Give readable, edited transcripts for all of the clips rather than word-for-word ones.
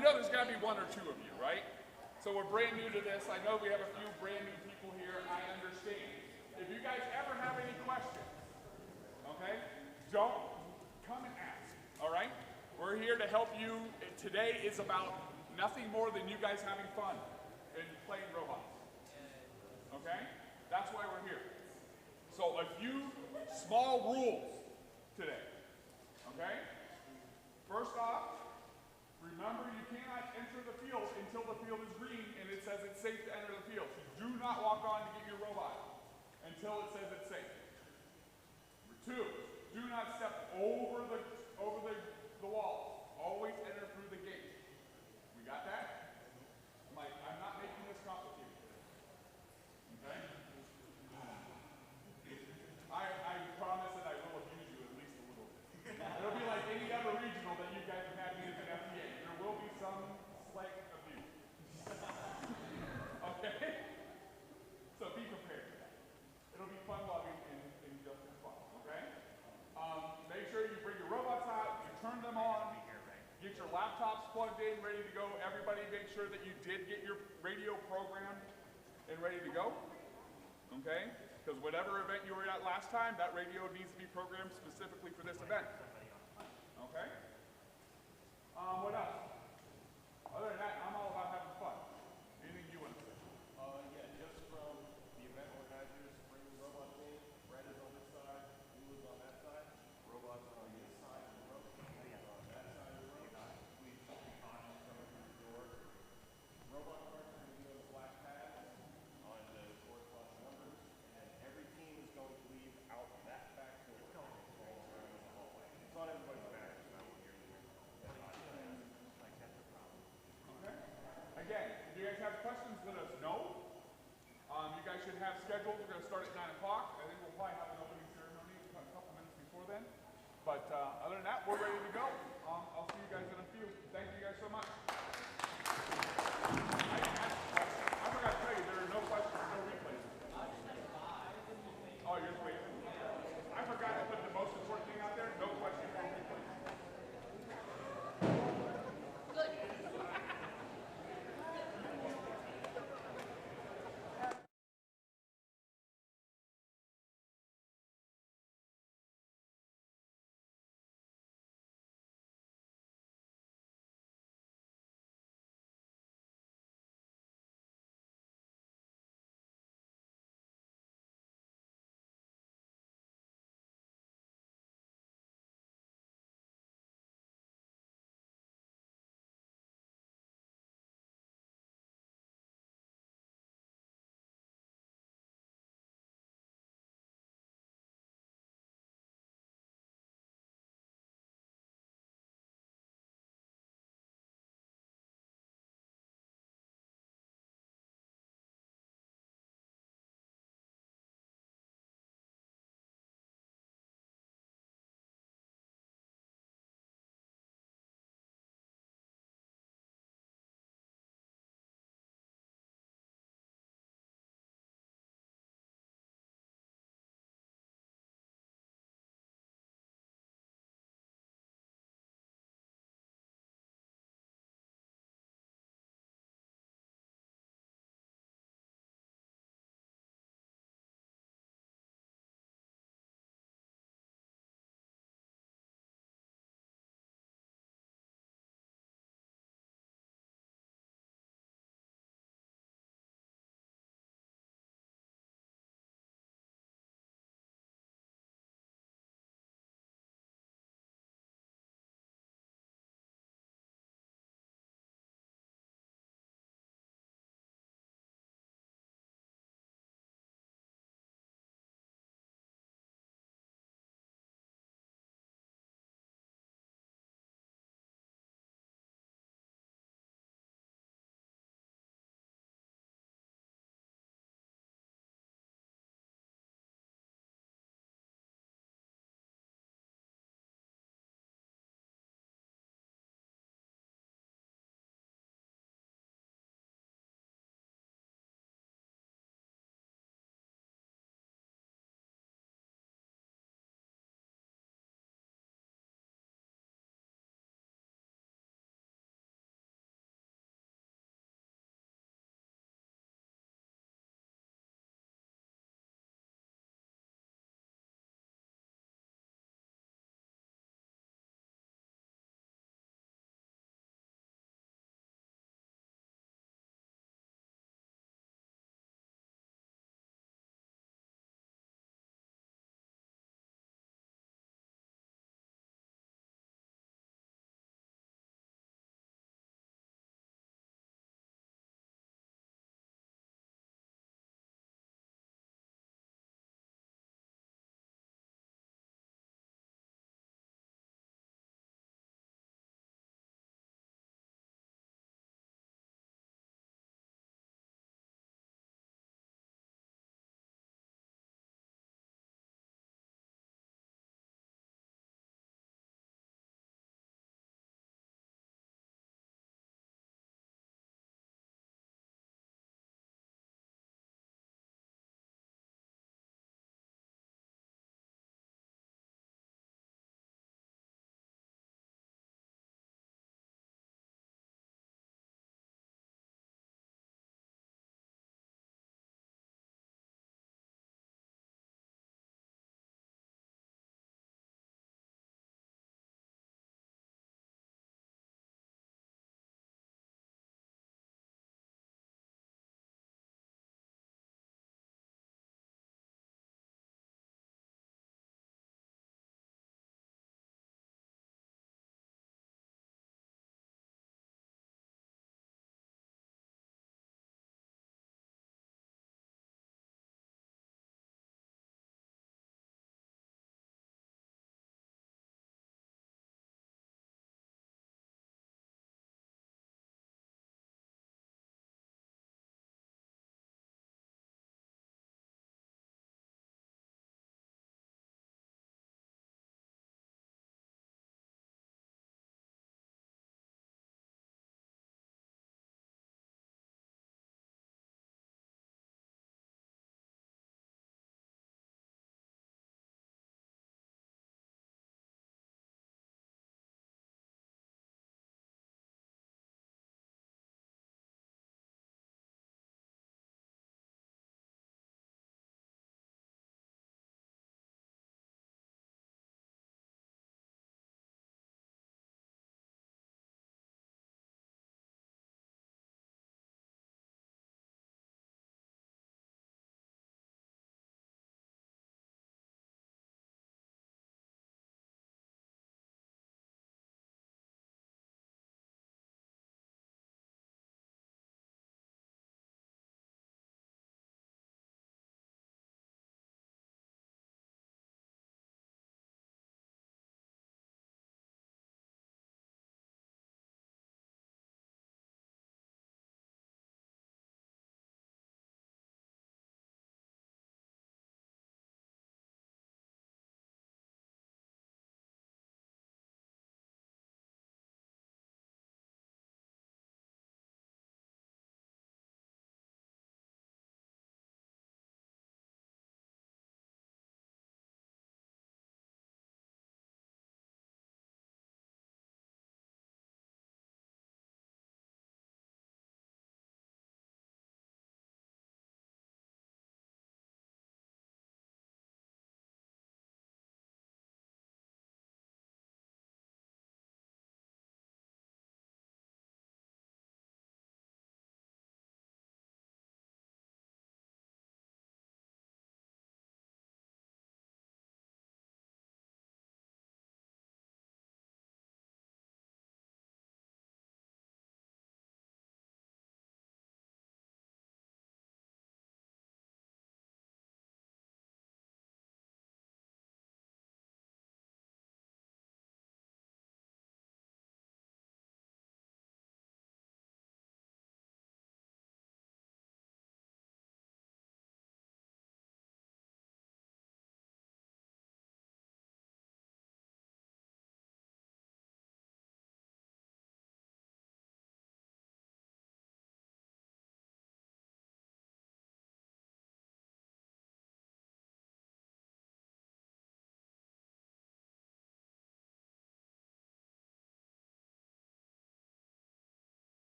know there's got to be one or two of you, right? So we're brand new to this. I know we have a few brand new people here. I understand. If you guys ever have any questions, okay, don't come and ask, all right? We're here to help you. Today is about nothing more than you guys having fun and playing robots, okay? That's why we're here. So a few small rules today, okay? First off, remember you cannot enter the field until the field is green and it says it's safe to enter the field. So do not walk on to get your robot until it says it's safe. Number two, do not step over the wall. Always enter through the gate. We got that? I'm not making this complicated. Okay? I promise that I will abuse you at least a little bit. It'll be like any other regional that you guys have had me as an FDA. There will be some slight abuse. Okay? So be prepared for that. It'll be fun loving and just as fun. Okay? Make sure you bring your robots out, you turn them on, get your laptops plugged in, ready to go. Everybody make sure that you did get your radio programmed and ready to go. Okay? Because whatever event you were at last time, that radio needs to be programmed specifically for this event. Okay? What else? Other than that, I'm all about having fun. Anything you want to say? Yeah, just from the event organizers, bring the robots in. Red is on this side, blue is on that side. Robots are on this side of the road. On that side of the road. Please be cautious coming through the door. Robot cards are going to be on the black pads on the corresponding numbers. And every team is going to leave out that back door. All around in the hallway. It's not everybody's match, so I won't hear you.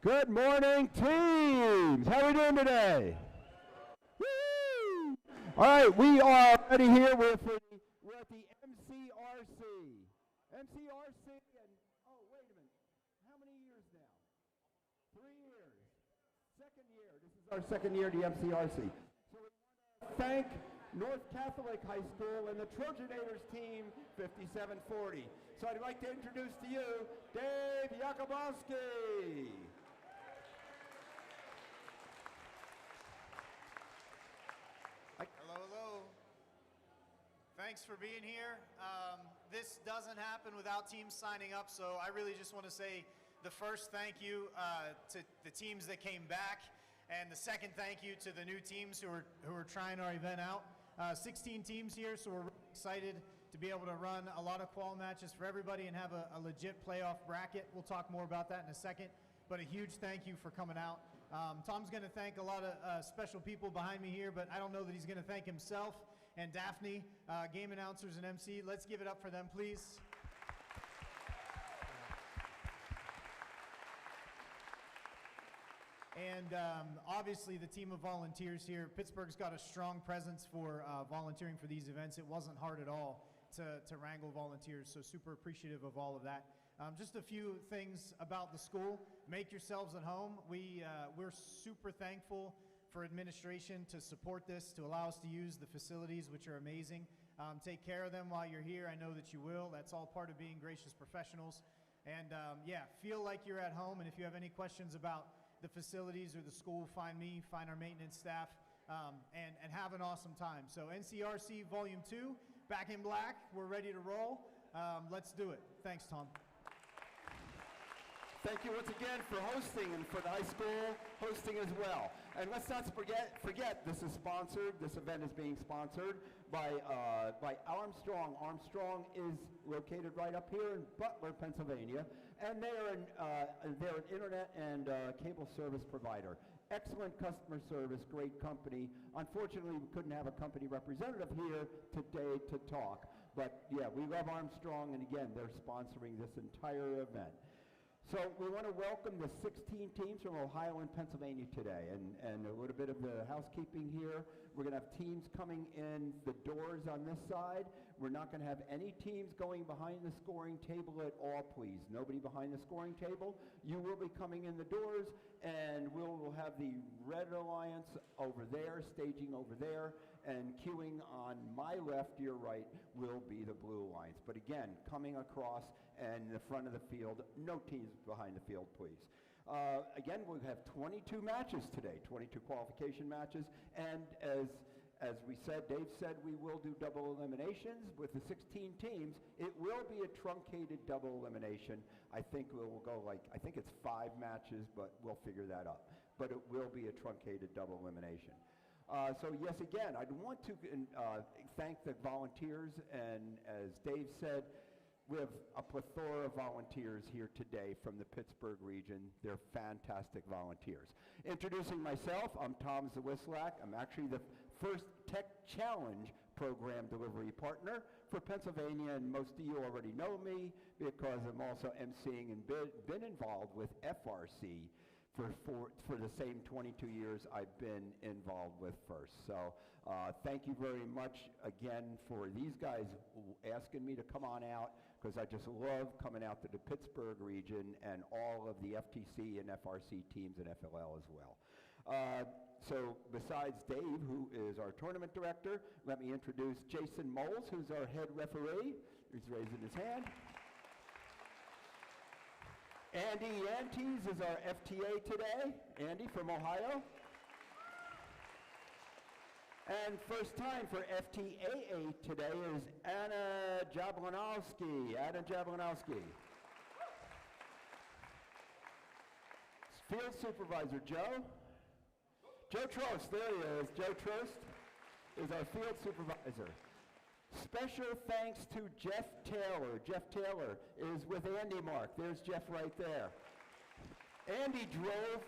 Good morning, teams. How are we doing today? Woo! All right, we are ready here. We're at the NCRC. NCRC, and oh, wait a minute. How many years now? 3 years. Second year. This is our second year at the NCRC. So we want to thank North Catholic High School and the Trojanators team 5740. So I'd like to introduce to you Dave Yakubowski. Hello, hello. Thanks for being here. This doesn't happen without teams signing up, so I really just want to say the first thank you to the teams that came back, and the second thank you to the new teams who are trying our event out. 16 teams here, so we're really excited to be able to run a lot of qual matches for everybody and have a legit playoff bracket. We'll talk more about that in a second, but a huge thank you for coming out. Tom's going to thank a lot of special people behind me here, but I don't know that he's going to thank himself and Daphne, game announcers and MC. Let's give it up for them, please. And obviously the team of volunteers here. Pittsburgh's got a strong presence for volunteering for these events. It wasn't hard at all to wrangle volunteers, so super appreciative of all of that. Just a few things about the school. Make yourselves at home. We're super thankful for administration to support this, to allow us to use the facilities, which are amazing. Take care of them while you're here. I know that you will. That's all part of being gracious professionals. And yeah, feel like you're at home, and if you have any questions about the facilities or the school, find me, find our maintenance staff, and have an awesome time. So NCRC Volume 2, back in black, we're ready to roll. Let's do it. Thanks, Tom. Thank you once again for hosting and for the high school hosting as well. And let's not forget this is sponsored. This event is being sponsored by Armstrong. Armstrong is located right up here in Butler, Pennsylvania, and they're an internet and cable service provider. Excellent customer service, great company. Unfortunately, we couldn't have a company representative here today to talk. But yeah, we love Armstrong, and again, they're sponsoring this entire event. So we want to welcome the 16 teams from Ohio and Pennsylvania today, and a little bit of the housekeeping here. We're going to have teams coming in the doors on this side. We're not going to have any teams going behind the scoring table at all, please. Nobody behind the scoring table. You will be coming in the doors, and we'll have the Red Alliance over there, staging over there, and queuing on my left, your right, will be the Blue Alliance. But again, coming across and the front of the field, no teams behind the field, please. Again, we'll have 22 matches today, 22 qualification matches, and as we said, Dave said, we will do double eliminations with the 16 teams. It will be a truncated double elimination. I think we'll go I think it's 5 matches, but we'll figure that out. But it will be a truncated double elimination. So yes, again, I'd want to thank the volunteers, and as Dave said, we have a plethora of volunteers here today from the Pittsburgh region. They're fantastic volunteers. Introducing myself, I'm Tom Zawislak. I'm actually the first Tech Challenge program delivery partner for Pennsylvania, and most of you already know me because I'm also emceeing and been involved with FRC for the same 22 years I've been involved with FIRST. So thank you very much again for these guys asking me to come on out, because I just love coming out to the Pittsburgh region and all of the FTC and FRC teams and FLL as well. So besides Dave, who is our tournament director, let me introduce Jason Moles, who's our head referee. He's raising his hand. Andy Yantes is our FTA today. Andy from Ohio. And first time for FTAA today is Anna Jablonowski. Anna Jablonowski. Field supervisor Joe. Joe Trost, there he is. Joe Trost is our field supervisor. Special thanks to Jeff Taylor. Jeff Taylor is with Andy Mark. There's Jeff right there. Andy drove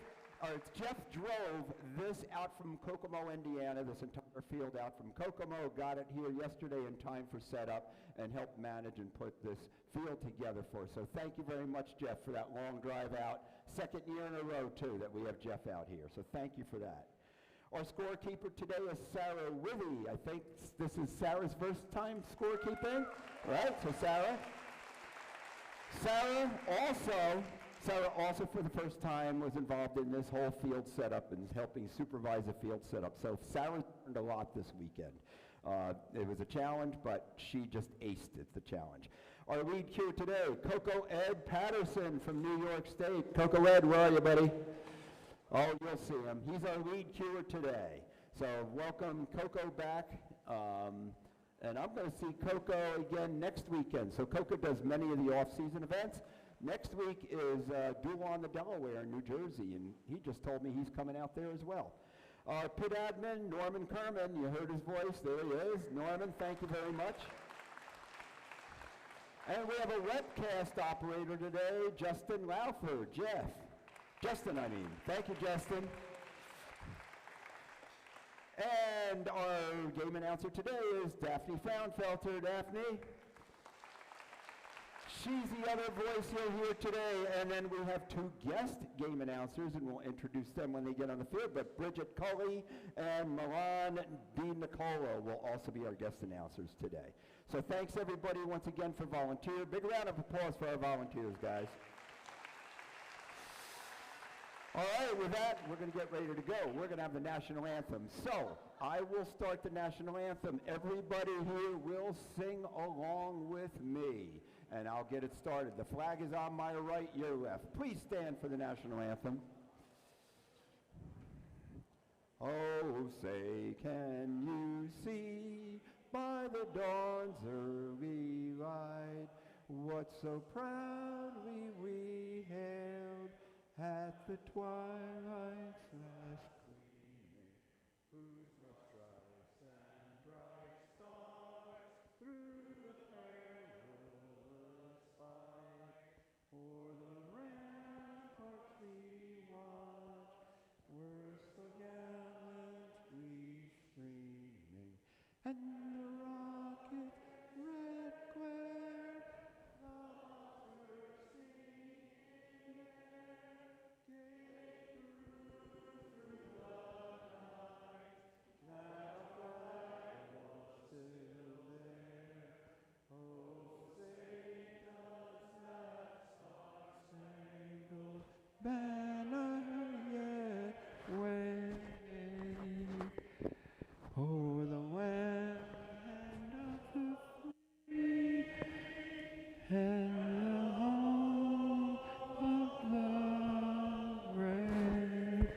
Jeff drove this out from Kokomo, Indiana, this entire field out from Kokomo, got it here yesterday in time for setup, and helped manage and put this field together for us. So thank you very much, Jeff, for that long drive out. Second year in a row, too, that we have Jeff out here. So thank you for that. Our scorekeeper today is Sarah Willie. I think this is Sarah's first time scorekeeping, right? So Sarah also for the first time was involved in this whole field setup and helping supervise the field setup. So Sarah learned a lot this weekend. It was a challenge, but she just aced it, the challenge. Our lead cue today, Coco Ed Patterson from New York State. Coco Ed, where are you, buddy? Oh, you'll see him. He's our lead cuer today. So welcome Coco back. And I'm going to see Coco again next weekend. So Coco does many of the off-season events. Next week is Duel on the Delaware in New Jersey, and he just told me he's coming out there as well. Our pit admin, Norman Kerman, you heard his voice. There he is. Norman, thank you very much. And we have a webcast operator today, Justin Lauffer. Justin, I mean. Thank you, Justin. And our game announcer today is Daphne Fraunfelter. Daphne? She's the other voice you'll hear today. And then we have two guest game announcers, and we'll introduce them when they get on the field. But Bridget Culley and Milan DiNicola will also be our guest announcers today. So thanks, everybody, once again for volunteering. Big round of applause for our volunteers, guys. All right, with that, we're going to get ready to go. We're going to have the national anthem. So I will start the national anthem. Everybody here will sing along with me, and I'll get it started. The flag is on my right, your left. Please stand for the national anthem. Oh, say, can you see by the dawn's early light what so proudly we hailed at the twilight's last gleaming, whose most bright and bright stars through the perilous fight o'er the ramparts we watched were so gallantly streaming, and the rocket red glare banner yet wave o'er the land of the free and the home of the brave.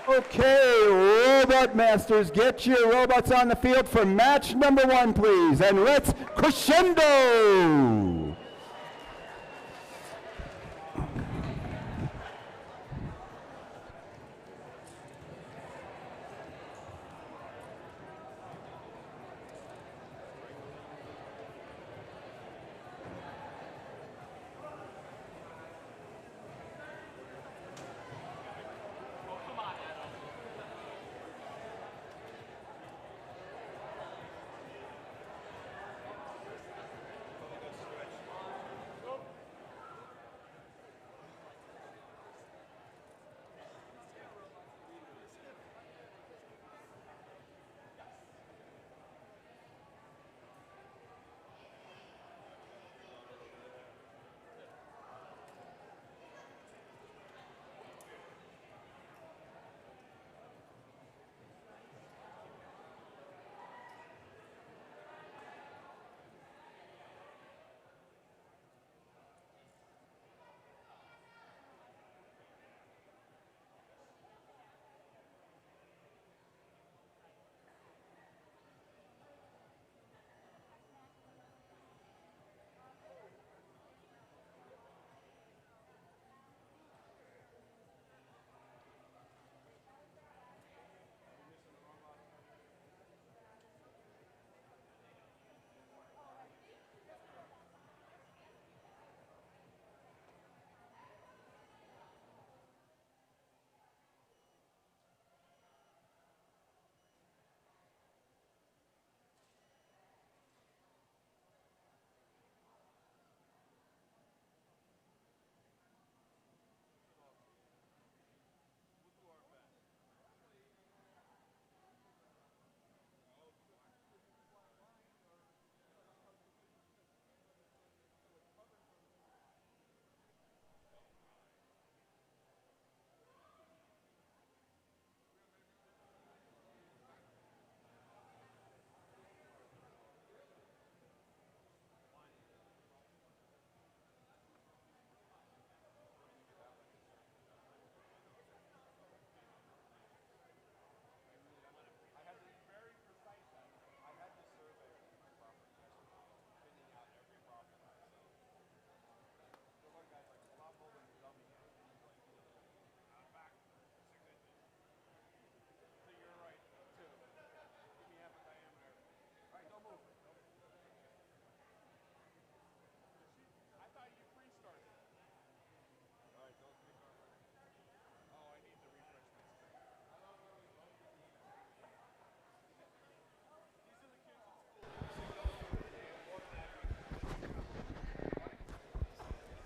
Okay, Robot Masters, get your robots on the field for match number 1, please, and let's crescendo! Stretch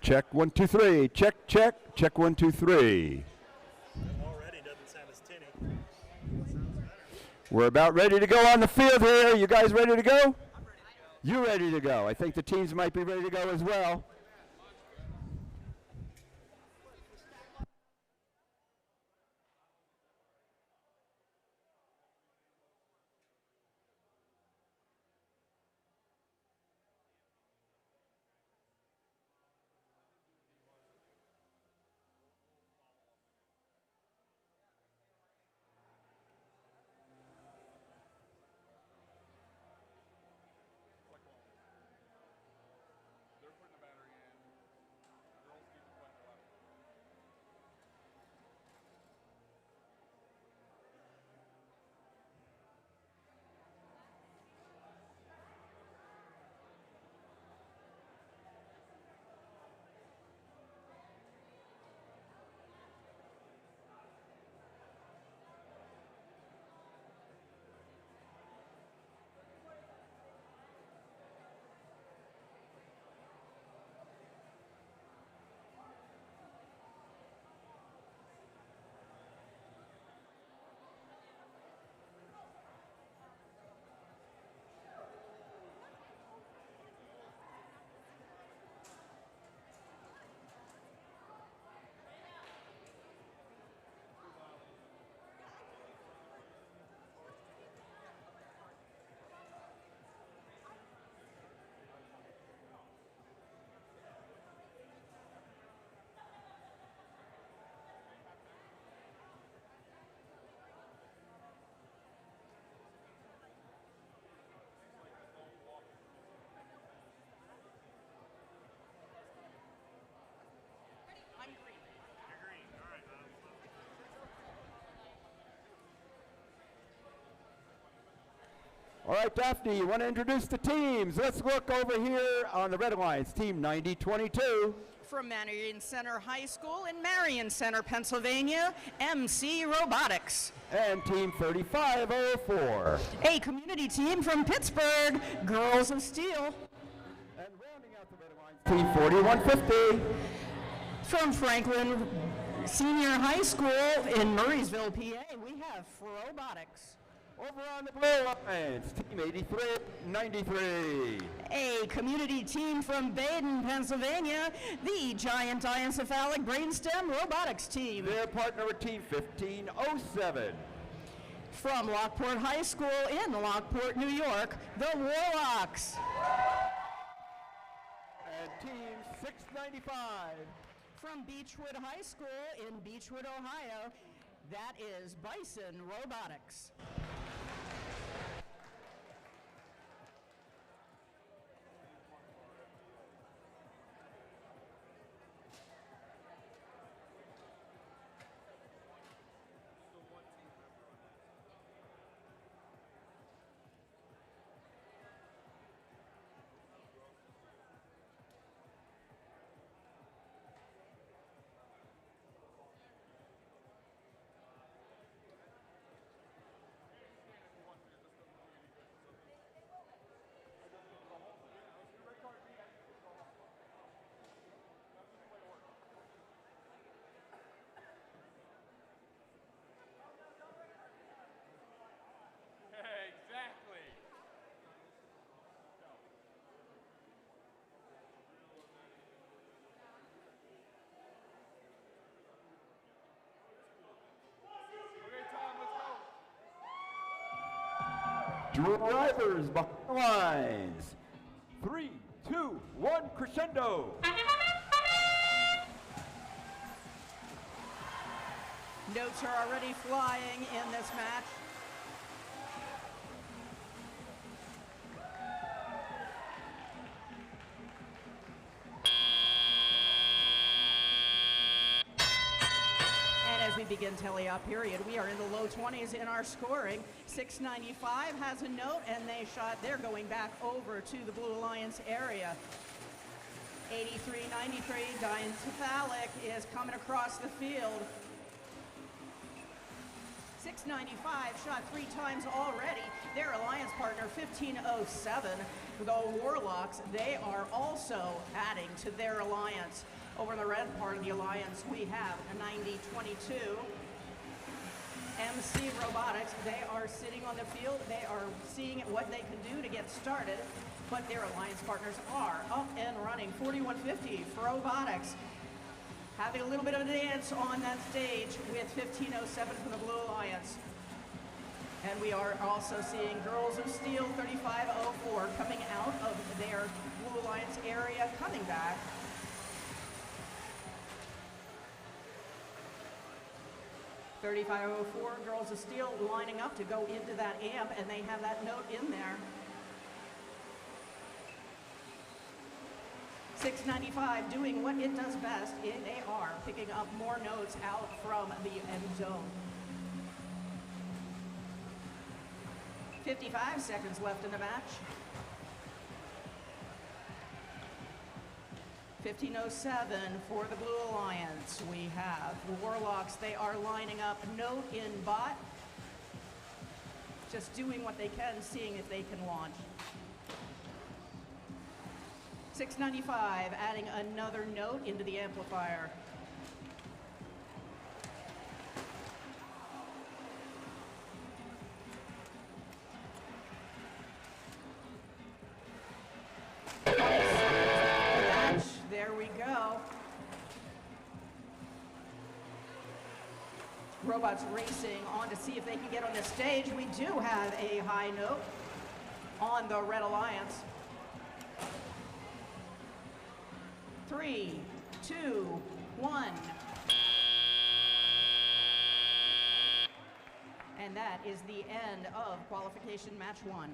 Check 1, 2, 3. Check, check. Check 1, 2, 3. Already doesn't sound as tinny. We're about ready to go on the field here. You guys ready to go? You ready to go? I think the teams might be ready to go as well. All right, Daphne, you want to introduce the teams? Let's look over here on the Red Alliance, Team 9022. From Marion Center High School in Marion Center, Pennsylvania, MC Robotics. And Team 3504. A community team from Pittsburgh, Girls of Steel. And rounding out the Red Alliance, Team 4150. From Franklin Senior High School in Murraysville, PA, we have Robotics. Over on the Blue Alliance, Team 8393. A community team from Baden, Pennsylvania, the Giant Diencephalic Brainstem Robotics team. Their partner with Team 1507. From Lockport High School in Lockport, New York, the Warlocks. And Team 695. From Beechwood High School in Beechwood, Ohio, that is Bison Robotics. Drivers behind the lines. 3, 2, 1, crescendo. Notes are already flying in this match. As we begin tele-op period, we are in the low 20s in our scoring. 695 has a note, and they're going back over to the Blue Alliance area. 8393, Diencephalic is coming across the field. 695 shot 3 times already. Their alliance partner 1507. The Warlocks, they are also adding to their alliance. Over in the red part of the alliance, we have a 9022. MC Robotics, they are sitting on the field. They are seeing what they can do to get started, but their alliance partners are up and running. 4150 for Robotics. Having a little bit of a dance on that stage with 1507 from the Blue Alliance. And we are also seeing Girls of Steel 3504 coming out of their Blue Alliance area, coming back. .3504 Girls of Steel lining up to go into that amp, and they have that note in there. 695 doing what it does best. They are picking up more notes out from the end zone. 55 seconds left in the match. 1507 for the Blue Alliance. We have the Warlocks. They are lining up, note in bot. Just doing what they can, seeing if they can launch. 695 adding another note into the amplifier. There we go. Robots racing on to see if they can get on the stage. We do have a high note on the Red Alliance. 3, 2, 1. And that is the end of qualification match 1.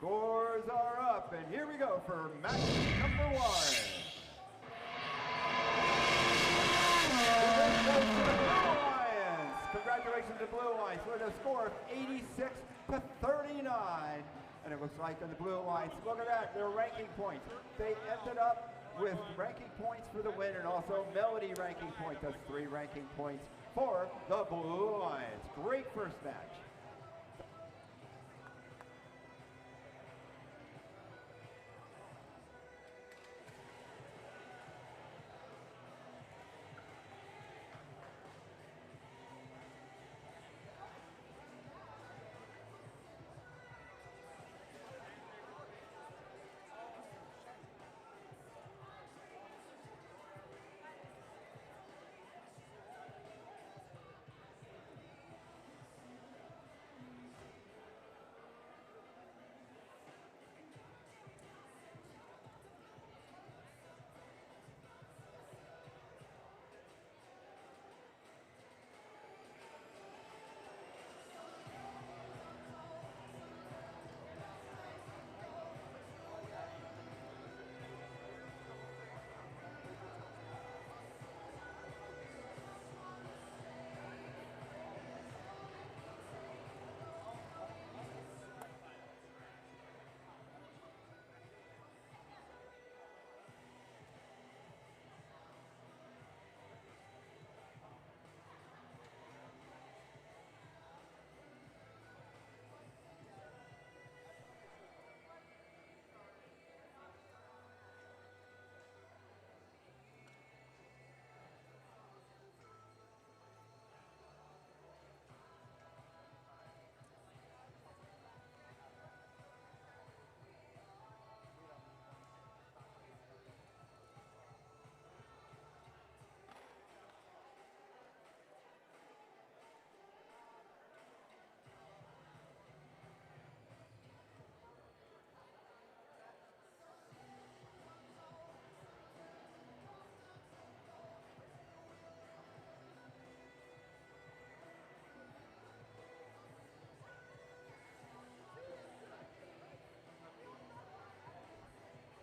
Scores are up, and here we go for match number 1. Congratulations to Blue Alliance with a score of 86-39. And it looks like on the Blue Alliance, look at that, their ranking points. They ended up with ranking points for the win and also Melody ranking point. That's 3 ranking points for the Blue Alliance. Great first match.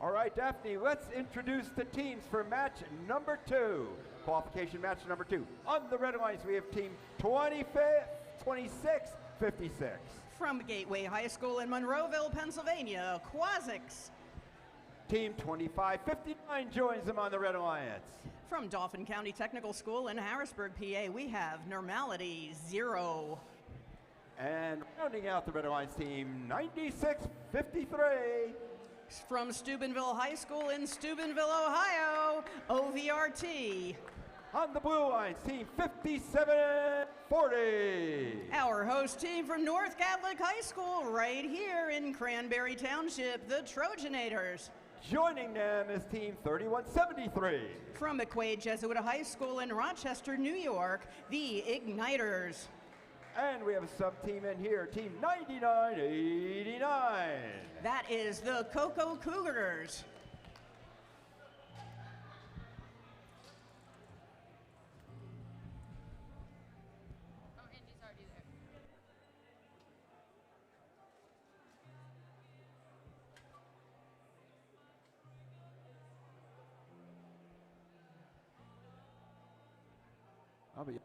All right, Daphne, let's introduce the teams for match number 2. Qualification match number 2. On the red lines, we have team 2656. From Gateway High School in Monroeville, Pennsylvania, Quasics. Team 2559 joins them on the red alliance. From Dauphin County Technical School in Harrisburg, PA, we have Normality 0. And rounding out the red alliance team, 9653. From Steubenville High School in Steubenville, Ohio, OVRT. On the blue lines, team 5740. Our host team from North Catholic High School right here in Cranberry Township, the Trojanators. Joining them is team 3173. From McQuaid Jesuit High School in Rochester, New York, the Igniters. And we have a sub-team in here, team 9989. That is the Cocoa Cougars. I'll be.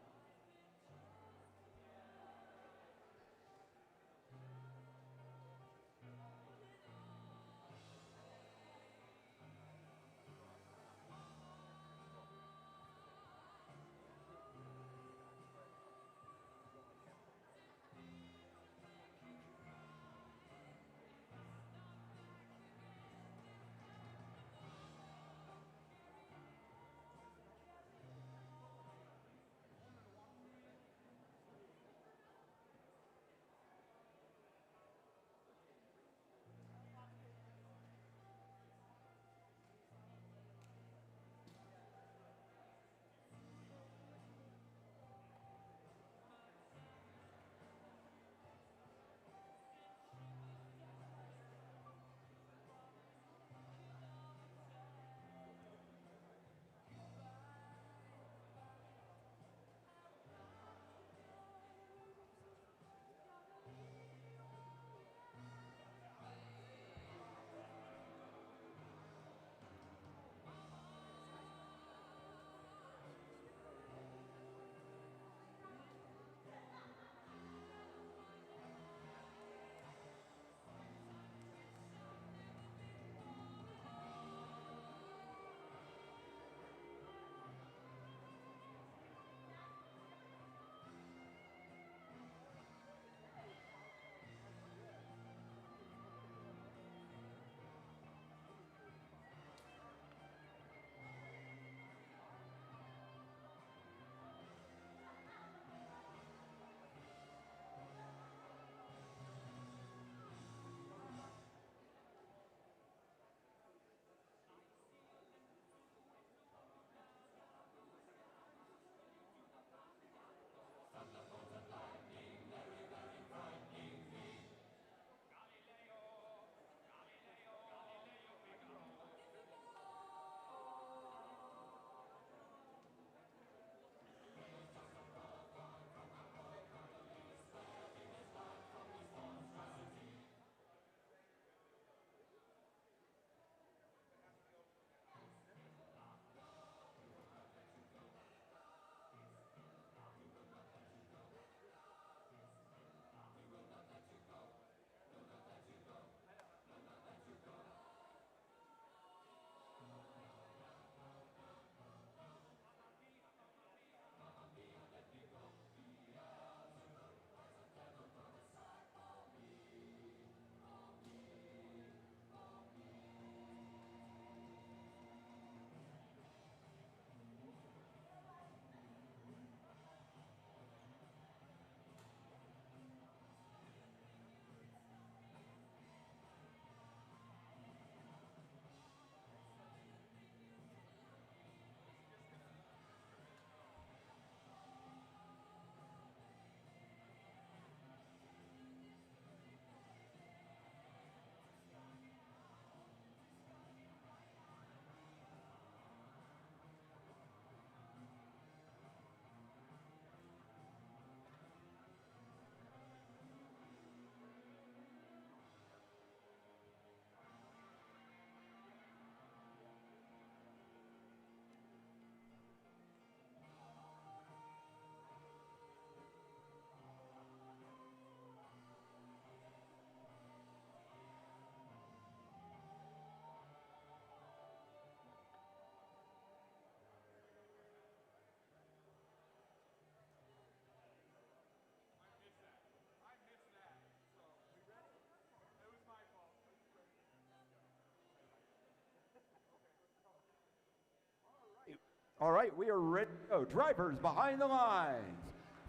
All right, we are ready to go. Drivers behind the lines.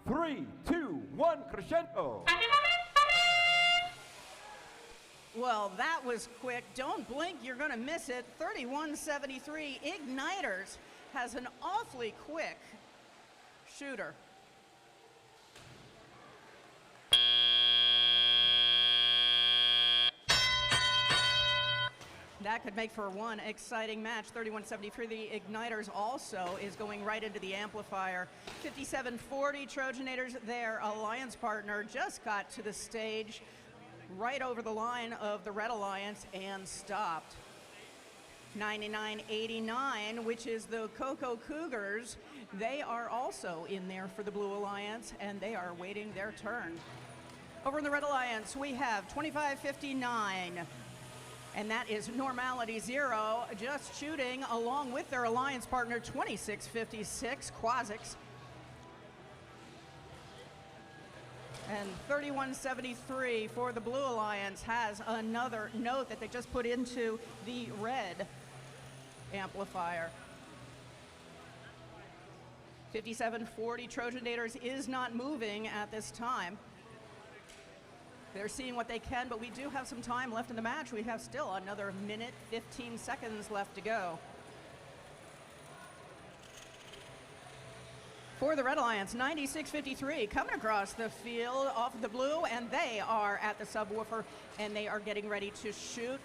3, 2, 1, crescendo. Well, that was quick. Don't blink, you're going to miss it. 3173 Igniters has an awfully quick shooter. That could make for one exciting match. 3173, the Igniters also is going right into the amplifier. 5740 Trojanators, their alliance partner, just got to the stage right over the line of the Red Alliance and stopped. 9989, which is the Cocoa Cougars, they are also in there for the Blue Alliance, and they are waiting their turn. Over in the Red Alliance, we have 2559. And that is Normality Zero, just shooting along with their alliance partner, 2656, Quasics. And 3173 for the Blue Alliance has another note that they just put into the red amplifier. 5740 Trojanators is not moving at this time. They're seeing what they can, but we do have some time left in the match. We have still another minute, 15 seconds left to go. For the Red Alliance, 9653 coming across the field off the blue, and they are at the subwoofer, and they are getting ready to shoot.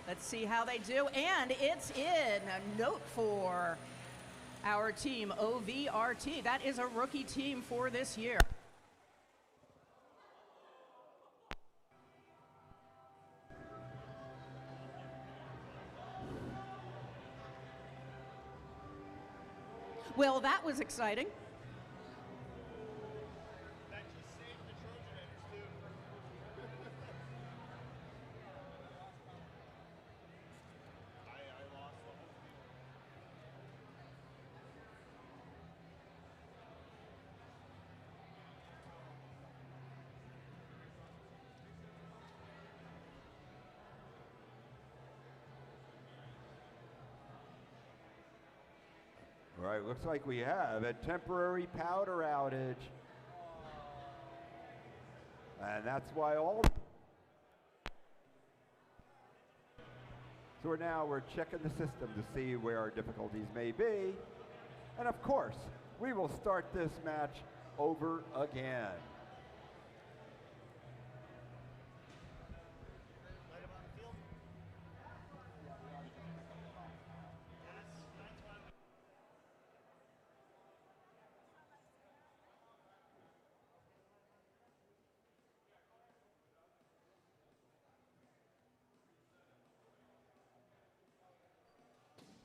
Let's see how they do, and it's in. A note for our team, OVRT. That is a rookie team for this year. Well, that was exciting. All right, looks like we have a temporary powder outage. And that's why all... So we're checking the system to see where our difficulties may be. And of course, we will start this match over again.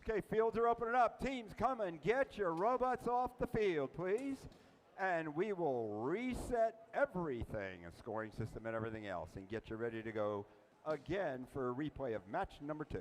Okay, fields are opening up. Teams, come and get your robots off the field, please. And we will reset everything, a scoring system and everything else, and get you ready to go again for a replay of match number 2.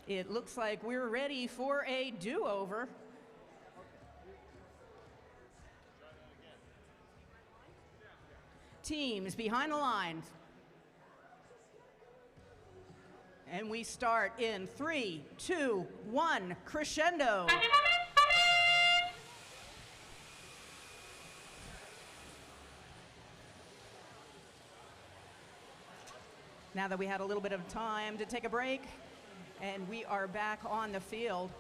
It looks like we're ready for a do-over. Teams behind the lines. And we start in 3, 2, 1, crescendo. Now that we had a little bit of time to take a break, and we are back on the field.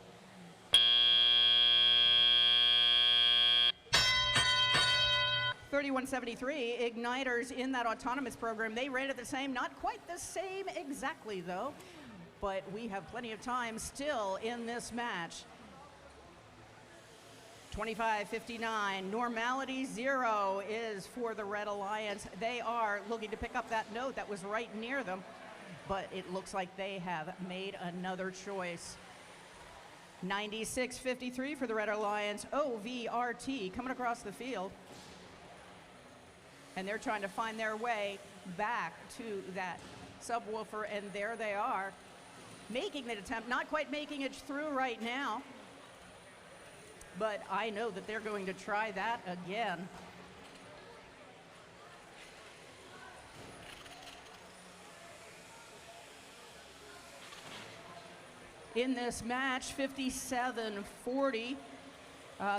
(3173) Igniters in that autonomous program, they rated the same, not quite the same exactly though, but we have plenty of time still in this match. 25:59, normality 0 is for the Red Alliance. They are looking to pick up that note that was right near them, but it looks like they have made another choice. 96:53 for the Red Alliance, OVRT coming across the field. And they're trying to find their way back to that subwoofer, and there they are, making the attempt, not quite making it through right now, but I know that they're going to try that again. In this match, 57:40.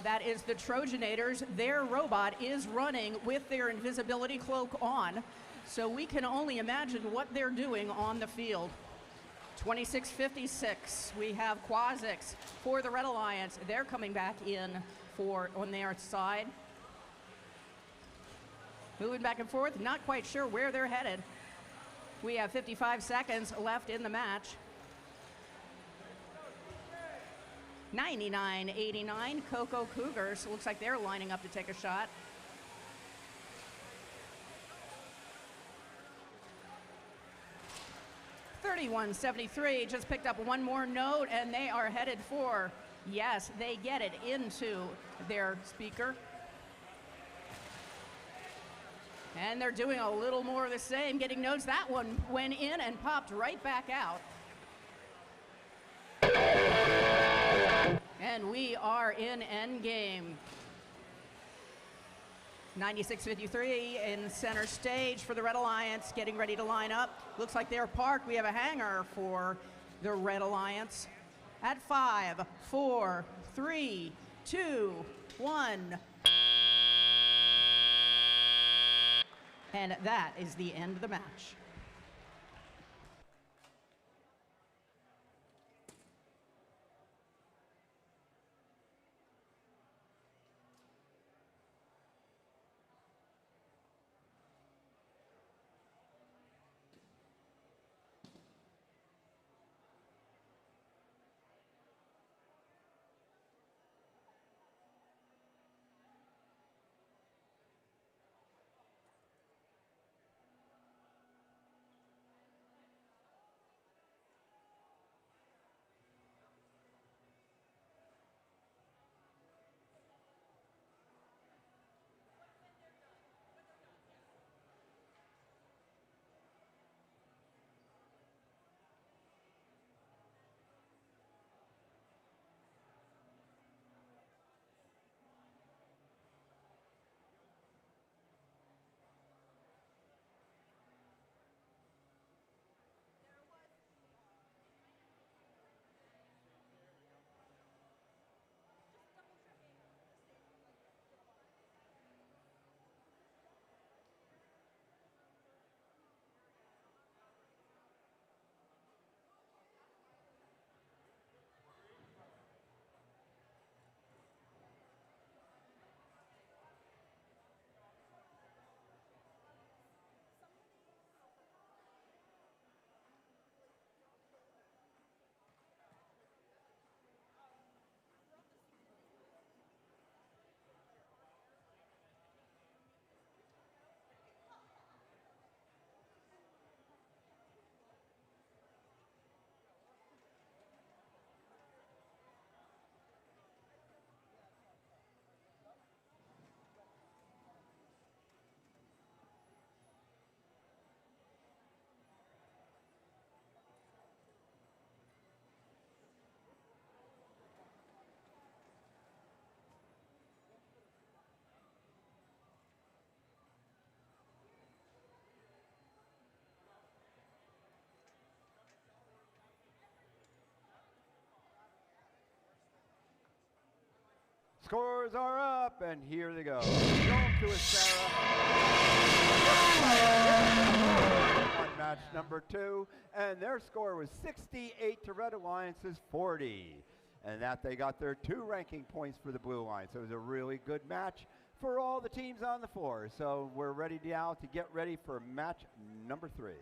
That is the Trojanators. Their robot is running with their invisibility cloak on, so we can only imagine what they're doing on the field. 26:56, we have Quasix for the Red Alliance. They're coming back in for on their side. Moving back and forth, not quite sure where they're headed. We have 55 seconds left in the match. 99:89, Coco Cougars. Looks like they're lining up to take a shot. (3173) just picked up one more note, and they are headed for, yes, they get it into their speaker. And they're doing a little more of the same, getting notes. That one went in and popped right back out. And we are in endgame. 96:53 in center stage for the Red Alliance, getting ready to line up. Looks like they're parked. We have a hanger for the Red Alliance. At 5, 4, 3, 2, 1. And that is the end of the match. scores are up, and here they go. Show them to us, Sarah. On match number 2, and their score was 68 to Red Alliance's 40. And that they got their 2 ranking points for the Blue Alliance. So it was a really good match for all the teams on the floor. So we're ready now to get ready for match number 3.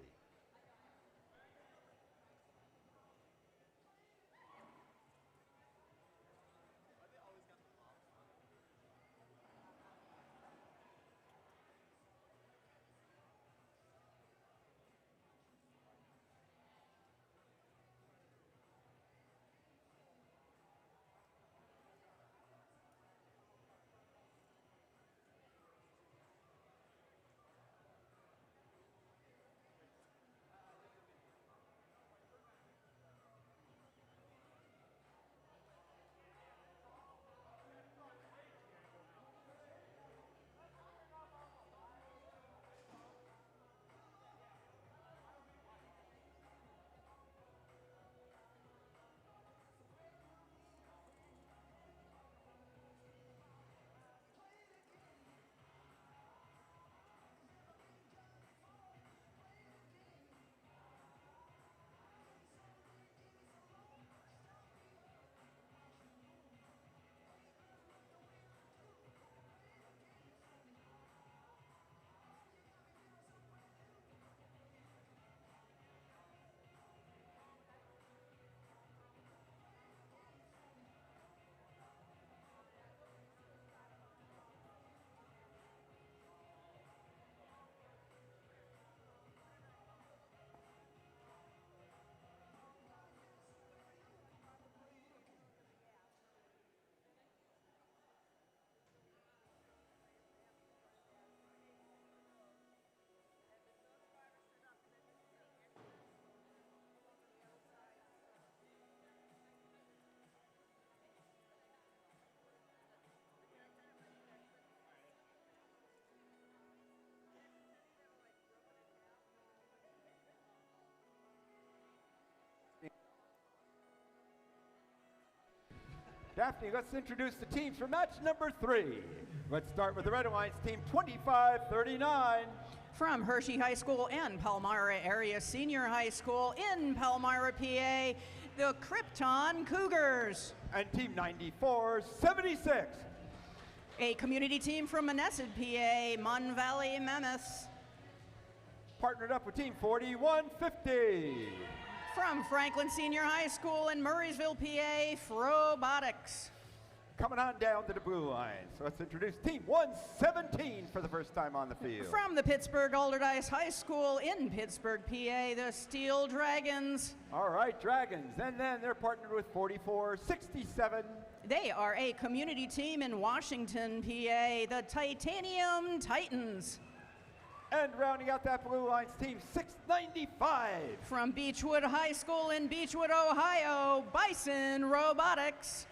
Daphne, let's introduce the teams for match number 3. Let's start with the Red Alliance team 2539. From Hershey High School and Palmyra Area Senior High School in Palmyra, PA, the Krypton Cougars. And team 9476. A community team from Menneson, PA, Mon Valley Mammoths. Partnered up with team 4150. From Franklin Senior High School in Murraysville, PA, Robotics. Coming on down to the Blue Line. So let's introduce team 117 for the first time on the field. From the Pittsburgh Alderdice High School in Pittsburgh, PA, the Steel Dragons. All right, Dragons. And then they're partnered with 4467. They are a community team in Washington, PA, the Titanium Titans. And rounding out that Blue Line's team 695. From Beechwood High School in Beechwood, Ohio, Bison Robotics.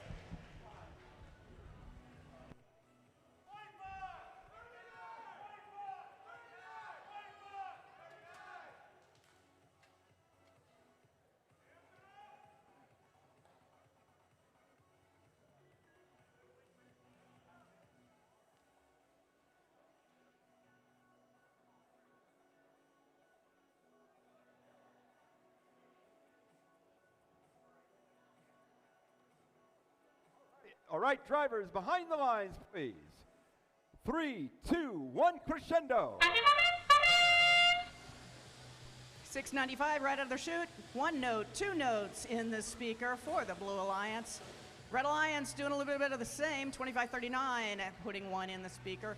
All right, drivers, behind the lines, please. 3, 2, 1, crescendo. 695 right out of the chute. 1 note, 2 notes in the speaker for the Blue Alliance. Red Alliance doing a little bit of the same. 2539 putting 1 in the speaker.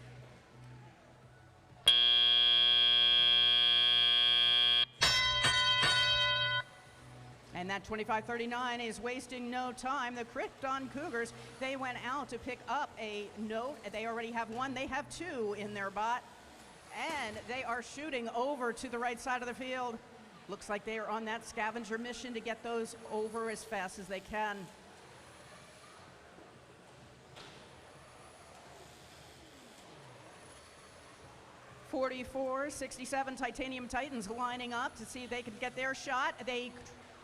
And that 2539 is wasting no time. The Krypton Cougars, they went out to pick up a note. They already have 1. They have 2 in their bot. And they are shooting over to the right side of the field. Looks like they are on that scavenger mission to get those over as fast as they can. .44-67 Titanium Titans lining up to see if they can get their shot. They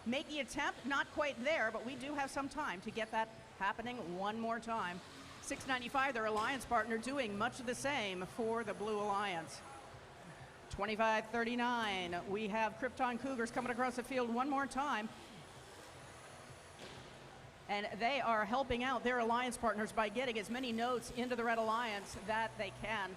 make the attempt, not quite there, but we do have some time to get that happening one more time. 695, their alliance partner, doing much of the same for the Blue Alliance. 2539, we have Krypton Cougars coming across the field one more time. And they are helping out their alliance partners by getting as many notes into the Red Alliance that they can.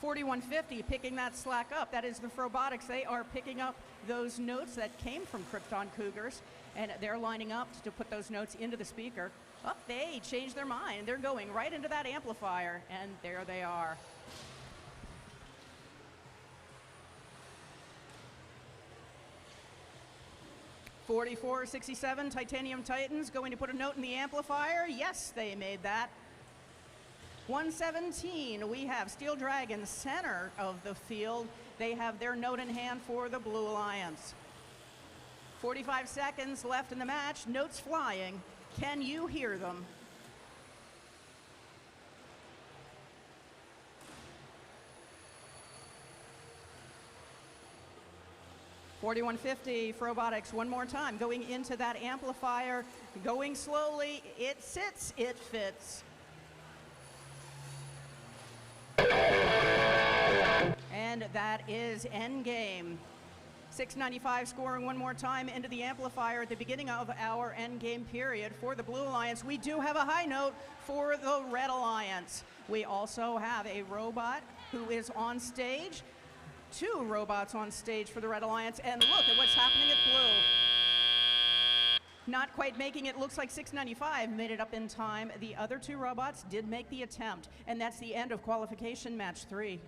4150 picking that slack up. That is the Robotics. They are picking up those notes that came from Krypton Cougars, and they're lining up to put those notes into the speaker. Oh, they changed their mind. They're going right into that amplifier, and there they are. $44.67, Titanium Titans going to put a note in the amplifier. Yes, they made that. 117, we have Steel Dragon, center of the field. They have their note in hand for the Blue Alliance. 45 seconds left in the match, notes flying. Can you hear them? $41.50 for Robotics one more time, going into that amplifier, going slowly, it sits, it fits. And that is endgame. 695 scoring one more time into the amplifier at the beginning of our endgame period for the Blue Alliance. We do have a high note for the Red Alliance. We also have a robot who is on stage. 2 robots on stage for the Red Alliance, and look at what's happening at Blue. Not quite making it, looks like 695 made it up in time. The other 2 robots did make the attempt, and that's the end of qualification match 3.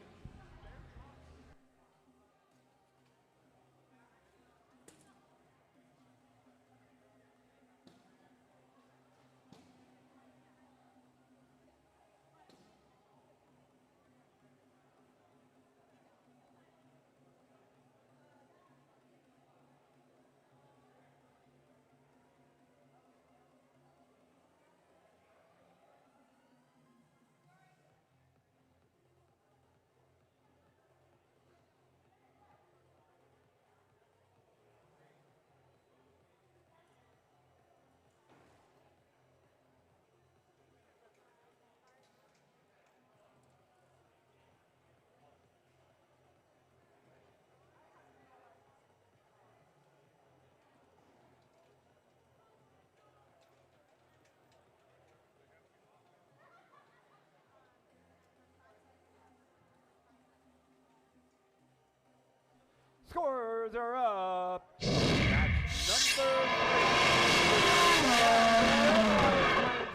Scores are up.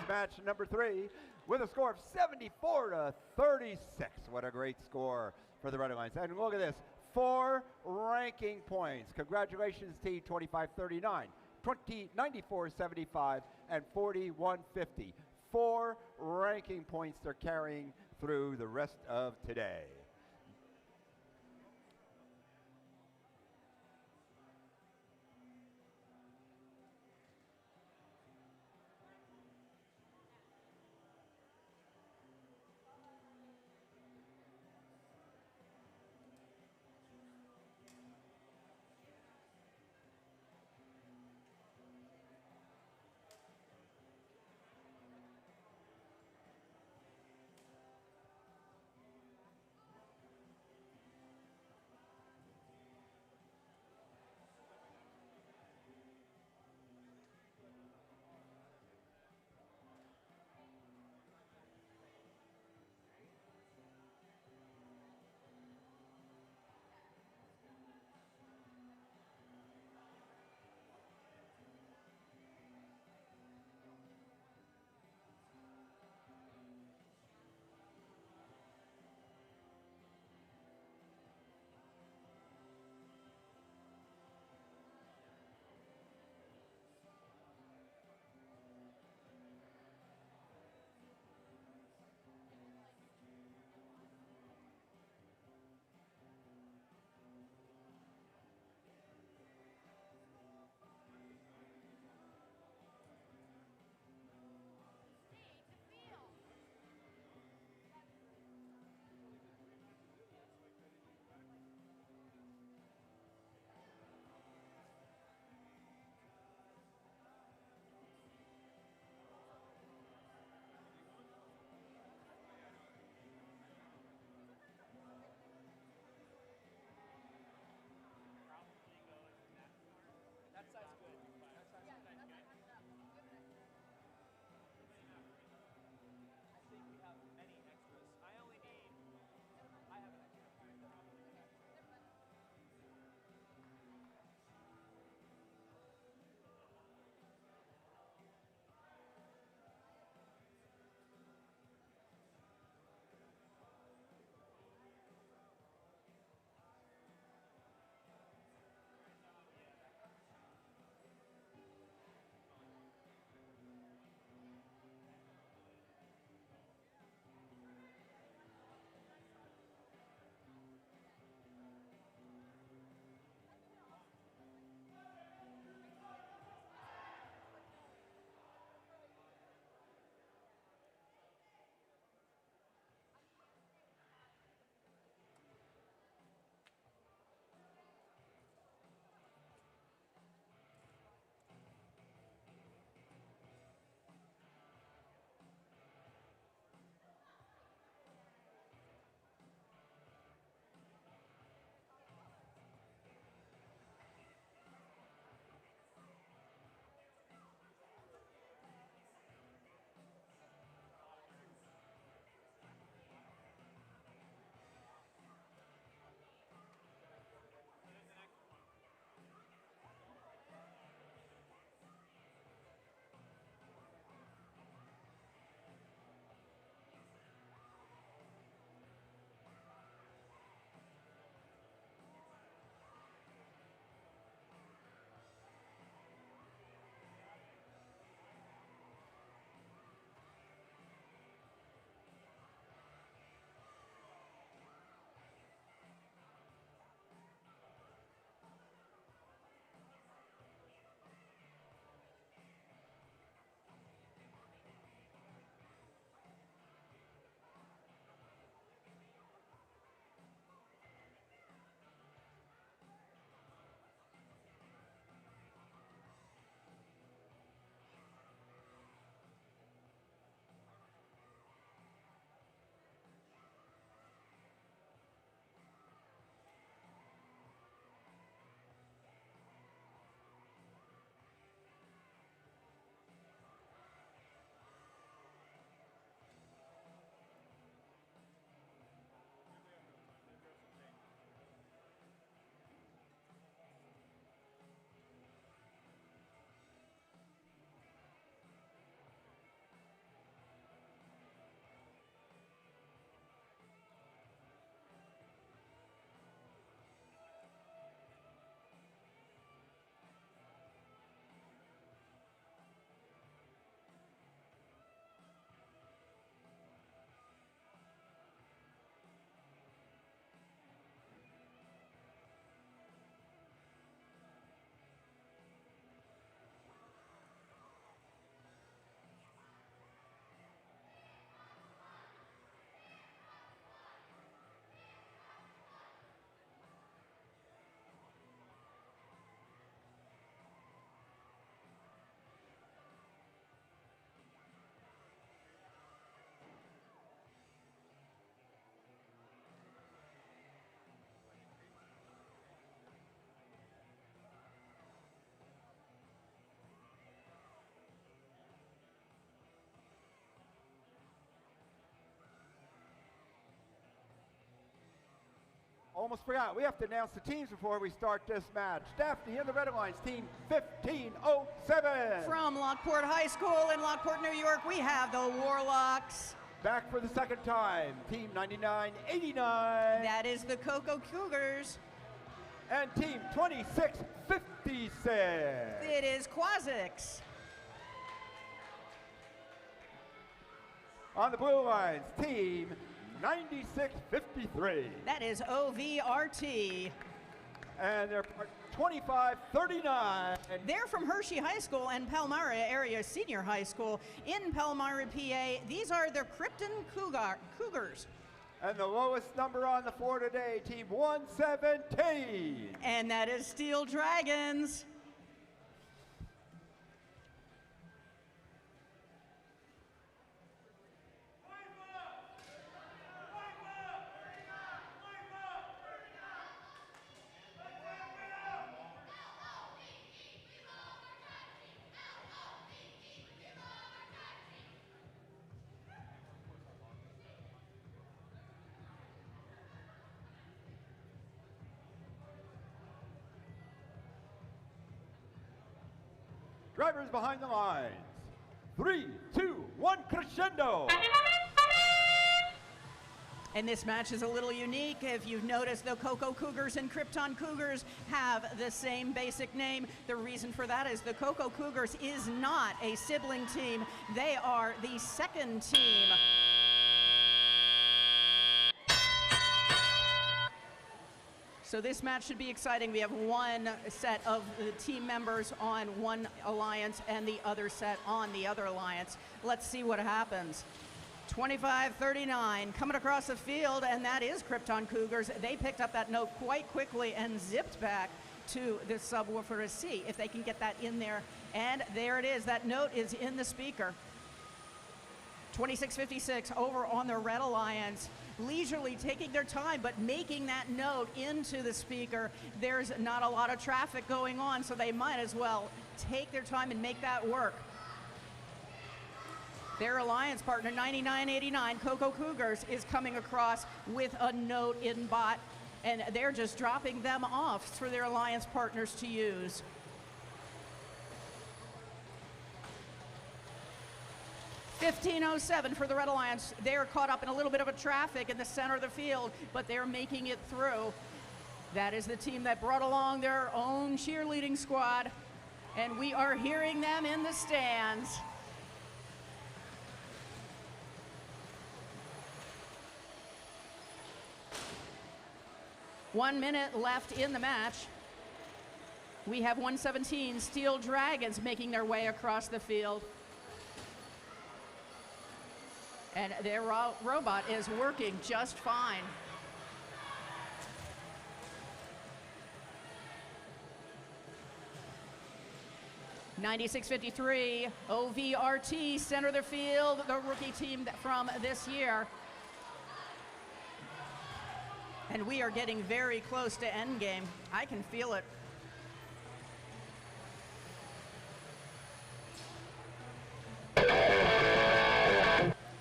Match number 3 with a score of 74-36. What a great score for the Red Alliance. And look at this, 4 ranking points. Congratulations, team 2539, 94-75, and 41-50. 4 ranking points they're carrying through the rest of today. almost forgot. We have to announce the teams before we start this match. Daphne in the Red Alliance, team 1507. From Lockport High School in Lockport, New York, we have the Warlocks. Back for the second time, team 9989. That is the Cocoa Cougars. And team 2656. It is Quasics. On the blue lines, team 9653. That is OVRT. And they're 2539. They're from Hershey High School and Palmyra Area Senior High School in Palmyra, PA. These are the Krypton Cougars. And the lowest number on the floor today, team 117. And that is Steel Dragons. Drivers behind the lines. 3, 2, 1, crescendo. And this match is a little unique. If you've noticed, the Cocoa Cougars and Krypton Cougars have the same basic name. The reason for that is the Cocoa Cougars is not a sibling team. They are the second team. So this match should be exciting. We have one set of the team members on one alliance and the other set on the other alliance. Let's see what happens. 25-39 coming across the field, and that is Krypton Cougars. They picked up that note quite quickly and zipped back to the subwoofer to see if they can get that in there. And there it is. That note is in the speaker. 2656 over on the Red Alliance, leisurely taking their time, but making that note into the speaker. There's not a lot of traffic going on, so they might as well take their time and make that work. Their alliance partner, 9989, Cocoa Cougars, is coming across with a note in bot, and they're just dropping them off for their alliance partners to use. 1507 for the Red Alliance. They're caught up in a little bit of a traffic in the center of the field, but they're making it through. That is the team that brought along their own cheerleading squad, and we are hearing them in the stands. One minute left in the match. We have 117 Steel Dragons making their way across the field. And their robot is working just fine. (9653) OVRT center of the field, the rookie team from this year. And we are getting very close to endgame. I can feel it.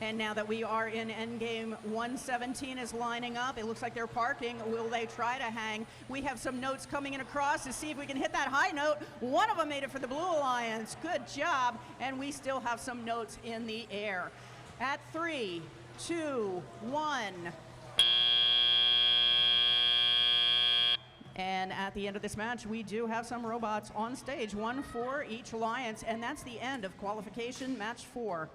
And now that we are in endgame, 117 is lining up. It looks like they're parking. Will they try to hang? We have some notes coming in across to see if we can hit that high note. One of them made it for the Blue Alliance. Good job. And we still have some notes in the air. At 3, 2, 1. And at the end of this match, we do have some robots on stage, one for each alliance. And that's the end of qualification match 4.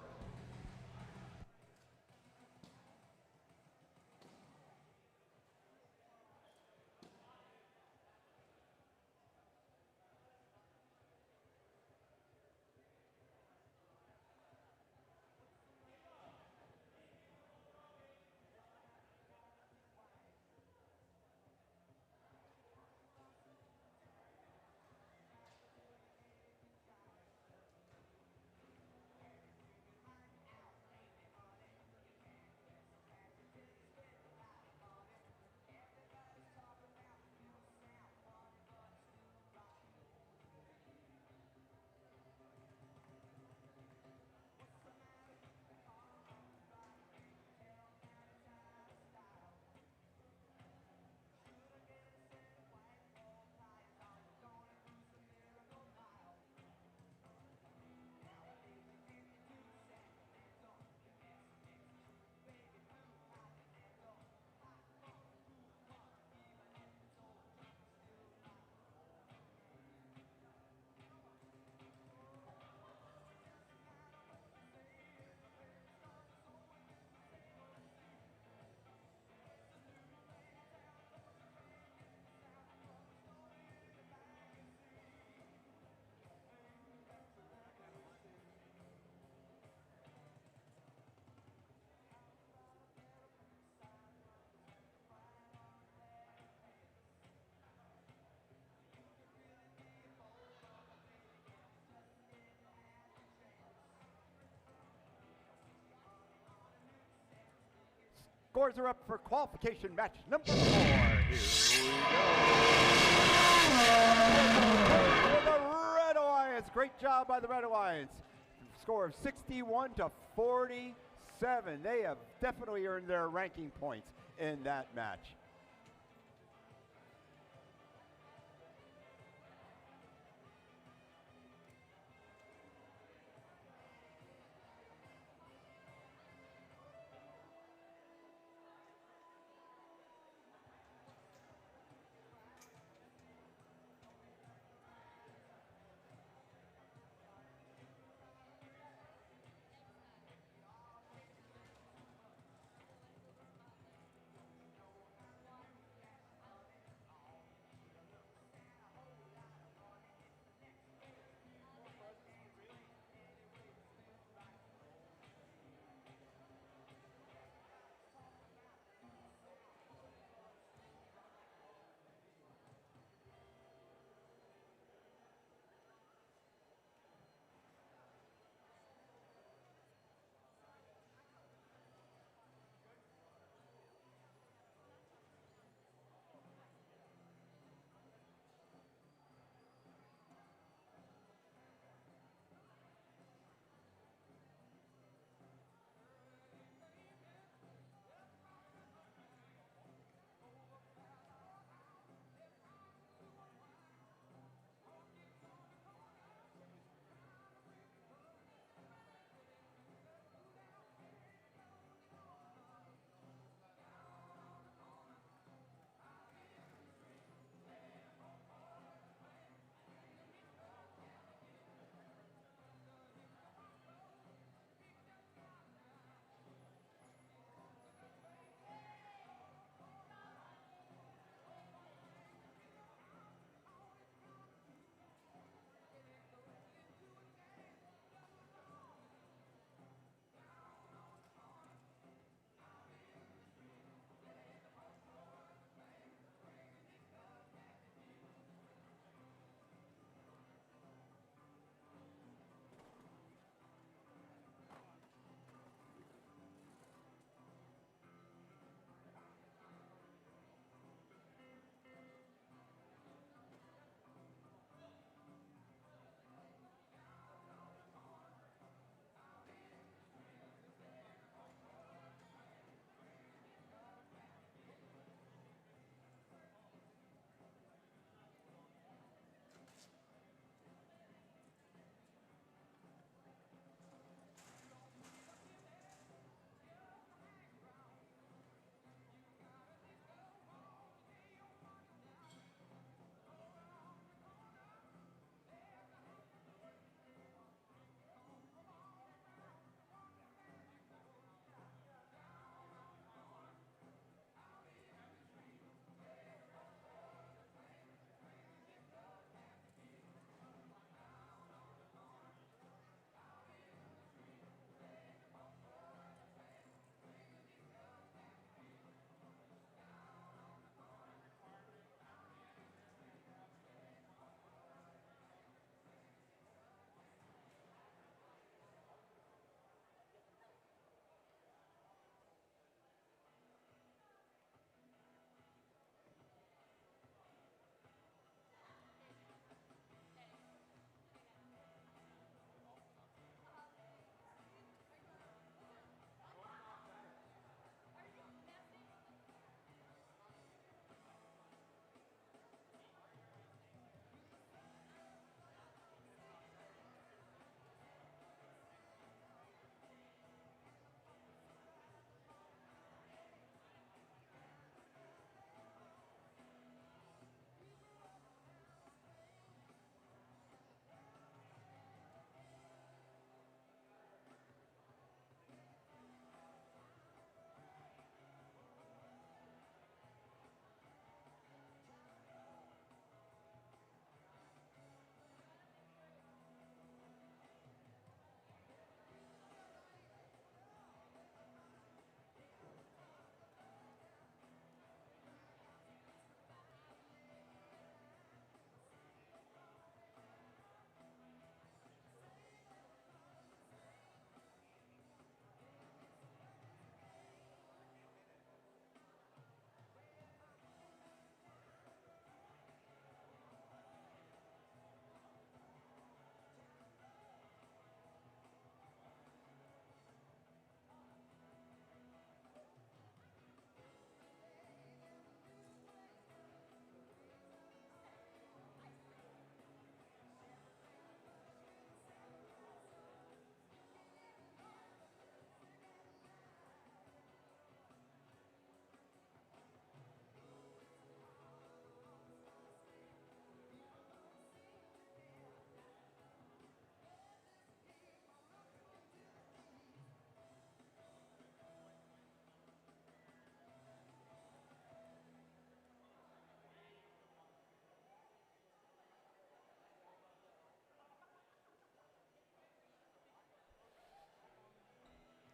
Scores are up for qualification match number 4. Here we go. For the Red Alliance. Great job by the Red Alliance. Score of 61 to 47. They have definitely earned their ranking points in that match.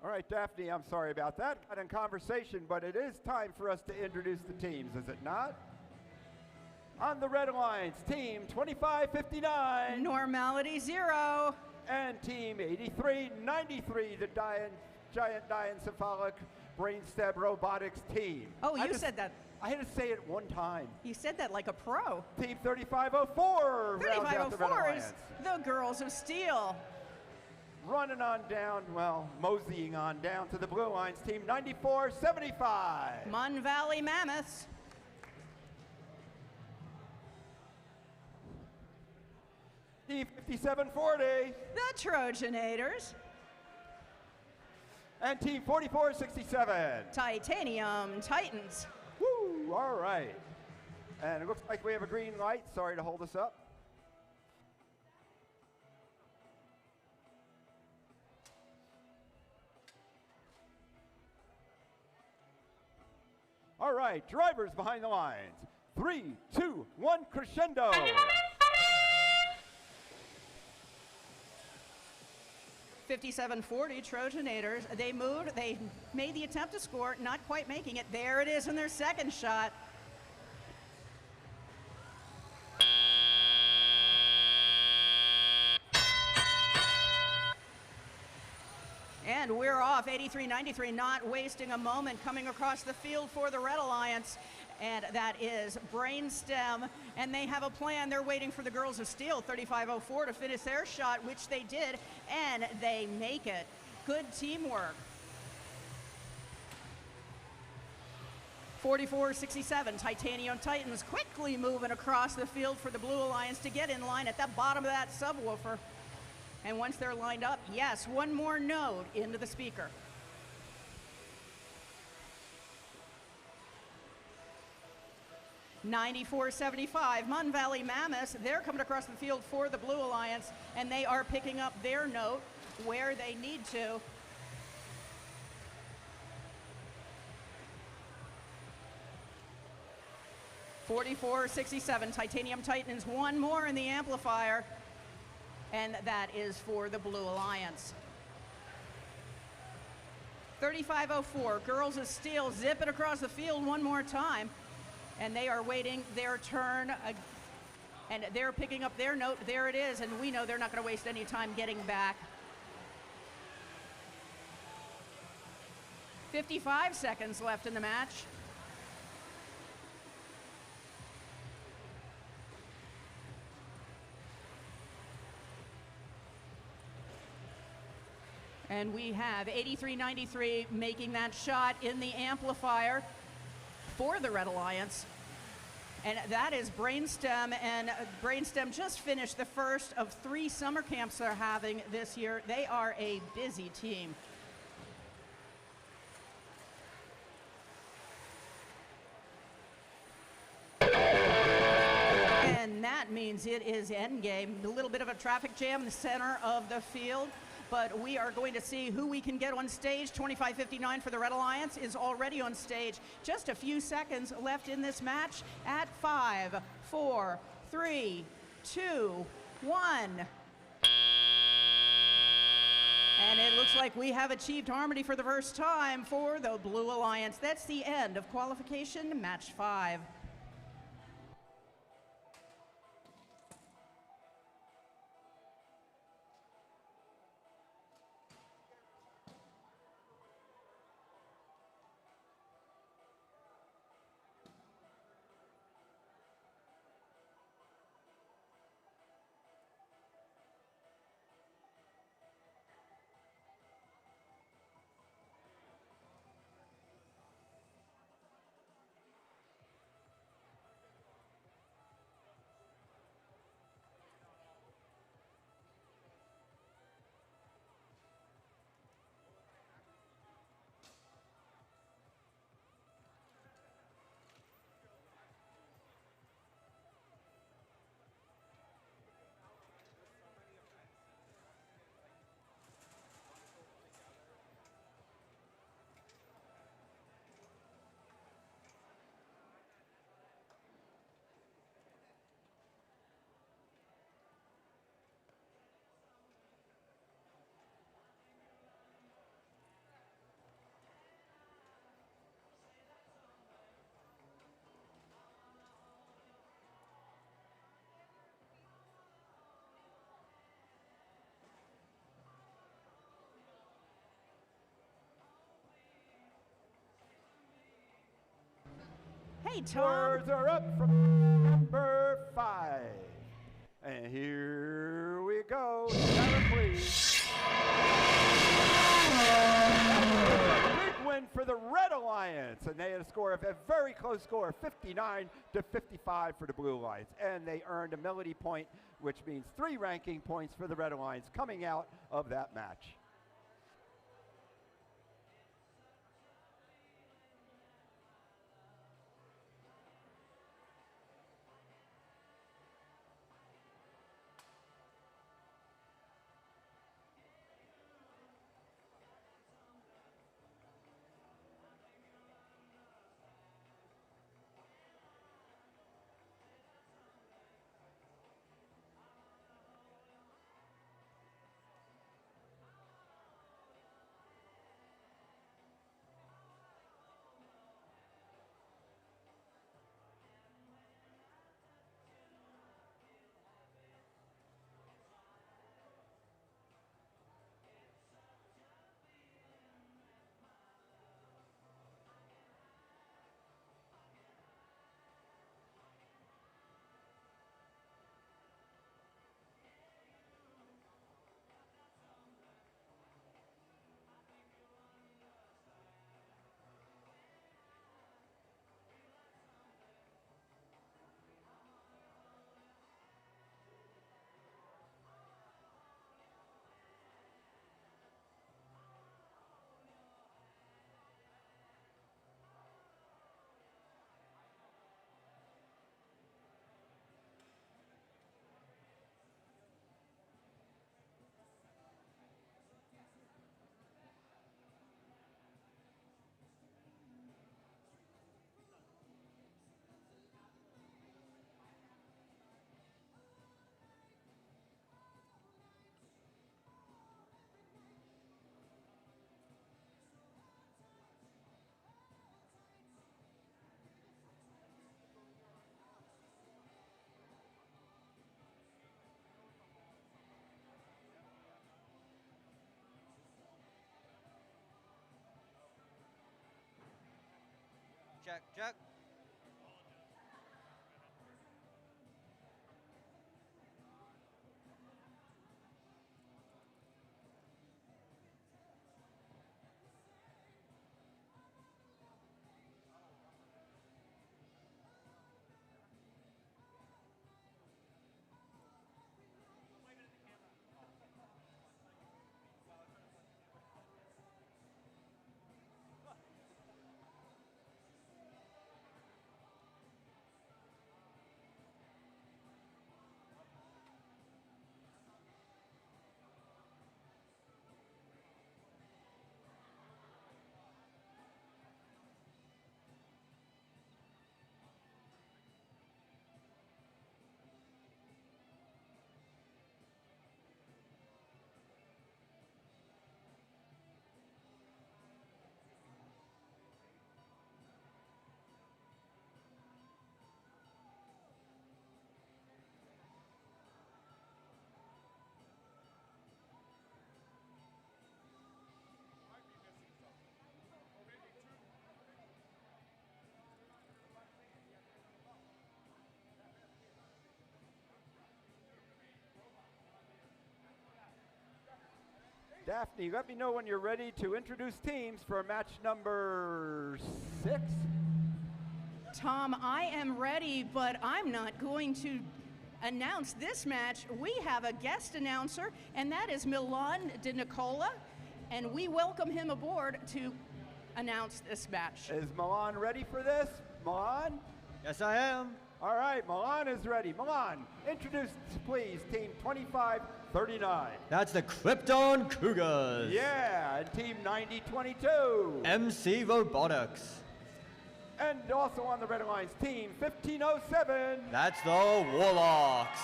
All right, Daphne, I'm sorry about that. Got in conversation, but it is time for us to introduce the teams, is it not? On the Red Alliance, Team 2559. Normality 0. And Team 8393, the giant diencephalic brainstem robotics team. Oh, you said that. I had to say it one time. You said that like a pro. Team 3504 rounds out the Red 3504 Alliance. is the Girls of Steel. Running on down, well, moseying on down to the Blue Alliance, Team 9475. Mun Valley Mammoths. Team 5740. The Trojanators. And Team 4467. Titanium Titans. Woo, all right. And it looks like we have a green light. Sorry to hold us up. All right, drivers behind the lines. 3, 2, 1, crescendo. $57.40 Trojanators. They moved. They made the attempt to score, not quite making it. There it is in their second shot. And we're off. 83-93, not wasting a moment, coming across the field for the Red Alliance. And that is Brainstem, and they have a plan. They're waiting for the Girls of Steel, 3504, to finish their shot, which they did, and they make it. Good teamwork. 44-67, Titanium Titans quickly moving across the field for the Blue Alliance to get in line at the bottom of that subwoofer. And once they're lined up, yes, one more node into the speaker. $94.75, Mun Valley Mammoths, they're coming across the field for the Blue Alliance, and they are picking up their note where they need to. $44.67, Titanium Titans, one more in the amplifier, and that is for the Blue Alliance. 3504, Girls of Steel zip it across the field one more time. And they are waiting their turn, and they're picking up their note. There it is, and we know they're not going to waste any time getting back. 55 seconds left in the match. And we have 83-93 making that shot in the amplifier for the Red Alliance. And that is Brainstem, and Brainstem just finished the first of 3 summer camps they're having this year. They are a busy team. And that means it is endgame. A little bit of a traffic jam in the center of the field. But we are going to see who we can get on stage. 25-59 for the Red Alliance is already on stage. Just a few seconds left in this match at 5, 4, 3, 2, 1. And it looks like we have achieved harmony for the first time for the Blue Alliance. That's the end of qualification match 5. right, Tom. Scores are up from number 5. And here we go. Sarah, please. Big win for the Red Alliance. And they had a very close score, 59 to 55 for the Blue Alliance. And they earned a Melody point, which means 3 ranking points for the Red Alliance coming out of that match. Check, check. Daphne, let me know when you're ready to introduce teams for match number 6. Tom, I am ready, but I'm not going to announce this match. We have a guest announcer, and that is Milan De Nicola, and we welcome him aboard to announce this match. Is Milan ready for this? Milan? Yes, I am. All right, Milan is ready. Milan, introduce, please, team 2539. That's the Krypton Cougars. Yeah, and team 9022. MC Robotics. And also on the Red Alliance team 1507. That's the Warlocks.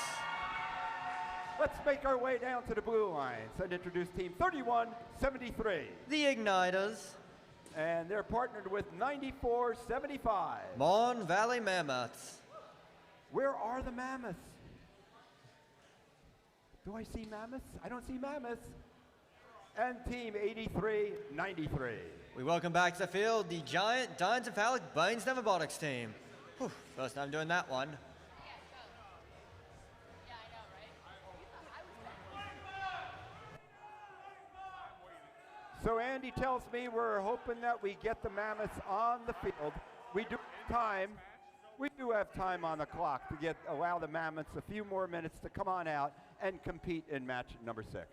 Let's make our way down to the Blue Alliance and introduce team 3173. The Igniters. And they're partnered with 9475. Mon Valley Mammoths. Where are the mammoths? Do I see mammoths? I don't see mammoths. And team 8393. We welcome back to the field the giant Dinocephalic Brainstem Robotics team. Whew, first time doing that one. So Andy tells me we're hoping that we get the Mammoths on the field. We do have time. We do have time on the clock to allow the Mammoths a few more minutes to come on out and compete in match number 6.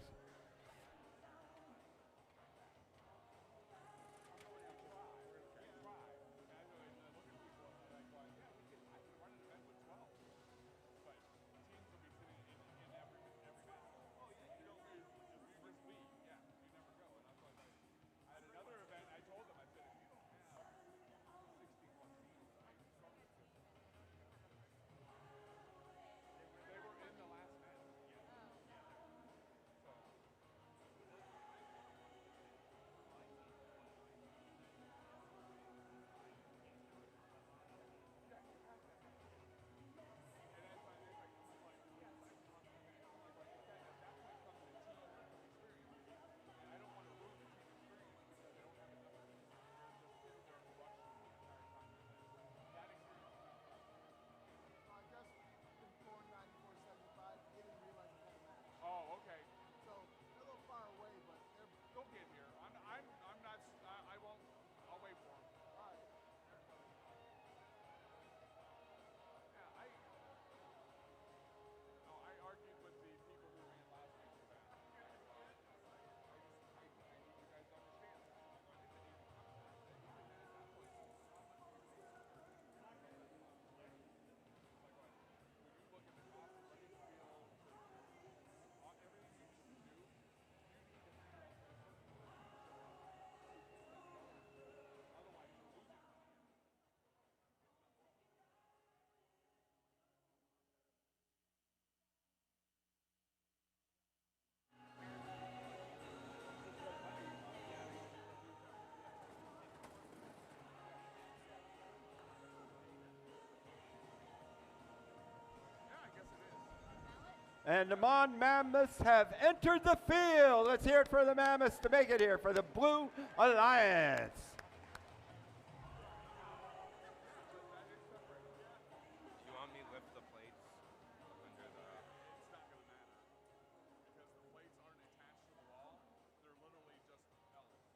And the Mon Mammoths have entered the field. Let's hear it for the Mammoths to make it here for the Blue Alliance. You want me to lift the plates under the... It's not going to matter because the plates aren't attached to the wall. They're literally just propellers.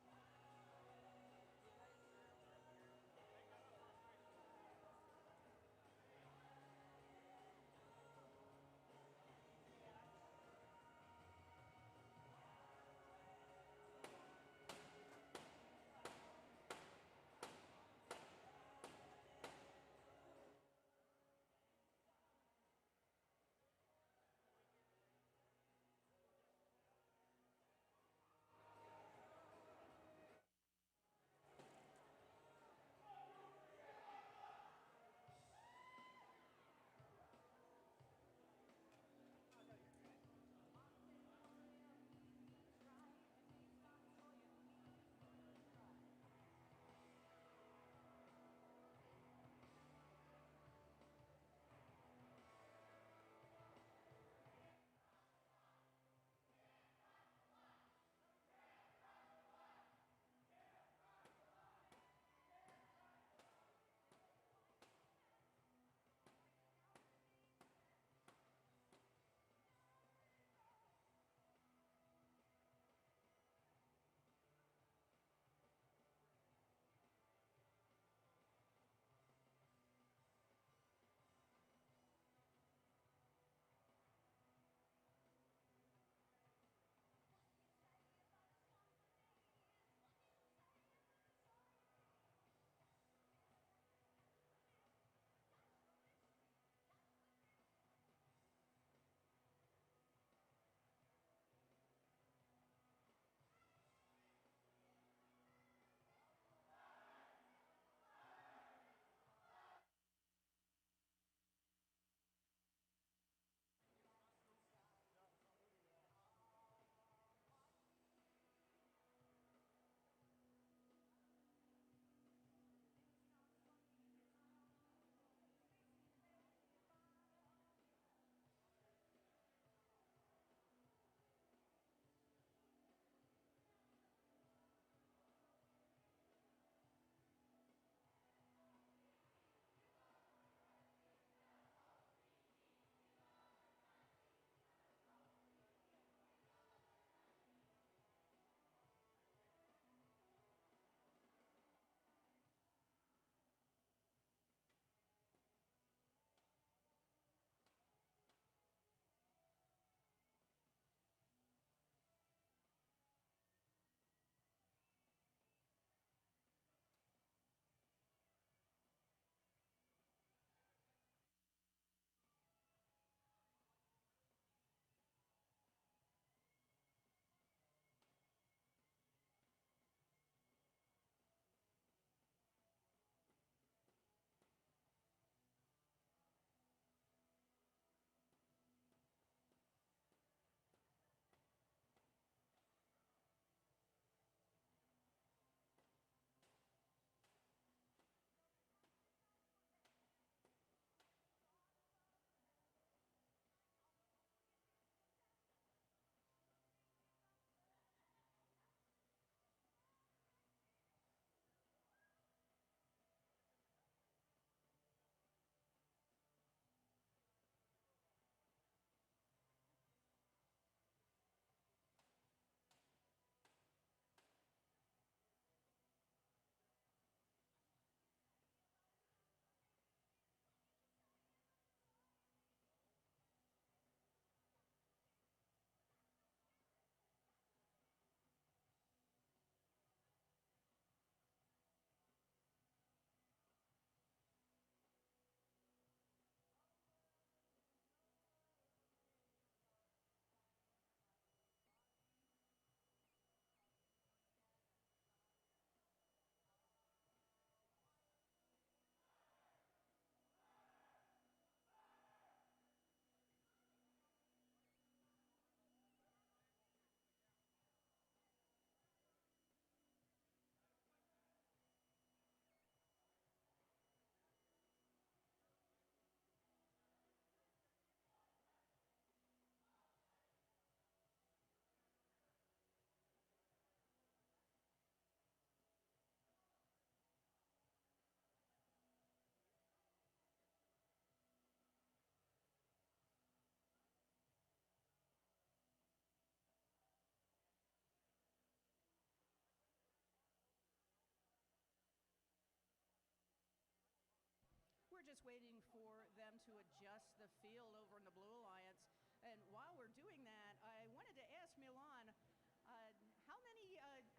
waiting for them to adjust the field over in the Blue Alliance. And while we're doing that, I wanted to ask Milan,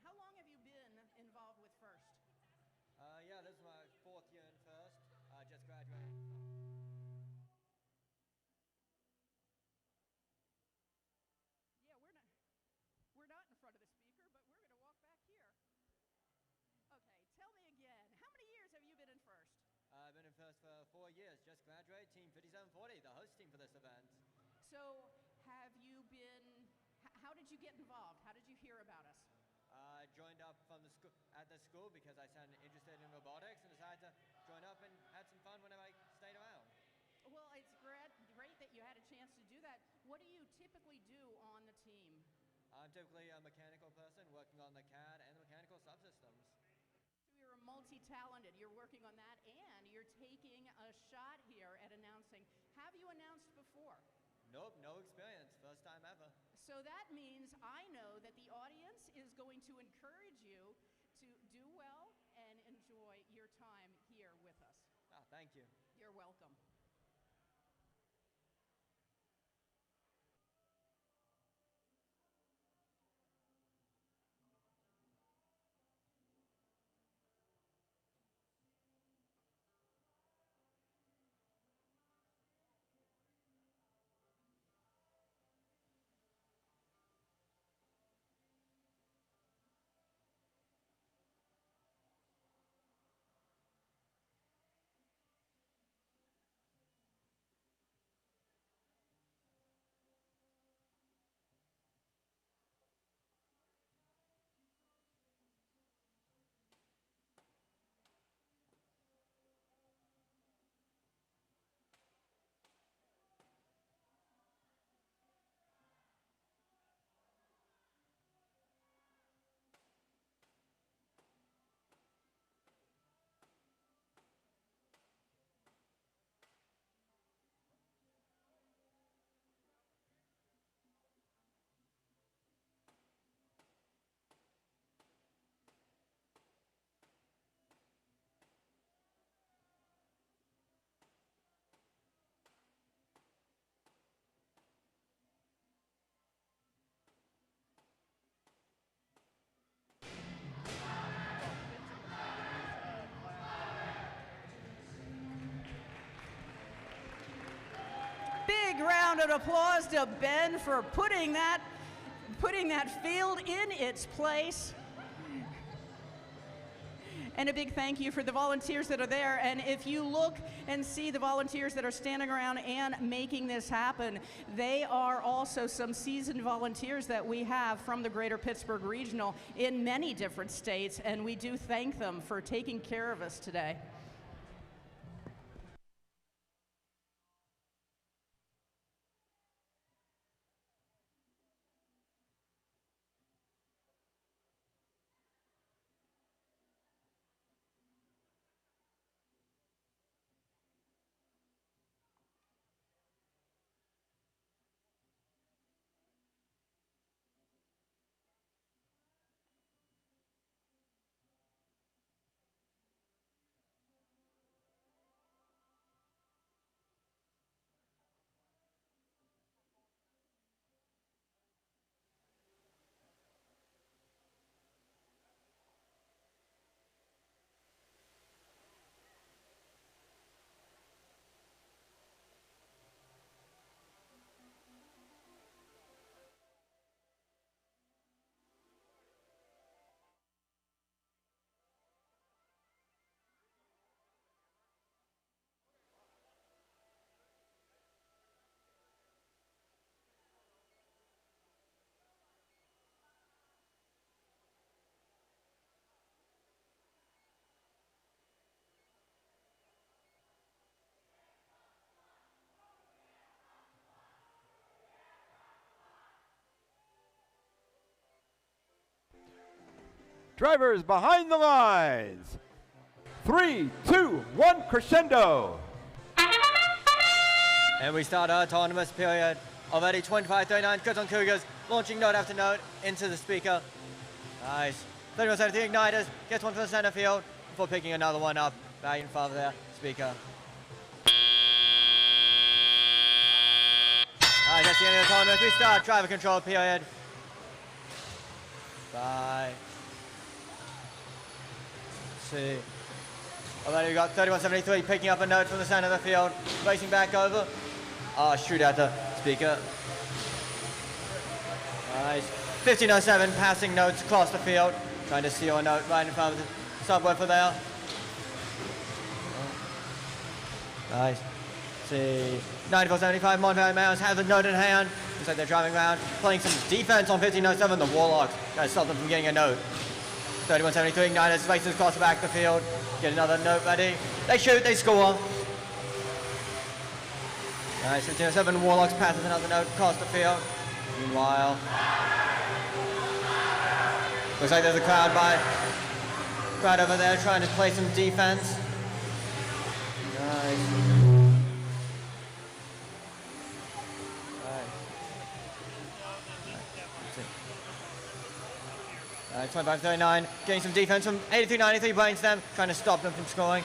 how long have you been involved with FIRST? Yeah, this is my 4th year in FIRST. Just graduated. Yeah, we're not in front of the speaker, but we're going to walk back here. Okay, tell me again, how many years have you been in FIRST? I've been in FIRST for 4 years. Just graduated. Team 5740, the host team for this event. So have you been, how did you get involved? How did you hear about us? I joined up from the at the school because I sounded interested in robotics and decided to join up and had some fun whenever I stayed around. Well, it's great that you had a chance to do that. What do you typically do on the team? I'm typically a mechanical person working on the CAD and the mechanical subsystems. So you're multi-talented. You're working on that and you're taking a shot here at announcing. Have you announced before? Nope, no experience. First time ever. So that means I know that the audience is going to encourage you to do well and enjoy your time here with us. Ah, thank you. You're welcome. Big round of applause to Ben for putting that field in its place. And a big thank you for the volunteers that are there. And if you look and see the volunteers that are standing around and making this happen, they are also some seasoned volunteers that we have from the Greater Pittsburgh Regional in many different states. And we do thank them for taking care of us today. Drivers behind the lines. 3, 2, 1, crescendo. And we start our autonomous period. Already 25:39, good on Cougars, launching note after note into the speaker. Nice. 31 the igniters, gets one for the center field before picking another one up right in front of their speaker. that's the end of the time as we start driver control period. 5. See. Already we've got 3173 picking up a note from the center of the field, racing back over. Shoot at the speaker. Nice. 1507 passing notes across the field, trying to steal a note right in front of the subwoofer there. Nice. See. 9475 Montreal Mounds has a note in hand. Looks like they're driving around, playing some defense on 1507. The Warlocks trying to stop them from getting a note. 3173 Igniters races across the back of the field. Get another note ready. They shoot, they score. Nice. 1507 Warlocks passes another note across the field. Meanwhile, looks like there's a crowd over there trying to play some defense. Nice. 25-39, getting some defense from 83-93, Brainstem, trying to stop them from scoring.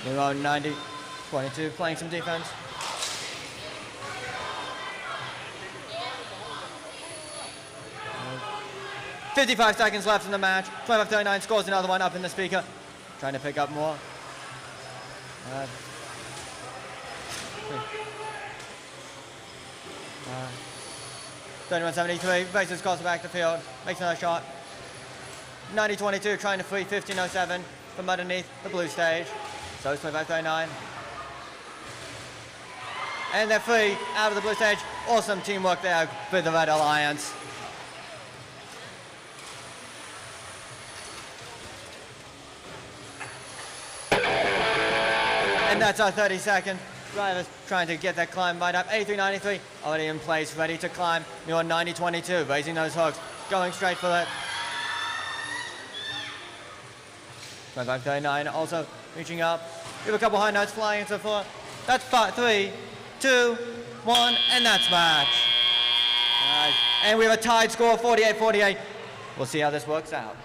Meanwhile, 90-22, playing some defense. 55 seconds left in the match. 25-39 scores another one up in the speaker. Trying to pick up more. 31-73, races across the back of the field, makes another shot. 90-22 trying to free 15-07 from underneath the blue stage. So it's 25-39. And they're free out of the blue stage. Awesome teamwork there with the Red Alliance. And that's our 30-second. Drivers trying to get that climb right up. 83-93 already in place, ready to climb. You're 90-22, raising those hooks, going straight for it. 25-39 also reaching up. We have a couple high notes flying into the floor. That's 5, 3, 2, 1, and that's match. Nice. And we have a tied score, 48-48. We'll see how this works out.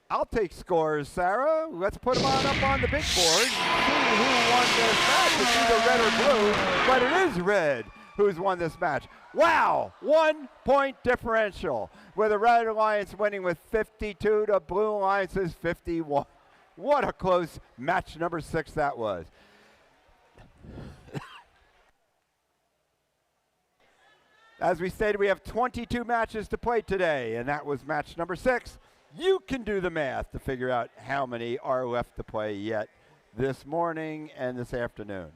I'll take scores, Sarah. Let's put them on up on the big board. See who won this match. It's either red or blue, but it is red who's won this match. Wow, 1 point differential with the Red Alliance winning with 52 to Blue Alliance's 51. What a close match number 6 that was. As we stated, we have 22 matches to play today, and that was match number 6. You can do the math to figure out how many are left to play yet this morning and this afternoon.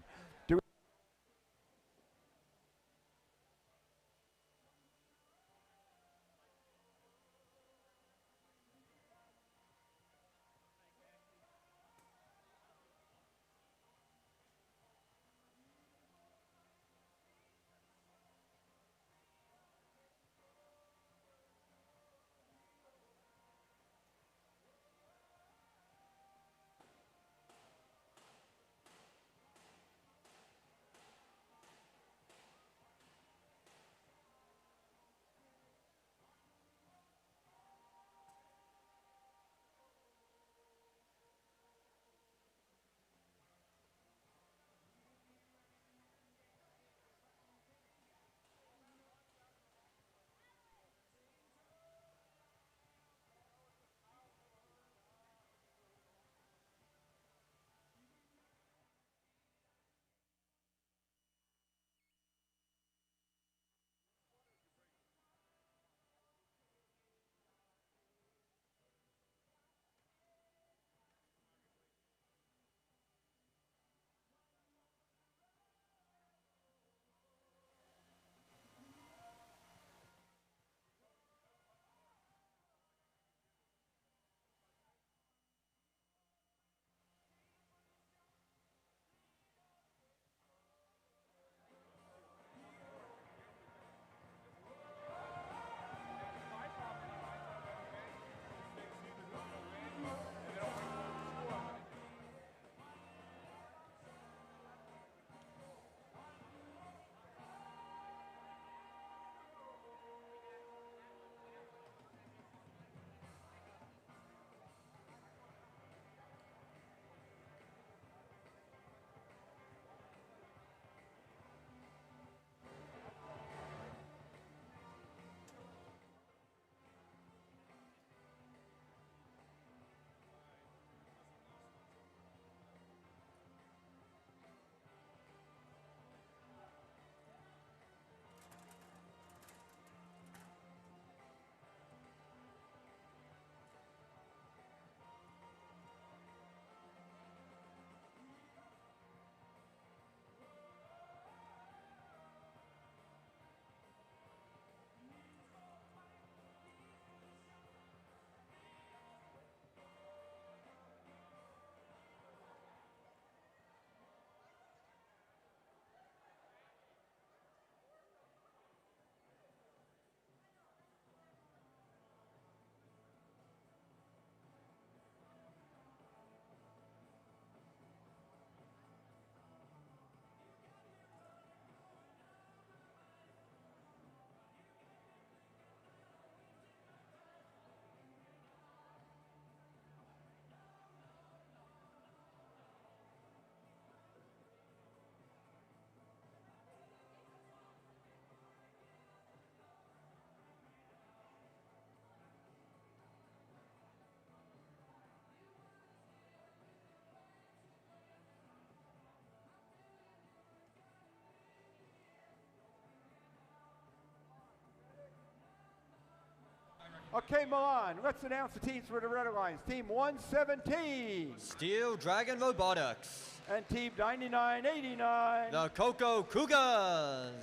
Okay, Milan, let's announce the teams for the Red Alliance. Team 117. Steel Dragon Robotics. And Team 9989. The Coco Cougars.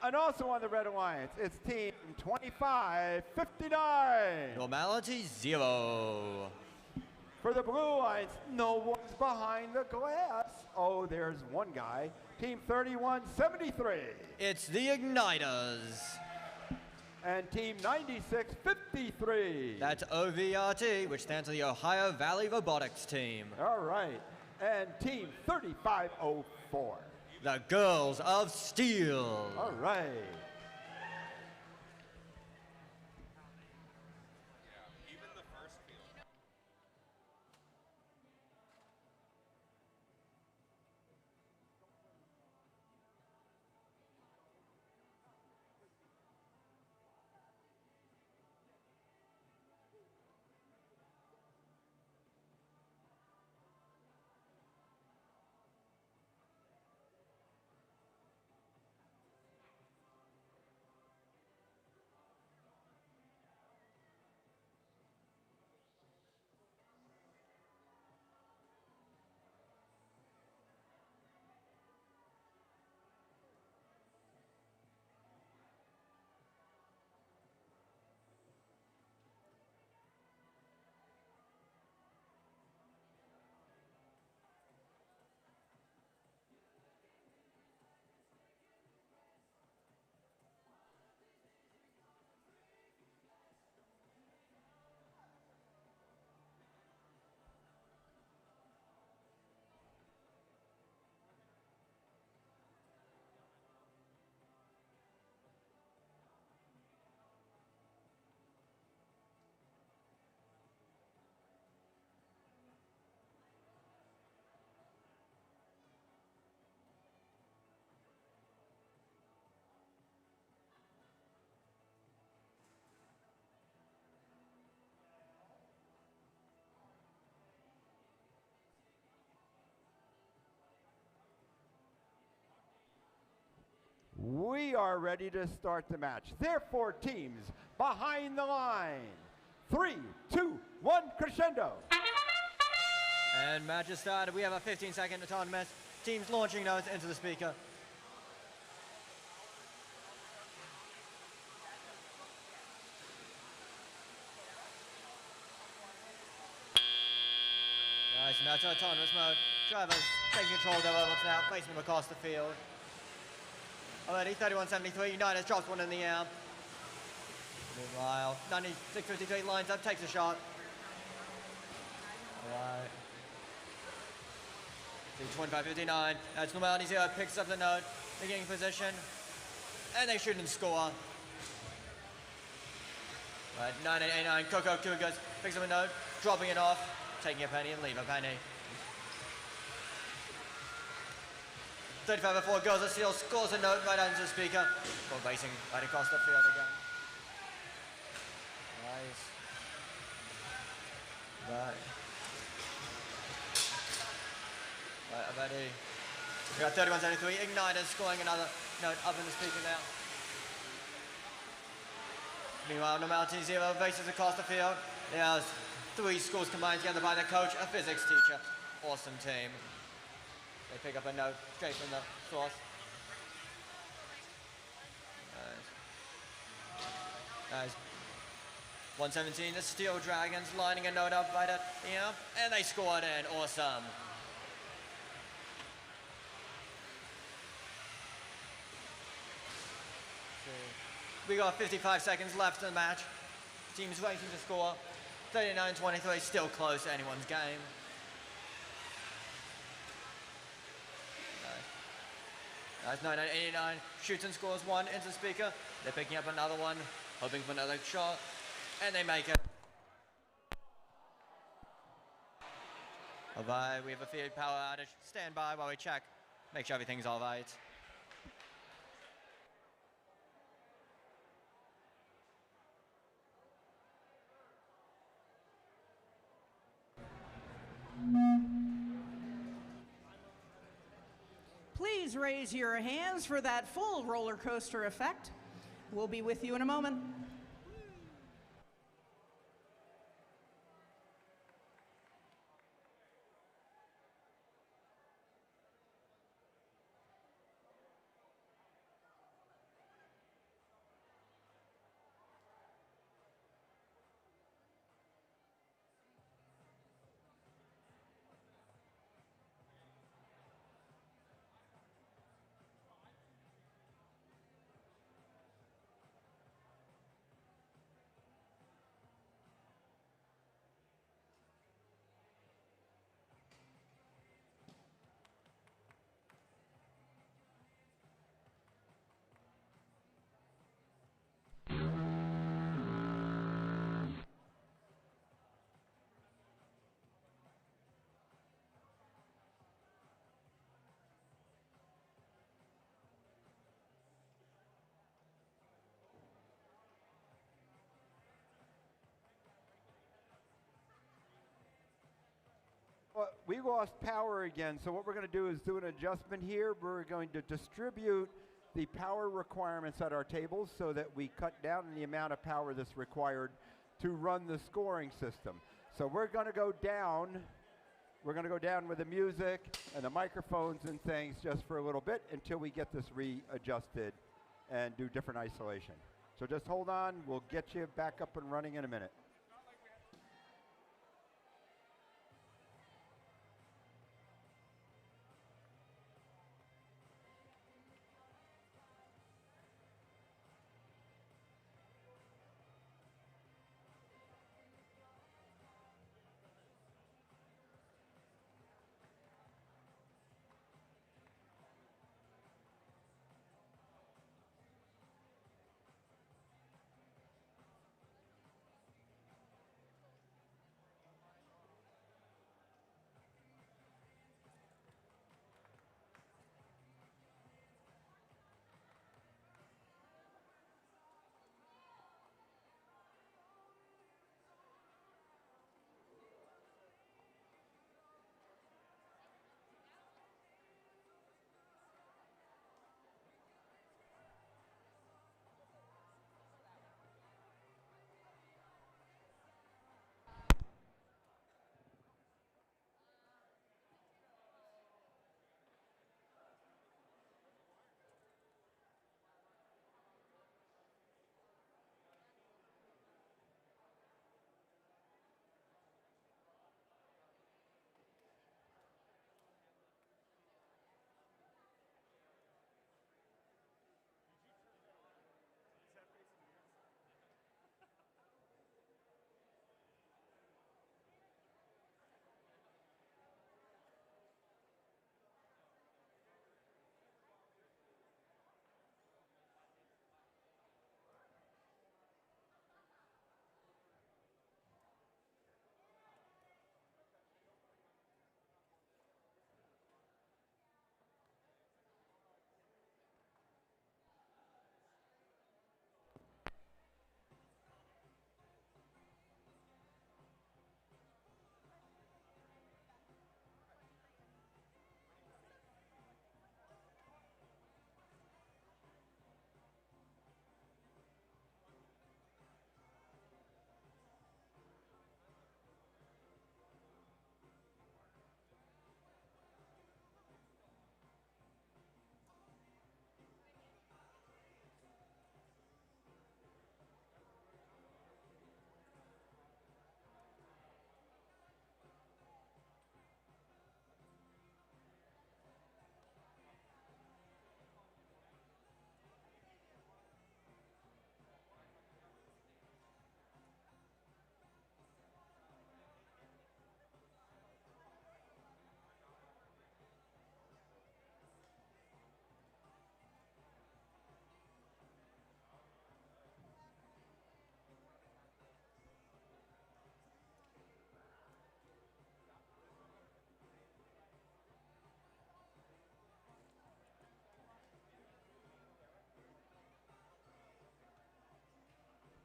And also on the Red Alliance, it's Team 2559. Normality 0. For the Blue Alliance, no one's behind the glass. Oh, there's one guy. Team 3173. It's the Igniters. And Team 9653. That's OVRT, which stands for the Ohio Valley Robotics Team. All right. And Team 3504. The Girls of Steel. All right. We are ready to start the match. Therefore, teams behind the line. 3, 2, 1, crescendo. And match has started. We have a 15-second autonomous. Teams launching notes into the speaker. Nice, and that's autonomous mode. Drivers taking control of their robots now, placing them across the field. Already, 3173, United drops one in the air. Meanwhile, 9653 lines up, takes a shot. Alright. 2559, that's Normality 0, picks up the note, beginning position, and they shoot and score. Right, 9889, Coco Cougars picks up a note, dropping it off, taking a penny and leave a penny. 3504, Girls of Steel scores a note right onto the speaker. Ball racing right across the field again. Nice. Right. Right, ready. We got 3173, Igniters scoring another note up in the speaker now. Meanwhile, Normality 0 races across the field. There's 3 scores combined together by the coach, a physics teacher. Awesome team. They pick up a note straight from the source. Nice. 117, the Steel Dragons lining a note up right at here, and they scored in. Awesome. We got 55 seconds left in the match. Teams racing to score. 39-23, still close to anyone's game. Nice, 9989, shoots and scores one into the speaker. They're picking up another one, hoping for another shot, and they make it. Alright, we have a field power outage. Stand by while we check, make sure everything's alright. Please raise your hands for that full roller coaster effect. We'll be with you in a moment. We lost power again, so what we're going to do is do an adjustment here. We're going to distribute the power requirements at our tables so that we cut down on the amount of power that's required to run the scoring system. So we're going to go down. We're going to go down with the music and the microphones and things just for a little bit until we get this readjusted and do different isolation. So just hold on. We'll get you back up and running in a minute.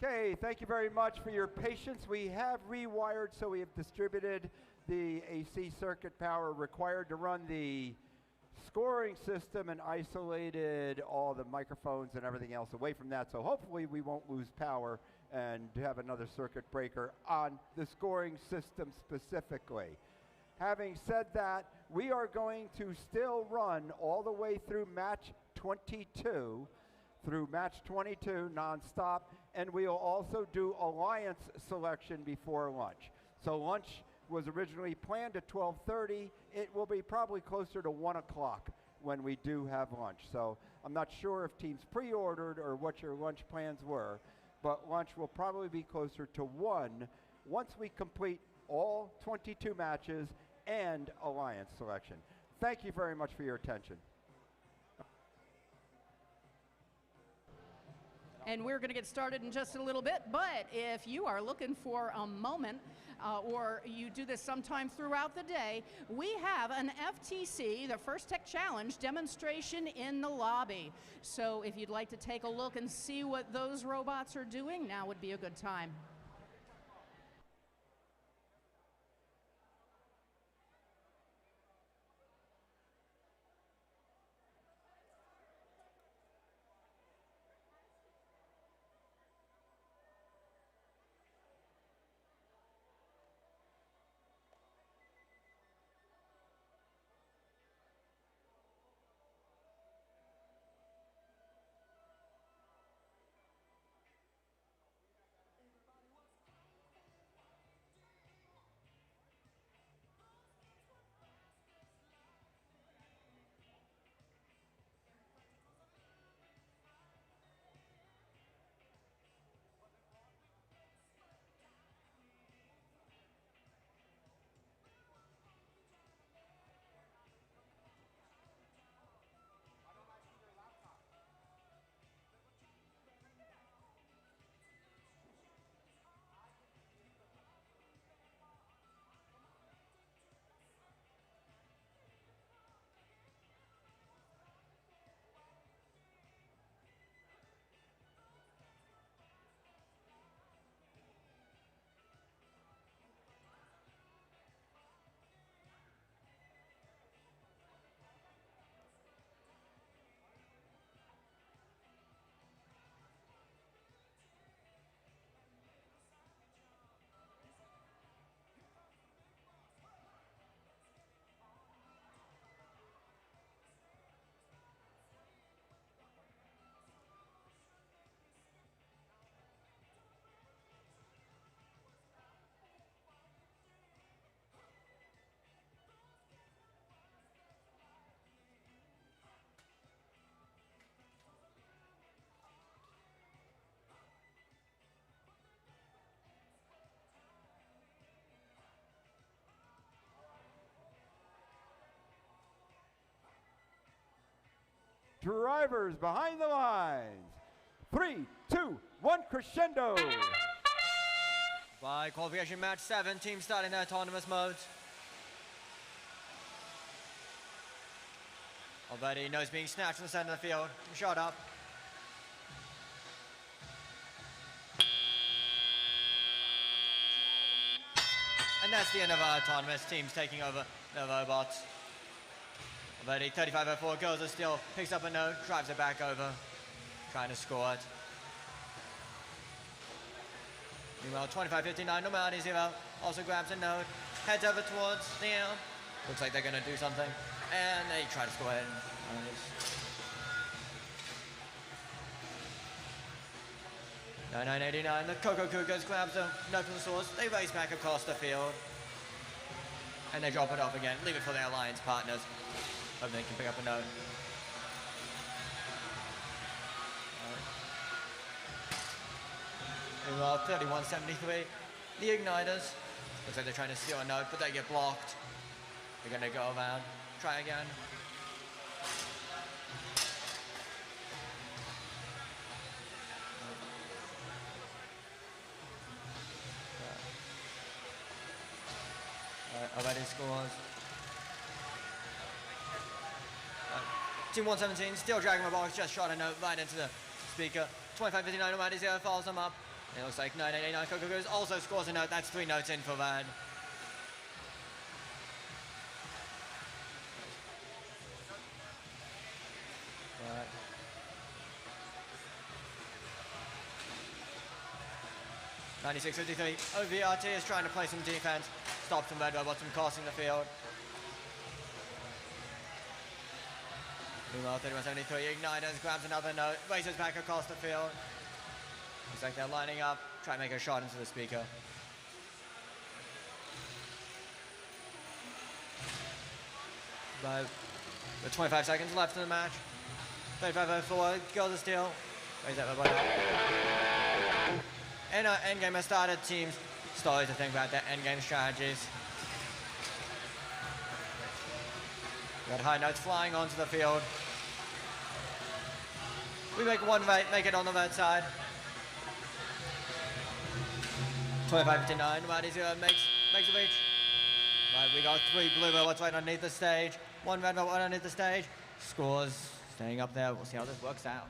Okay, thank you very much for your patience. We have rewired, so we have distributed the AC circuit power required to run the scoring system and isolated all the microphones and everything else away from that. So hopefully we won't lose power and have another circuit breaker on the scoring system specifically. Having said that, we are going to still run all the way through match 22 nonstop, and we'll also do alliance selection before lunch. So lunch was originally planned at 12:30. It will be probably closer to 1 o'clock when we do have lunch. So I'm not sure if teams pre-ordered or what your lunch plans were, but lunch will probably be closer to 1 once we complete all 22 matches and alliance selection. Thank you very much for your attention. And we're going to get started in just a little bit, but if you are looking for a moment or you do this sometime throughout the day, we have an FTC, the First Tech Challenge demonstration in the lobby. So if you'd like to take a look and see what those robots are doing, now would be a good time. Drivers behind the lines. 3, 2, 1, crescendo. By qualification match 7, teams starting their autonomous modes. Already nose being snatched in the center of the field. Shot up. And that's the end of our autonomous teams taking over the robots. Already 3504 goes a steal, picks up a note, drives it back over, trying to score it. Meanwhile, 2559, normality 0, also grabs a note, heads over towards the air. Looks like they're going to do something, and they try to score it. 9989, the Coco Cougars grabs a note from the source, they race back across the field, and they drop it off again, leave it for their alliance partners. Hope they can pick up a note. Meanwhile, 3173, the Igniters. Looks like they're trying to steal a note, but they get blocked. They're going to go around, try again. Already scores. Team 117, still dragging robotics, just shot a note right into the speaker. 2559, already 0, follows them up. It looks like 9889 Coco Goes also scores a note. That's 3 notes in for Rad. Right. $96.53. OVRT is trying to play some defense. Stops some red robots from crossing the field. Meanwhile, 3173 Igniters grabs another note, races back across the field. Looks like they're lining up, trying to make a shot into the speaker. But with 25 seconds left in the match, 3504 goes a steal. Raise that robot up. And our endgame has started. Teams started to think about their endgame strategies. Got high notes flying onto the field. We make one right, make it on the red side. 2559, Mighty Zero makes a reach. Right, we got 3 blue robots right underneath the stage. 1 red robot underneath the stage. Scores staying up there. We'll see how this works out.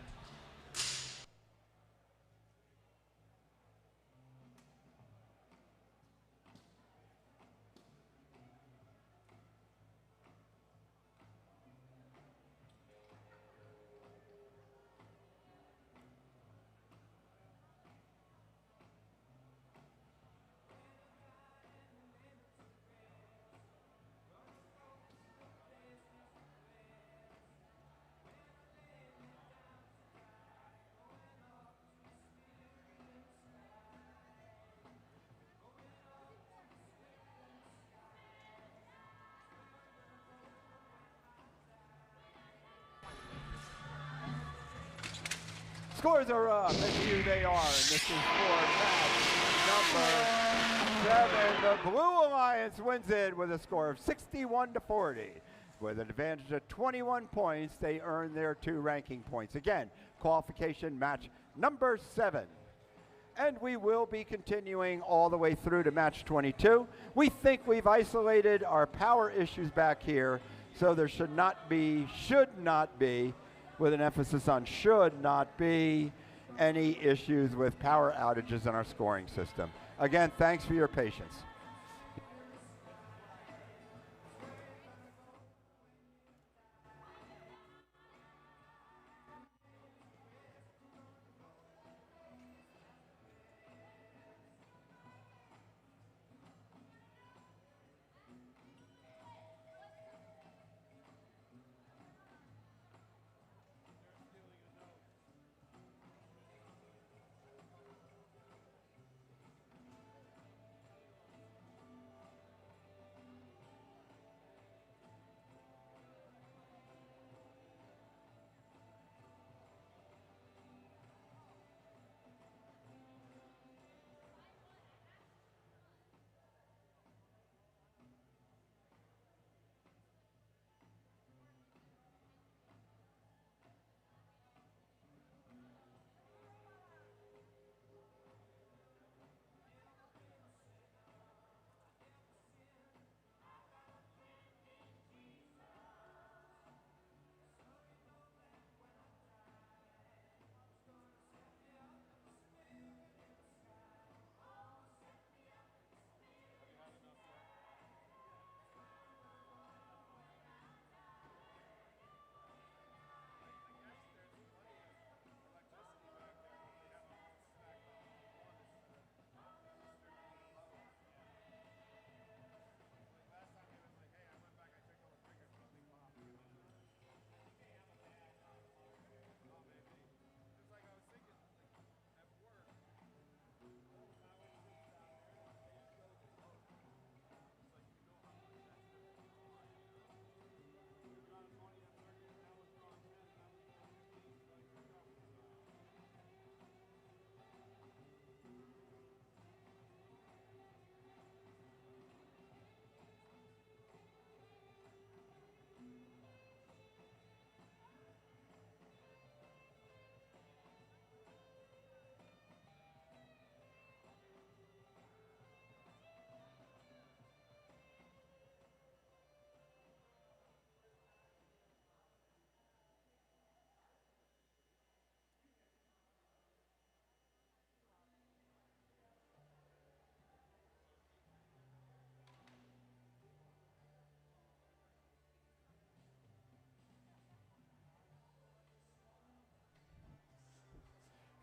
Scores are up, and here they are. And this is for match number 7. The Blue Alliance wins it with a score of 61-40. With an advantage of 21 points, they earn their 2 ranking points. Again, qualification match number 7. And we will be continuing all the way through to match 22. We think we've isolated our power issues back here, so there should not be, with an emphasis on should not be, any issues with power outages in our scoring system. Again, thanks for your patience.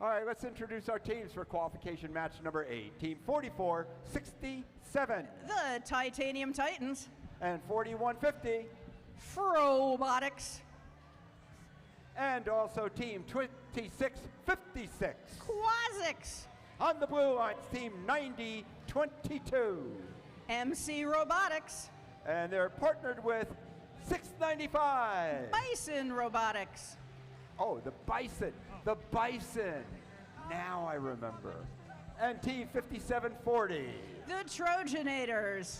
All right, let's introduce our teams for qualification match number 8. Team 4467 The Titanium Titans. and 4150. Robotics. And also team 2656. Quasics. On the blue lines, team 9022. MC Robotics. And they're partnered with 695. Bison Robotics. Oh, the Bison. The Bison. Now I remember. And team 5740. The Trojanators.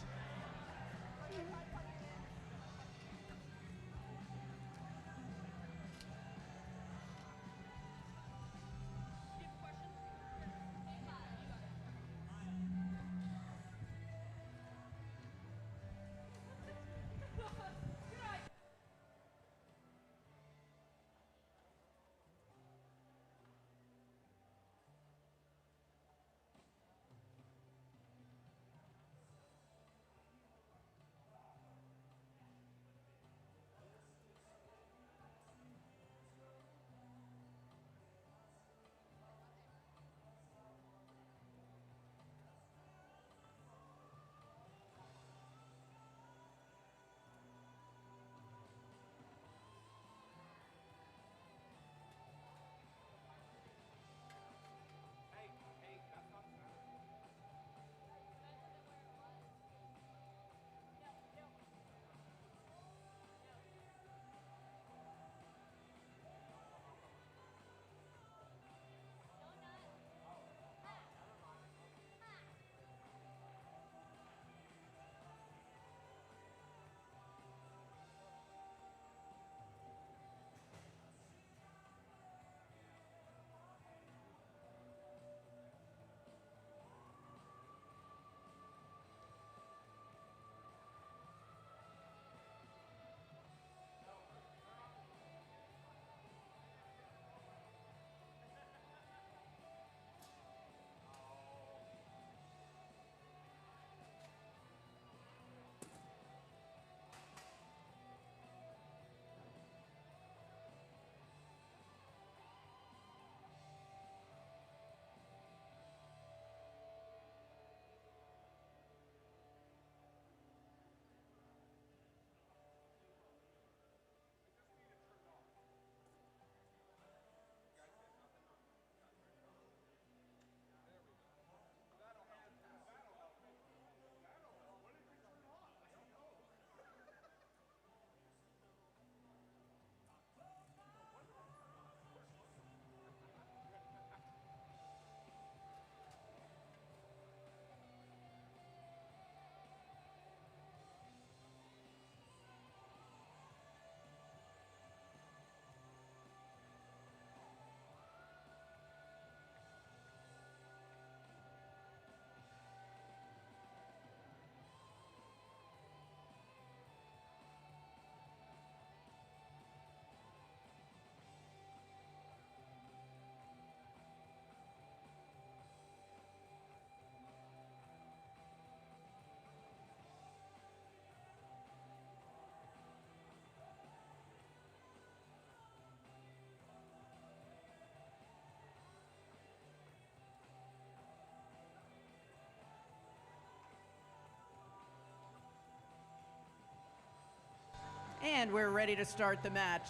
And we're ready to start the match.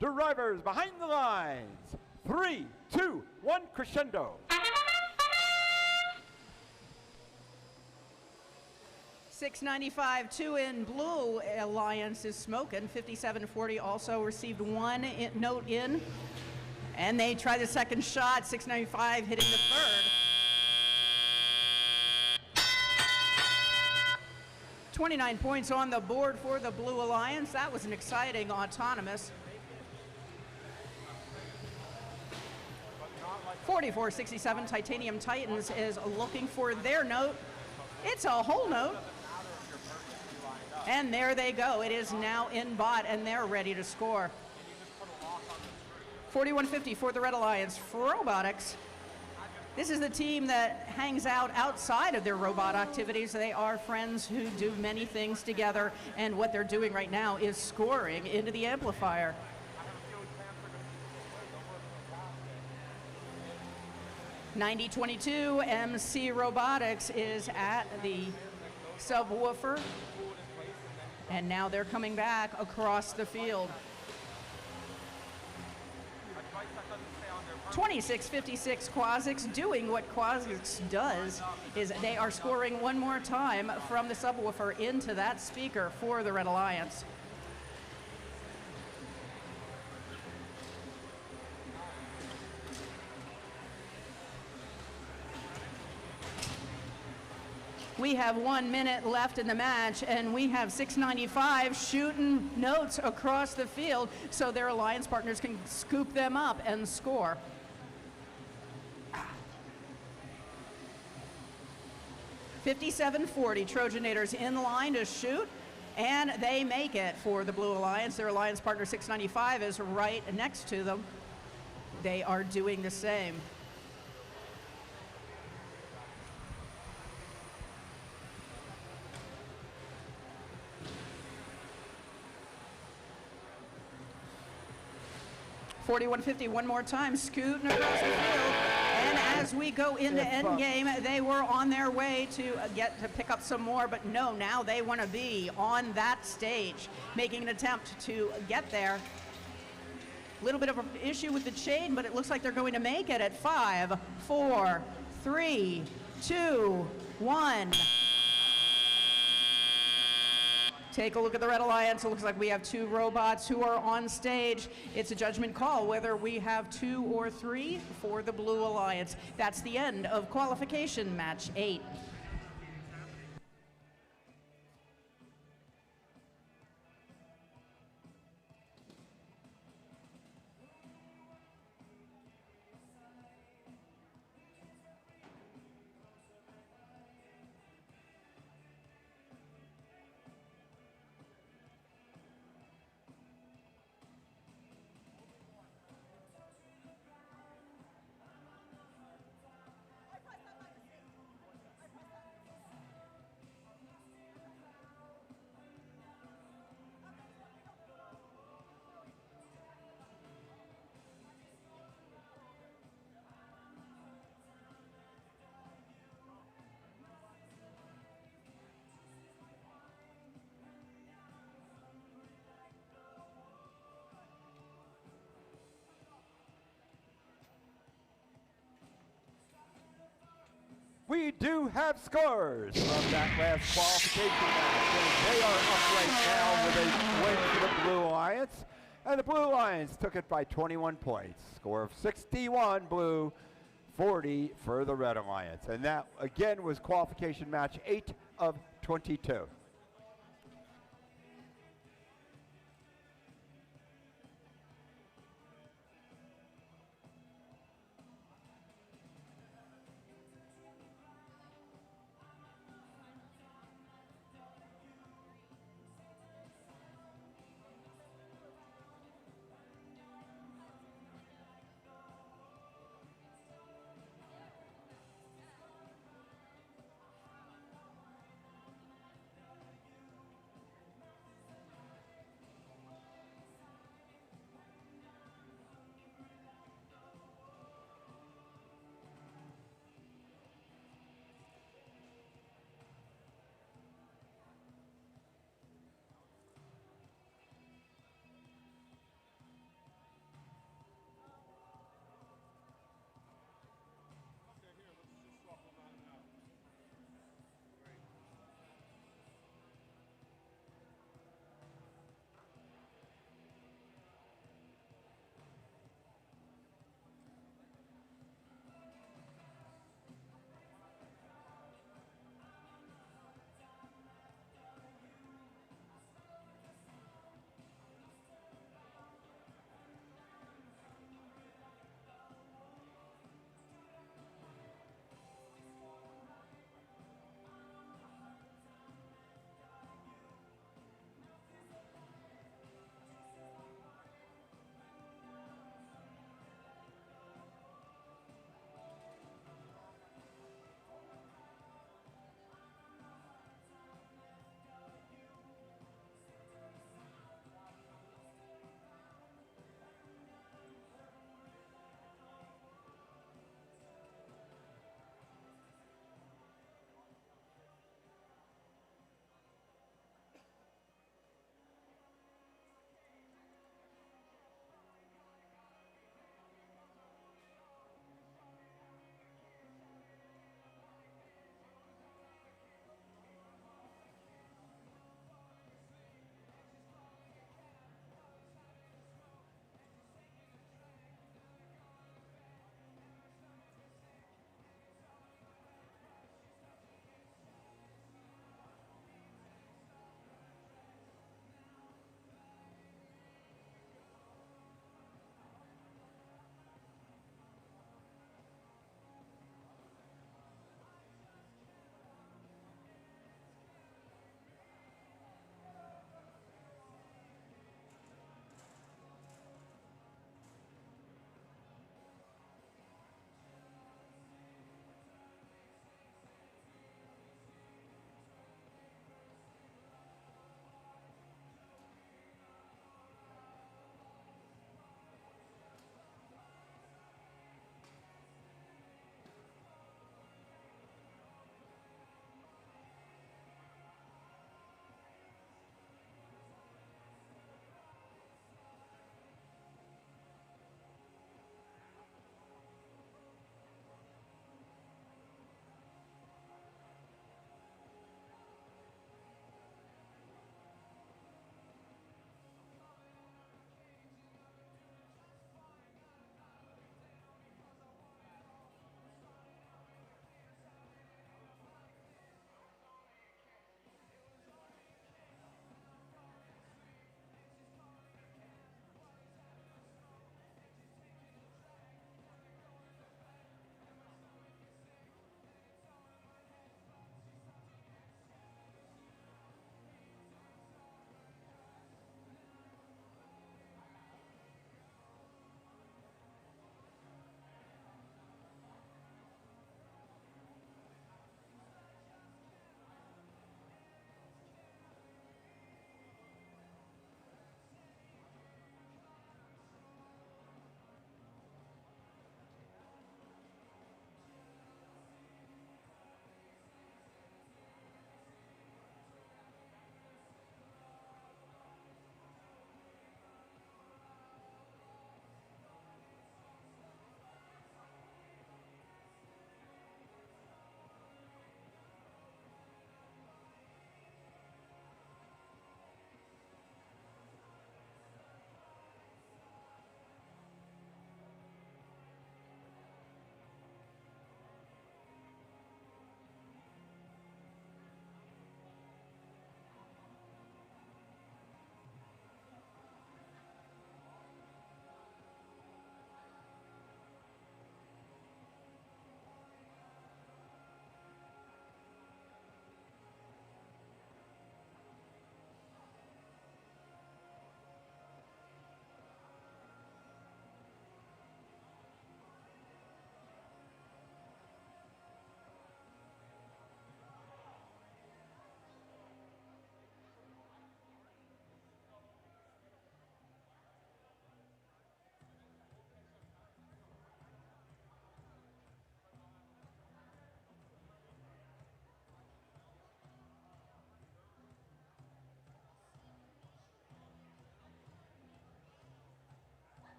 Drivers behind the lines. 3, 2, 1, crescendo. $6.95, 2 in blue alliance is smoking. 5740 also received one note in. And they try the second shot. $6.95 hitting the third. 29 points on the board for the Blue Alliance. That was an exciting autonomous. 4467 Titanium Titans is looking for their note. It's a whole note. And there they go. It is now in bot, and they're ready to score. 4150 for the Red Alliance. Robotics. This is the team that hangs out outside of their robot activities. They are friends who do many things together, and what they're doing right now is scoring into the amplifier. 9022 MC Robotics is at the subwoofer, and now they're coming back across the field. 2656 Quasics doing what Quasics does, is they are scoring one more time from the subwoofer into that speaker for the Red Alliance. We have 1 minute left in the match, and we have 695 shooting notes across the field so their alliance partners can scoop them up and score. .5740, Trojanators in line to shoot, and they make it for the Blue Alliance. Their alliance partner 695 is right next to them. They are doing the same. .4150 one more time, scooting across the field. And as we go into endgame, they were on their way to get to pick up some more, but no, now they want to be on that stage, making an attempt to get there. A little bit of an issue with the chain, but it looks like they're going to make it at 5, 4, 3, 2, 1. Take a look at the Red Alliance. It looks like we have 2 robots who are on stage. It's a judgment call whether we have 2 or 3 for the Blue Alliance. That's the end of qualification match 8. We do have scores from that last qualification match. And they are up right now with a win for the Blue Alliance. And the Blue Alliance took it by 21 points. Score of 61 Blue, 40 for the Red Alliance. And that, again, was qualification match 8 of 22.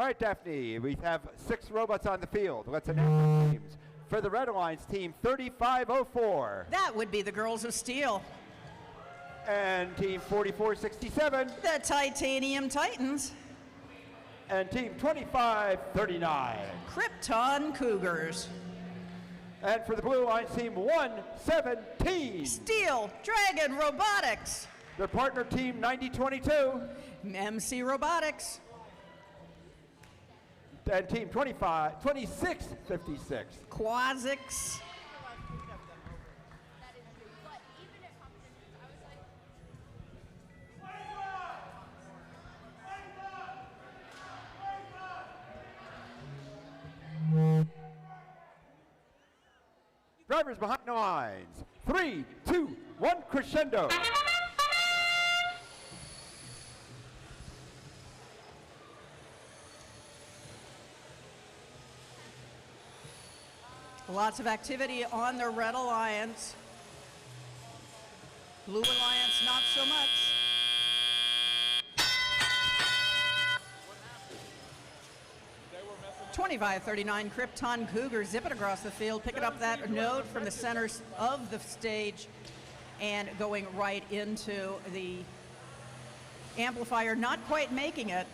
All right, Daphne, we have 6 robots on the field. Let's announce the teams. For the Red Alliance, team 3504. That would be the Girls of Steel. And team 4467. The Titanium Titans. And team 2539. Krypton Cougars. And for the Blue Alliance, team 117. Steel Dragon Robotics. Their partner team 9022. MC Robotics. And team 2656. Quasix. Drivers behind the lines. 3, 2, 1, crescendo. Lots of activity on the Red Alliance. Blue Alliance, not so much. They were messing 2539 Krypton Cougars zipping across the field, picking up that note from the center of the stage and going right into the amplifier, not quite making it.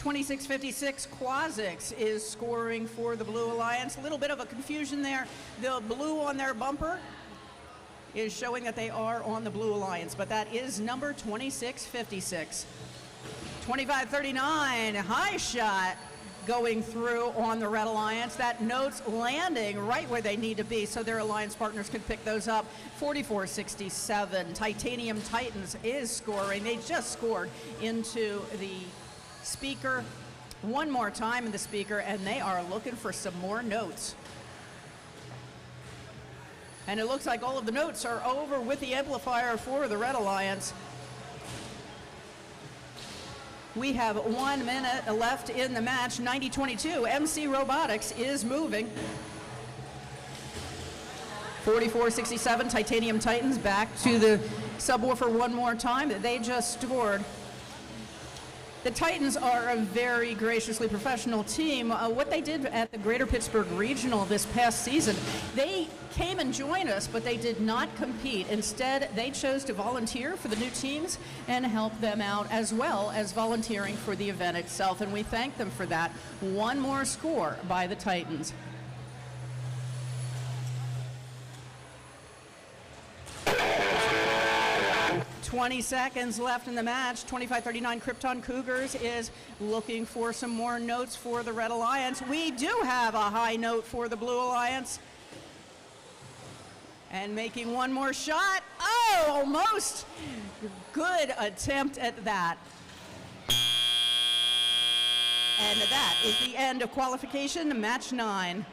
.2656 Quasix is scoring for the Blue Alliance. A little bit of a confusion there. The blue on their bumper is showing that they are on the Blue Alliance, but that is number 2656. 2539 high shot going through on the Red Alliance. That note's landing right where they need to be so their alliance partners can pick those up. 4467 Titanium Titans is scoring. They just scored into the speaker one more time in the speaker, and they are looking for some more notes. And it looks like all of the notes are over with the amplifier for the Red Alliance. We have 1 minute left in the match. 90-22, MC Robotics is moving. 4467 Titanium Titans back to the subwoofer one more time. They just scored. The Titans are a very graciously professional team. What they did at the Greater Pittsburgh Regional this past season, they came and joined us, but they did not compete. Instead, they chose to volunteer for the new teams and help them out, as well as volunteering for the event itself, and we thank them for that. One more score by the Titans. 20 seconds left in the match. 2539 Krypton Cougars is looking for some more notes for the Red Alliance. We do have a high note for the Blue Alliance. And making one more shot. Oh, almost. Good attempt at that. And that is the end of qualification, match 9.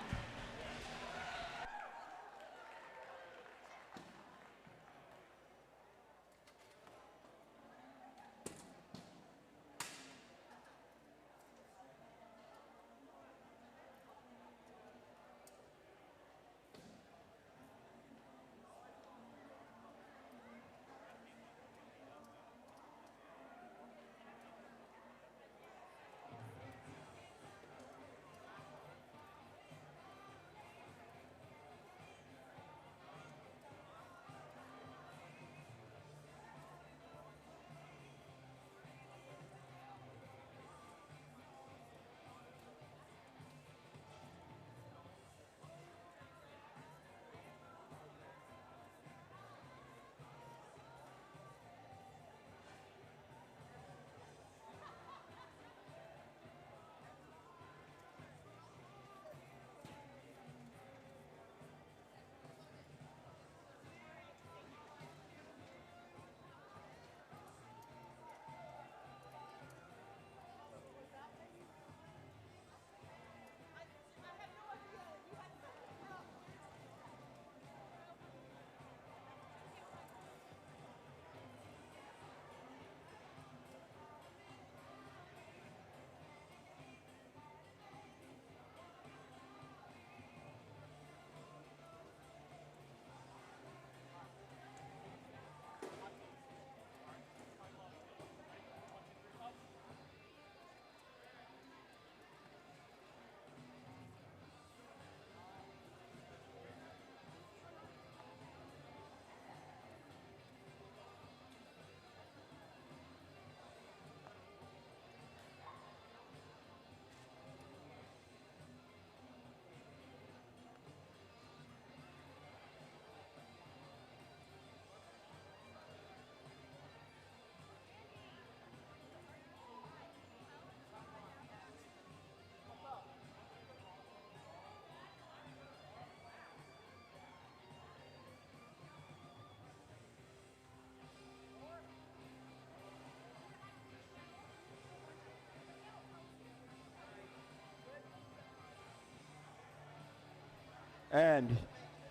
And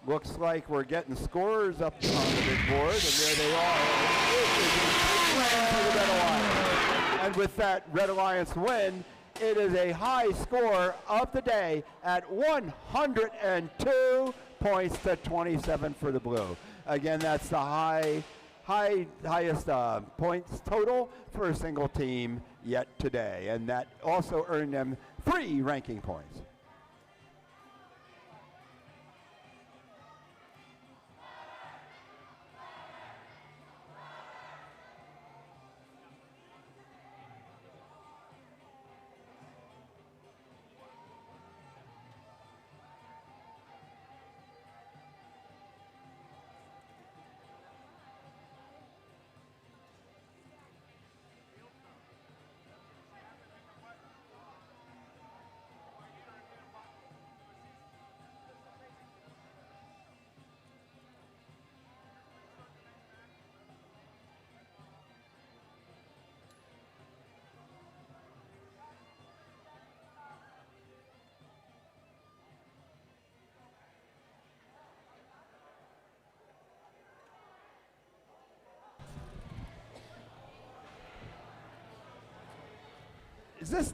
looks like we're getting scores up on the big board, and there they are. It is a big win for the Red Alliance. And with that Red Alliance win, it is a high score of the day at 102 points to 27 for the blue. Again, that's the highest points total for a single team yet today, and that also earned them 3 ranking points. Is this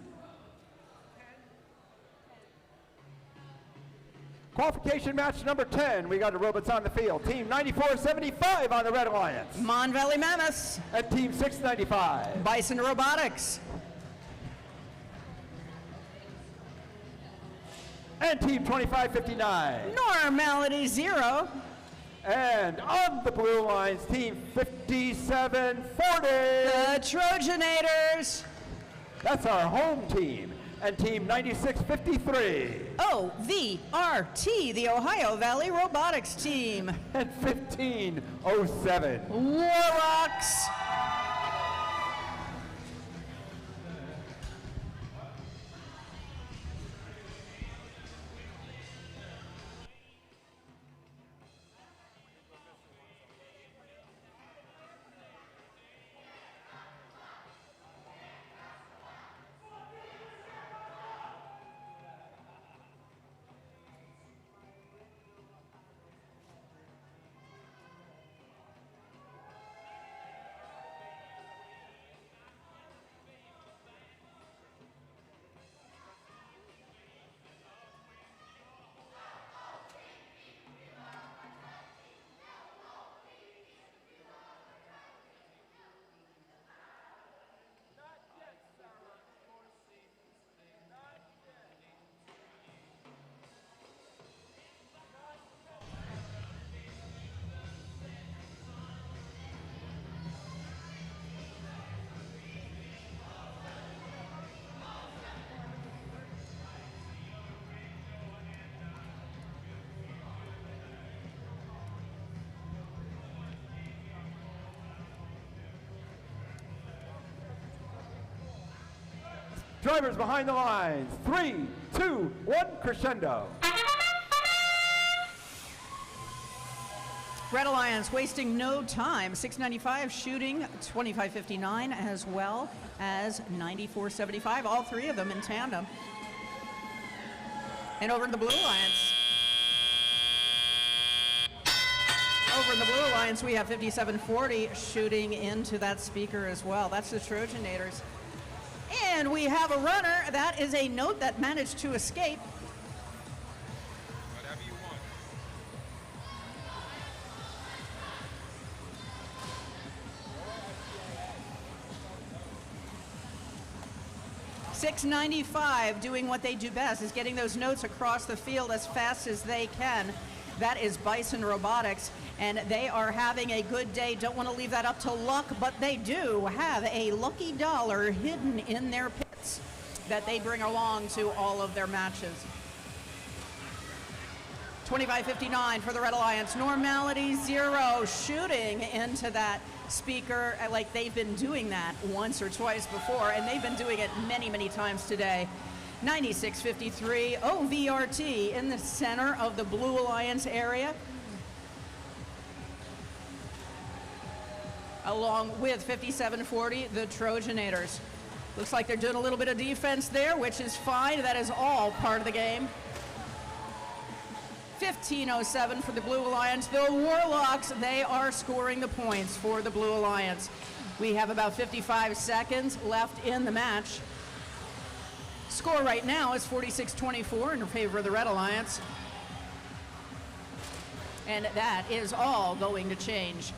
qualification match number 10? We got the robots on the field. Team 9475 on the Red Alliance. Mon Valley Mammoths. And Team 695. Bison Robotics. And Team 2559. Normality 0. And on the blue lines, Team 5740. The Trojanators. That's our home team. And Team 9653. OVRT, the Ohio Valley Robotics Team. And 1507. Warlocks. Drivers behind the lines. 3, 2, 1, crescendo. Red Alliance wasting no time. 695 shooting, 2559 as well as 9475. All 3 of them in tandem. And over to the Blue Alliance. Over in the Blue Alliance, we have 5740 shooting into that speaker as well. That's the Trojanators. And we have a runner. That is a note that managed to escape. Whatever you want. 695 doing what they do best, is getting those notes across the field as fast as they can. That is Bison Robotics, and they are having a good day. Don't want to leave that up to luck, but they do have a lucky dollar hidden in their pits that they bring along to all of their matches. 2559 for the Red Alliance. Normality 0, shooting into that speaker like they've been doing that once or twice before, and they've been doing it many, many times today. 9653 OVRT in the center of the Blue Alliance area, along with 5740, the Trojanators. Looks like they're doing a little bit of defense there, which is fine. That is all part of the game. 15:07 for the Blue Alliance. The Warlocks, they are scoring the points for the Blue Alliance. We have about 55 seconds left in the match. Score right now is 46-24 in favor of the Red Alliance. And that is all going to change.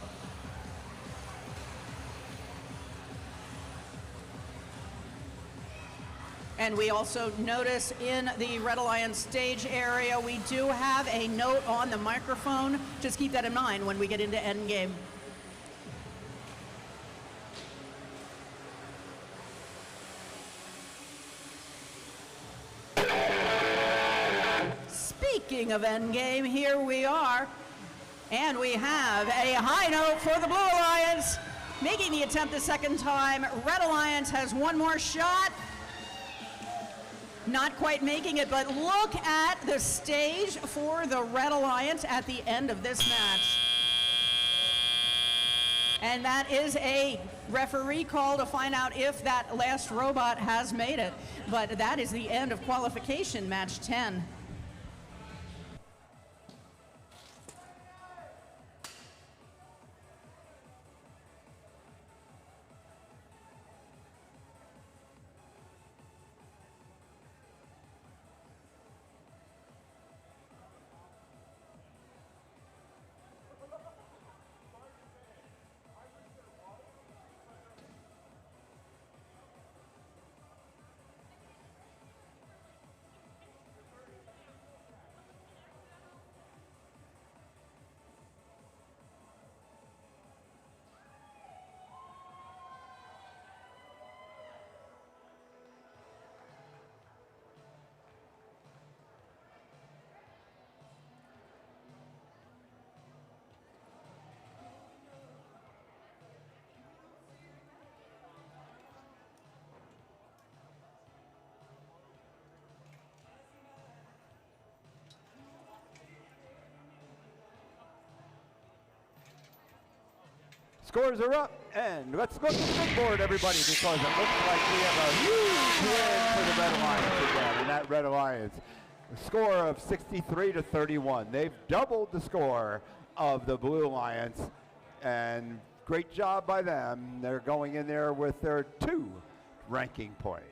And we also notice in the Red Alliance stage area, we do have a note on the microphone. Just keep that in mind when we get into endgame. Speaking of endgame, here we are. And we have a high note for the Blue Alliance. Making the attempt the second time. Red Alliance has one more shot. Not quite making it, but look at the stage for the Red Alliance at the end of this match. And that is a referee call to find out if that last robot has made it. But that is the end of qualification, match 10. Scores are up, and let's look at the big board, everybody, because it looks like we have a huge win for the Red Alliance again, and that Red Alliance, a score of 63-31. They've doubled the score of the Blue Alliance, and great job by them. They're going in there with their 2 ranking points.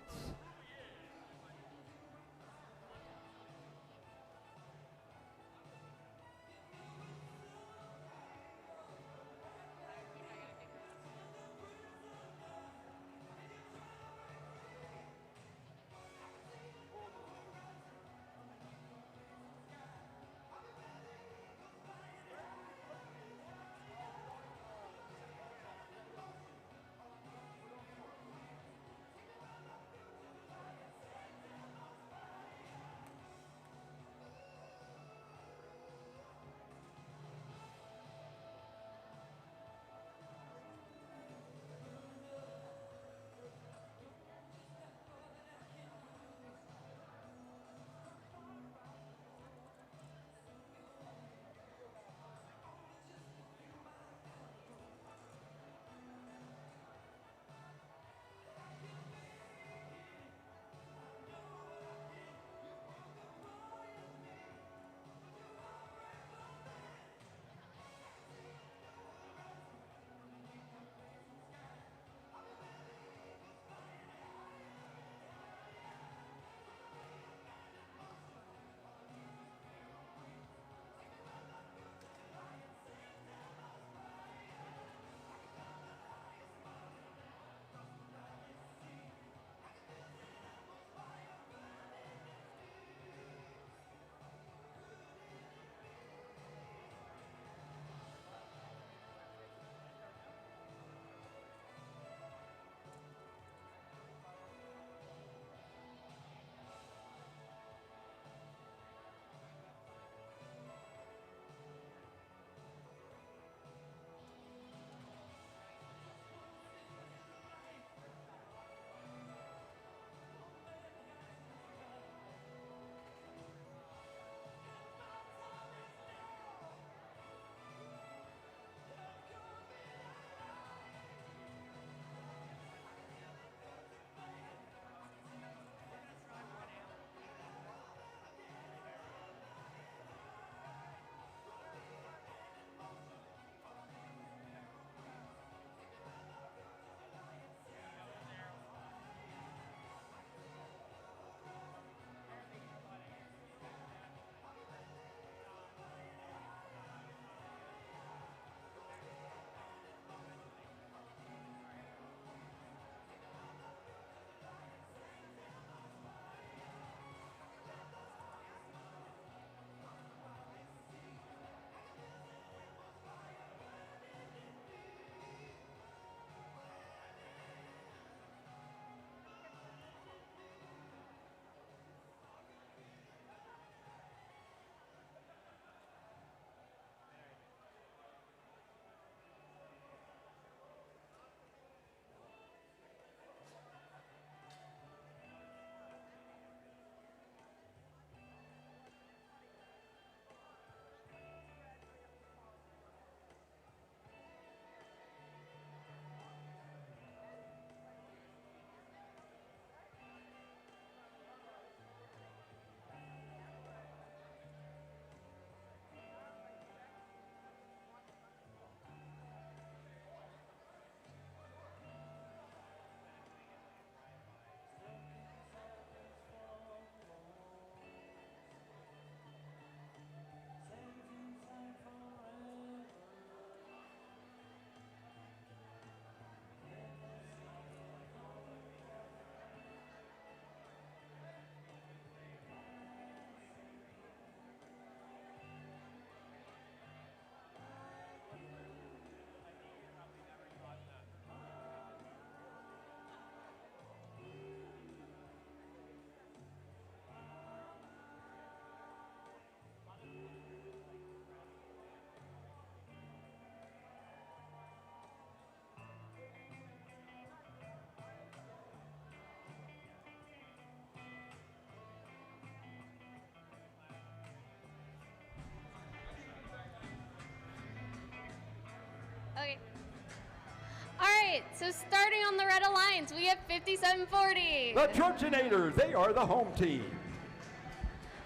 right, so starting on the Red Alliance, we have 5740. The Trojanators, they are the home team.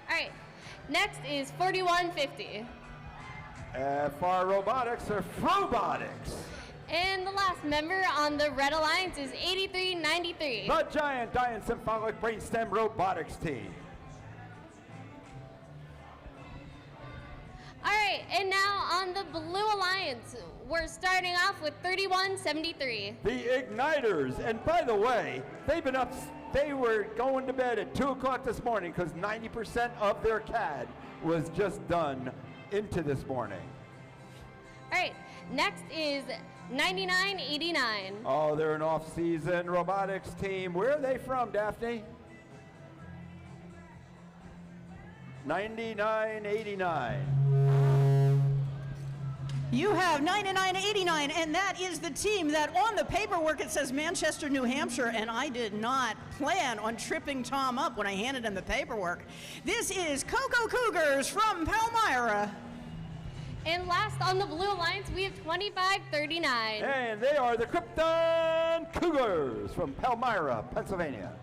All right, next is 4150. FR Robotics or Robotics. And the last member on the Red Alliance is 8393. The Giant Dian Symphonic Brainstem Robotics team. All right, and now on the Blue Alliance, we're starting off with 3173. The Igniters, and by the way, they've been up, they were going to bed at 2 o'clock this morning because 90% of their CAD was just done into this morning. All right, next is 9989. Oh, they're an off-season robotics team. Where are they from, Daphne? 9989. You have 9989, and that is the team that on the paperwork it says Manchester, New Hampshire, and I did not plan on tripping Tom up when I handed him the paperwork. This is Cocoa Cougars from Palmyra. And last on the Blue Alliance, we have 2539. And they are the Krypton Cougars from Palmyra, Pennsylvania.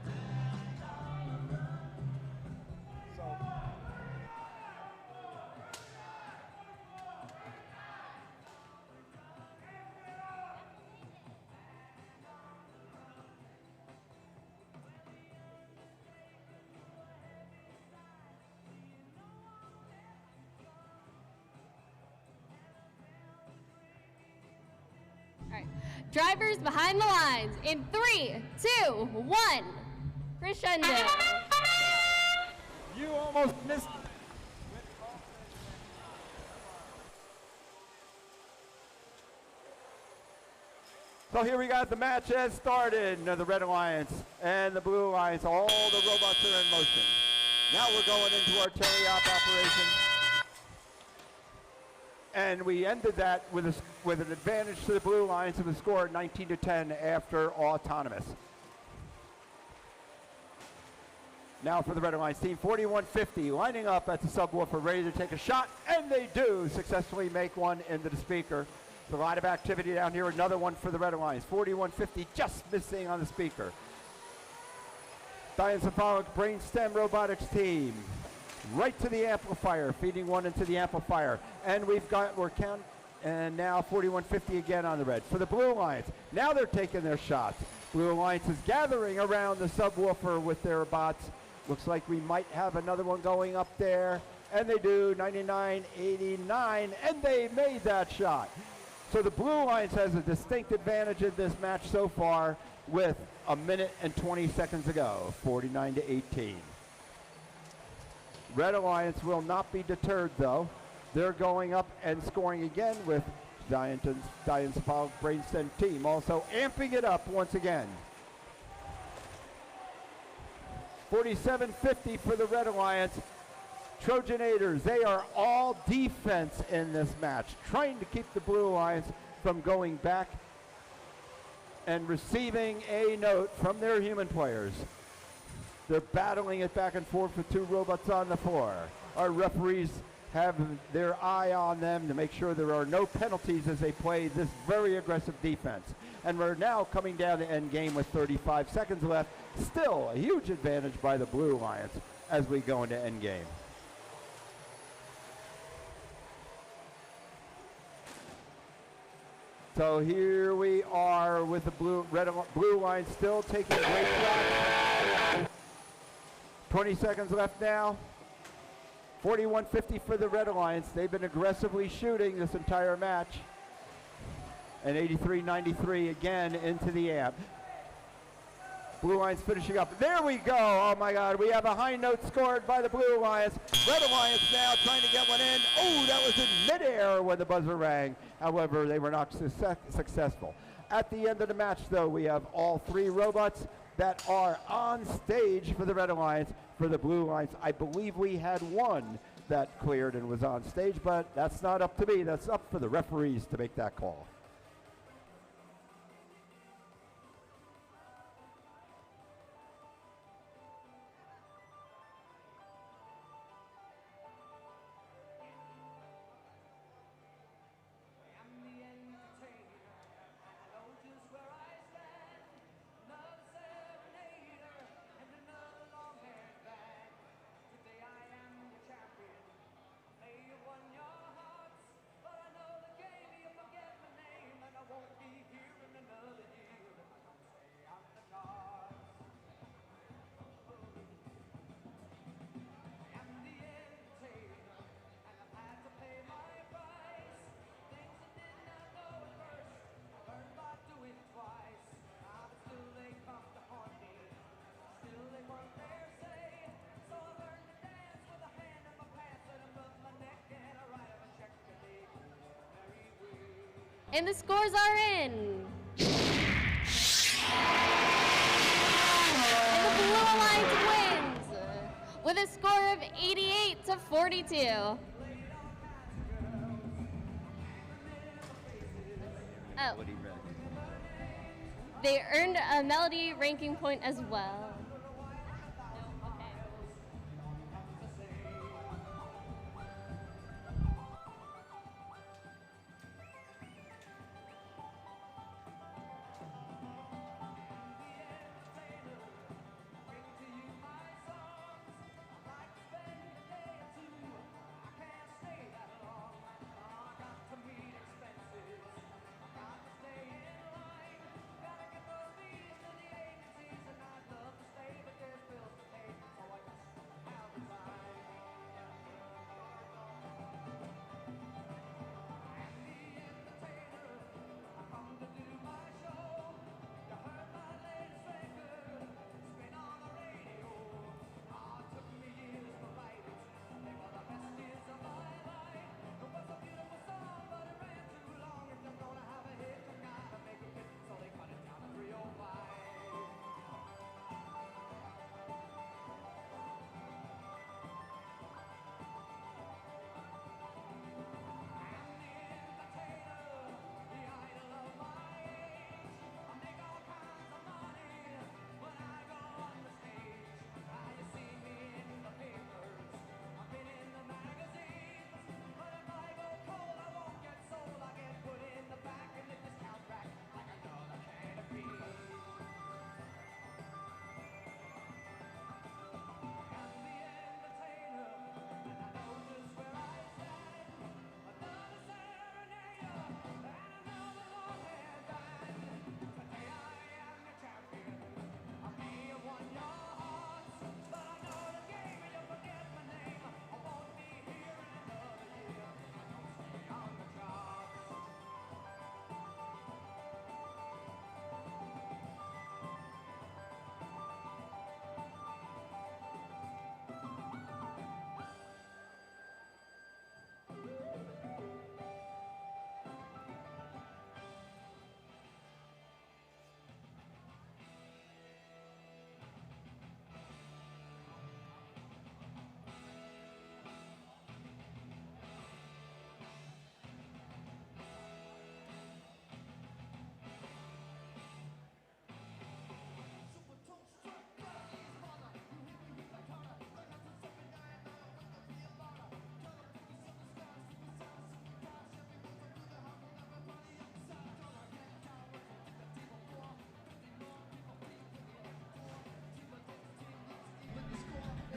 Drivers behind the lines in 3, 2, 1. Crescendo. You almost missed. So here we got the match has started. The Red Alliance and the Blue Alliance. All the robots are in motion. Now we're going into our teleop operation. And we ended that with an advantage to the Blue Alliance with a score of 19-10 after autonomous. Now for the Red Alliance team, 4150 lining up at the subwoofer, ready to take a shot, and they do successfully make one into the speaker. There's a lot of activity down here. Another one for the Red Alliance, 4150 just missing on the speaker. Dian Symphonic Brainstem Robotics team. Right to the amplifier, feeding one into the amplifier. And we're counting, and now 4150 again on the red. For the Blue Alliance, now they're taking their shots. Blue Alliance is gathering around the subwoofer with their bots. Looks like we might have another one going up there. And they do, 99-89, and they made that shot. So the Blue Alliance has a distinct advantage in this match so far with a minute and 20 seconds ago, 49-18. Red Alliance will not be deterred, though. They're going up and scoring again with Dian Symphonic Brainstem team, also amping it up once again. 47-50 for the Red Alliance. Trojanators, they are all defense in this match, trying to keep the Blue Alliance from going back and receiving a note from their human players. They're battling it back and forth with two robots on the floor. Our referees have their eye on them to make sure there are no penalties as they play this very aggressive defense. And we're now coming down to end game with 35 seconds left. Still a huge advantage by the Blue Alliance as we go into end game. So here we are with the Blue Alliance still taking great shots. 20 seconds left now. 41-50 for the Red Alliance. They've been aggressively shooting this entire match. And 83-93 again into the amp. Blue Alliance finishing up. There we go. Oh my God. We have a high note scored by the Blue Alliance. Red Alliance now trying to get one in. Oh, that was in midair when the buzzer rang. However, they were not successful. At the end of the match, though, we have all three robots that are on stage for the Red Alliance. For the Blue Alliance, I believe we had one that cleared and was on stage, but that's not up to me. That's up for the referees to make that call. And the scores are in. And the Blue Alliance wins with a score of 88-42. Oh. They earned a Melody ranking point as well.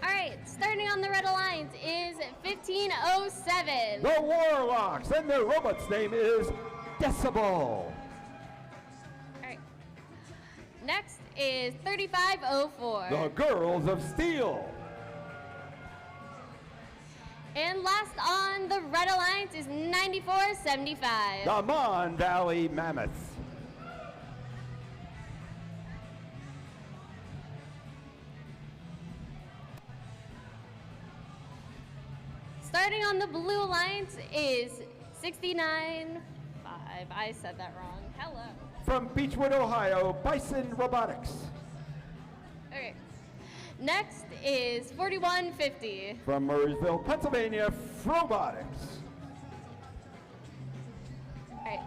All right, starting on the Red Alliance is 1507. The Warlocks, and their robot's name is Decibel. All right. Next is 3504. The Girls of Steel. And last on the Red Alliance is 9475. The Mon Valley Mammoths. Starting on the Blue Alliance is 69.5. I said that wrong. Hello. From Beechwood, Ohio, Bison Robotics. Okay. Next is 4150. From Murraysville, Pennsylvania, Robotics. All right.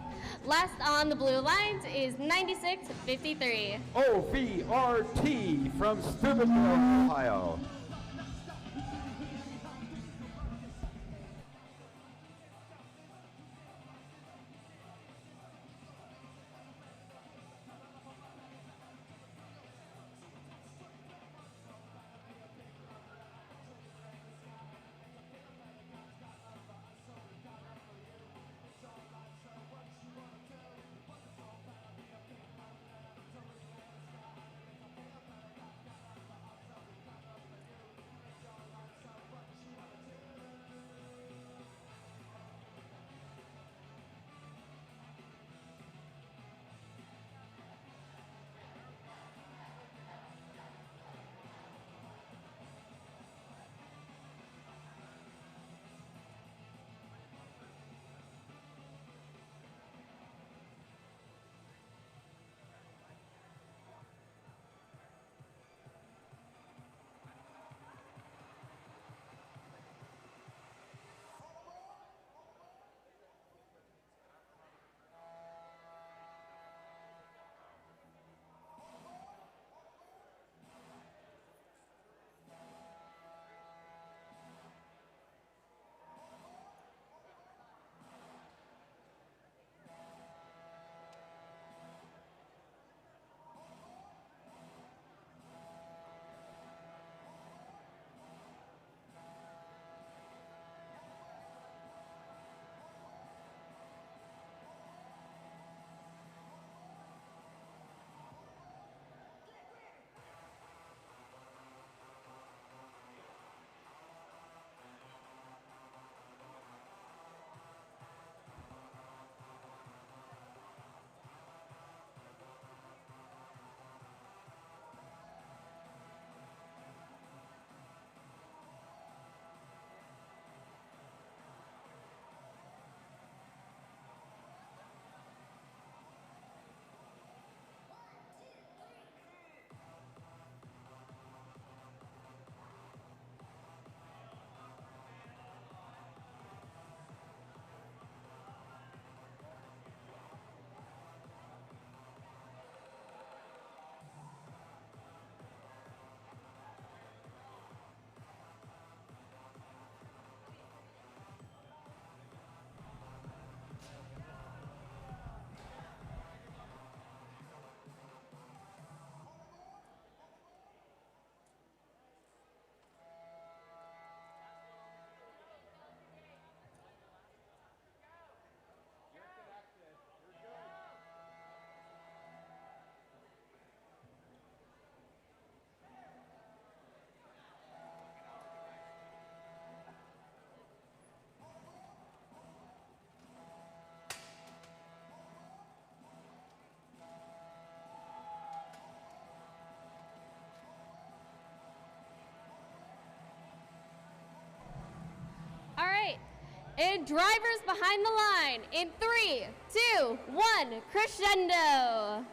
Last on the Blue Alliance is 9653. OVRT from Steubenville, Ohio. And drivers behind the line in 3, 2, 1, crescendo.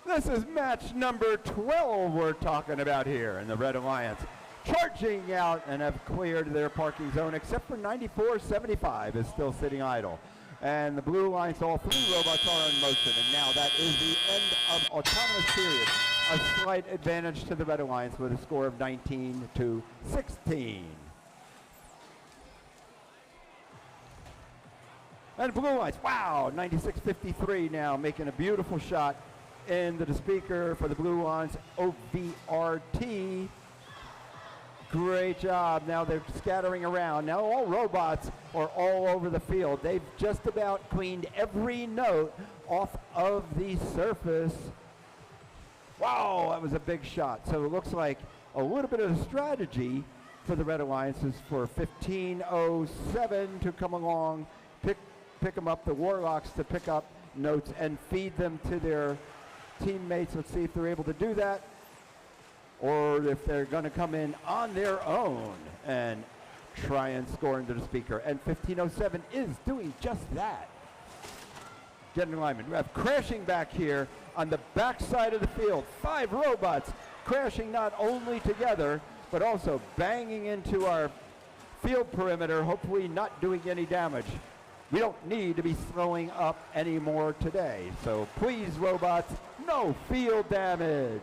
This is match number 12 we're talking about here, and the Red Alliance charging out and have cleared their parking zone, except for 9475 is still sitting idle. And the Blue Alliance, all 3 robots are in motion, and now that is the end of autonomous period. A slight advantage to the Red Alliance with a score of 19-16. And Blue Alliance, wow, 96.53 now, making a beautiful shot into the speaker for the Blue Alliance OVRT. Great job. Now they're scattering around. Now all robots are all over the field. They've just about cleaned every note off of the surface. Wow, that was a big shot. So it looks like a little bit of strategy for the Red Alliance is for 1507 to come along, pick them up, the Warlocks to pick up notes and feed them to their teammates. Let's see if they're able to do that, or if they're going to come in on their own and try and score into the speaker. And 1507 is doing just that. Getting alignment. We have crashing back here on the back side of the field. 5 robots crashing not only together, but also banging into our field perimeter, hopefully not doing any damage. We don't need to be slowing up anymore today. So please, robots, no field damage.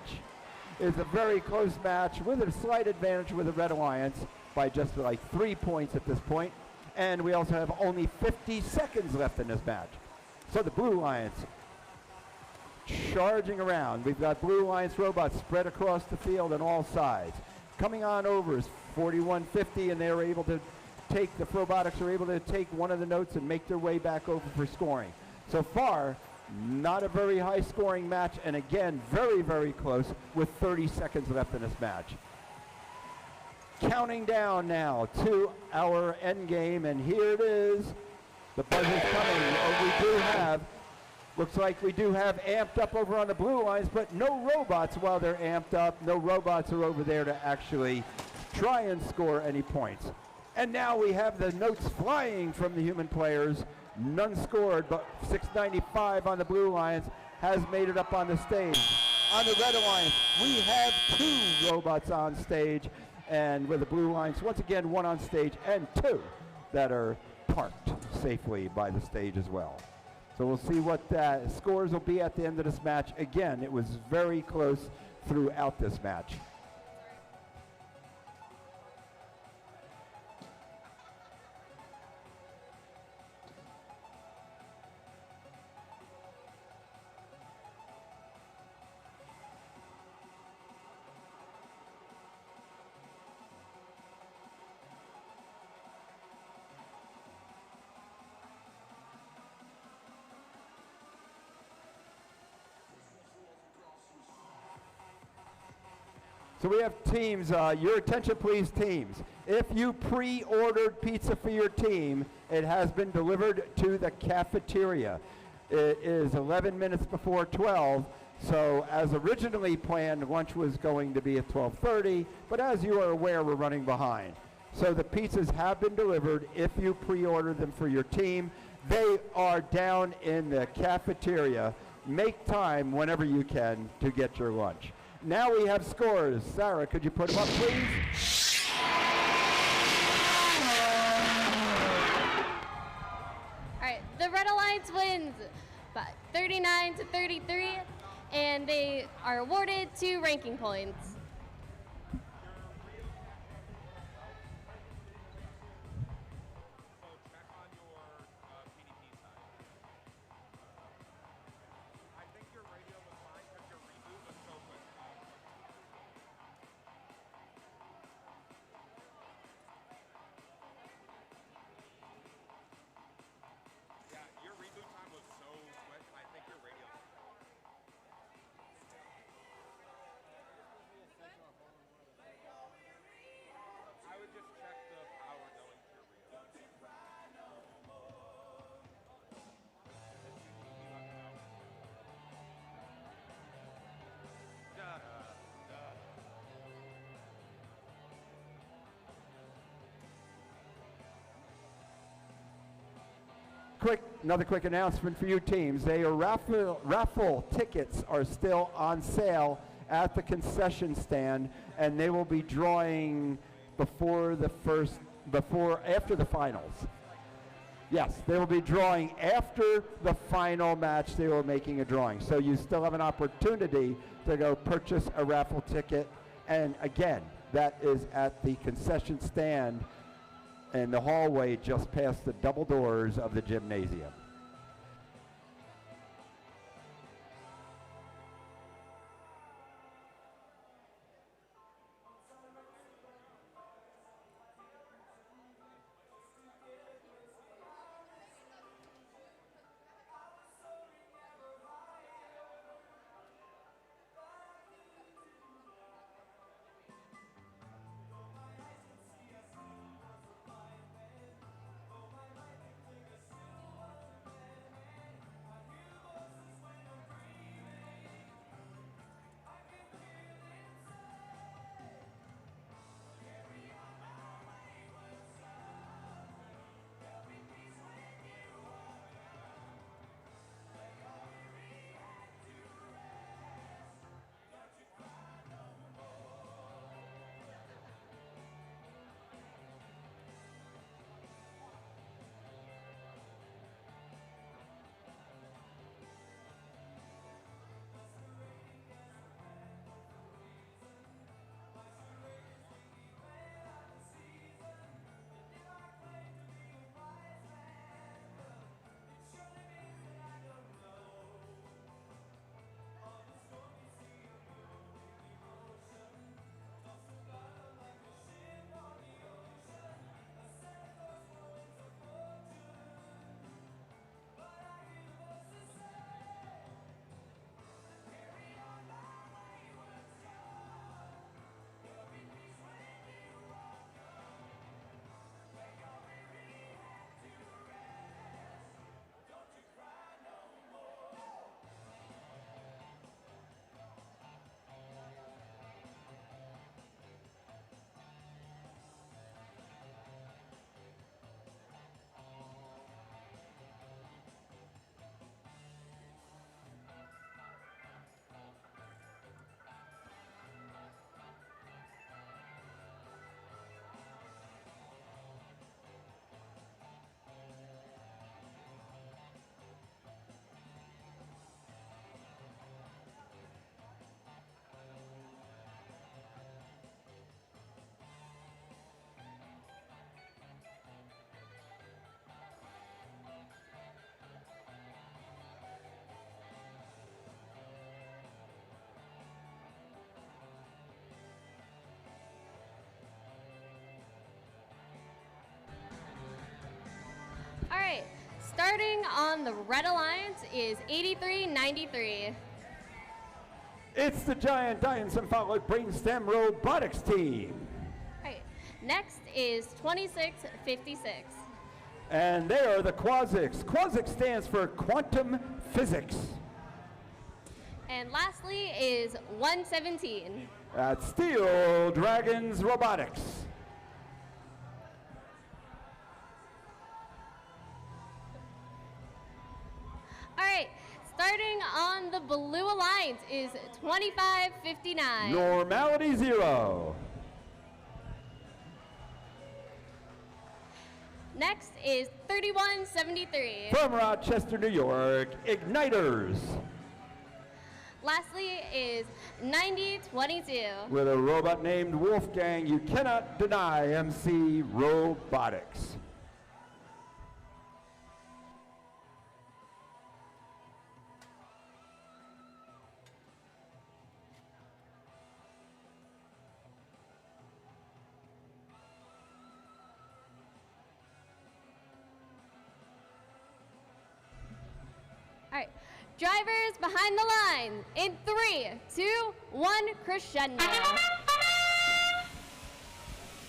It's a very close match with a slight advantage with the Red Alliance by just like 3 points at this point. And we also have only 50 seconds left in this match. So the Blue Alliance charging around. We've got Blue Alliance robots spread across the field on all sides. Coming on over is 4150, and they're able to take, the robotics are able to take one of the notes and make their way back over for scoring. So far, not a very high scoring match, and again, very, very close with 30 seconds left in this match. Counting down now to our end game, and here it is. The buzzer's coming. Oh, we do have, looks like we do have amped up over on the Blue Alliance, but no robots while they're amped up. No robots are over there to actually try and score any points. And now we have the notes flying from the human players. None scored, but 695 on the Blue Alliance has made it up on the stage. On the Red Alliance, we have 2 robots on stage, and with the Blue Alliance, once again, 1 on stage and 2 that are parked safely by the stage as well. So we'll see what the scores will be at the end of this match. Again, it was very close throughout this match. So we have teams, your attention please teams. If you pre-ordered pizza for your team, it has been delivered to the cafeteria. It is 11 minutes before 12, so as originally planned, lunch was going to be at 12:30, but as you are aware, we're running behind. So the pizzas have been delivered if you pre-ordered them for your team. They are down in the cafeteria. Make time whenever you can to get your lunch. Now we have scores. Sarah, could you put them up, please? All right, the Red Alliance wins by 39-33, and they are awarded 2 ranking points. Another quick announcement for you teams. Raffle tickets are still on sale at the concession stand, and they will be drawing after the finals. Yes, they will be drawing after the final match. They were making a drawing. So you still have an opportunity to go purchase a raffle ticket. And again, that is at the concession stand in the hallway just past the double doors of the gymnasium. All right, starting on the Red Alliance is 8393. It's the giant Diane-Symbolic Brainstem Robotics Team. All right, next is 2656. And they are the Quasics. Quasics stands for Quantum Physics. And lastly is 117. That's Steel Dragons Robotics. All right, starting on the Blue Alliance is 2559. Normality Zero. Next is 3173. From Rochester, New York, Igniters. Lastly is 9022. With a robot named Wolfgang, you cannot deny MC Robotics. All right, drivers behind the line in 3, 2, 1, crescendo.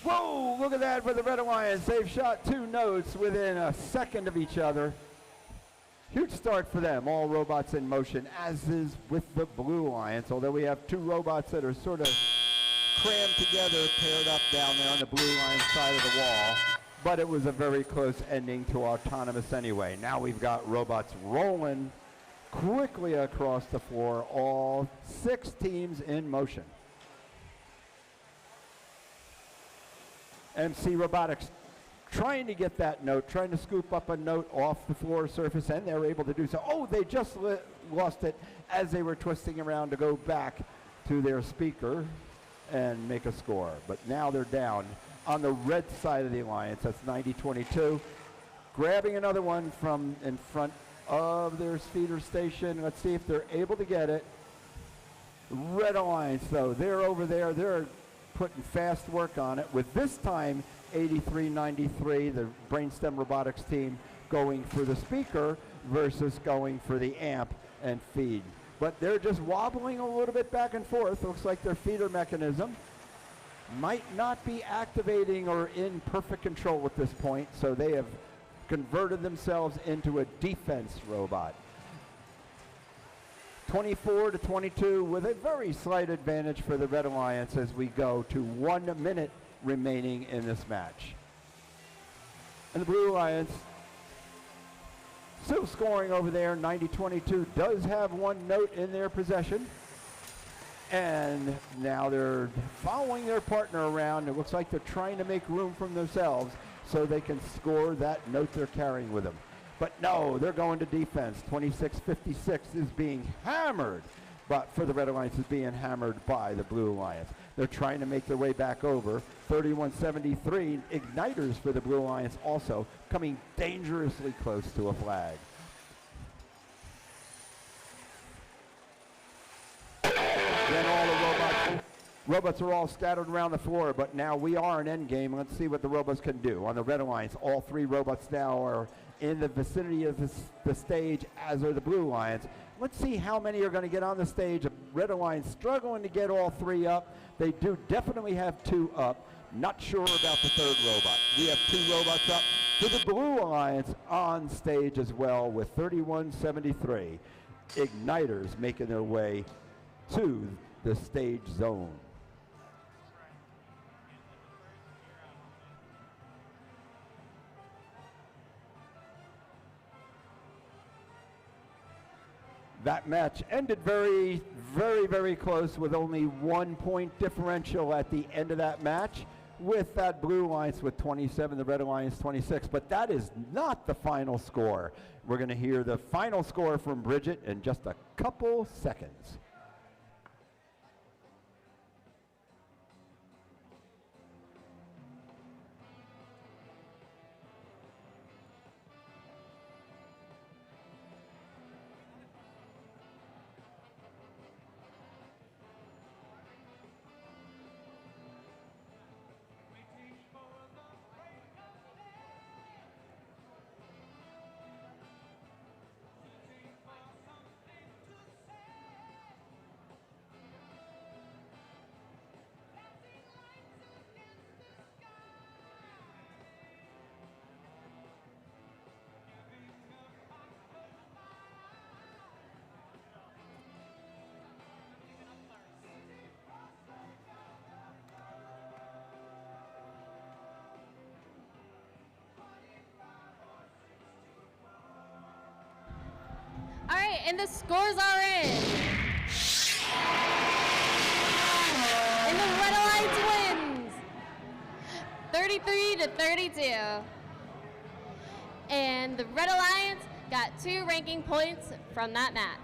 Whoa, look at that for the Red Alliance. They've shot 2 notes within a second of each other. Huge start for them, all robots in motion, as is with the Blue Alliance, although we have 2 robots that are sort of crammed together, paired up down there on the Blue Alliance side of the wall. but it was a very close ending to autonomous anyway. Now we've got robots rolling quickly across the floor, all 6 teams in motion. MC Robotics trying to get that note, trying to scoop up a note off the floor surface, and they're able to do so. Oh, they just lost it as they were twisting around to go back to their speaker and make a score. But now they're down on the red side of the alliance. That's 90-22. Grabbing another one from in front of their feeder station. Let's see if they're able to get it. Red Alliance, though, they're over there. They're putting fast work on it with this time 83-93, the Brainstem Robotics team going for the speaker versus going for the amp and feed. But they're just wobbling a little bit back and forth. Looks like their feeder mechanism might not be activating or in perfect control at this point, so they have converted themselves into a defense robot. 24-22 with a very slight advantage for the Red Alliance as we go to 1 minute remaining in this match. And the Blue Alliance still scoring over there. 90-22 does have one note in their possession. And now they're following their partner around. It looks like they're trying to make room for themselves so they can score that note they're carrying with them. But no, they're going to defense. 26-56 is being hammered, but for the Red Alliance is being hammered by the Blue Alliance. They're trying to make their way back over. 31-73, Igniters for the Blue Alliance also coming dangerously close to a flag. Then all the robots are all scattered around the floor, but now we are an end game. Let's see what the robots can do. On the Red Alliance, all 3 robots now are in the vicinity of the stage, as are the Blue Alliance. Let's see how many are going to get on the stage. Red Alliance struggling to get all 3 up. They do definitely have 2 up. Not sure about the 3rd robot. We have 2 robots up to the Blue Alliance on stage as well with 31-73. Igniters making their way to the stage zone. That match ended very, very, very close with only 1 point differential at the end of that match, with that Blue Alliance with 27, the Red Alliance 26. But that is not the final score. We're going to hear the final score from Bridget in just a couple seconds. All right, and the scores are in. And the Red Alliance wins 33-32. And the Red Alliance got 2 ranking points from that match.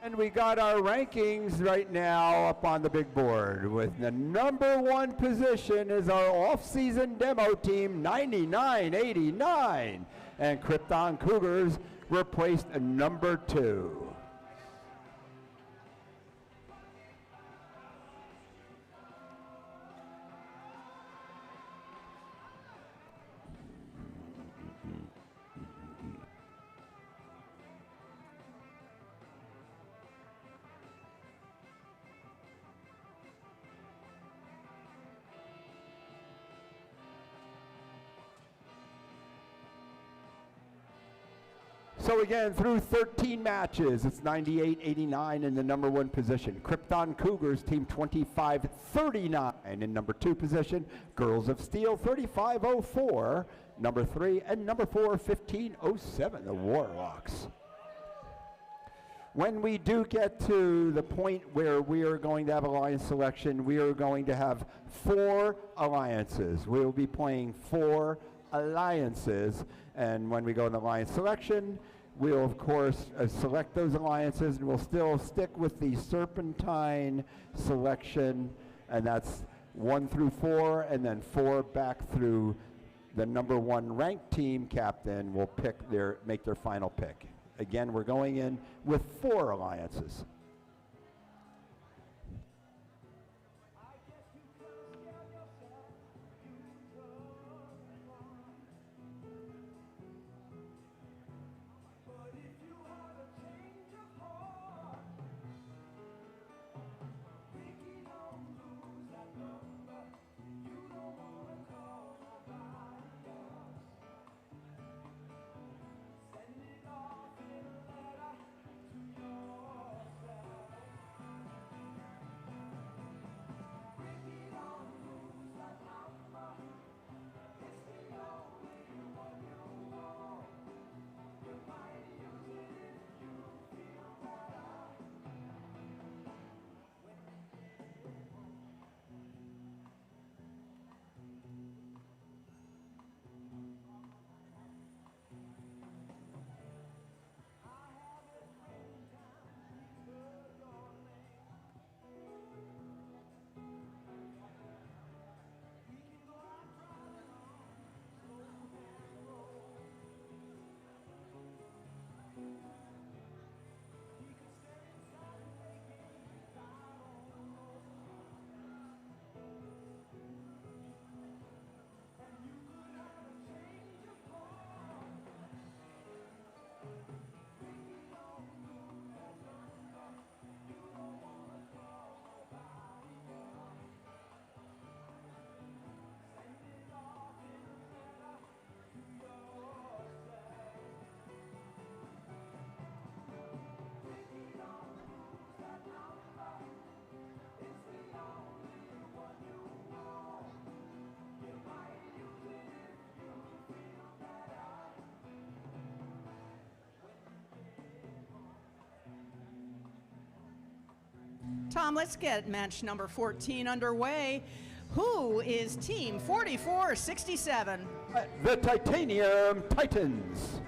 And we got our rankings right now up on the big board. With the #1 position is our off-season demo team, 99.89. And Krypton Cougars were placed at #2. So again, through 13 matches, it's 98-89 in the #1 position. Krypton Cougars, team 25-39 in #2 position. Girls of Steel, 35-04, #3, and #4, 15-07, the Warlocks. When we do get to the point where we are going to have alliance selection, we are going to have 4 alliances. We will be playing 4 alliances, and when we go in alliance selection, we'll of course select those alliances, and we'll still stick with the Serpentine selection, and that's 1 through 4, and then 4 back through the #1 ranked team captain will make their final pick. Again, we're going in with 4 alliances. Tom, let's get match number 14 underway. Who is team 4467? The Titanium Titans.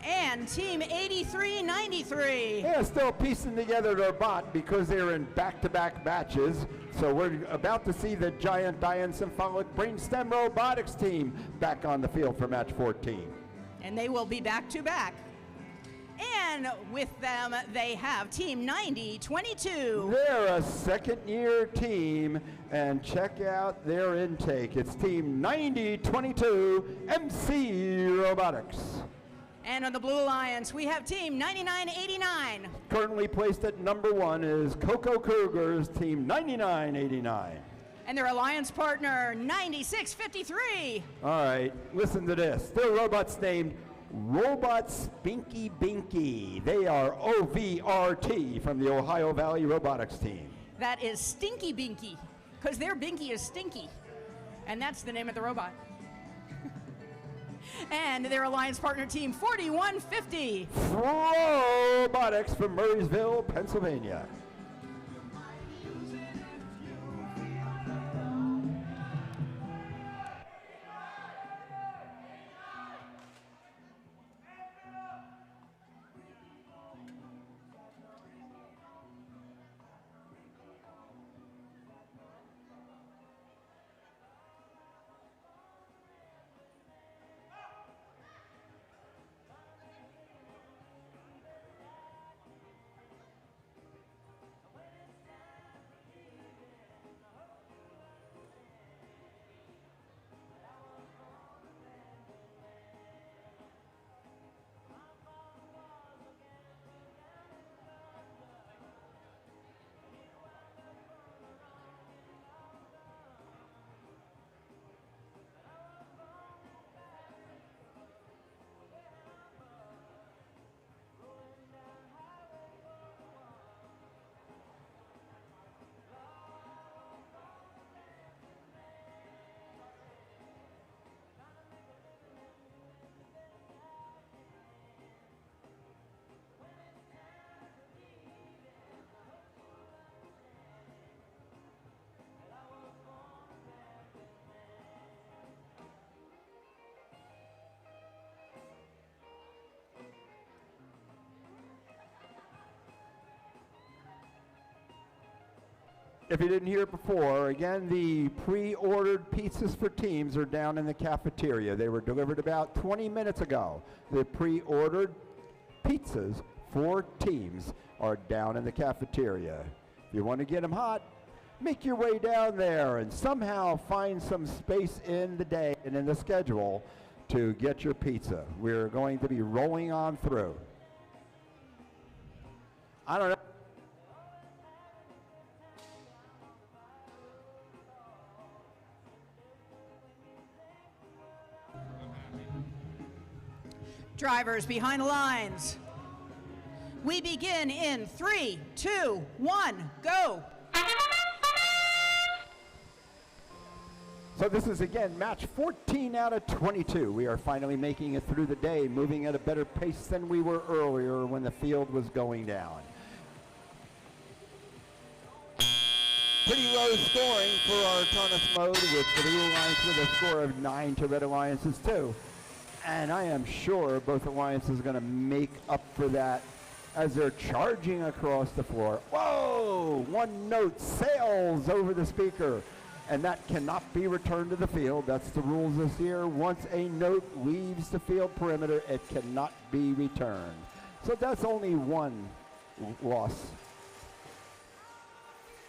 And team 8393. Yeah, still piecing together their bot because they're in back-to-back matches. So we're about to see the Giant Diencephalic Brainstem Robotics team back on the field for match 14. And they will be back-to-back. And with them, they have team 9022. They're a second-year team, and check out their intake. It's team 9022 MC Robotics. And on the Blue Alliance, we have team 9989. Currently placed at #1 is Coco Cougars, team 9989. And their alliance partner, 9653. All right, listen to this. Their robot's named Robot Spinky Binky. They are OVRT from the Ohio Valley Robotics team. That is Stinky Binky, because their Binky is stinky. And that's the name of the robot. And their alliance partner team, 4150. Robotics from Murraysville, Pennsylvania. if you didn't hear it before, again, the pre-ordered pizzas for teams are down in the cafeteria. They were delivered about 20 minutes ago. The pre-ordered pizzas for teams are down in the cafeteria. If you want to get them hot, make your way down there and somehow find some space in the day and in the schedule to get your pizza. We're going to be rolling on through. I don't know. Drivers behind the lines. We begin in 3, 2, 1, go. So this is again match 14 out of 22. We are finally making it through the day, moving at a better pace than we were earlier when the field was going down. Pretty low scoring for our autonomous mode, with the Blue Alliance with a score of 9 to Red Alliance's 2. And I am sure both alliances are going to make up for that as they're charging across the floor. Whoa! One note sails over the speaker, and that cannot be returned to the field. That's the rules this year. Once a note leaves the field perimeter, it cannot be returned. So that's only one loss.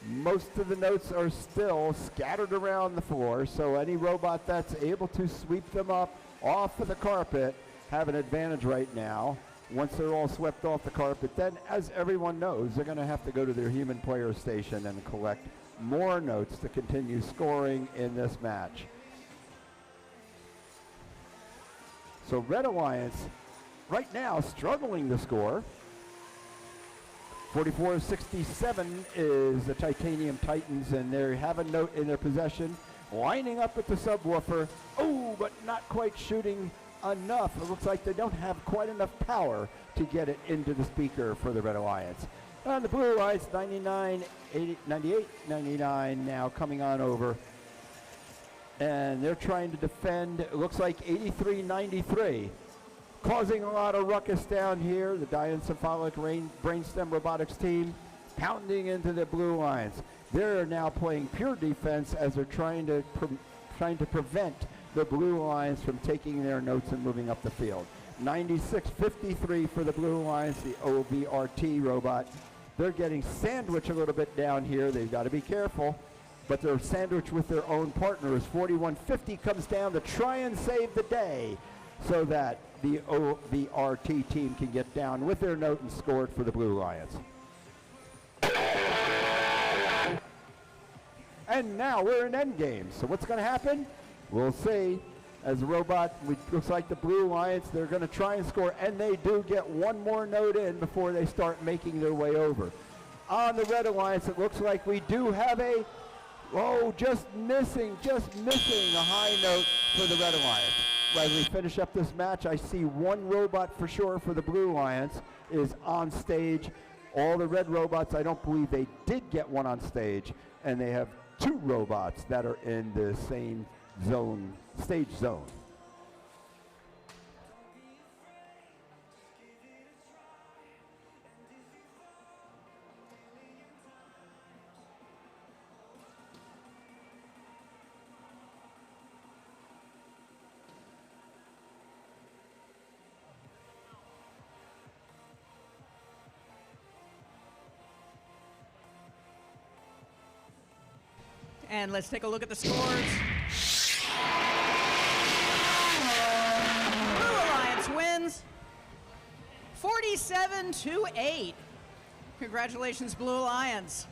Most of the notes are still scattered around the floor, so any robot that's able to sweep them up off of the carpet have an advantage right now. Once they're all swept off the carpet, then, as everyone knows, they're going to have to go to their human player station and collect more notes to continue scoring in this match. So Red Alliance right now struggling to score. 44-67 is the Titanium Titans, and they have a note in their possession, lining up with the subwoofer. Oh, but not quite shooting enough. It looks like they don't have quite enough power to get it into the speaker for the Red Alliance. On the Blue Alliance, 99, 80, 98, 99 now coming on over. And they're trying to defend, it looks like 83-93. Causing a lot of ruckus down here. The Diencephalic Brainstem Robotics team pounding into the Blue Alliance. They're now playing pure defense as they're trying to prevent the Blue Alliance from taking their notes and moving up the field. 96-53 for the Blue Alliance, the OVRT robot. They're getting sandwiched a little bit down here. They've got to be careful, but they're sandwiched with their own partners. 41-50 comes down to try and save the day so that the OVRT team can get down with their note and score it for the Blue Alliance. And now we're in endgame. So what's going to happen? We'll see. As the robot, it looks like the Blue Alliance, they're going to try and score, and they do get one more note in before they start making their way over. On the Red Alliance, it looks like we do have a, just missing a high note for the Red Alliance. As we finish up this match, I see one robot for sure for the Blue Alliance is on stage. All the red robots, I don't believe they did get one on stage, and they have two robots that are in the same zone, stage zone. And let's take a look at the scores. Blue Alliance wins 47-8. Congratulations, Blue Alliance.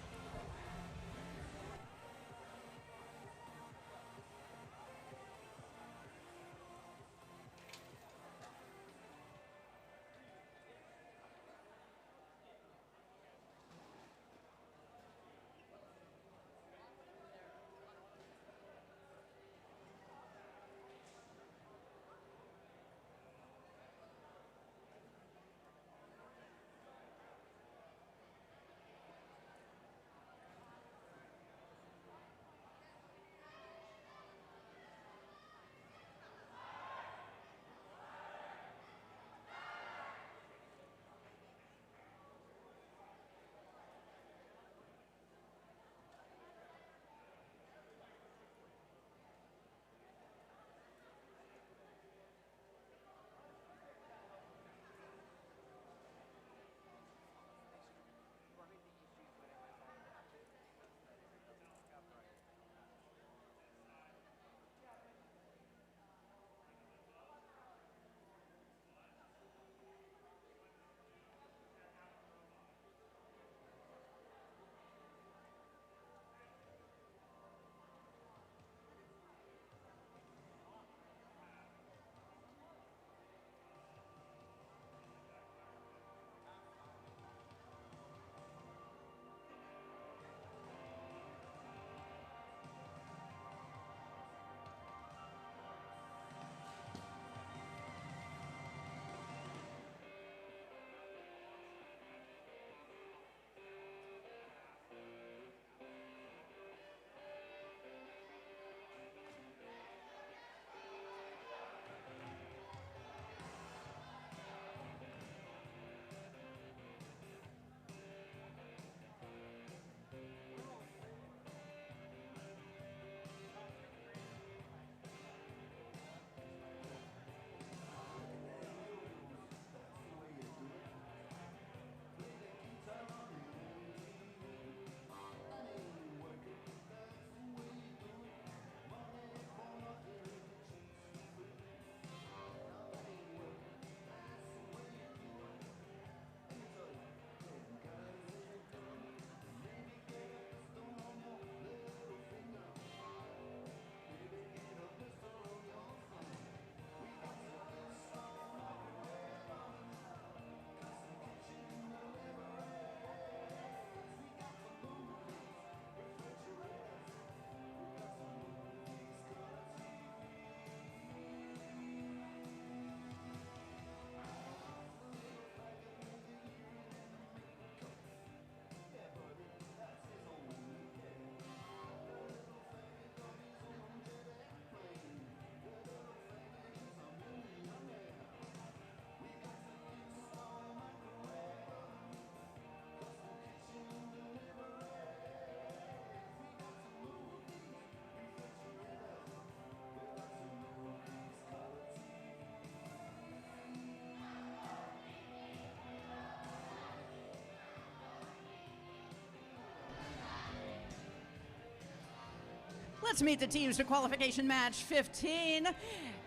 Let's meet the teams for qualification match 15.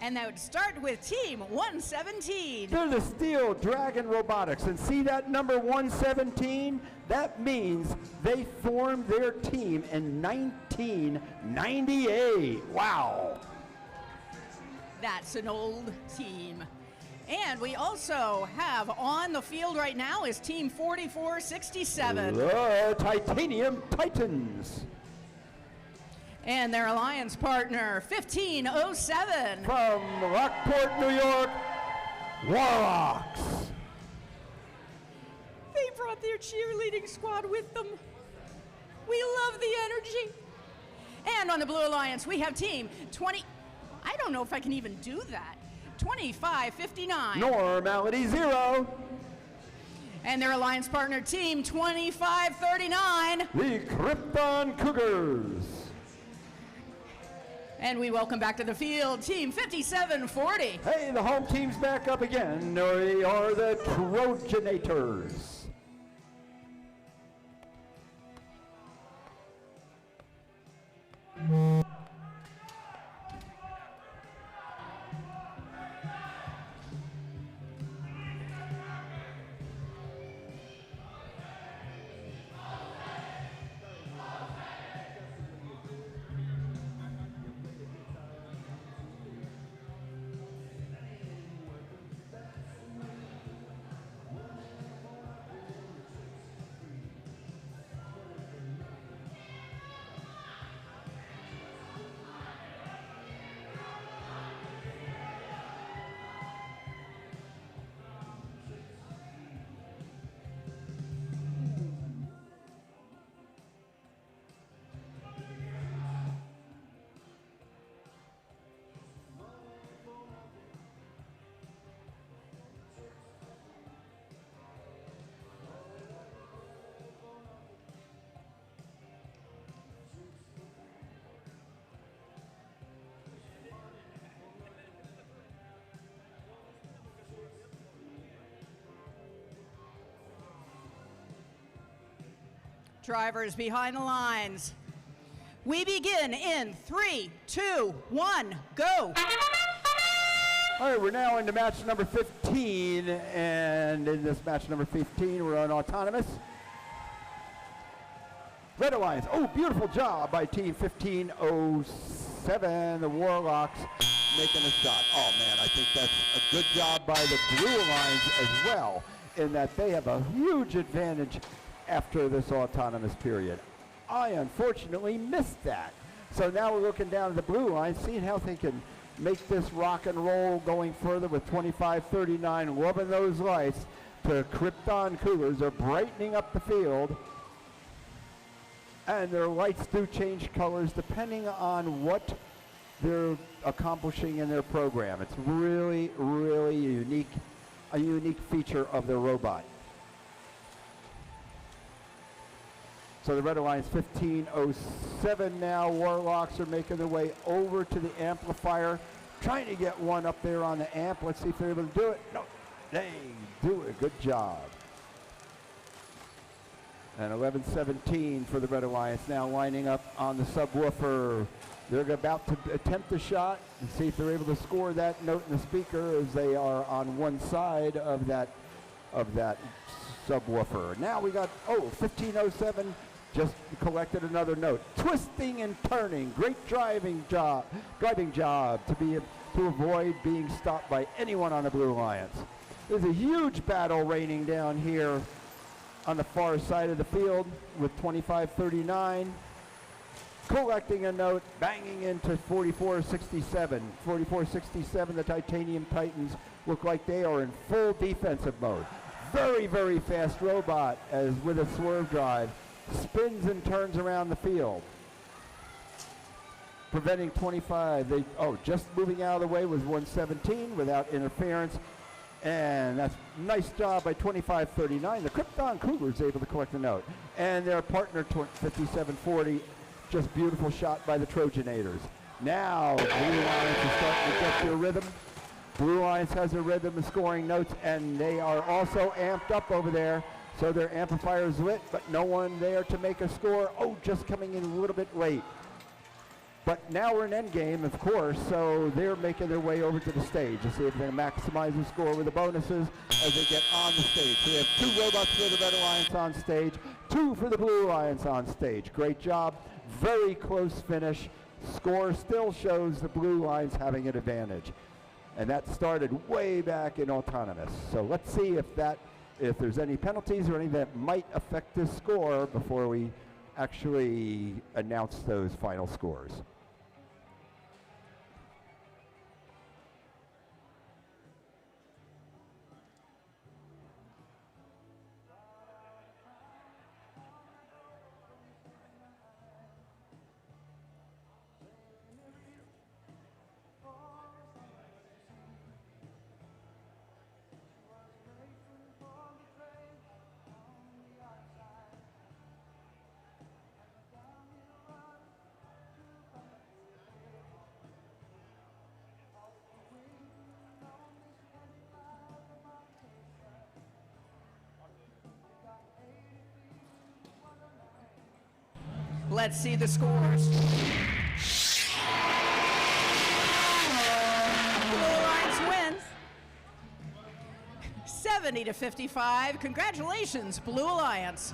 And that would start with team 117. They're the Steel Dragon Robotics. And see that number 117? That means they formed their team in 1998. Wow. That's an old team. And we also have on the field right now is team 4467. The Titanium Titans. And their alliance partner, 1507. From Rockport, New York, Warlocks. They brought their cheerleading squad with them. We love the energy. And on the Blue Alliance, we have team 20. I don't know if I can even do that. 2559. Normality 0. And their alliance partner, team 2539. The Krypton Cougars. And we welcome back to the field, team 5740. Hey, the home team's back up again. They are the Trojanators. Drivers behind the lines. We begin in 3, 2, 1, go. All right, we're now into match number 15, and in this match number 15, we're on autonomous. Red Alliance, oh, beautiful job by team 1507, the Warlocks making a shot. Oh man, I think that's a good job by the Blue Alliance as well, in that they have a huge advantage after this autonomous period. I unfortunately missed that. So now we're looking down at the Blue Line, seeing how they can make this rock and roll going further with 2539, loving those lights to Krypton Cougars. They're brightening up the field, and their lights do change colors depending on what they're accomplishing in their program. It's really, really a unique feature of their robot. So the Red Alliance 1507 now. Warlocks are making their way over to the amplifier, trying to get one up there on the amp. Let's see if they're able to do it. No, they do a good job. And 1117 for the Red Alliance now lining up on the subwoofer. They're about to attempt a shot and see if they're able to score that note in the speaker, as they are on one side of that subwoofer. Now we got, 1507 just collected another note. Twisting and turning, great driving job to avoid being stopped by anyone on the Blue Alliance. There's a huge battle raining down here on the far side of the field with 2539 collecting a note, banging into 4467. 4467, the Titanium Titans look like they are in full defensive mode. Very, very fast robot, as with a swerve drive, spins and turns around the field, preventing 25. Just moving out of the way was 117 without interference. And that's nice job by 2539. The Krypton Cougars able to collect a note. And their partner, 5740, just beautiful shot by the Trojanators. Now, Blue Alliance is starting to get their rhythm. Blue Alliance has a rhythm of scoring notes, and they are also amped up over there. So their amplifier is lit, but no one there to make a score. Just coming in a little bit late. But now we're in endgame, of course, so they're making their way over to the stage to see if they can maximize the score with the bonuses as they get on the stage. So we have 2 robots for the Red Alliance on stage, 2 for the Blue Alliance on stage. Great job. Very close finish. Score still shows the Blue Alliance having an advantage. And that started way back in autonomous. So let's see if there's any penalties or anything that might affect this score before we actually announce those final scores. Let's see the scores. Blue Alliance wins 70-55. Congratulations, Blue Alliance.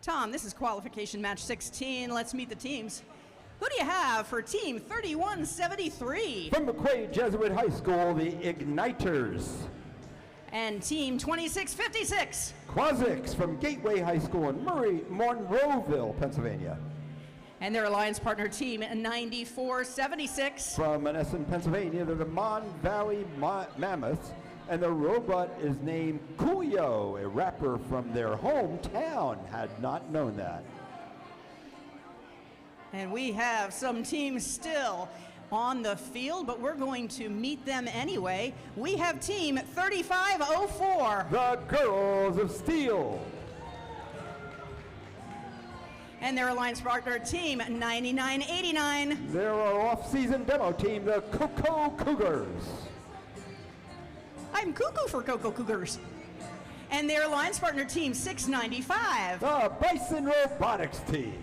Tom, this is qualification match 16. Let's meet the teams. Who do you have for team 3173? From McQuaid Jesuit High School, the Igniters. And team 2656. Quasics from Gateway High School in Monroeville, Pennsylvania. And their alliance partner team 9476. From Menneson, Pennsylvania, they're the Mon Valley Mammoths, and the robot is named Coolio, a rapper from their hometown. Had not known that. And we have some teams still on the field, but we're going to meet them anyway. We have team 3504. The Girls of Steel. And their alliance partner team 9989. They're our off-season demo team, the Cocoa Cougars. I'm cuckoo for Cocoa Cougars. And their alliance partner team 695. The Bison Robotics team.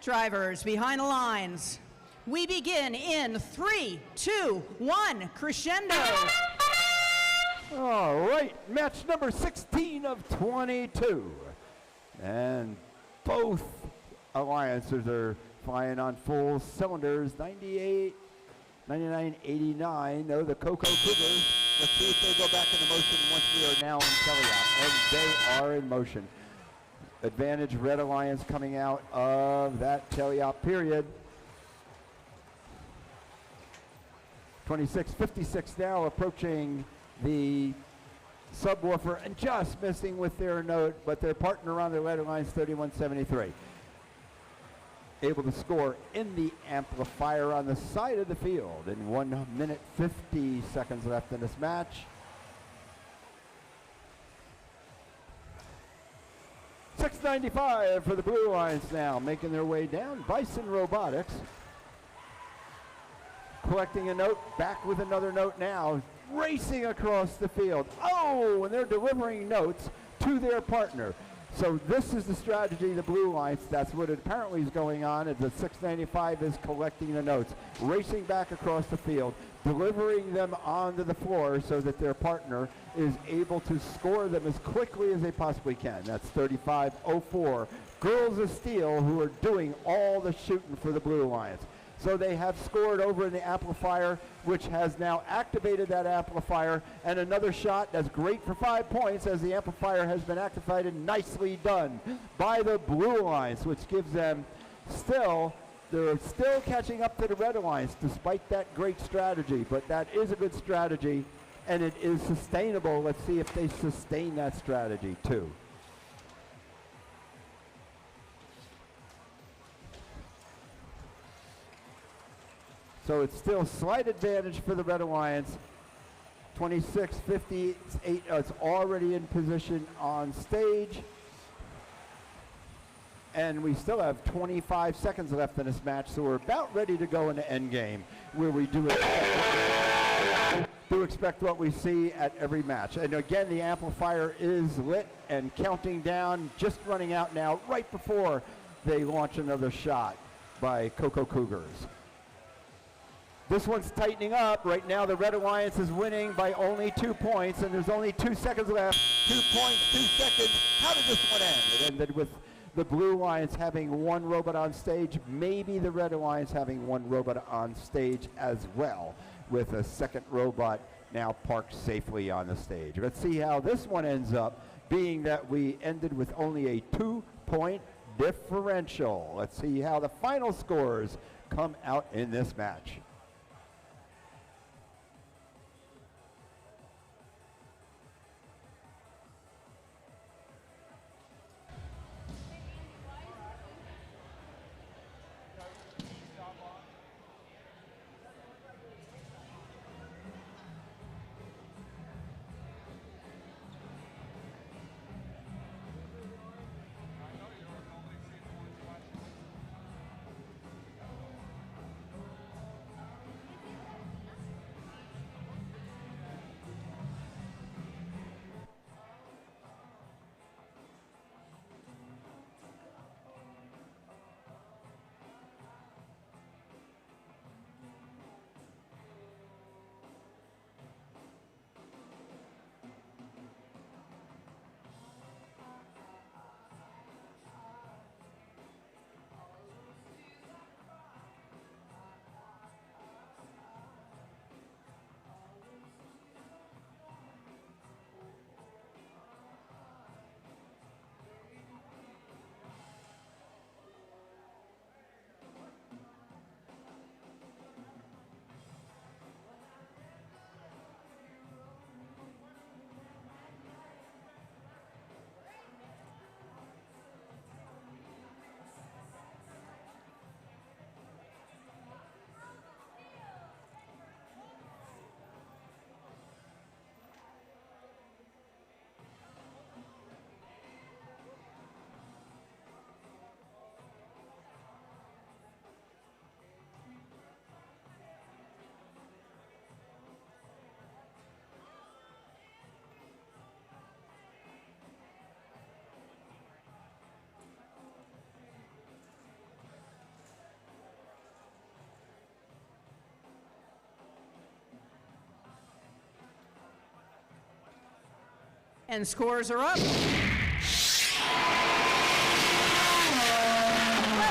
Drivers behind the lines. We begin in 3, 2, 1, crescendo. All right, match number 16 of 22. And both alliances are flying on full cylinders. 98, 99, 89. No, the Cocoa Cougars. Let's see if they go back into motion once we are now in teleop. And they are in motion. Advantage Red Alliance coming out of that teleop period. 26-56 now, approaching the subwoofer and just missing with their note, but their partner on the Red Alliance 31-73. Able to score in the amplifier on the side of the field in 1 minute 50 seconds left in this match. 695 for the Blue Alliance now, making their way down. Bison Robotics collecting a note, back with another note now, racing across the field. Oh, and they're delivering notes to their partner. So this is the strategy of the Blue Lions. That's what apparently is going on, is that 695 is collecting the notes, racing back across the field, delivering them onto the floor so that their partner is able to score them as quickly as they possibly can. That's 35-04. Girls of Steel, who are doing all the shooting for the Blue Lions. So they have scored over in the amplifier, which has now activated that amplifier, and another shot that's great for 5 points as the amplifier has been activated. Nicely done by the Blue Lions, which gives them they're still catching up to the Red Alliance despite that great strategy, but that is a good strategy, and it is sustainable. Let's see if they sustain that strategy too. So it's still slight advantage for the Red Alliance. 26-58 is already in position on stage. And we still have 25 seconds left in this match, so we're about ready to go into endgame, where we do expect what we see at every match. And again, the amplifier is lit and counting down, just running out now, right before they launch another shot by Coco Cougars. This one's tightening up. Right now, the Red Alliance is winning by only 2 points, and there's only 2 seconds left. 2 points, 2 seconds. How did this one end? It ended with the Blue Alliance having 1 robot on stage, maybe the Red Alliance having 1 robot on stage as well, with a second robot now parked safely on the stage. Let's see how this one ends up, being that we ended with only a 2-point differential. Let's see how the final scores come out in this match. And scores are up. Red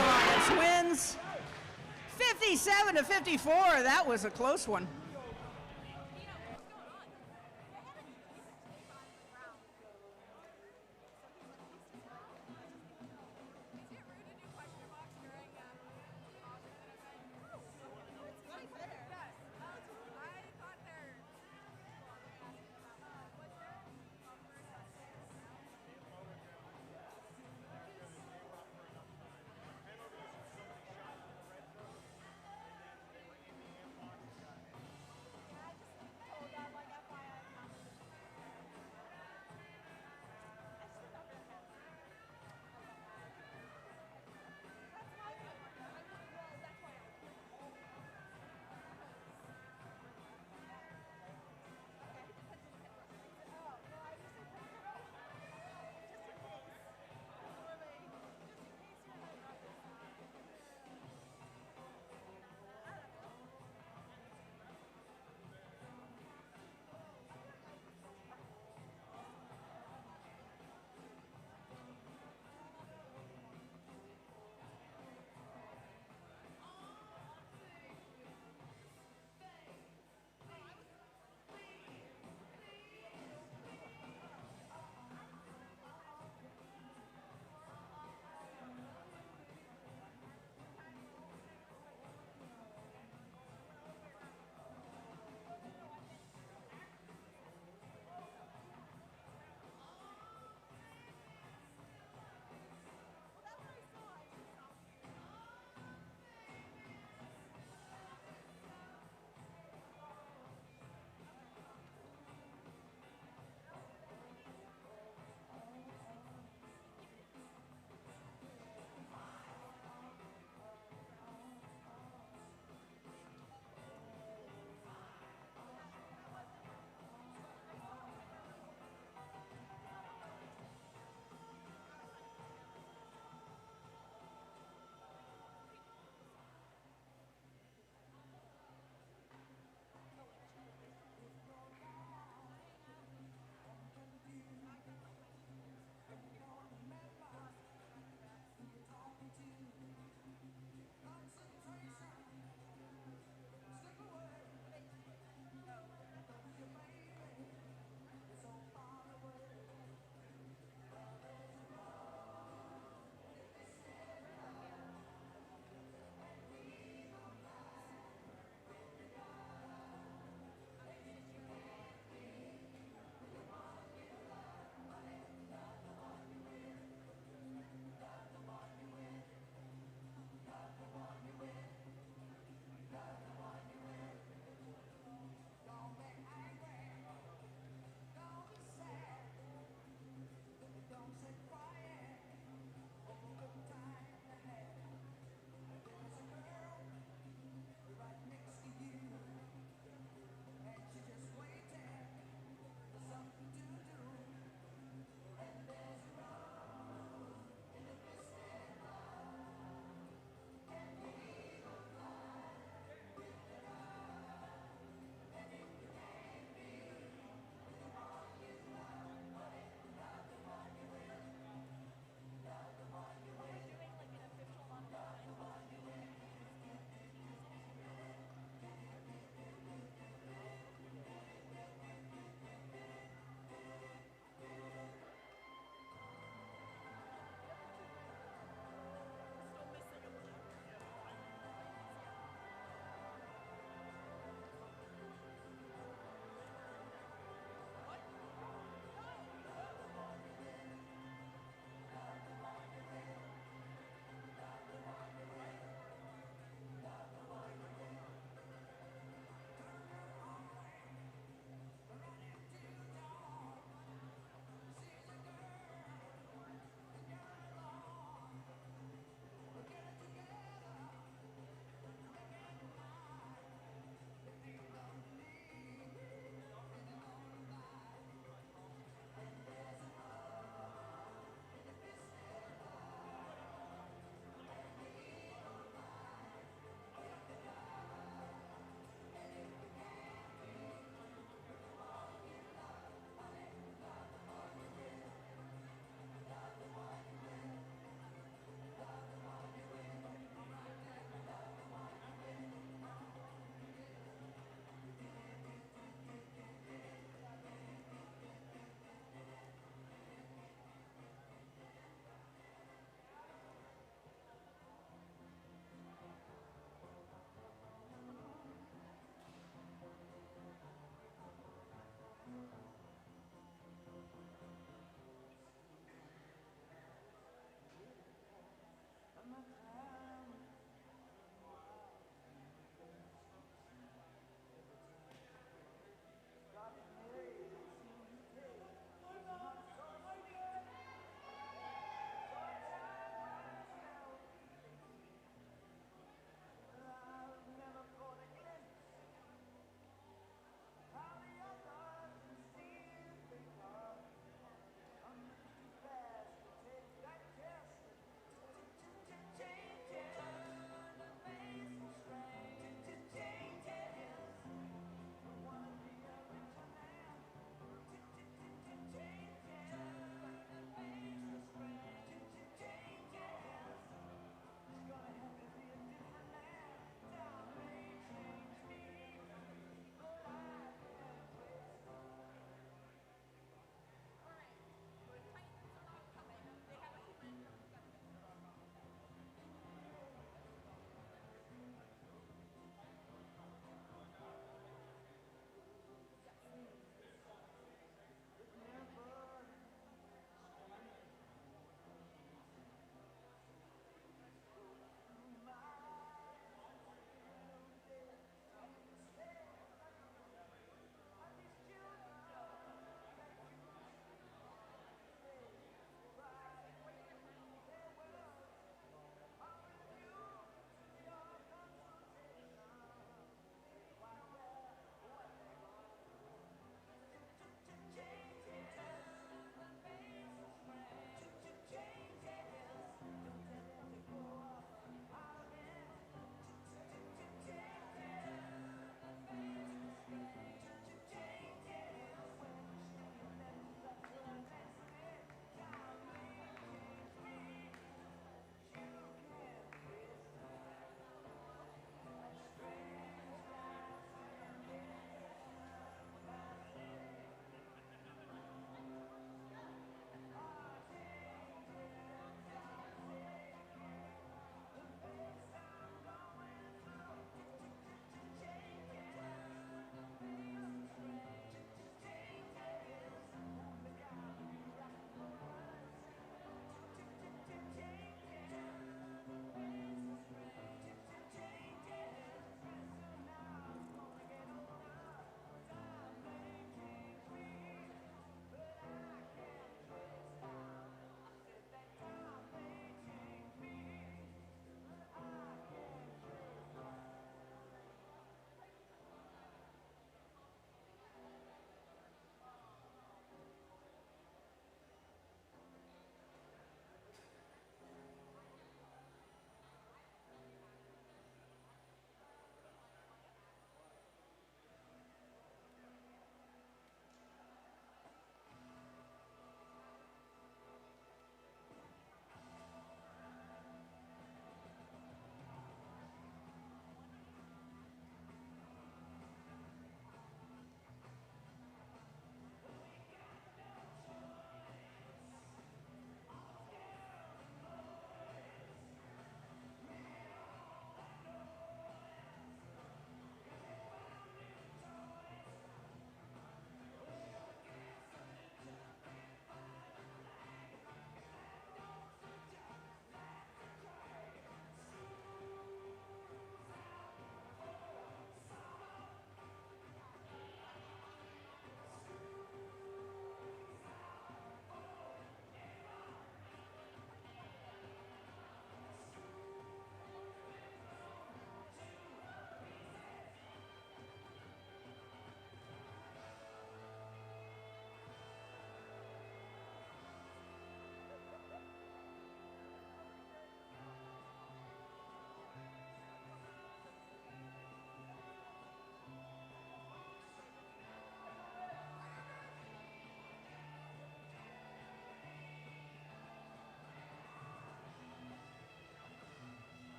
Alliance wins 57-54. That was a close one.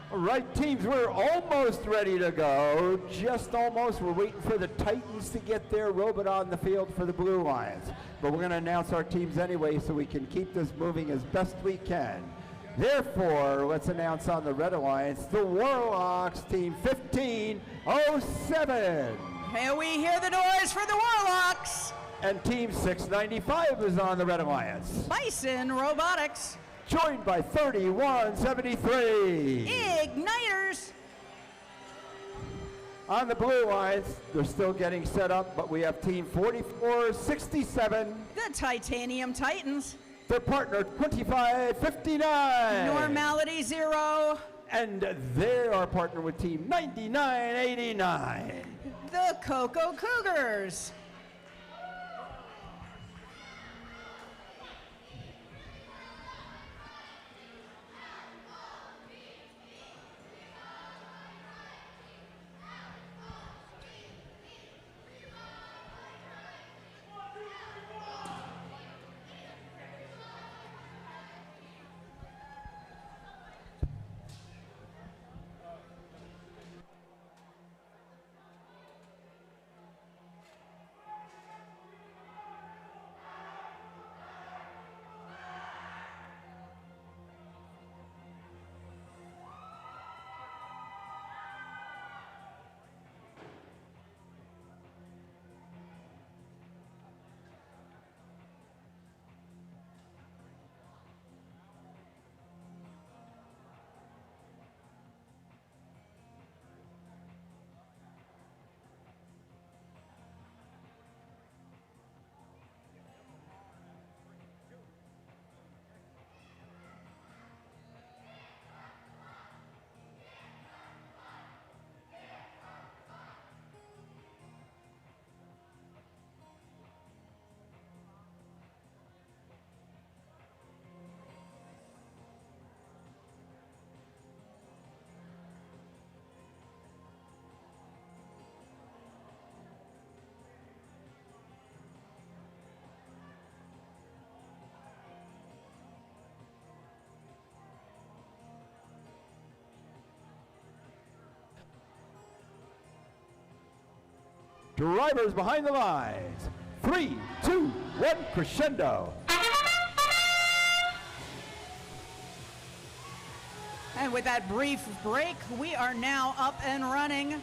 All right, teams, we're almost ready to go. Just almost. We're waiting for the Titans to get their robot on the field for the Blue Lions. But we're going to announce our teams anyway so we can keep this moving as best we can. Therefore, let's announce on the Red Alliance, the Warlocks, team 1507. And we hear the noise for the Warlocks. And team 695 is on the Red Alliance. Bison Robotics. Joined by 3173. Igniters. On the Blue Lions, they're still getting set up, but we have team 4467. The Titanium Titans. Their partner 2559. Normality 0. And they are partnered with team 9989. The Cocoa Cougars. Drivers behind the lines. 3, 2, 1, crescendo. And with that brief break, we are now up and running.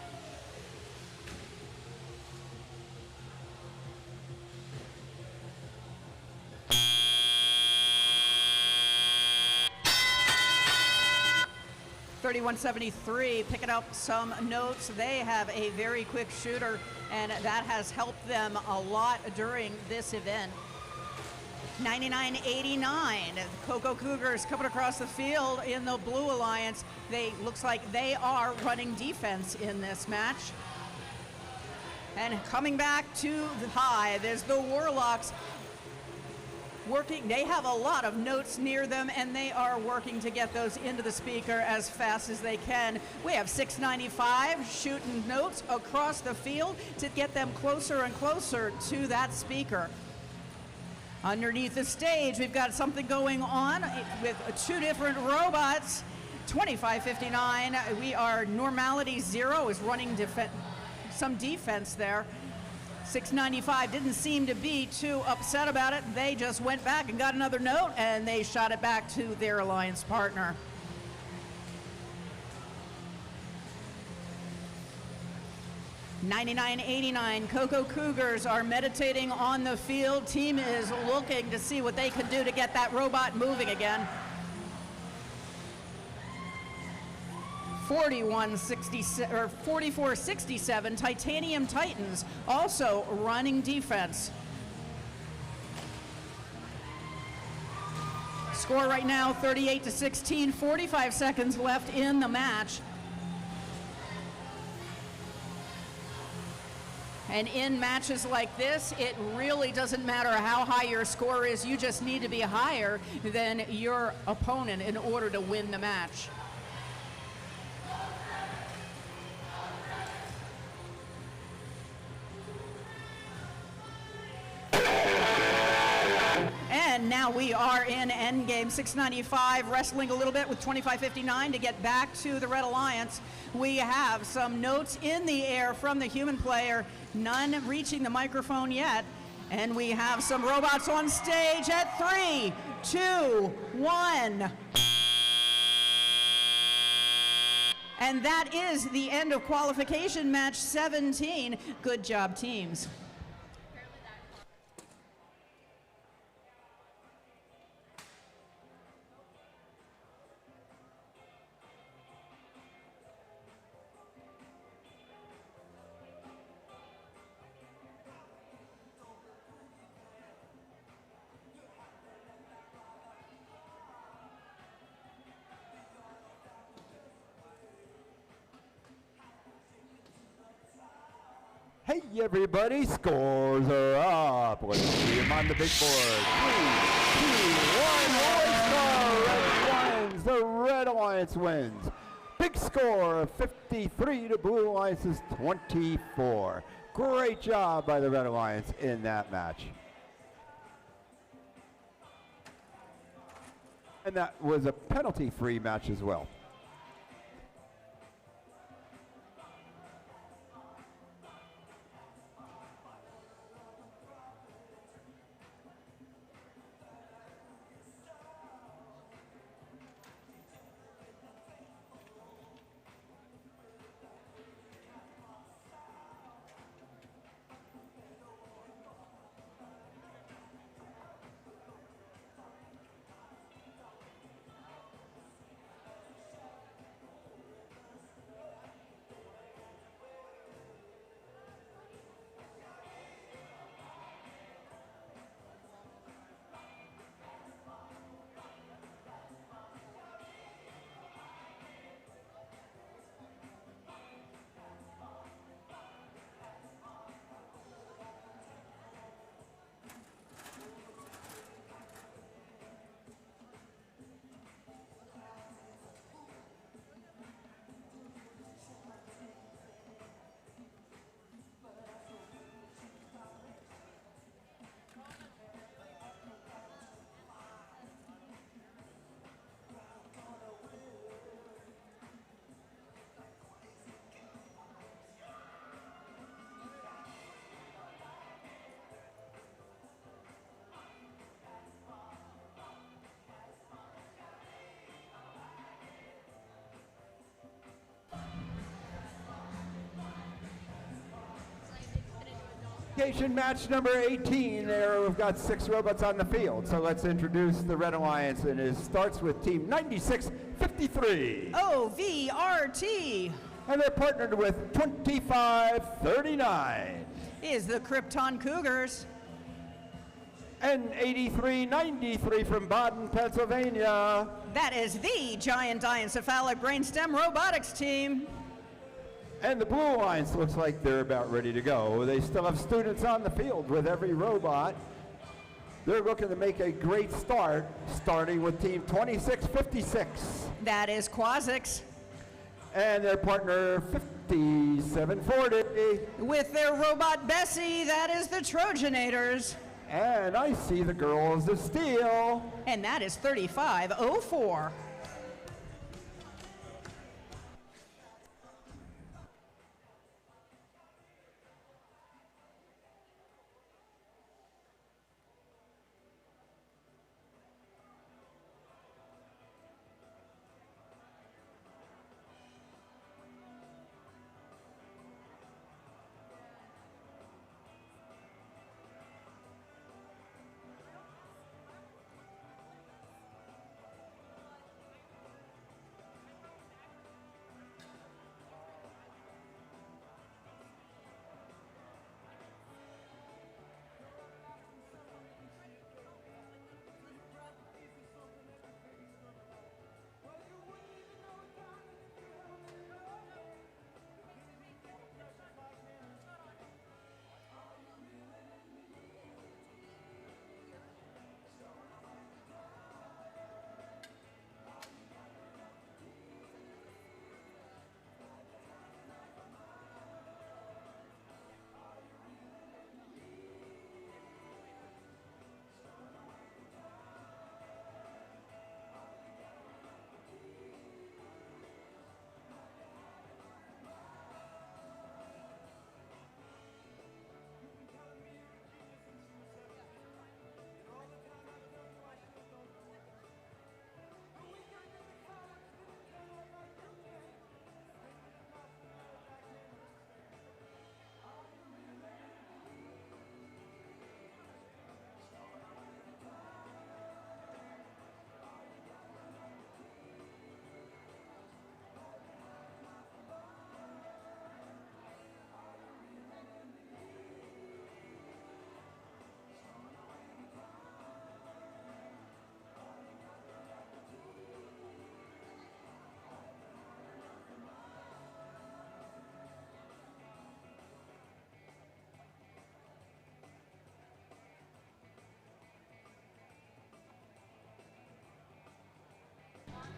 .3173 picking up some notes. They have a very quick shooter, and that has helped them a lot during this event. 9989, Cocoa Cougars coming across the field in the Blue Alliance. Looks like they are running defense in this match. And coming back to the high, there's the Warlocks working. They have a lot of notes near them, and they are working to get those into the speaker as fast as they can. We have 695 shooting notes across the field to get them closer and closer to that speaker. Underneath the stage, we've got something going on with two different robots. 2559, we are normality 0 is running some defense there. 695 didn't seem to be too upset about it. They just went back and got another note, and they shot it back to their alliance partner. .9989, Cocoa Cougars are meditating on the field. Team is looking to see what they can do to get that robot moving again. 4467, Titanium Titans, also running defense. Score right now 38-16, 45 seconds left in the match. And in matches like this, it really doesn't matter how high your score is. You just need to be higher than your opponent in order to win the match. And now we are in endgame 695, wrestling a little bit with 2559 to get back to the Red Alliance. We have some notes in the air from the human player, none reaching the microphone yet. And we have some robots on stage at 3, 2, 1. And that is the end of qualification match 17. Good job, teams. Hey everybody, scores are up. Let's see them on the big board. 3, 2, 1, Red Alliance. The Red Alliance wins. Big score of 53 to Blue Alliance's 24. Great job by the Red Alliance in that match. And that was a penalty-free match as well. Qualification match number 18. There we've got 6 robots on the field. So let's introduce the Red Alliance, and it starts with team 9653. OVRT And they're partnered with 2539. is the Krypton Cougars. And 8393 from Baden, Pennsylvania. That is the Giant Diencephalic Brainstem Robotics team. And the Blue Alliance looks like they're about ready to go. They still have students on the field with every robot. They're looking to make a great start, starting with team 2656. That is Quasix. And their partner 5740. With their robot Bessie, that is the Trojanators. And I see the girls of steel. And that is 3504.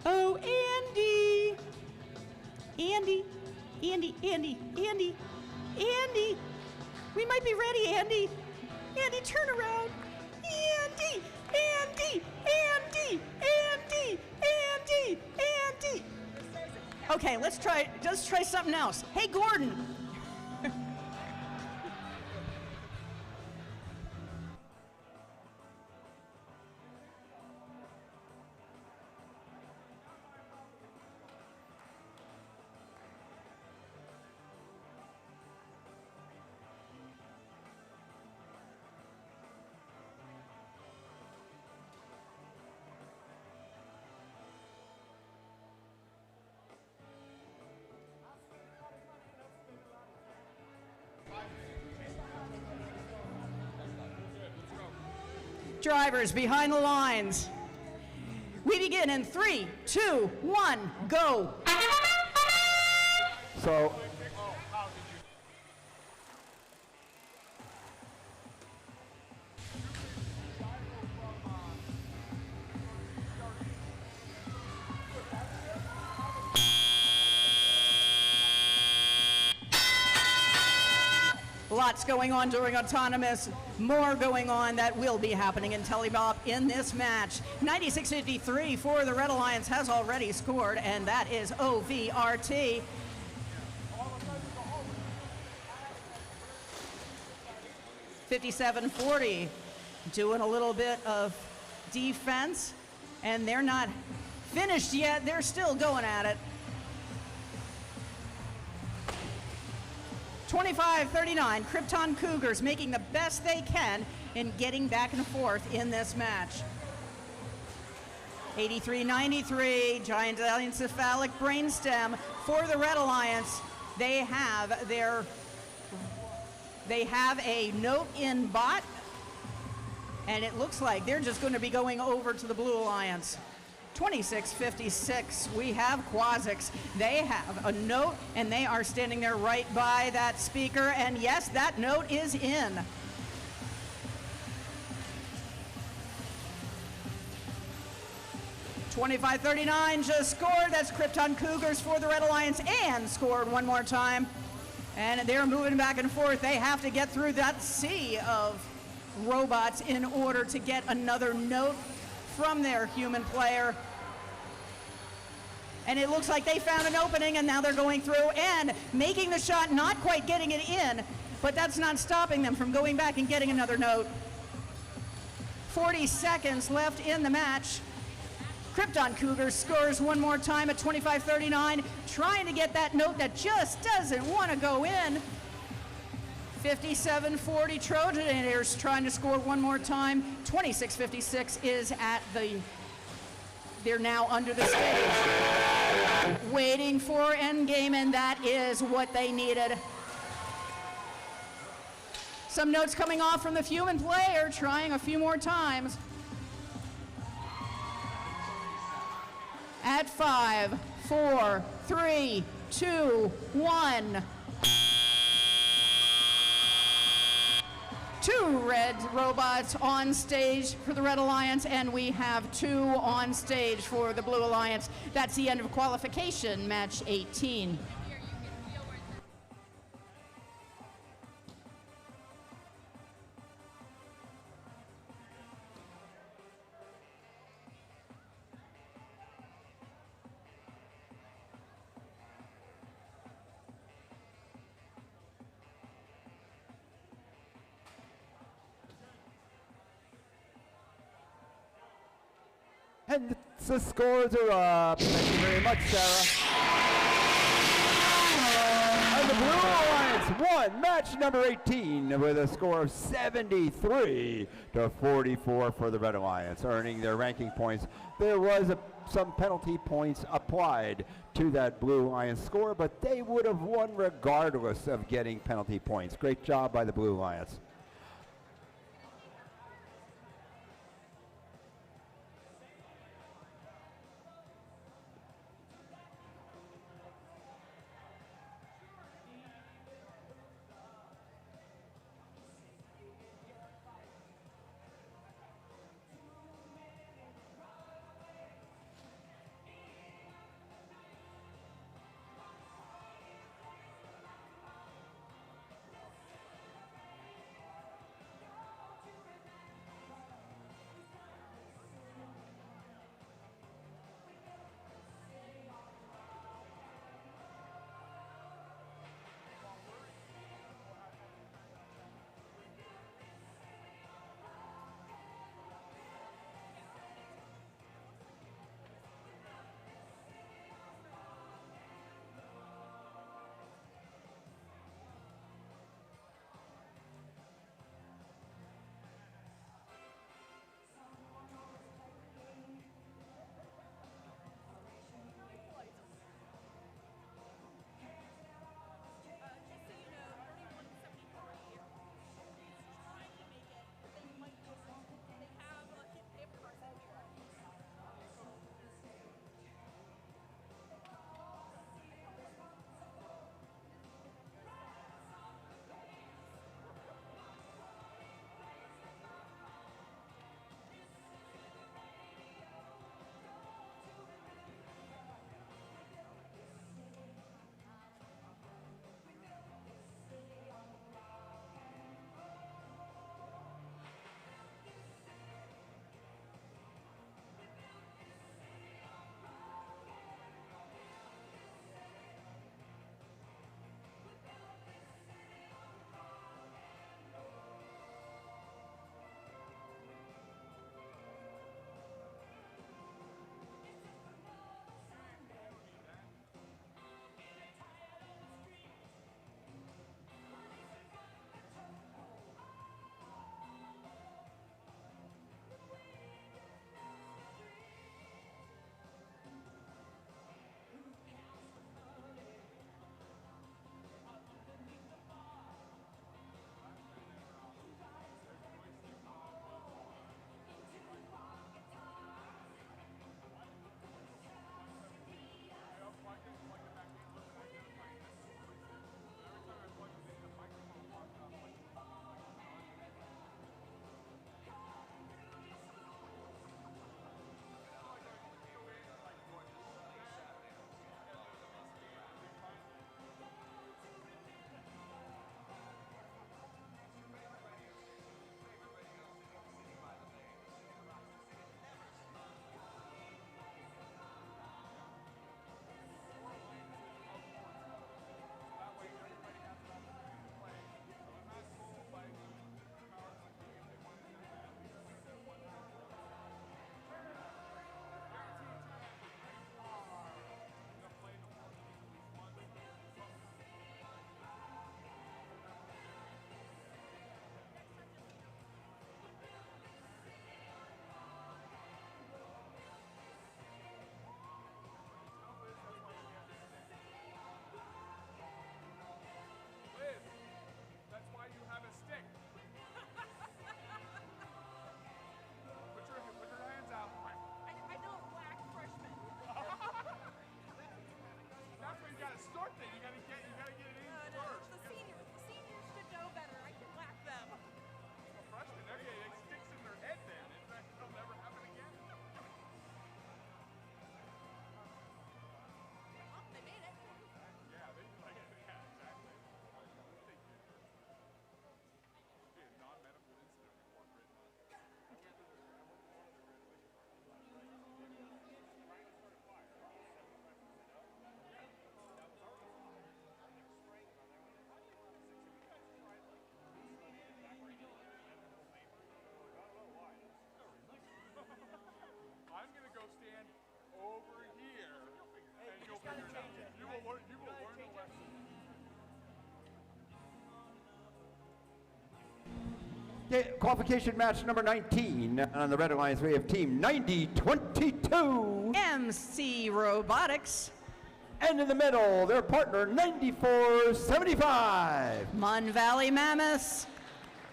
Oh, Andy. Andy, Andy, Andy, Andy, Andy. We might be ready, Andy. Andy, turn around. Andy, Andy, Andy, Andy, Andy, Andy. Okay, let's try something else. Hey, Gordon. Drivers behind the lines. We begin in 3, 2, 1, go. So, Lots going on during autonomous, more going on that will be happening in Telebop in this match. 96.53 for the Red Alliance has already scored, and that is OVRT. $57.40, doing a little bit of defense, and they're not finished yet. They're still going at it. 25-39, Krypton Cougars making the best they can in getting back and forth in this match. 83-93, Giant Encephalic Brainstem for the Red Alliance. They have a note in bot, and it looks like they're just going to be going over to the Blue Alliance. 26-56, we have Quasics. They have a note, and they are standing there right by that speaker, and yes, that note is in. $25.39 just scored. That's Krypton Cougars for the Red Alliance, and scored one more time. And they're moving back and forth. They have to get through that sea of robots in order to get another note from their human player. And it looks like they found an opening, and now they're going through and making the shot, not quite getting it in, but that's not stopping them from going back and getting another note. 40 seconds left in the match. Krypton Cougars scores one more time at 25-39, trying to get that note that just doesn't want to go in. 57-40, Trojanators trying to score one more time. 26-56 is at they're now under the stage. Waiting for endgame, and that is what they needed. Some notes coming off from the human player, trying a few more times. At 5, 4, 3, 2, 1. Two red robots on stage for the Red Alliance, and we have two on stage for the Blue Alliance. That's the end of qualification, match 18. and the scores are up. Thank you very much, Sarah. And the Blue Alliance won match number 18 with a score of 73-44 for the Red Alliance, earning their ranking points. There was some penalty points applied to that Blue Alliance score, but they would have won regardless of getting penalty points. Great job by the Blue Alliance. Qualification match number 19. On the Red Alliance, we have Team 9022. MC Robotics. And in the middle, their partner, 9475. Mon Valley Mammoths.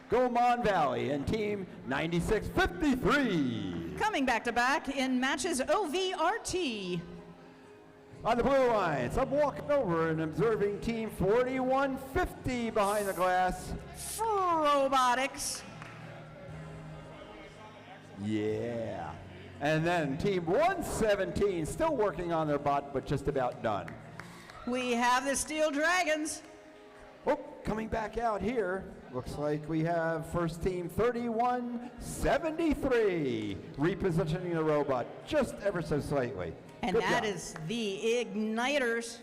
Go Mon Valley and Team 9653. Coming back to back in matches OVRT. On the blue lines, I'm walking over and observing Team 4150 behind the glass. Robotics. Yeah. And then Team 117, still working on their bot, but just about done. We have the Steel Dragons. Oh, coming back out here, looks like we have first Team 3173, repositioning the robot just ever so slightly. And Good that job. is the Igniters.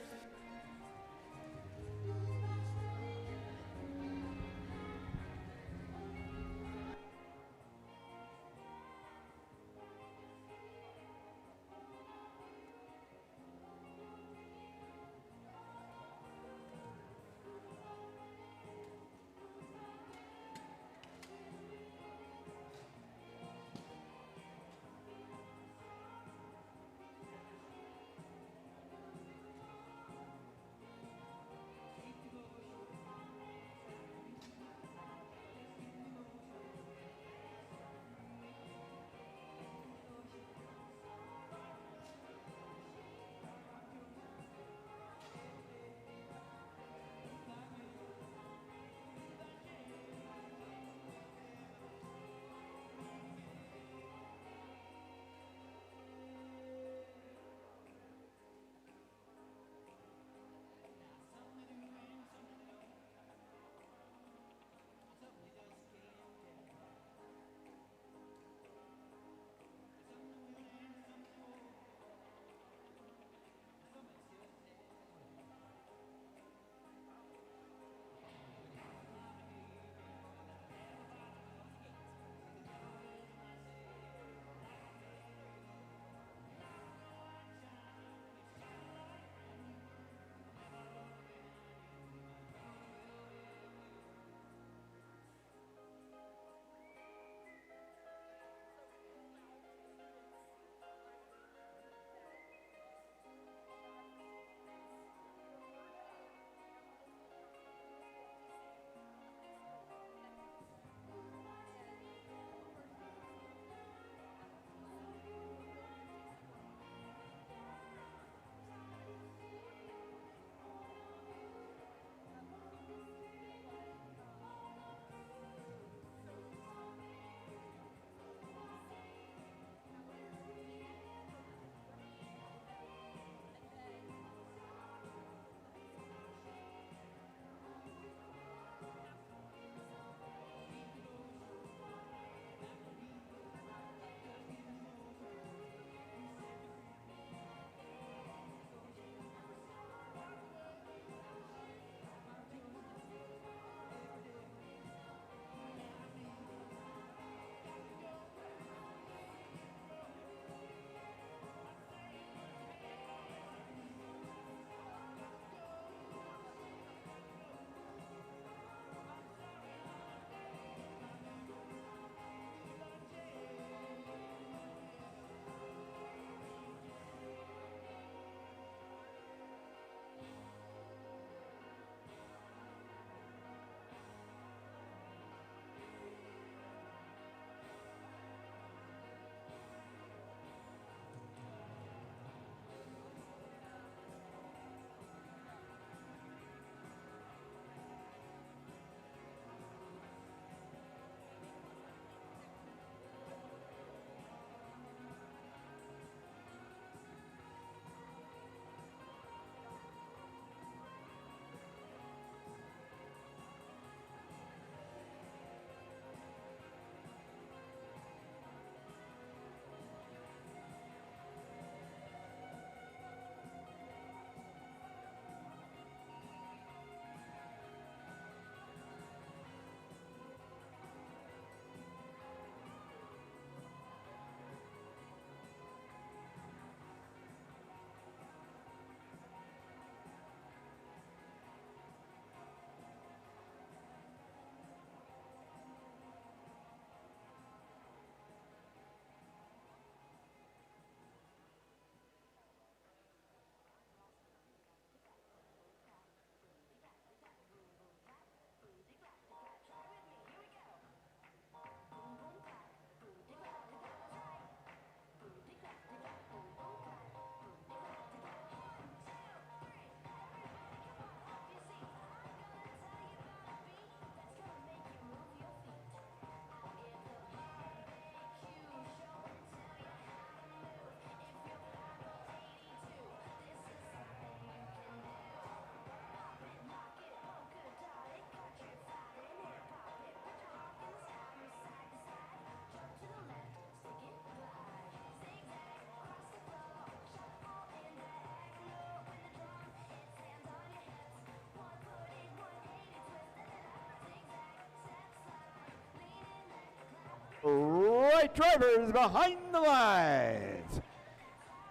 right, drivers behind the lines.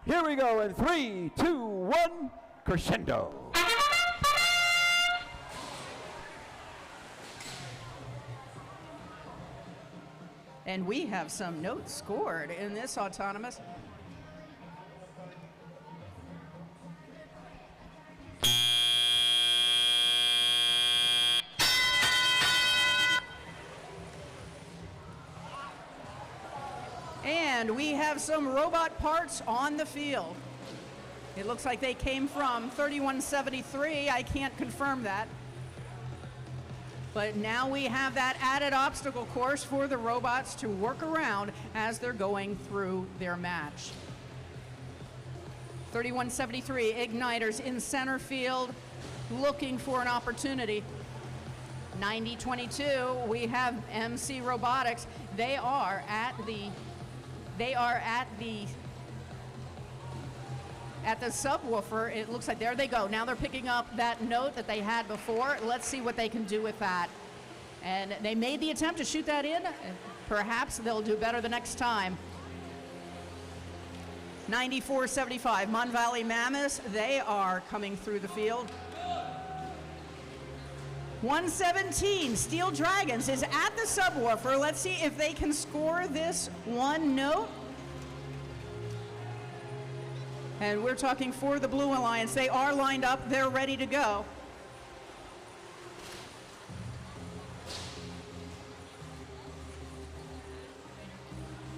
Here we go in 3, 2, 1, crescendo. And we have some notes scored in this autonomous. And we have some robot parts on the field. It looks like they came from 3173. I can't confirm that. But now we have that added obstacle course for the robots to work around as they're going through their match. 3173 Igniters in center field looking for an opportunity. 9022, we have MC Robotics. They are at the subwoofer. It looks like there they go. Now they're picking up that note that they had before. Let's see what they can do with that. And they made the attempt to shoot that in. Perhaps they'll do better the next time. 9475 Mon Valley Mammoths. They are coming through the field. 117 Steel Dragons is at the subwoofer. Let's see if they can score this one note. And we're talking for the Blue Alliance. They are lined up. They're ready to go.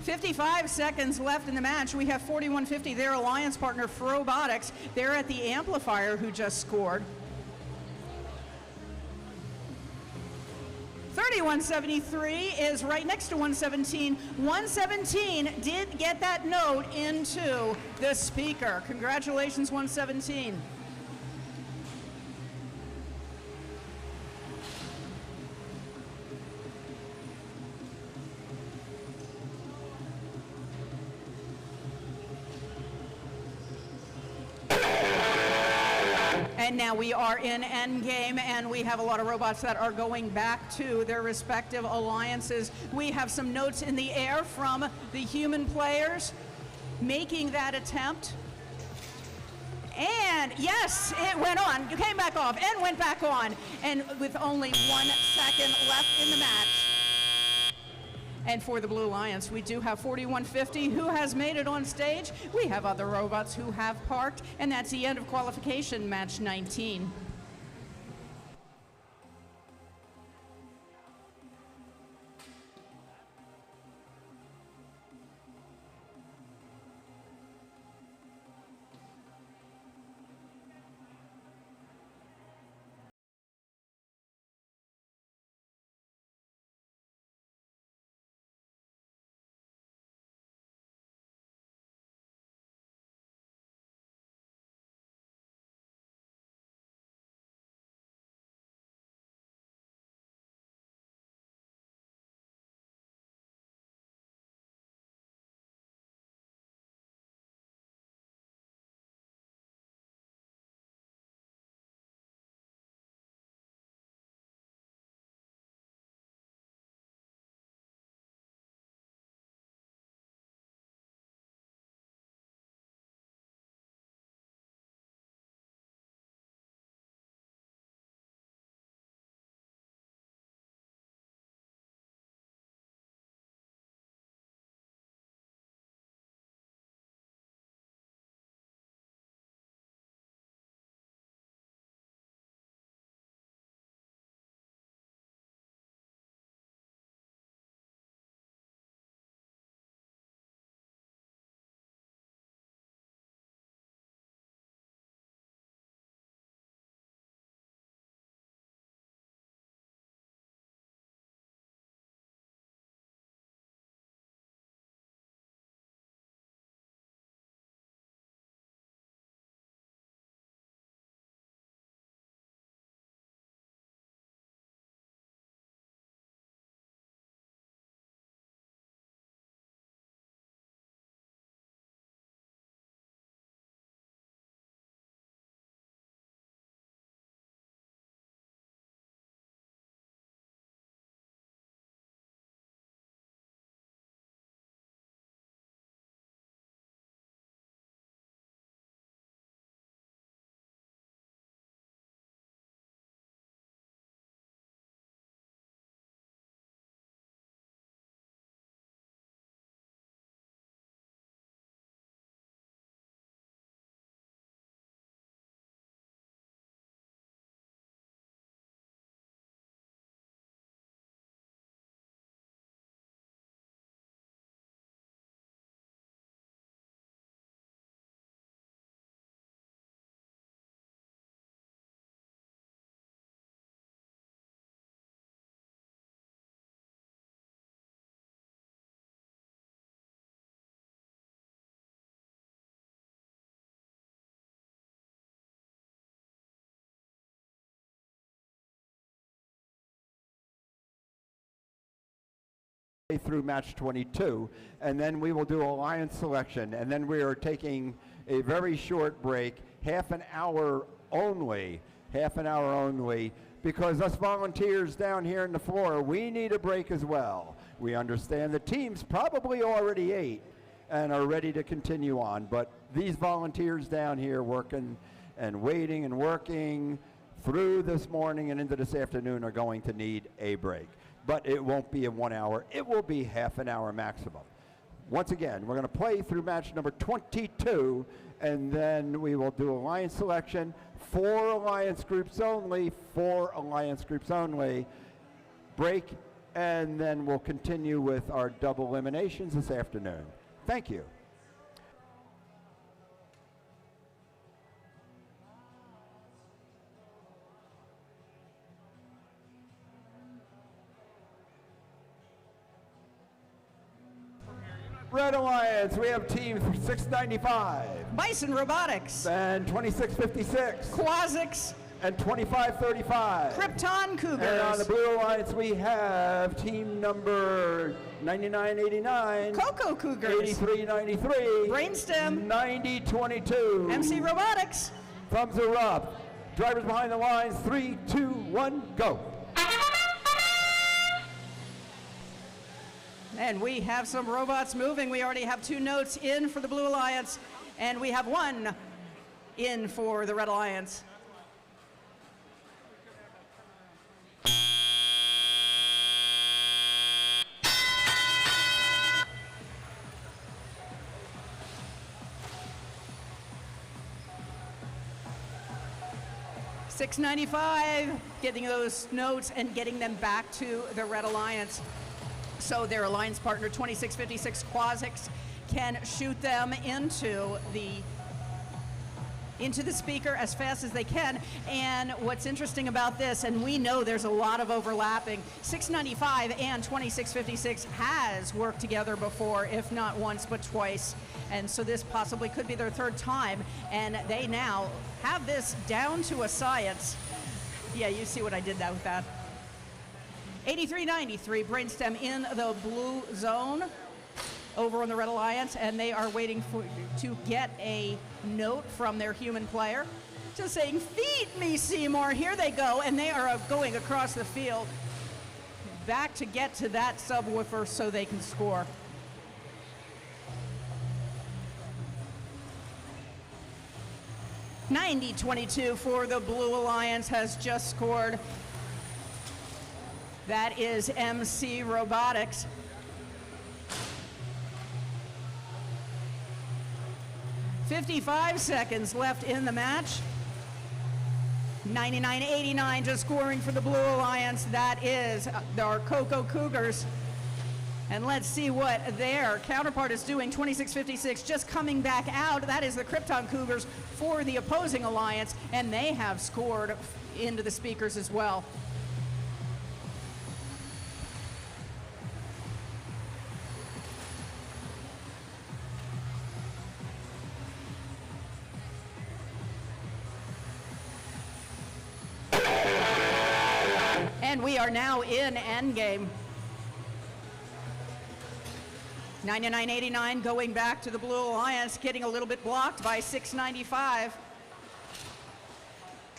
"55 seconds left in the match. We have 4150, their alliance partner, Robotics. They're at the amplifier who just scored. 3173 is right next to 117. 117 did get that note into the speaker. Congratulations, 117. And now we are in endgame, and we have a lot of robots that are going back to their respective alliances. We have some notes in the air from the human players making that attempt. And yes, it went on, came back off, and went back on. And with only 1 second left in the match. And for the Blue Alliance, we do have 4150 who has made it on stage. We have other robots who have parked, and that's the end of qualification match 19. through match 22, and then we will do alliance selection, and then we are taking a very short break, half an hour only, because us volunteers down here on the floor, we need a break as well. We understand the teams probably already ate and are ready to continue on, but these volunteers down here working and waiting and working through this morning and into this afternoon are going to need a break. But it won't be a 1 hour, it will be half an hour maximum. Once again, we're going to play through match number 22, and then we will do alliance selection, 4 alliance groups only, break, and then we'll continue with our double eliminations this afternoon. Thank you. Red Alliance, we have team 695. Bison Robotics. And 2656. Quasics. And 2535. Krypton Cougars. And on the Blue Alliance, we have team number 9989. Cocoa Cougars. 8393. Brainstem. 9022. MC Robotics. Thumbs are up. Drivers behind the lines, 3, 2, 1, go. And we have some robots moving. We already have 2 notes in for the Blue Alliance, and we have 1 in for the Red Alliance. $6.95, getting those notes and getting them back to the Red Alliance. So their alliance partner, 2656 Quasics, can shoot them into the speaker as fast as they can. And what's interesting about this, and we know there's a lot of overlapping, 695 and 2656 has worked together before, if not once, but twice. And so this possibly could be their 3rd time, and they now have this down to a science. Yeah, you see what I did with that. 8393, Brainstem in the blue zone over on the Red Alliance, and they are waiting to get a note from their human player. Just saying, feed me, Seymour. Here they go, and they are going across the field back to get to that subwoofer so they can score. $90-22 for the Blue Alliance has just scored. That is MC Robotics. $55 seconds left in the match. 99-89 just scoring for the Blue Alliance. That is our Cocoa Cougars. And let's see what their counterpart is doing. 2656 just coming back out. That is the Krypton Cougars for the opposing alliance, and they have scored into the speakers as well. And we are now in endgame. 99-89 going back to the Blue Alliance, getting a little bit blocked by 695.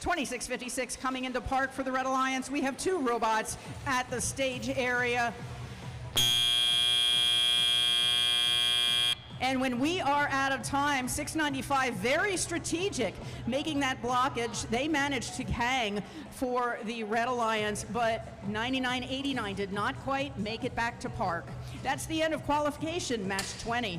2656 coming into park for the Red Alliance. We have 2 robots at the stage area. And when we are out of time, 695, very strategic, making that blockage. They managed to hang for the Red Alliance, but 99-89 did not quite make it back to park. That's the end of qualification, match 20.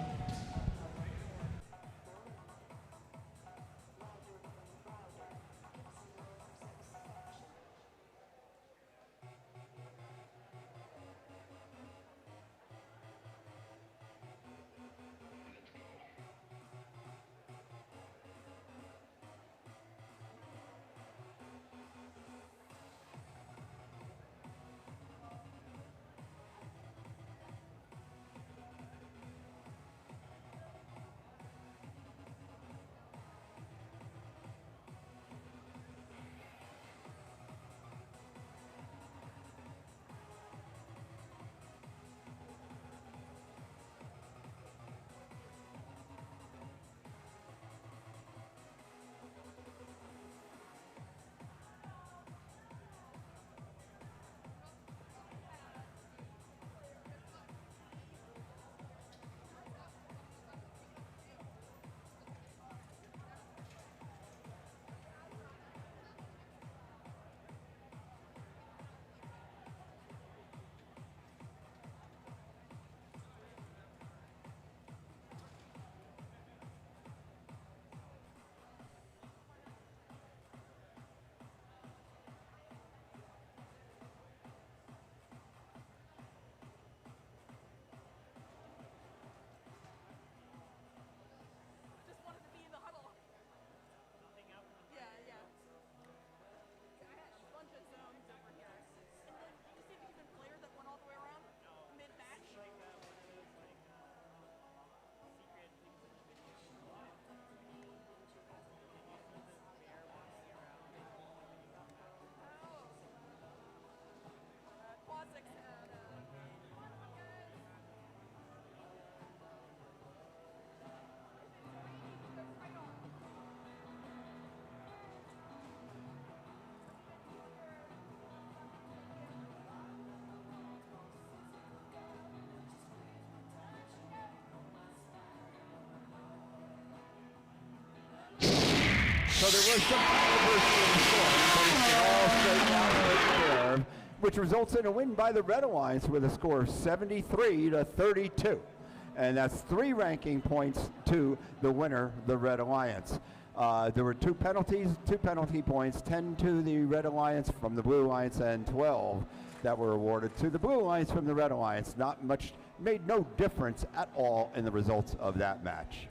So there was some controversy in the scoring, but it's been all straightened out and taken care of, which results in a win by the Red Alliance with a score of 73-32. And that's 3 ranking points to the winner, the Red Alliance. There were 2 penalties, 2 penalty points, 10 to the Red Alliance from the Blue Alliance and 12 that were awarded to the Blue Alliance from the Red Alliance. Not much, made no difference at all in the results of that match.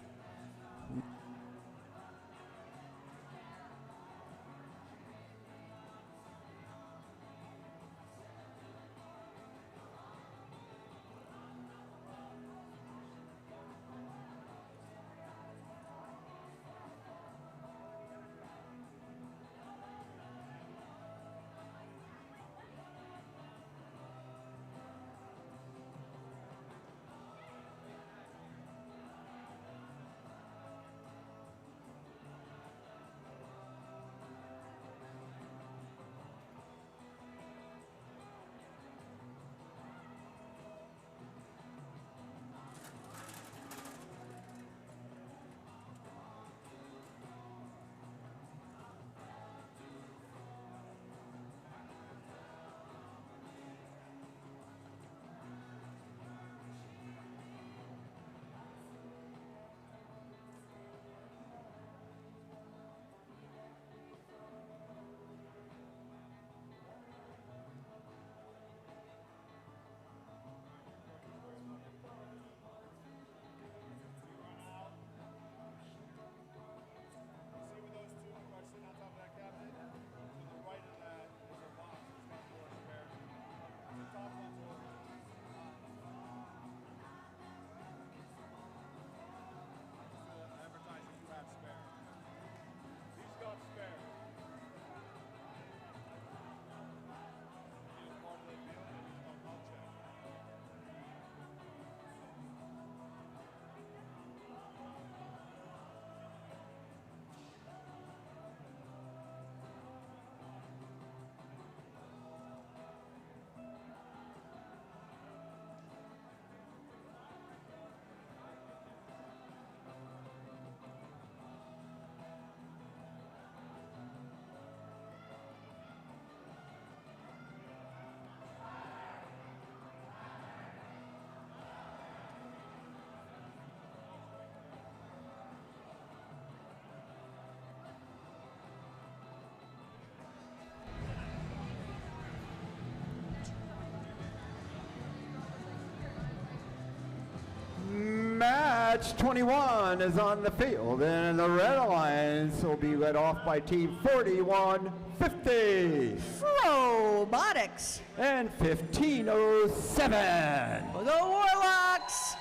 Match 21 is on the field, and the Red Alliance will be led off by Team 4150. Robotics. And 1507. The Warlocks.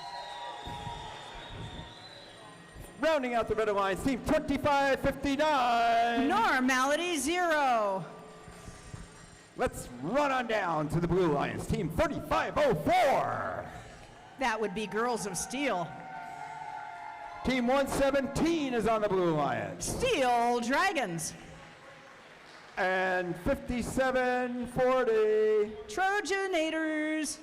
Rounding out the Red Alliance, Team 2559. Normality 0. Let's run on down to the Blue Alliance, Team 3504. That would be Girls of Steel. Team 117 is on the Blue Alliance. Steel Dragons. And 5740. Trojanators.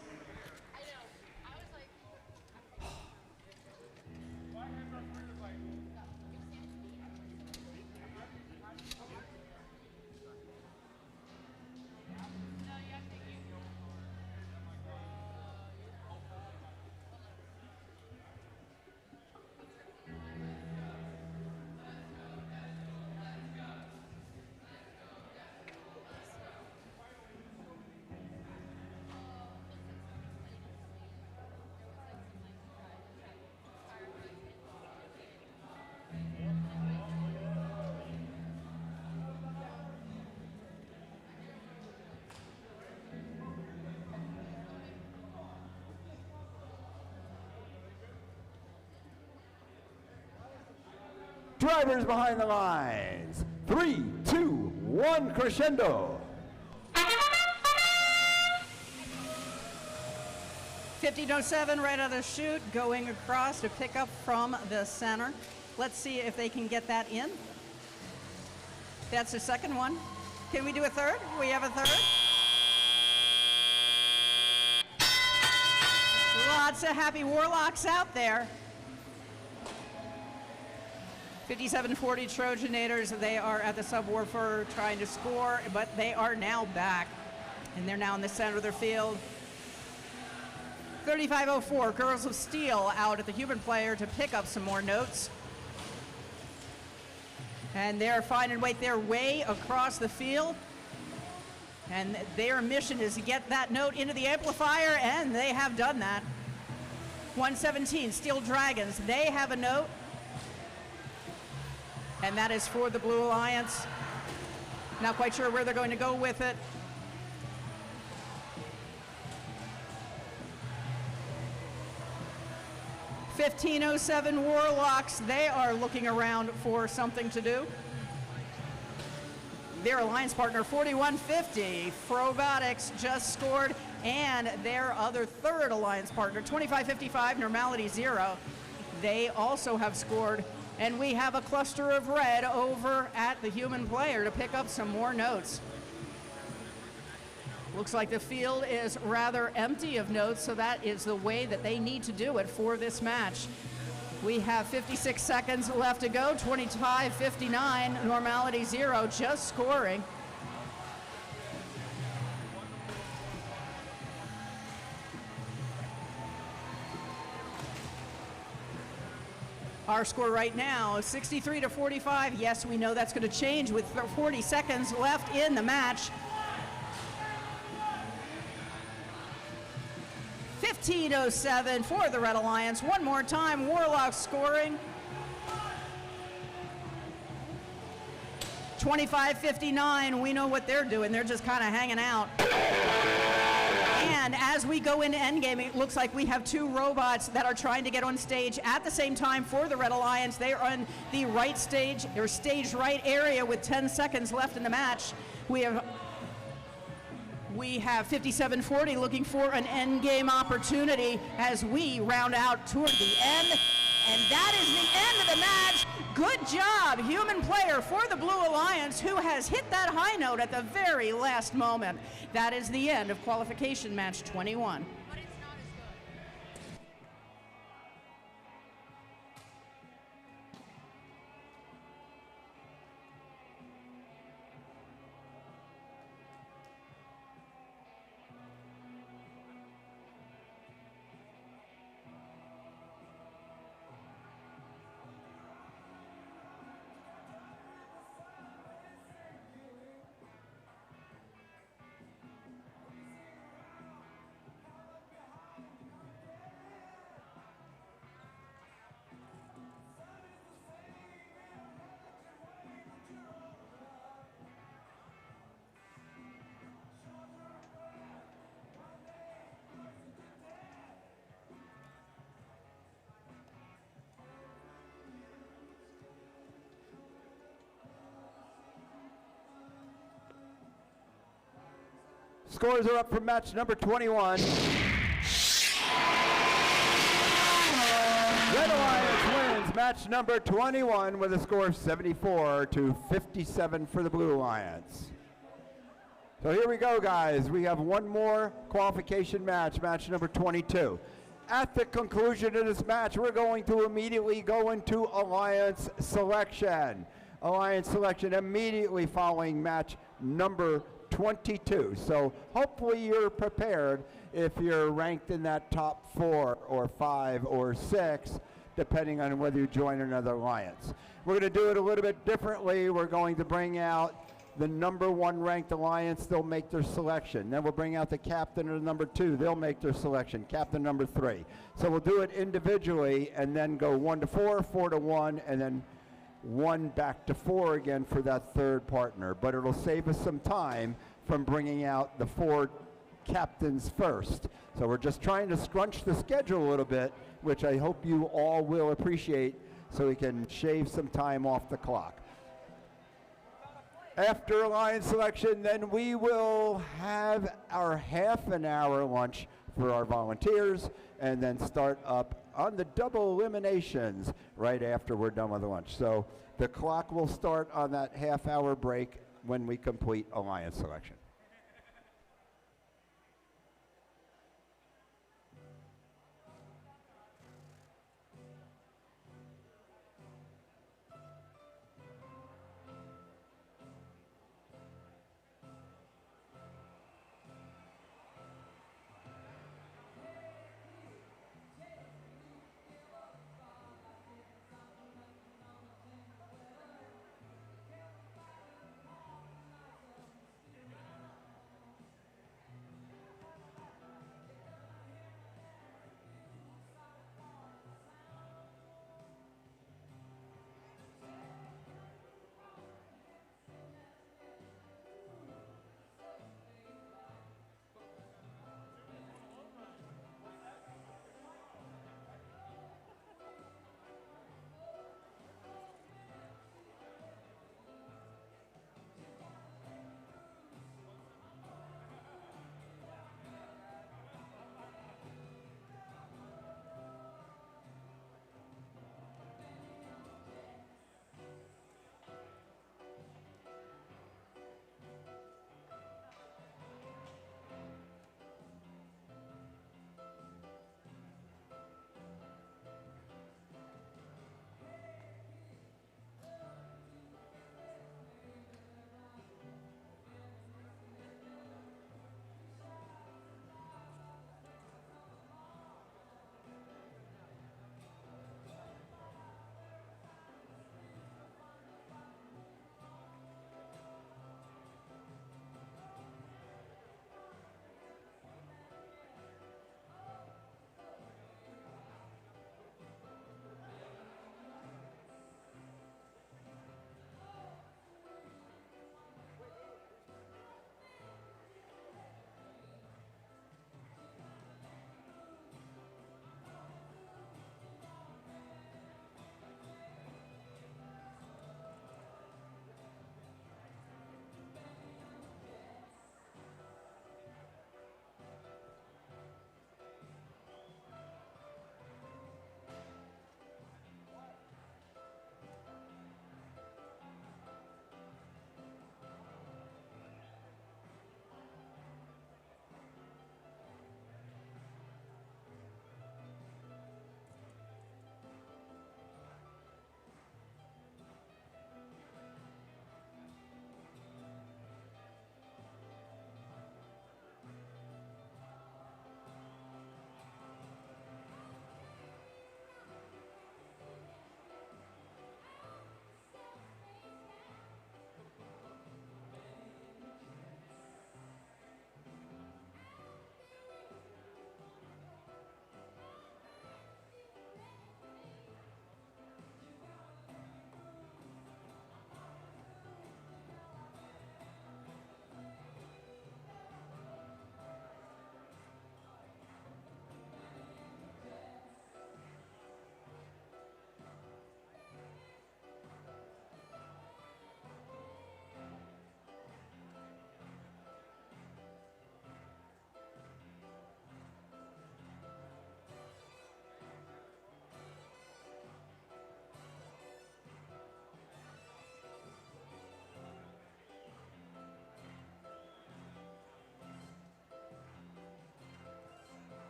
Drivers behind the lines. 3, 2, 1, crescendo. 1507 right out of the chute, going across to pick up from the center. Let's see if they can get that in. That's the second one. Can we do a third? We have a third. Lots of happy Warlocks out there. 5740 Trojanators, they are at the subwoofer trying to score, but they are now back, and they're now in the center of their field. 3504 Girls of Steel out at the human player to pick up some more notes. And they're finding their way across the field. And their mission is to get that note into the amplifier, and they have done that. 117 Steel Dragons, they have a note. And that is for the Blue Alliance. Not quite sure where they're going to go with it. (1507) Warlocks, they are looking around for something to do. Their alliance partner 4150 Robotics just scored, and their other third alliance partner 2555 Normality Zero, they also have scored. And we have a cluster of red over at the human player to pick up some more notes. Looks like the field is rather empty of notes, so that is the way that they need to do it for this match. We have 56 seconds left to go, 25:59, Normality Zero just scoring. Our score right now is 63-45. Yes, we know that's going to change with 40 seconds left in the match. 15:07 for the Red Alliance. One more time, Warlocks scoring. 25:59, we know what they're doing. They're just kind of hanging out. And as we go into endgame, it looks like we have two robots that are trying to get on stage at the same time for the Red Alliance. They are on the right stage, or stage right area with 10 seconds left in the match. We have 5740 looking for an endgame opportunity as we round out toward the end. And that is the end of the match. Good job, human player for the Blue Alliance, who has hit that high note at the very last moment. That is the end of qualification match 21. Scores are up for match number 21. Red Alliance wins match number 21 with a score of 74-57 for the Blue Alliance. So here we go, guys. We have one more qualification match, match number 22. At the conclusion of this match, we're going to immediately go into Alliance selection. Alliance selection immediately following match number 22. So hopefully you're prepared if you're ranked in that top 4 or 5 or 6, depending on whether you join another alliance. We're going to do it a little bit differently. We're going to bring out the number 1 ranked alliance. They'll make their selection. Then we'll bring out the captain of the number 2. They'll make their selection. Captain number 3. So we'll do it individually and then go 1 to 4, 4 to 1, and then 1 back to 4 again for that third partner. But it'll save us some time from bringing out the 4 captains first. So we're just trying to scrunch the schedule a little bit, which I hope you all will appreciate, so we can shave some time off the clock. After alliance selection, then we will have our half-an-hour lunch for our volunteers, and then start up on the double eliminations right after we're done with the lunch. So the clock will start on that half-hour break when we complete alliance selection.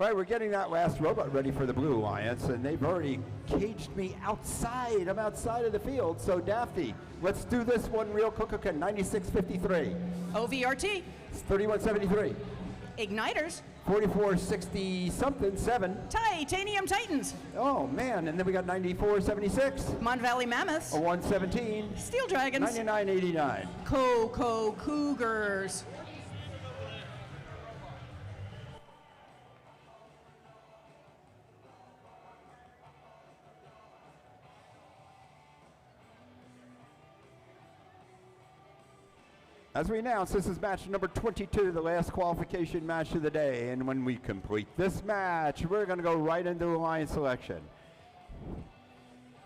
Right, we're getting that last robot ready for the Blue Alliance, and they've already caged me outside. I'm outside of the field. So, Daphne, let's do this one real quick. Okay, 96.53. OVRT. 31.73. Igniters. 44.60 something, 7. Titanium Titans. Oh, man, and then we got 94.76. Mon Valley Mammoths. A 117. Steel Dragons. 99.89. Coco Cougars. As we announce, this is match number 22, the last qualification match of the day. And when we complete this match, we're going to go right into alliance selection.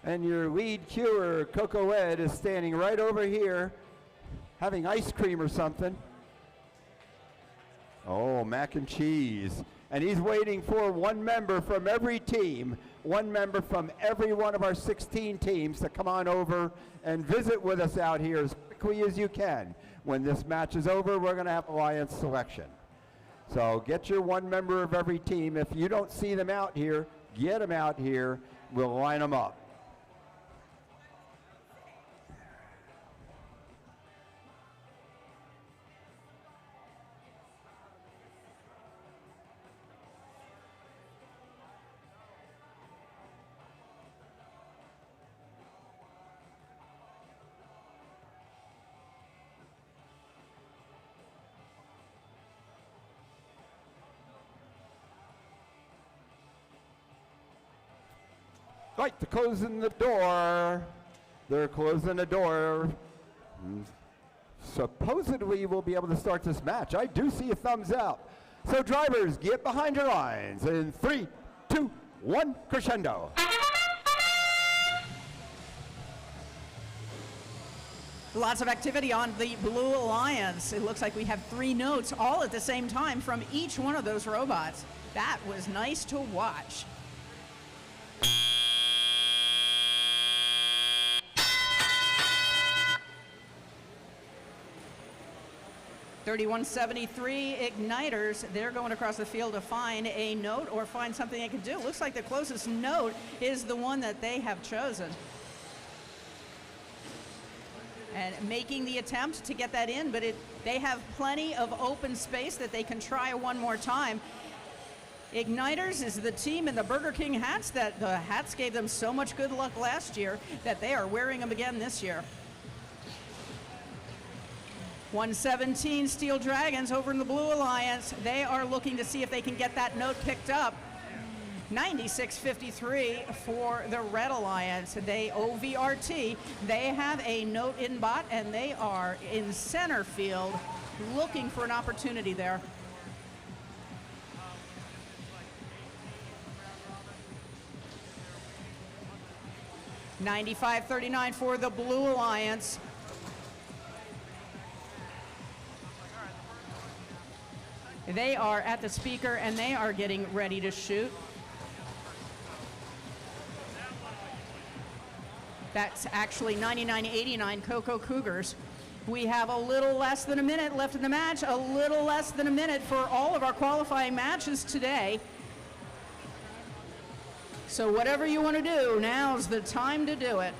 And your lead queuer, Coco Ed, is standing right over here, having ice cream or something. Oh, mac and cheese. And he's waiting for one member from every team, one member from every one of our 16 teams to come on over and visit with us out here as quickly as you can. When this match is over, we're going to have alliance selection. So get your one member of every team. If you don't see them out here, get them out here. We'll line them up. Right, they're closing the door. They're closing the door. Supposedly we'll be able to start this match. I do see a thumbs up. So drivers, get behind your lines in 3, 2, 1, crescendo. Lots of activity on the Blue Alliance. It looks like we have 3 notes all at the same time from each one of those robots. That was nice to watch. .3173 Igniters, they're going across the field to find a note or find something they can do. Looks like the closest note is the one that they have chosen. And making the attempt to get that in, but they have plenty of open space that they can try one more time. Igniters is the team in the Burger King hats that the hats gave them so much good luck last year that they are wearing them again this year. 117 Steel Dragons over in the Blue Alliance. They are looking to see if they can get that note picked up. 96.53 for the Red Alliance. They OVRT. They have a note in bot and they are in center field looking for an opportunity there. $95.39 for the Blue Alliance. They are at the speaker and they are getting ready to shoot. That's actually 99.89 Coco Cougars. We have a little less than a minute left in the match, a little less than a minute for all of our qualifying matches today. So whatever you want to do, now's the time to do it.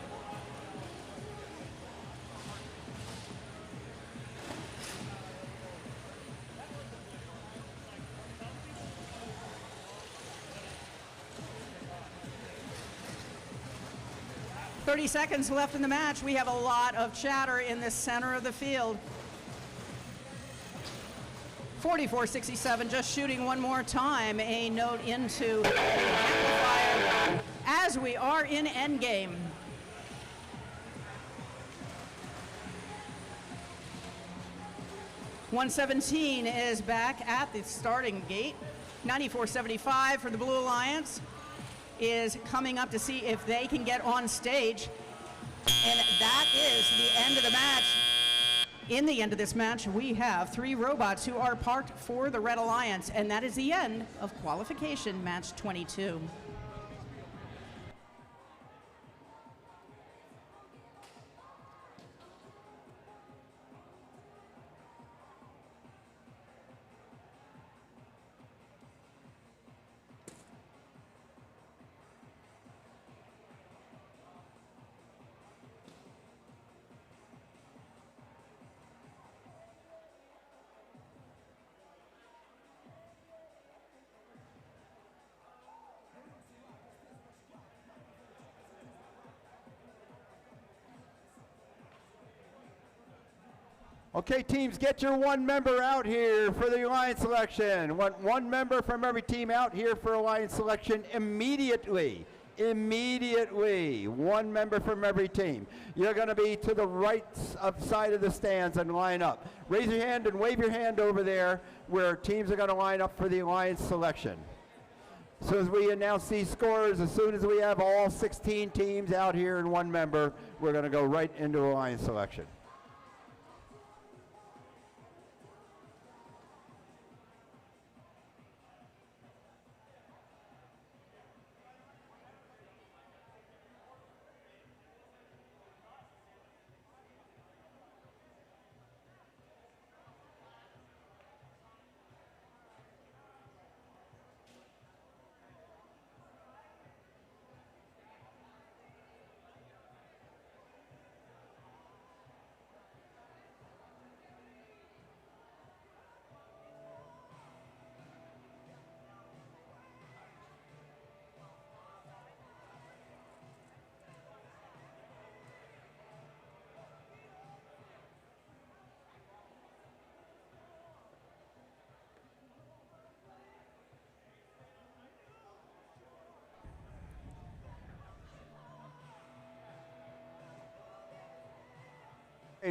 .30 seconds left in the match. We have a lot of chatter in the center of the field. 44.67, just shooting one more time. A note into the amplifier as we are in endgame. .117 is back at the starting gate. 94.75 for the Blue Alliance is coming up to see if they can get on stage. And that is the end of the match. In the end of this match, we have 3 robots who are parked for the Red Alliance, and that is the end of qualification match 22. Okay, teams, get your one member out here for the alliance selection. Want one member from every team out here for alliance selection immediately. Immediately. One member from every team. You're going to be to the right side of the stands and line up. Raise your hand and wave your hand over there where teams are going to line up for the alliance selection. As soon as we announce these scores, as soon as we have all 16 teams out here and one member, we're going to go right into alliance selection.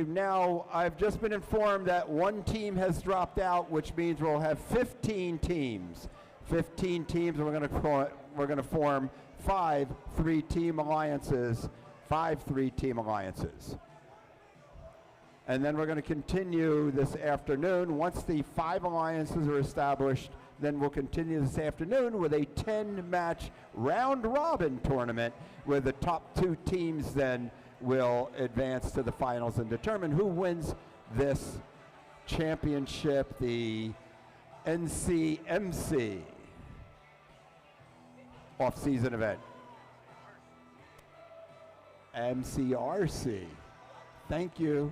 Now, I've just been informed that one team has dropped out, which means we'll have 15 teams. 15 teams, and we're going to form 5 3-team alliances. 5 3-team alliances. And then we're going to continue this afternoon. Once the 5 alliances are established, then we'll continue this afternoon with a 10-match round-robin tournament where the top 2 teams then will advance to the finals and determine who wins this championship, the NCMC off-season event. MCRC. Thank you.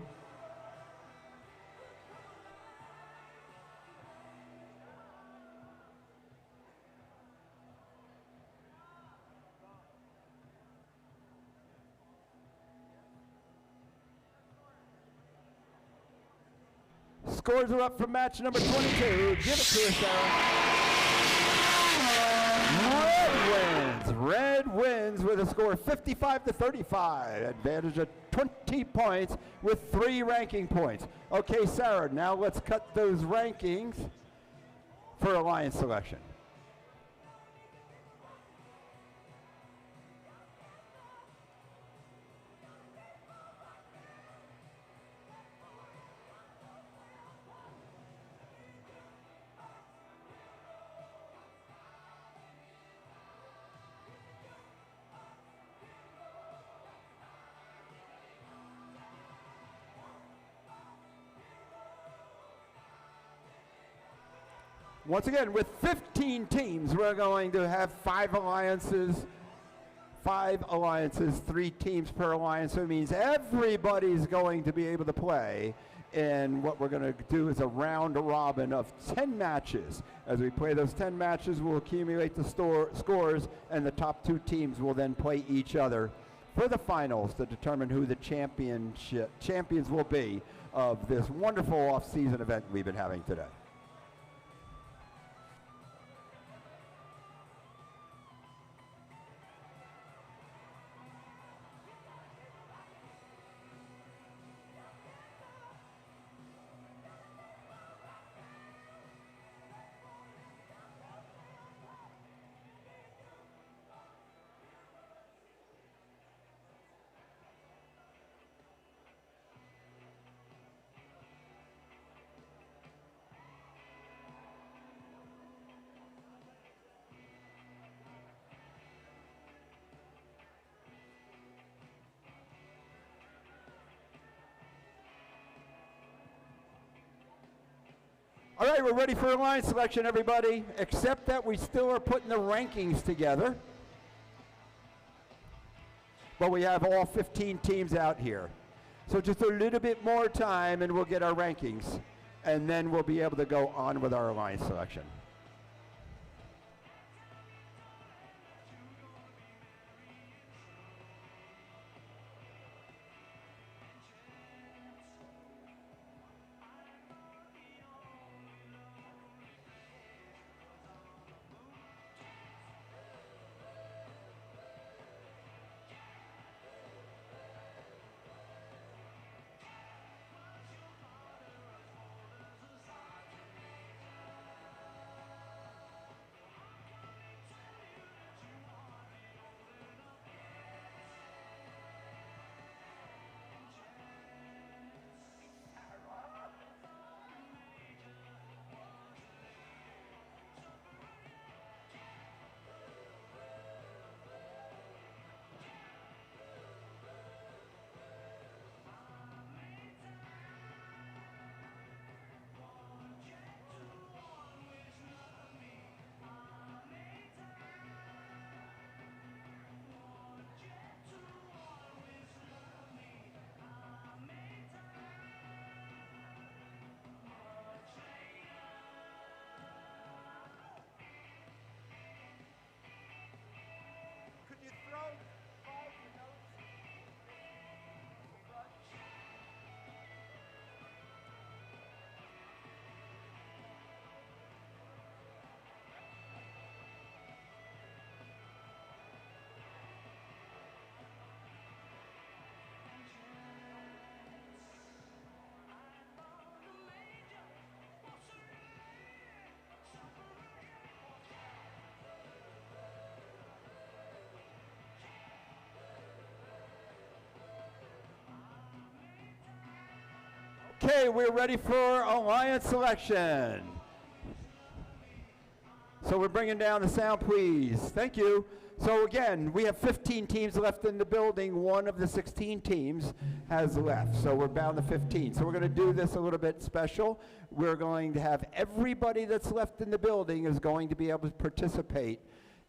Scores are up for match number 22. Give it to us, Sarah. Red wins with a score of 55-35. Advantage of 20 points with 3 ranking points. Okay, Sarah, now let's cut those rankings for alliance selection. Once again, with 15 teams, we're going to have 5 alliances. 5 alliances, 3 teams per alliance. So it means everybody's going to be able to play. And what we're going to do is a round robin of 10 matches. As we play those 10 matches, we'll accumulate the scores, and the top 2 teams will then play each other for the finals to determine who the champions will be of this wonderful off-season event we've been having today. All right, we're ready for alliance selection, everybody, except that we still are putting the rankings together. But we have all 15 teams out here. So just a little bit more time and we'll get our rankings. And then we'll be able to go on with our alliance selection. Okay, we're ready for alliance selection. So we're bringing down the sound, please. Thank you. So again, we have 15 teams left in the building. One of the 16 teams has left, so we're bound to 15. So we're going to do this a little bit special. We're going to have everybody that's left in the building is going to be able to participate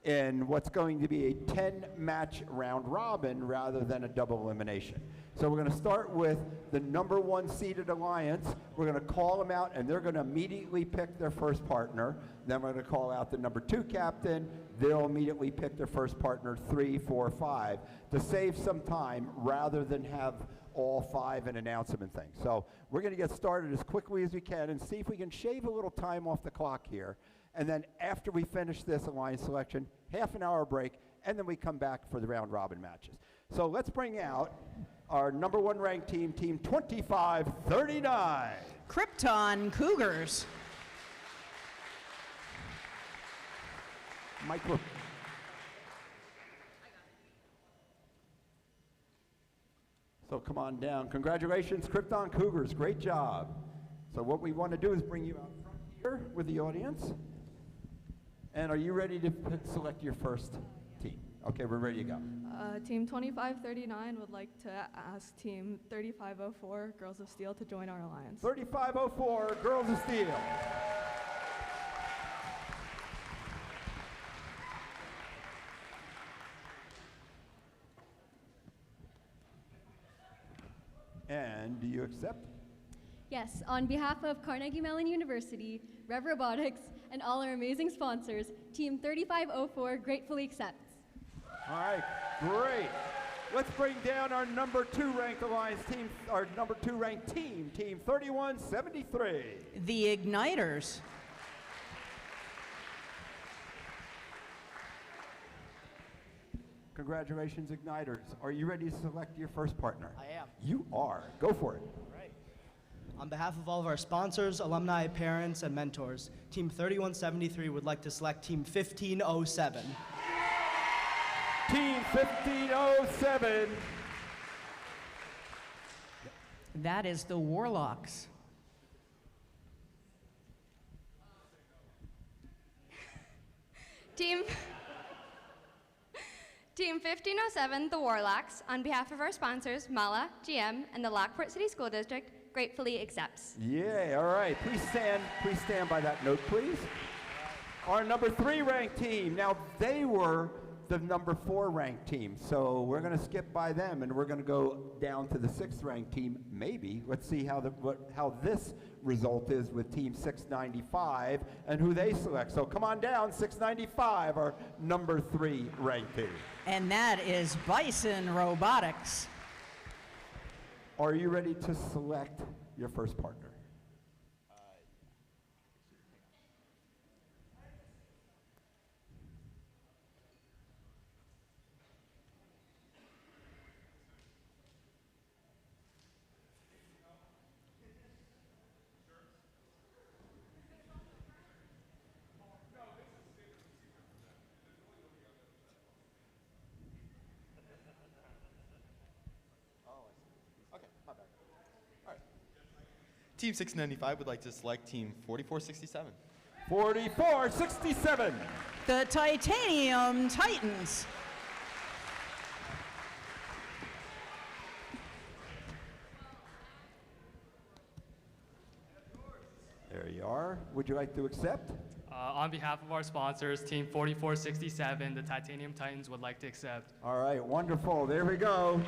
in what's going to be a 10-match round robin rather than a double elimination. So we're going to start with the number 1 seeded alliance. We're going to call them out, and they're going to immediately pick their first partner. Then we're going to call out the number 2 captain. They'll immediately pick their first partner, 3, 4, 5, to save some time rather than have all 5 and announce them and things. So we're going to get started as quickly as we can and see if we can shave a little time off the clock here. And then after we finish this alliance selection, half an hour break, and then we come back for the round robin matches. So let's bring out our number 1 ranked team, Team 2539. Krypton Cougars. Micro. So come on down. Congratulations, Krypton Cougars. Great job. So what we want to do is bring you out front here with the audience. And are you ready to select your first team? Okay, we're ready to go. Team 2539 would like to ask Team 3504, Girls of Steel, to join our alliance. 3504, Girls of Steel. And do you accept? Yes, on behalf of Carnegie Mellon University, Rev Robotics, and all our amazing sponsors, Team 3504 gratefully accepts. All right, great. Let's bring down our number 2 ranked alliance team, our number 2 ranked team, Team 3173. The Igniters. Congratulations, Igniters. Are you ready to select your first partner? I am. You are. Go for it. Right. On behalf of all of our sponsors, alumni, parents, and mentors, Team 3173 would like to select Team 1507. Team 1507. That is the Warlocks. Team 1507, the Warlocks, on behalf of our sponsors, Mala, GM, and the Lockport City School District, gratefully accepts. Yeah, all right. Please stand by that note, please. Our number 3 ranked team. Now, they were the number 4 ranked team, so we're going to skip by them, and we're going to go down to the 6th ranked team, maybe. Let's see how this result is with Team 695 and who they select. So come on down, 695, our number 3 ranked team. And that is Bison Robotics. Are you ready to select your first partner? Team 695 would like to select Team 4467. 4467. The Titanium Titans. There you are. Would you like to accept? On behalf of our sponsors, Team 4467, the Titanium Titans would like to accept. All right, wonderful. There we go.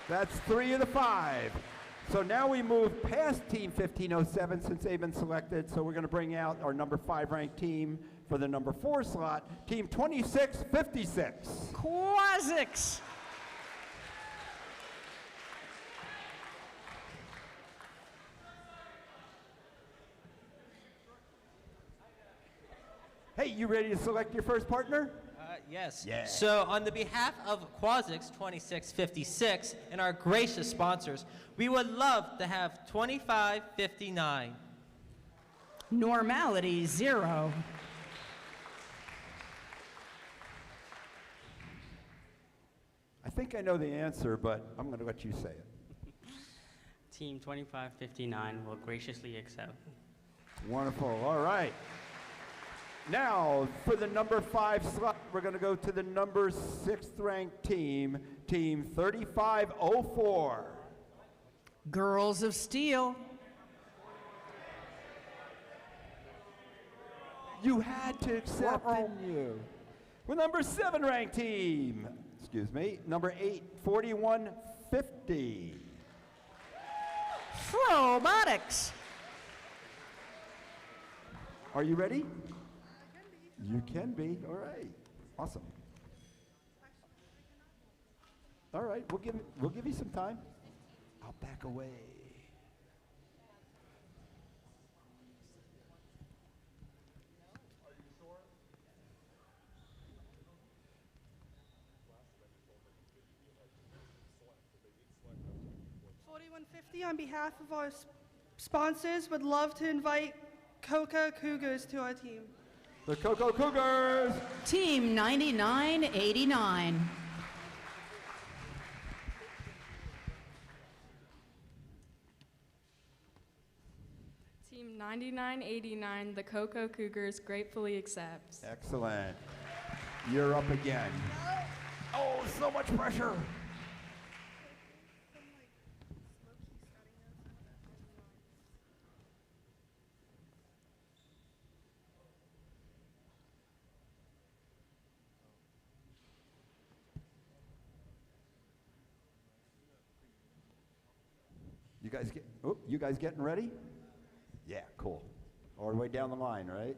That's 3 of the 5. So now we move past Team 1507 since they've been selected. So we're going to bring out our number 5 ranked team for the number 4 slot, Team 2656. Quasics. Hey, you ready to select your first partner? Yes. Yeah. So on the behalf of Quasics 2656 and our gracious sponsors, we would love to have 2559. Normality 0. I think I know the answer, but I'm going to let you say it. Team 2559 will graciously accept. Wonderful. All right. Now, for the number 5 slot, we're going to go to the number 6th ranked team, Team 3504. Girls of Steel. You had to accept, didn't you? With number 7 ranked team, excuse me, number 8, 4150. Robotics. Are you ready? You can be. All right. Awesome. All right. We'll give you some time. I'll back away. On behalf of our sponsors, would love to invite Coca Cougars to our team. The Coco Cougars. Team 9989. Team 9989, the Coco Cougars gratefully accepts. Excellent. You're up again. Oh, so much pressure. You guys getting ready? Yeah, cool. All the way down the line, right?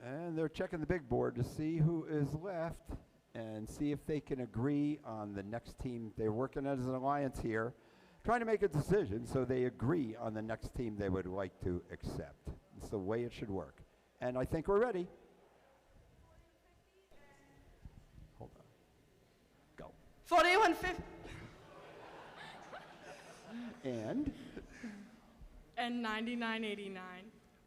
And they're checking the big board to see who is left and see if they can agree on the next team. They're working as an alliance here, trying to make a decision so they agree on the next team they would like to accept. It's the way it should work. And I think we're ready. Hold on. Go. 4150. And 9989.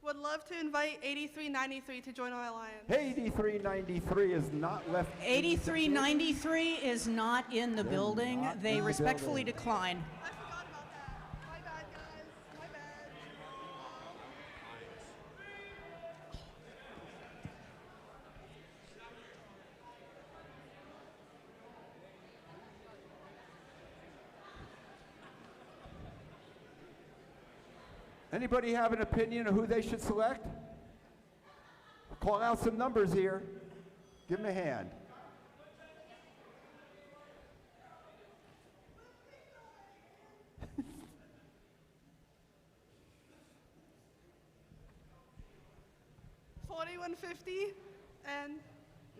Would love to invite 8393 to join our alliance. 8393 is not left. 8393 is not in the building. not They in the respectfully building. decline. I forgot about that. My bad, guys. My bad. Anybody have an opinion of who they should select? Call out some numbers here. Give them a hand. $41.50 and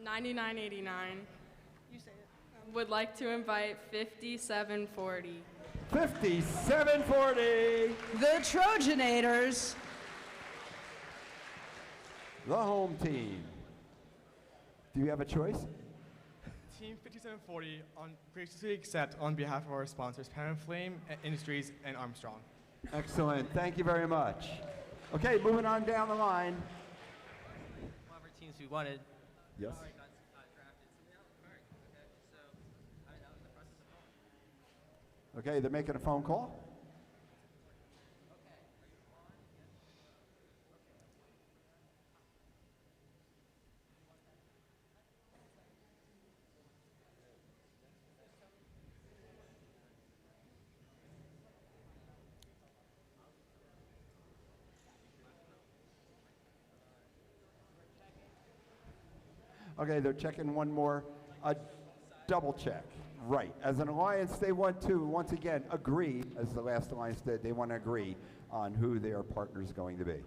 9989. you say it. Would like to invite 5740. 5740. The Trojanators. The home team. Do you have a choice? Team 5740 graciously accept on behalf of our sponsors, Flame Industries and Armstrong. Excellent. Thank you very much. Okay, moving on down the line. One of our teams we wanted. Yes. already got drafted. So yeah, all right. Okay. So that was the process of Okay, they're making a phone call. Okay, they're checking one more. double check. Right. As an alliance, they want to, once again, agree, as the last alliance did, they want to agree on who their partner is going to be.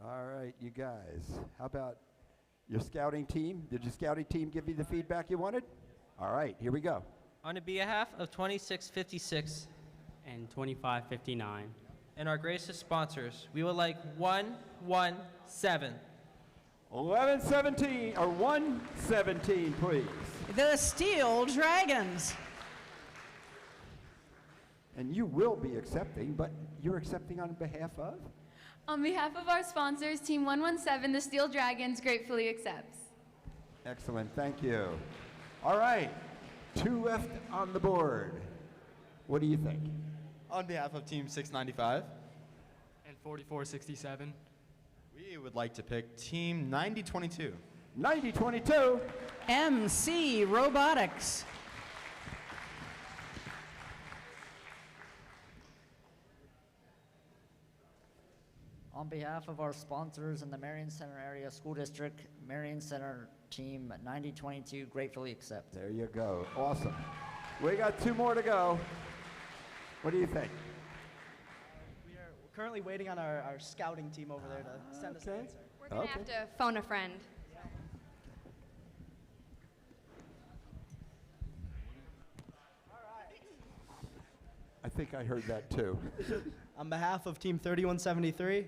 All right, you guys. How about your scouting team? Did your scouting team give you the feedback you wanted? All right, here we go. On behalf of 2656 and 2559 and our gracious sponsors, we would like 117. 1117 or 117, please. The Steel Dragons. And you will be accepting, but you're accepting on behalf of? On behalf of our sponsors, Team 117, the Steel Dragons gratefully accepts. Excellent, thank you. All right, 2 left on the board. What do you think? On behalf of Team 695 and 4467, we would like to pick Team 9022. 9022. MC Robotics. On behalf of our sponsors in the Marion Center Area School District, Marion Center Team 9022 gratefully accept. There you go. Awesome. We got 2 more to go. What do you think? We're currently waiting on our scouting team over there to send us an answer. We're going to have to phone a friend. I think I heard that too. On behalf of Team 3173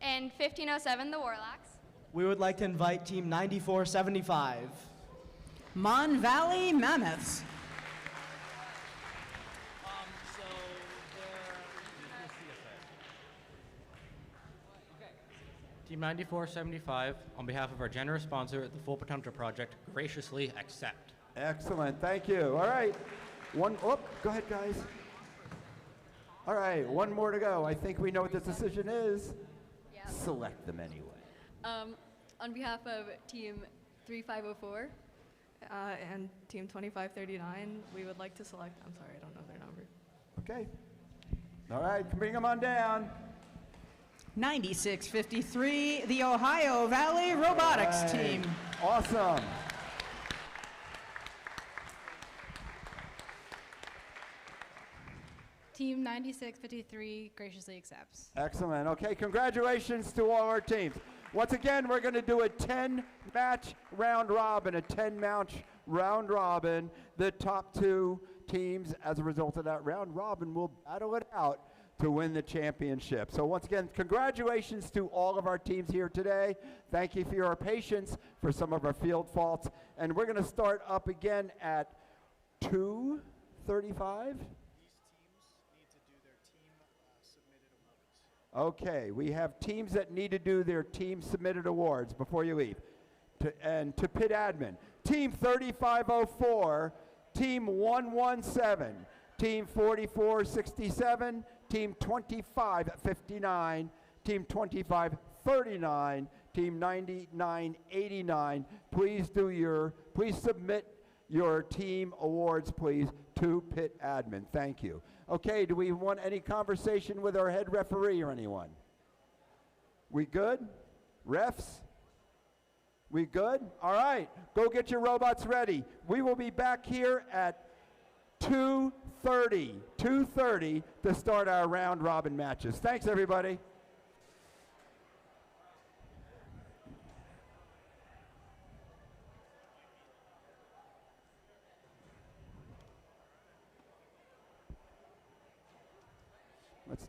and 1507, the Warlocks, we would like to invite Team 9475. Mon Valley Mammoths. Team 9475, on behalf of our generous sponsor, the Full Potential Project, graciously accept. Excellent, thank you. All right, go ahead, guys. All right, 1 more to go. I think we know what the decision is. Yeah. Select them anyway. On behalf of Team 3504 and Team 2539, we would like to select, I'm sorry, I don't know their number. Okay. All right, bring them on down. 9653, the Ohio Valley Robotics All right. Team. Awesome. Team 9653 graciously accepts. Excellent. Okay, congratulations to all our teams. Once again, we're going to do a 10-match round robin, a 10-match round robin. The top 2 teams, as a result of that round robin, will battle it out to win the championship. So once again, congratulations to all of our teams here today. Thank you for your patience for some of our field faults. And we're going to start up again at 2:35. Okay, we have teams that need to do their team submitted awards before you leave. To pit admin, Team 3504, Team 117, Team 4467, Team 2559, Team 2539, Team 9989. Please submit your team awards, please, to pit admin. Thank you. Okay, do we want any conversation with our head referee or anyone? We good? Refs? We good? All right, go get your robots ready. We will be back here at 2:30 to start our round robin matches. Thanks, everybody. Let's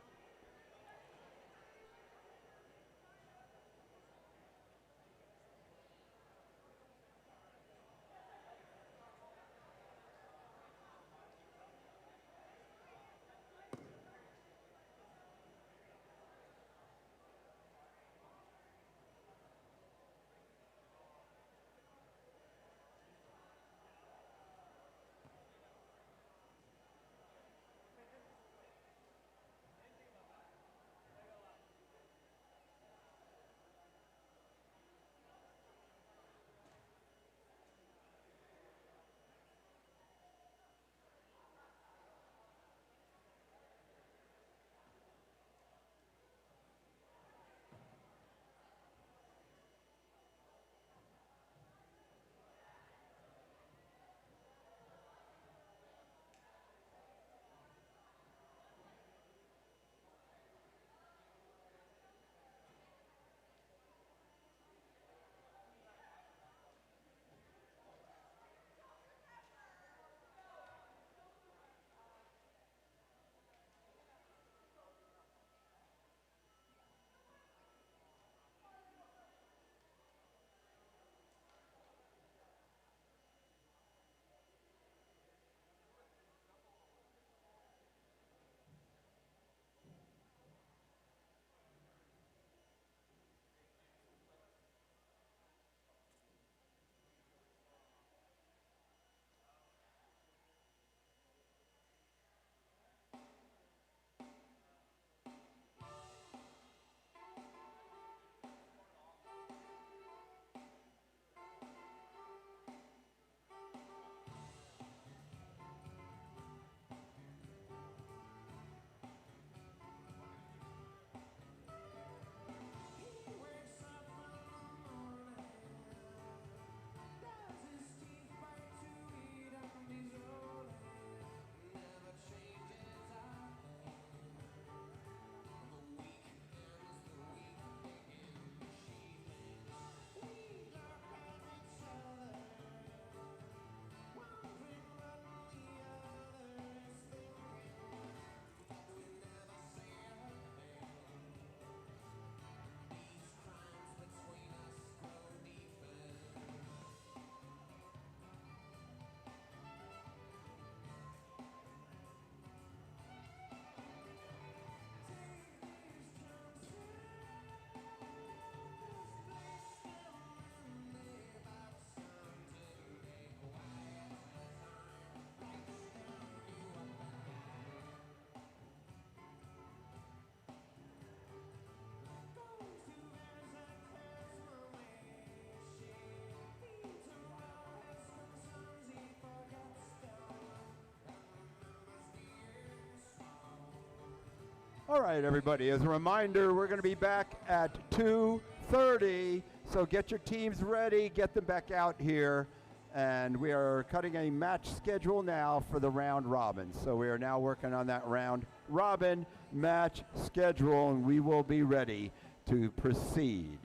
All right, everybody, as a reminder, we're going to be back at 2:30, so get your teams ready, get them back out here, and we are cutting a match schedule now for the round robin. So we are now working on that round robin match schedule, and we will be ready to proceed.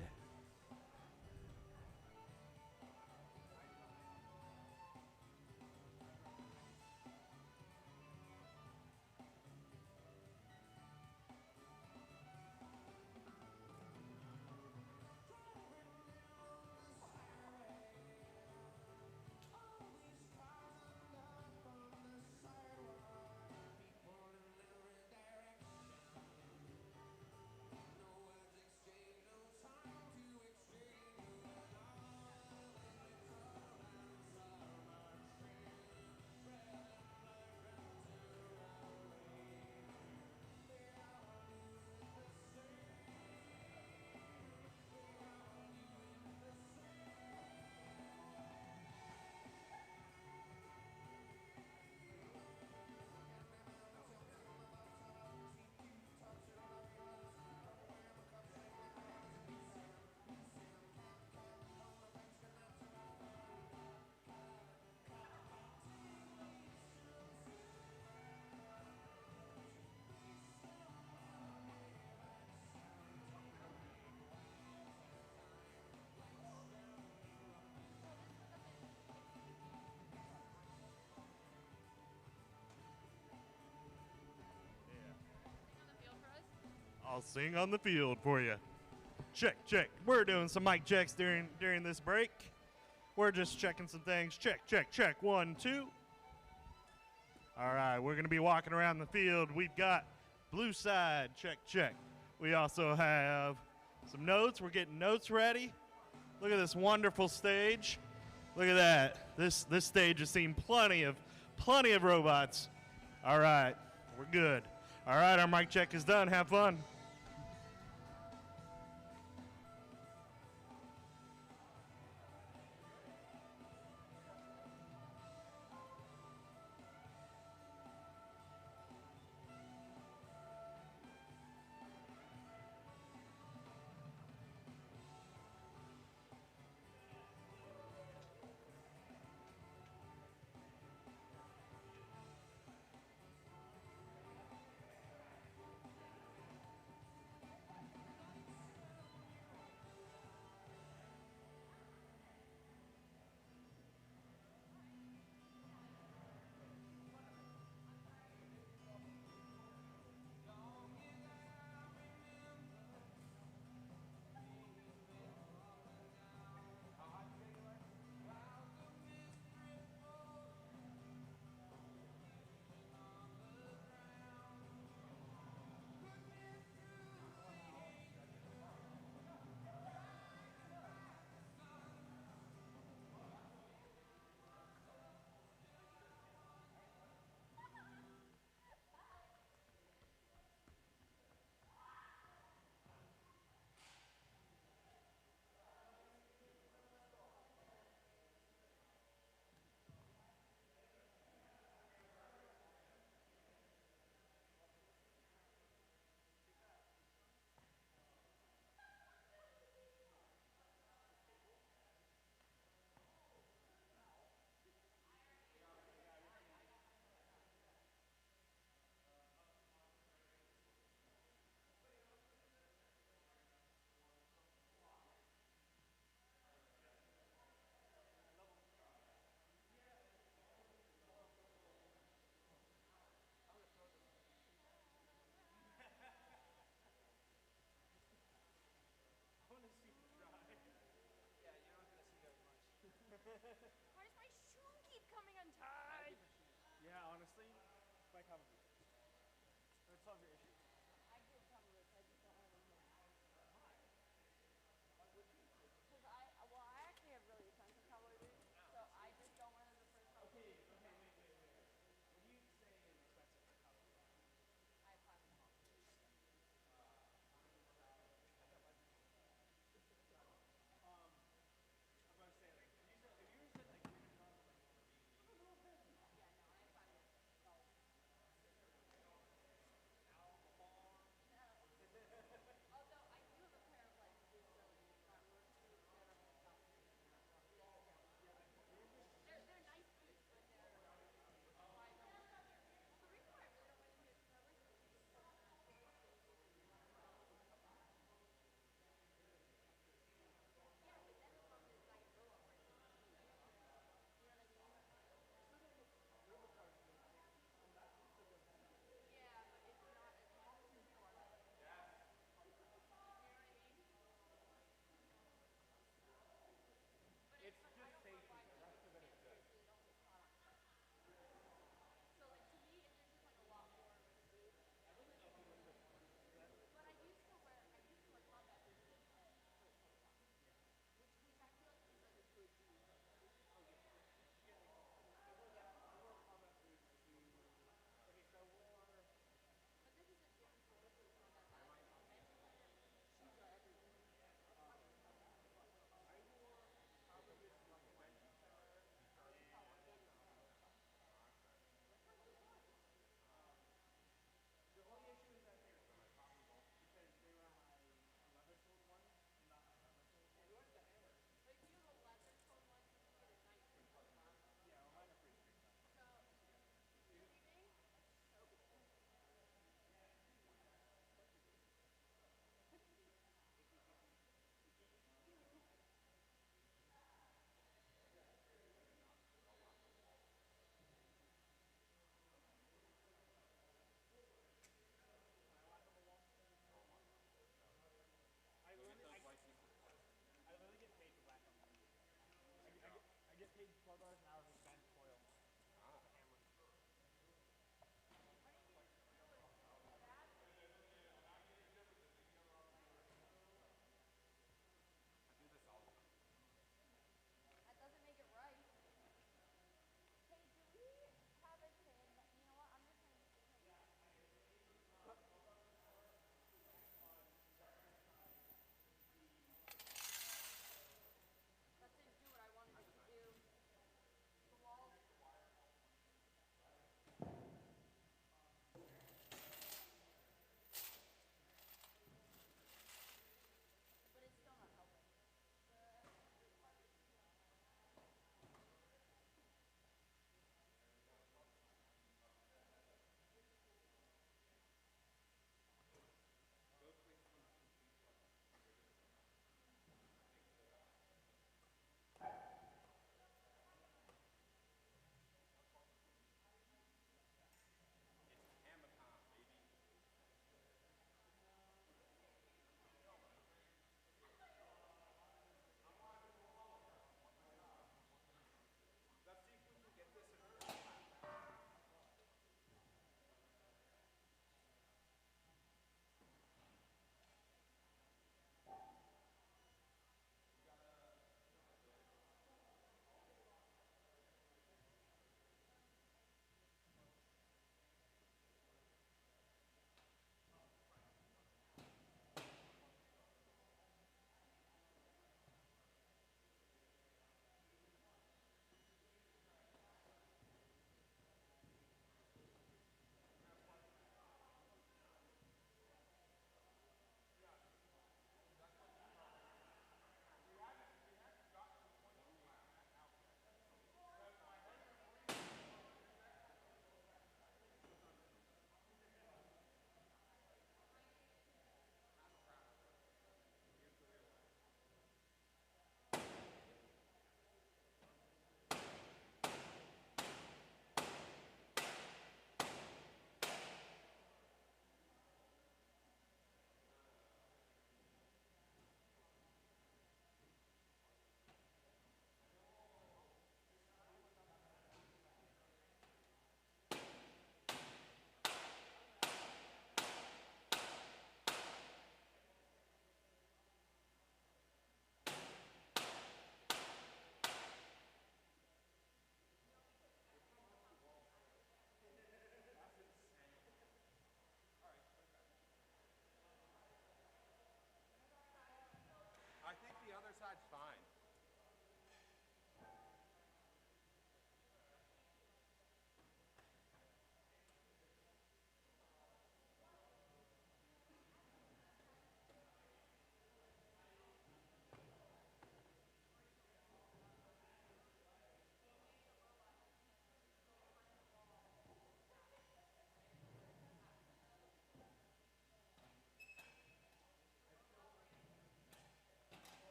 I'll sing on the field for you. Check, check. We're doing some mic checks during this break. We're just checking some things. Check, check, check. 1, 2. All right, we're going to be walking around the field. We've got blue side. Check, check. We also have some notes. We're getting notes ready. Look at this wonderful stage. Look at that. This stage has seen plenty of robots. All right, we're good. All right, our mic check is done. Have fun.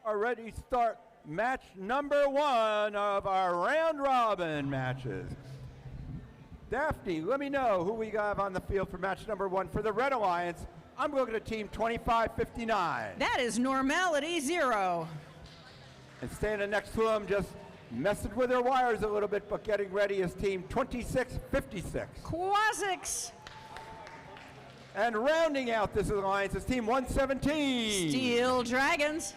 are ready to start match number 1 of our round robin matches. Daphne, let me know who we have on the field for match number 1 for the Red Alliance. I'm looking at team 2559. That is Normality 0. And standing next to them, just messing with their wires a little bit, but getting ready, is team 2656. Quasics. And rounding out this alliance is team 117. Steel Dragons.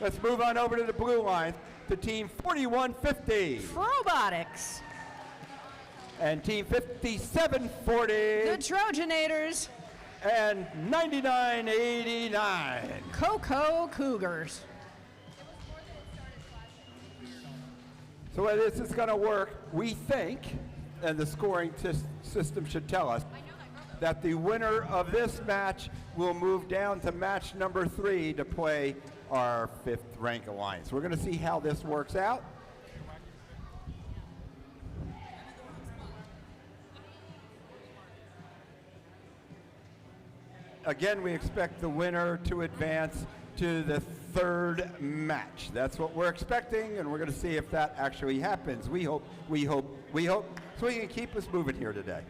Let's move on over to the blue line to team 4150. Robotics. And team 5740. The Trojanators. And 9989. Cocoa Cougars. So the way this is going to work, we think, and the scoring system should tell us, that the winner of this match will move down to match number 3 to play our 5th rank alliance. We're going to see how this works out. Again, we expect the winner to advance to the 3rd match. That's what we're expecting, and we're going to see if that actually happens. We hope, so we can keep us moving here today.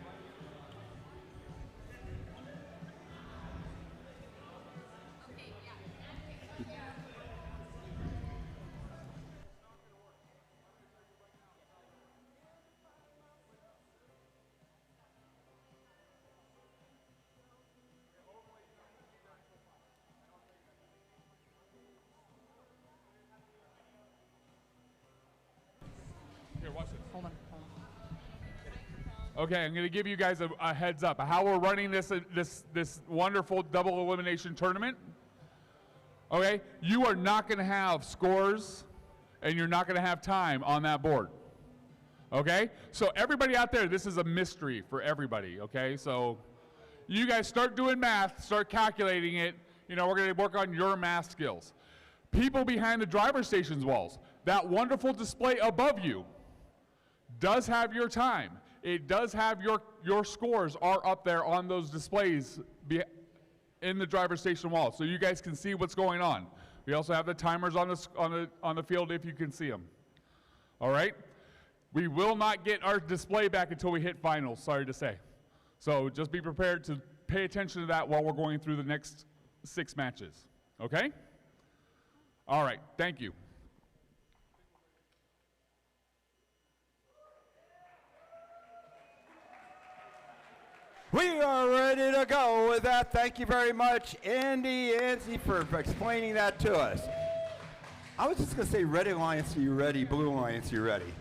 Here, watch this. Hold on. Okay, I'm going to give you guys a heads up how we're running this wonderful double elimination tournament. Okay, you are not going to have scores, and you're not going to have time on that board. Okay, so everybody out there, this is a mystery for everybody. Okay, so you guys start doing math, start calculating it. You know, we're going to work on your math skills. People behind the driver stations walls, that wonderful display above you does have your time. It does have your scores are up there on those displays in the driver station wall, so you guys can see what's going on. We also have the timers on the field if you can see them. All right, we will not get our display back until we hit finals. Sorry to say, so just be prepared to pay attention to that while we're going through the next 6 matches. Okay. All right. Thank you. We are ready to go with that. Thank you very much, Andy, for explaining that to us. I was just going to say, Red Alliance, are you ready? Blue Alliance, are you ready?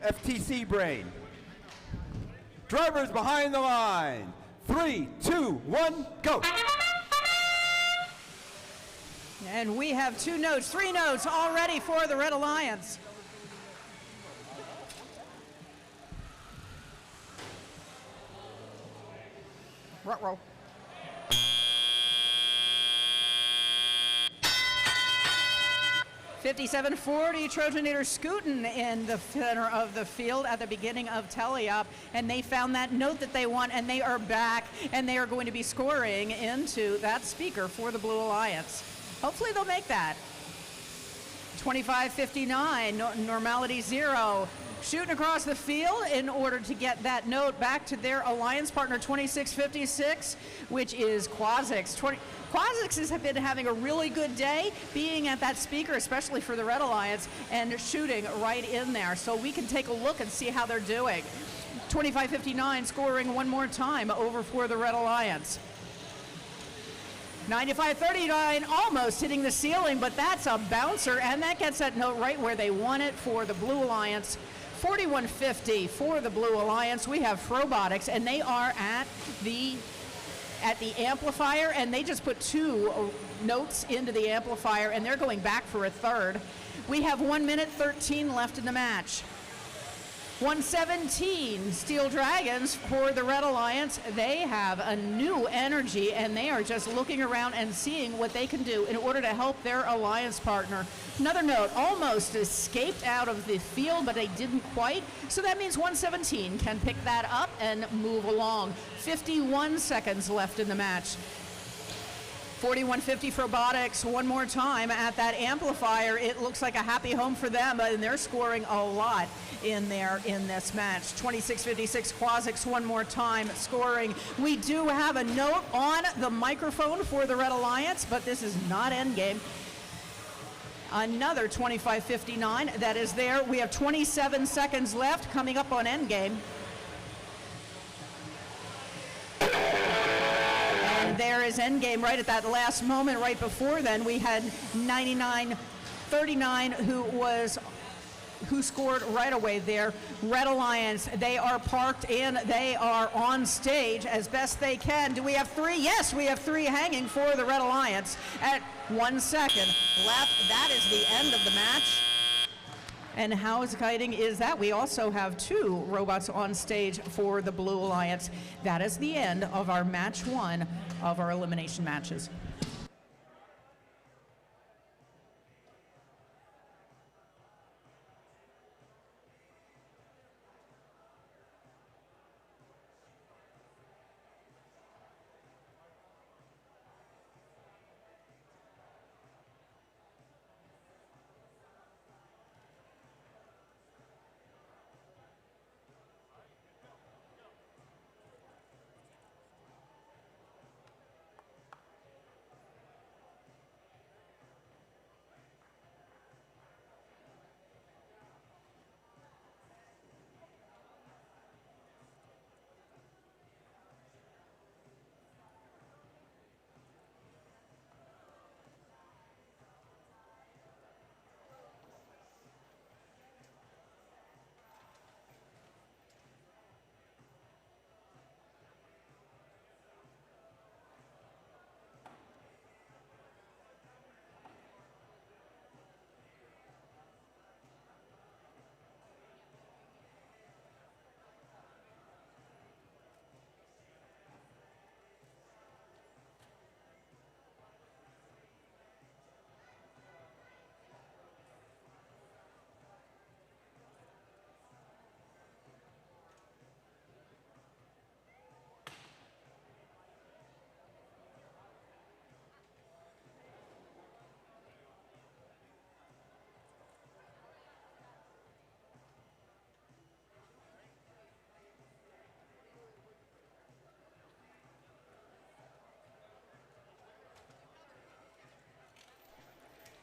FTC brain. Drivers behind the line. 3, 2, 1, go. And we have 2 notes, 3 notes already for the Red Alliance. Ruh-roh. .5740 Trojanators scooting in the center of the field at the beginning of teleop, and they found that note that they want, and they are back, and they are going to be scoring into that speaker for the Blue Alliance. Hopefully they'll make that. 2559, Normality 0. Shooting across the field in order to get that note back to their alliance partner 2656, which is Quasics. Quasics has been having a really good day being at that speaker, especially for the Red Alliance, and shooting right in there. So we can take a look and see how they're doing. 2559 scoring one more time over for the Red Alliance. 9539 almost hitting the ceiling, but that's a bouncer, and that gets that note right where they want it for the Blue Alliance. 4150 for the Blue Alliance. We have Robotics, and they are at the amplifier, and they just put 2 notes into the amplifier, and they're going back for a 3rd. We have 1 minute 13 left in the match. 117 Steel Dragons for the Red Alliance. They have a new energy, and they are just looking around and seeing what they can do in order to help their alliance partner. Another note, almost escaped out of the field, but they didn't quite. So that means 117 can pick that up and move along. 51 seconds left in the match. 4150 for Robotics one more time at that amplifier. It looks like a happy home for them, and they're scoring a lot in there in this match. 2656 Quasics one more time scoring. We do have a note on the microphone for the Red Alliance, but this is not endgame. Another 2559 that is there. We have 27 seconds left coming up on endgame. And there is endgame right at that last moment. Right before then, we had 9939 who scored right away there. Red Alliance, they are parked and they are on stage as best they can. Do we have three? Yes, we have three hanging for the Red Alliance at 1 second left. That is the end of the match. And how exciting is that? We also have two robots on stage for the Blue Alliance. That is the end of our match one of our elimination matches.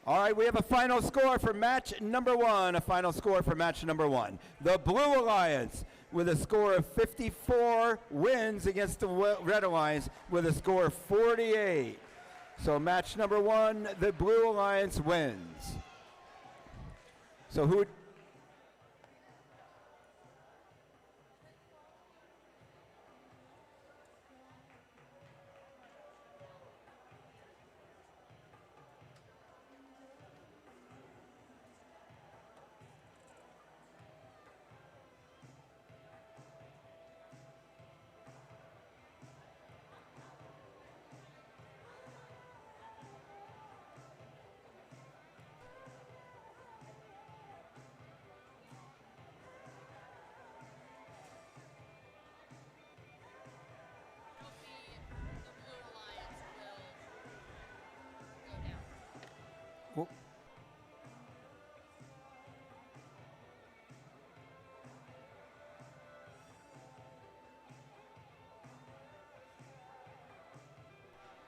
All right, we have a final score for match number one. A final score for match number one. The Blue Alliance with a score of 54 wins against the Red Alliance with a score of 48. So match number one, the Blue Alliance wins. So who would...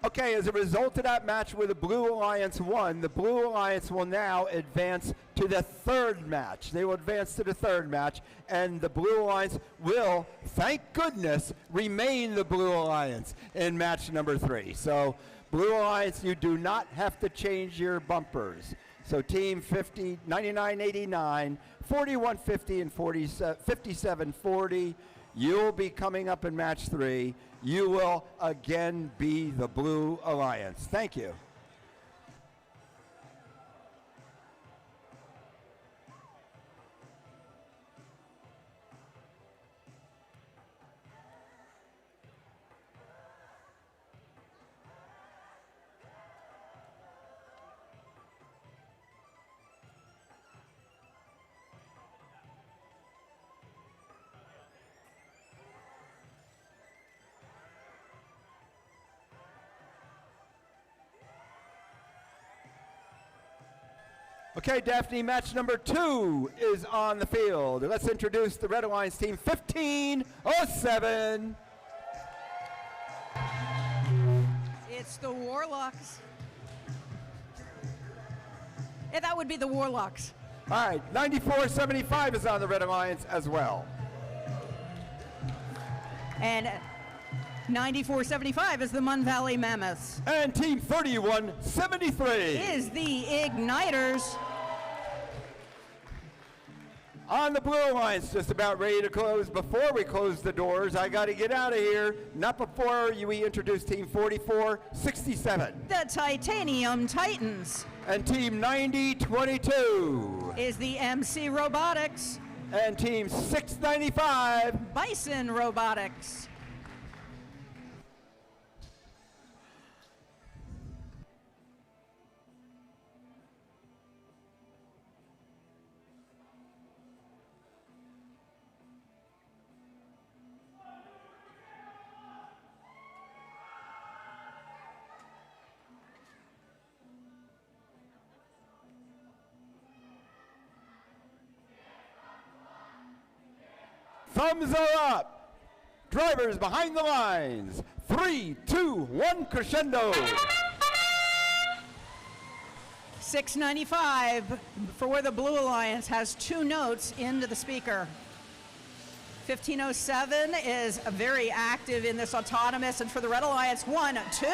Okay, as a result of that match where the Blue Alliance won, the Blue Alliance will now advance to the third match. They will advance to the third match, and the Blue Alliance will, thank goodness, remain the Blue Alliance in match number 3. So, Blue Alliance, you do not have to change your bumpers. So, Team 50, 9989, 4150, and 5740. You'll be coming up in match 3. You will again be the Blue Alliance. Thank you. Okay, Daphne, match number 2 is on the field. Let's introduce the Red Alliance team 1507. It's the Warlocks. Yeah, that would be the Warlocks. All right, 9475 is on the Red Alliance as well. And 9475 is the Mun Valley Mammoths. And team 3173 is the Igniters. On the Blue Alliance, just about ready to close. Before we close the doors, I got to get out of here. Not before we introduce team 4467. The Titanium Titans. And team 9022 is the MC Robotics. And team 695 Bison Robotics. Thumbs are up. Drivers behind the lines. 3, 2, 1, crescendo. 695 for the Blue Alliance has 2 notes into the speaker. 1507 is very active in this autonomous, and for the Red Alliance, 1, 2.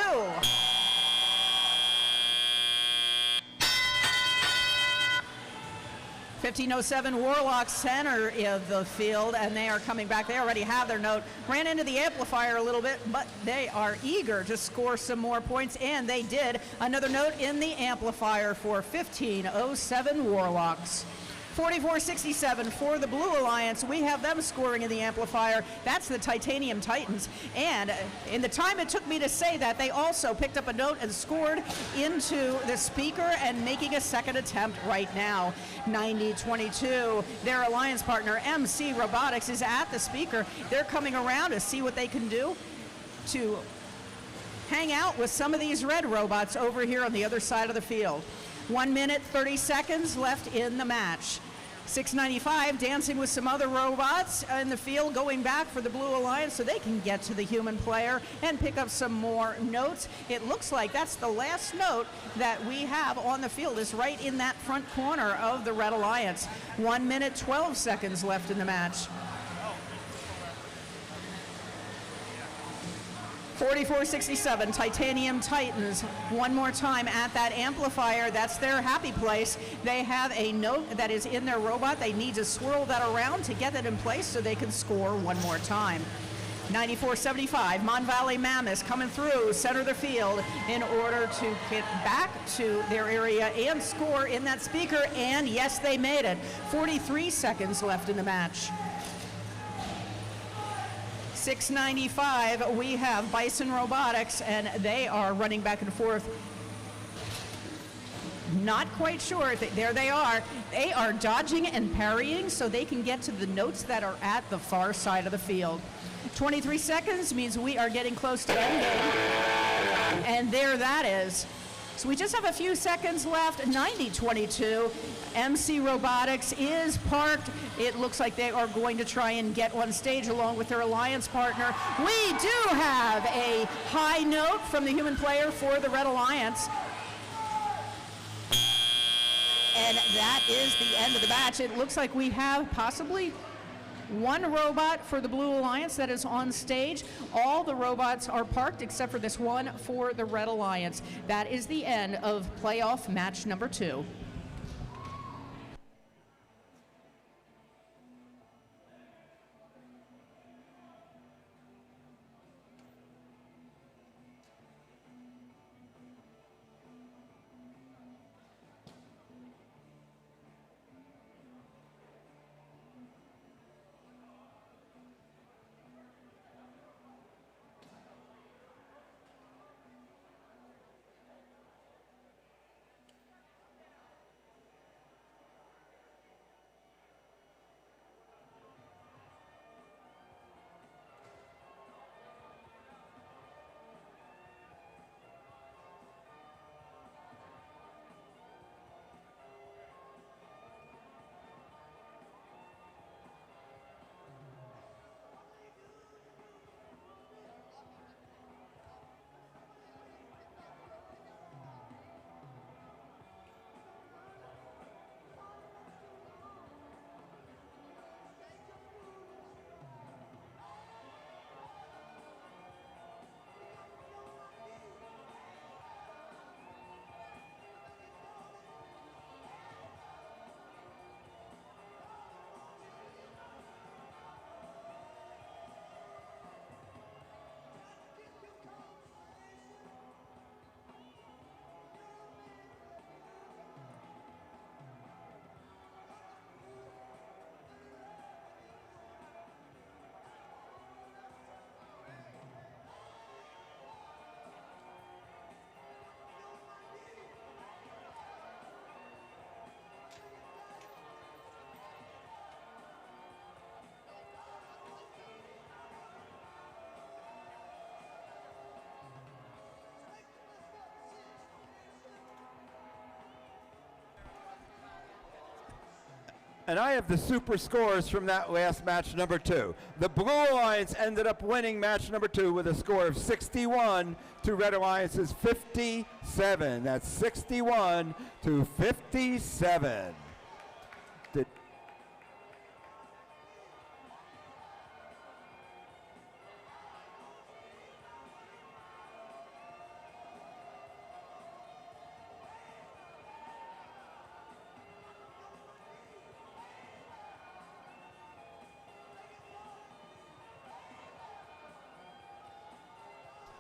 1507 Warlock center of the field, and they are coming back. They already have their note. Ran into the amplifier a little bit, but they are eager to score some more points, and they did. Another note in the amplifier for 1507 Warlocks. 4467 for the Blue Alliance. We have them scoring in the amplifier. That's the Titanium Titans. And in the time it took me to say that, they also picked up a note and scored into the speaker and making a second attempt right now. 9022, their alliance partner, MC Robotics, is at the speaker. They're coming around to see what they can do to hang out with some of these red robots over here on the other side of the field. 1 minute, 30 seconds left in the match. 695 dancing with some other robots in the field, going back for the Blue Alliance so they can get to the human player and pick up some more notes. It looks like that's the last note that we have on the field, is right in that front corner of the Red Alliance. 1 minute, 12 seconds left in the match. 4467 Titanium Titans, one more time at that amplifier. That's their happy place. They have a note that is in their robot. They need to swirl that around to get that in place so they can score one more time. 9475 Mon Valley Mammoths coming through center of the field in order to get back to their area and score in that speaker, and yes, they made it. 43 seconds left in the match. 695, we have Bison Robotics, and they are running back and forth. Not quite sure. There they are. They are dodging and parrying so they can get to the notes that are at the far side of the field. 23 seconds means we are getting close to ending. And there that is. So we just have a few seconds left. 9022. MC Robotics is parked. It looks like they are going to try and get on stage along with their alliance partner. We do have a high note from the human player for the Red Alliance. And that is the end of the match. It looks like we have possibly one robot for the Blue Alliance that is on stage. All the robots are parked except for this one for the Red Alliance. That is the end of playoff match number 2. And I have the super scores from that last match number 2. The Blue Alliance ended up winning match number 2 with a score of 61 to Red Alliance's 57. That's 61 to 57.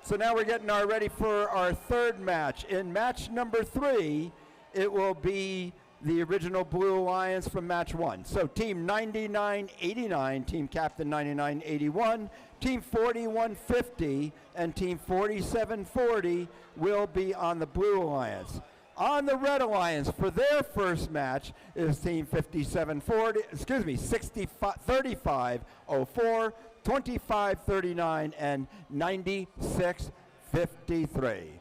So now we're getting ready for our third match. In match number 3, it will be the original Blue Alliance from match 1. So team 9989, team captain 9981, team 4150, and team 4740 will be on the Blue Alliance. On the Red Alliance for their first match is team 3504, 2539, and 9653.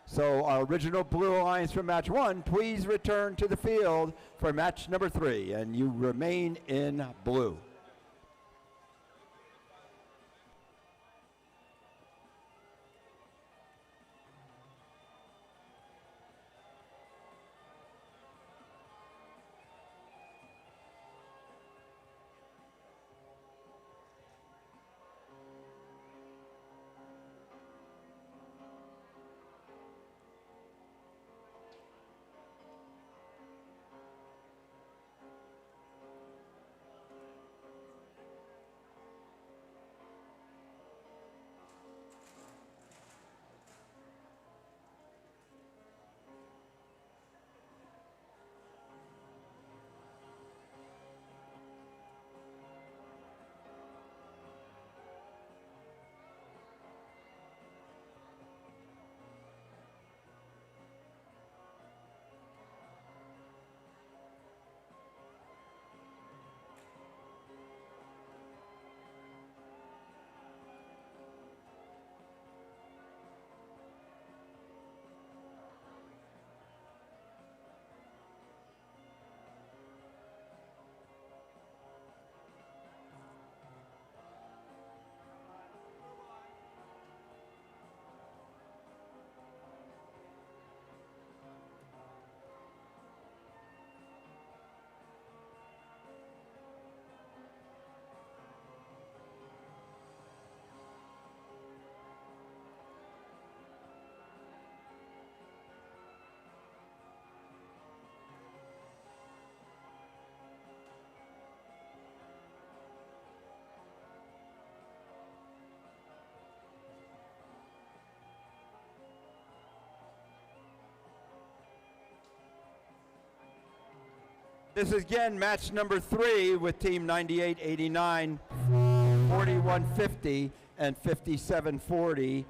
So our original Blue Alliance from match 1, please return to the field for match number 3, and you remain in blue. This is again match number 3 with team 9889, 4150, and 5740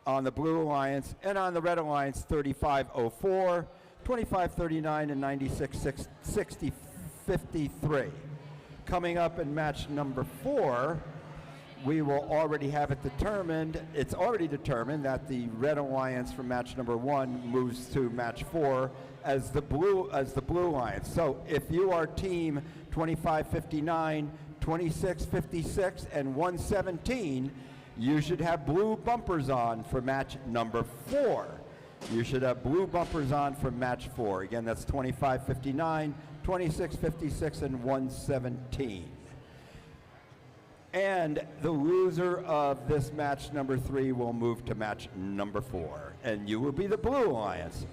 on the Blue Alliance, and on the Red Alliance 3504, 2539, and 9653. Coming up in match number 4, we will already have it determined. It's already determined that the Red Alliance from match number 1 moves to match 4 as the Blue Alliance. So if you are team 2559, 2656, and 117, you should have blue bumpers on for match number 4. You should have blue bumpers on for match 4. Again, that's 2559, 2656, and 117. And the loser of this match number 3 will move to match number 4. And you will be the Blue Alliance.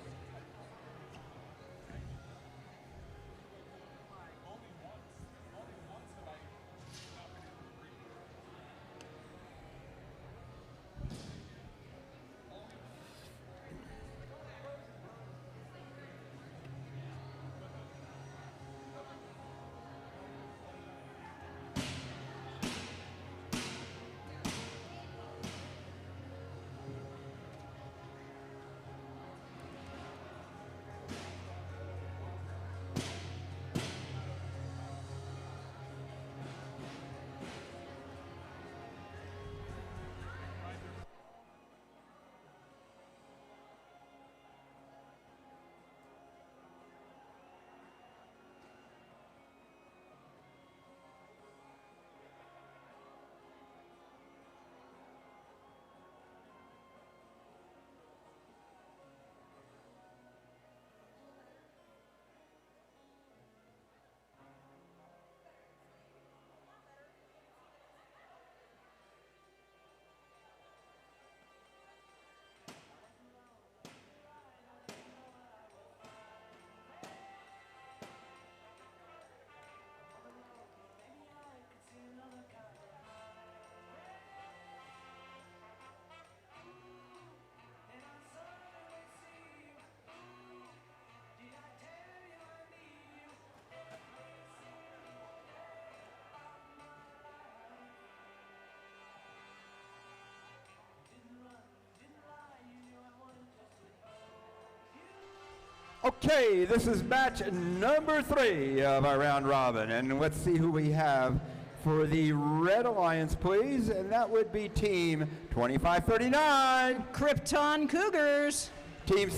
Okay, this is match number 3 of our round robin, and let's see who we have for the Red Alliance, please, and that would be Team 2539. Krypton Cougars. Team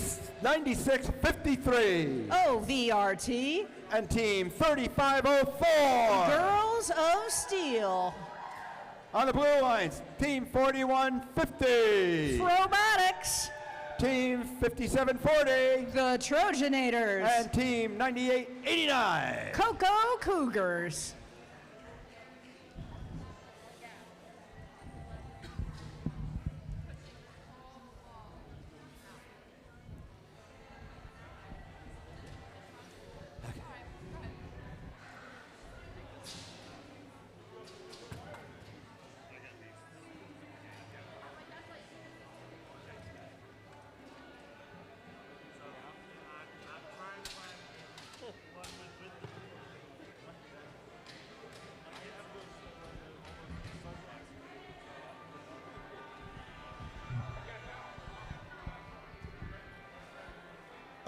9653. OVRT. And Team 3504. Girls of Steel. On the Blue Alliance, Team 4150. Robotics. Team 5740. The Trojanators. And Team 9889. Cocoa Cougars.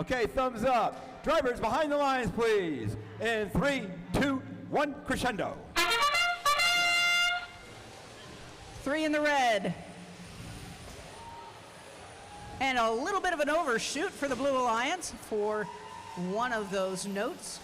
Okay, thumbs up. Drivers behind the lines, please. In 3, 2, 1, crescendo. 3 in the red. And a little bit of an overshoot for the Blue Alliance for one of those notes.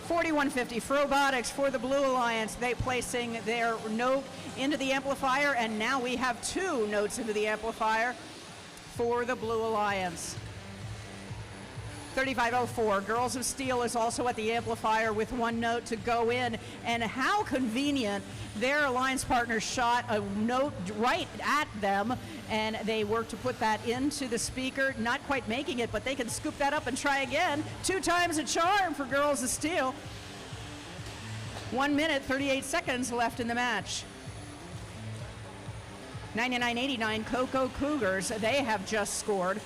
$41.50 for Robotics for the Blue Alliance. They placing their note into the amplifier, and now we have 2 notes into the amplifier for the Blue Alliance. 3504, Girls of Steel is also at the amplifier with 1 note to go in, and how convenient. Their alliance partner shot a note right at them, and they worked to put that into the speaker, not quite making it, but they can scoop that up and try again. 2 times a charm for Girls of Steel. 1 minute, 38 seconds left in the match. 99.89 Cocoa Cougars, they have just scored.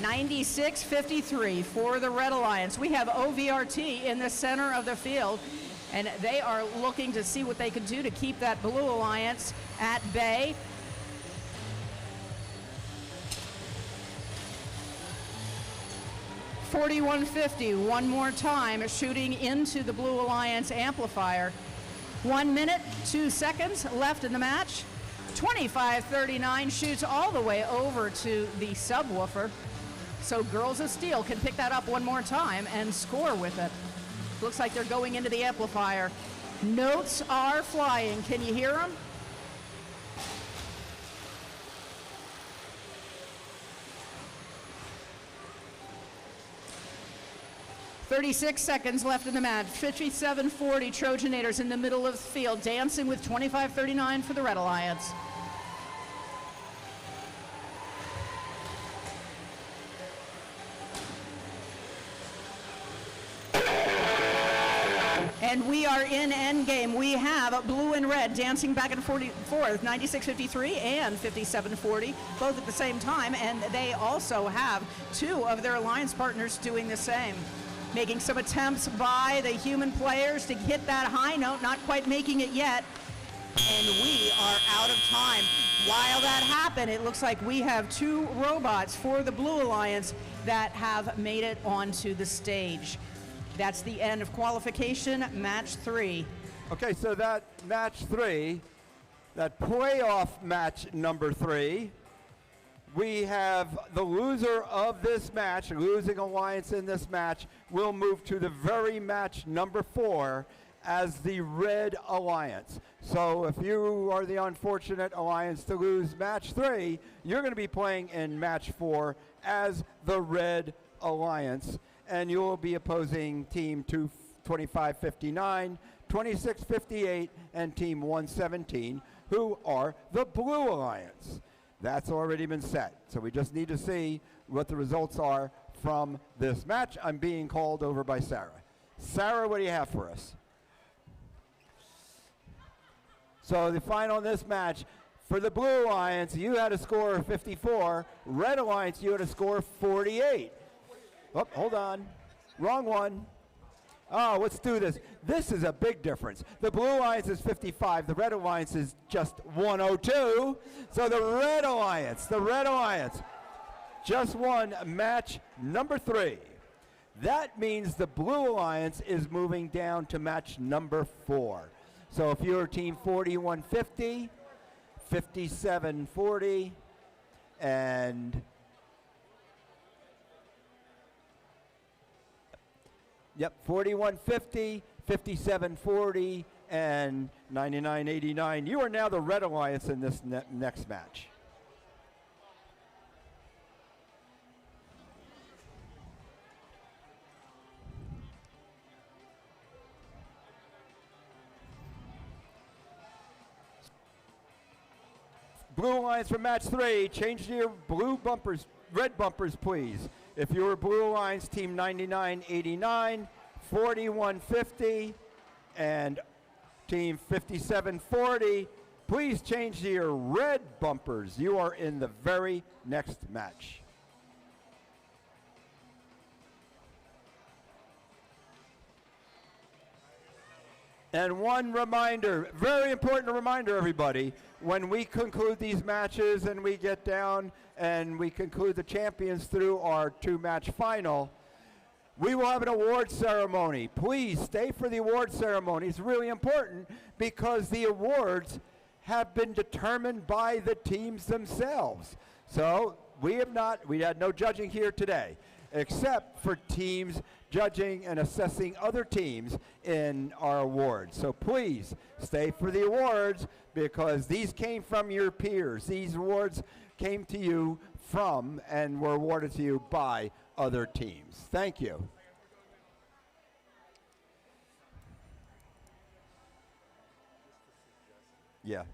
$96.53 for the Red Alliance. We have OVRT in the center of the field, and they are looking to see what they can do to keep that Blue Alliance at bay. $41.50 one more time, shooting into the Blue Alliance amplifier. 1 minute, 2 seconds left in the match. 25.39 shoots all the way over to the subwoofer. So Girls of Steel can pick that up one more time and score with it. Looks like they're going into the amplifier. Notes are flying. Can you hear them? $36 seconds left in the match. 57.40 Trojanators in the middle of the field, dancing with 25.39 for the Red Alliance. And we are in endgame. We have blue and red dancing back and forth, 96.53 and 57.40, both at the same time, and they also have 2 of their alliance partners doing the same. Making some attempts by the human players to hit that high note, not quite making it yet. And we are out of time. While that happened, it looks like we have 2 robots for the Blue Alliance that have made it onto the stage. That's the end of qualification, match 3. Okay, so that match 3, that playoff match number 3, we have the loser of this match, losing alliance in this match, will move to the very match number 4 as the Red Alliance. So if you are the unfortunate alliance to lose match 3, you're going to be playing in match 4 as the Red Alliance, and you will be opposing Team 2559, 2658, and Team 117, who are the Blue Alliance. That's already been set, so we just need to see what the results are from this match. I'm being called over by Sarah. Sarah, what do you have for us? So the final in this match, For the Blue Alliance, you had a score of 54. Red Alliance, you had a score of 48. Oh, hold on. Wrong one. Oh, let's do this. This is a big difference. The Blue Alliance is 55. The Red Alliance is just 102. So the Red Alliance just won match number 3. That means the Blue Alliance is moving down to match number 4. So if you're team 4150, 5740, and yep, 4150, 5740, and 9989. You are now the Red Alliance in this next match. Blue Alliance for match 3, change to your red bumpers, please. If you're Blue Alliance, team 9989, 4150, and team 5740, please change to your red bumpers. You are in the very next match. And one reminder, very important reminder, everybody, when we conclude these matches and we get down and we conclude the champions through our 2-match final, we will have an award ceremony. Please stay for the award ceremony. It's really important because the awards have been determined by the teams themselves. So we had no judging here today, except for teams judging and assessing other teams in our awards. So please stay for the awards because these came from your peers. These awards came to you from and were awarded to you by other teams. Thank you. Yeah.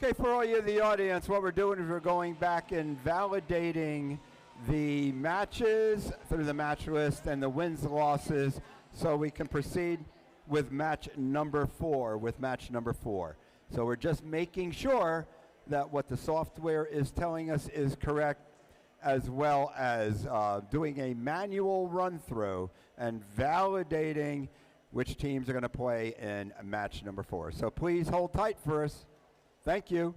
Okay, for all you in the audience, what we're doing is we're going back and validating the matches through the match list and the wins and losses so we can proceed with match number 4, So we're just making sure that what the software is telling us is correct, as well as doing a manual run-through and validating which teams are going to play in match number 4. So please hold tight for us. Thank you.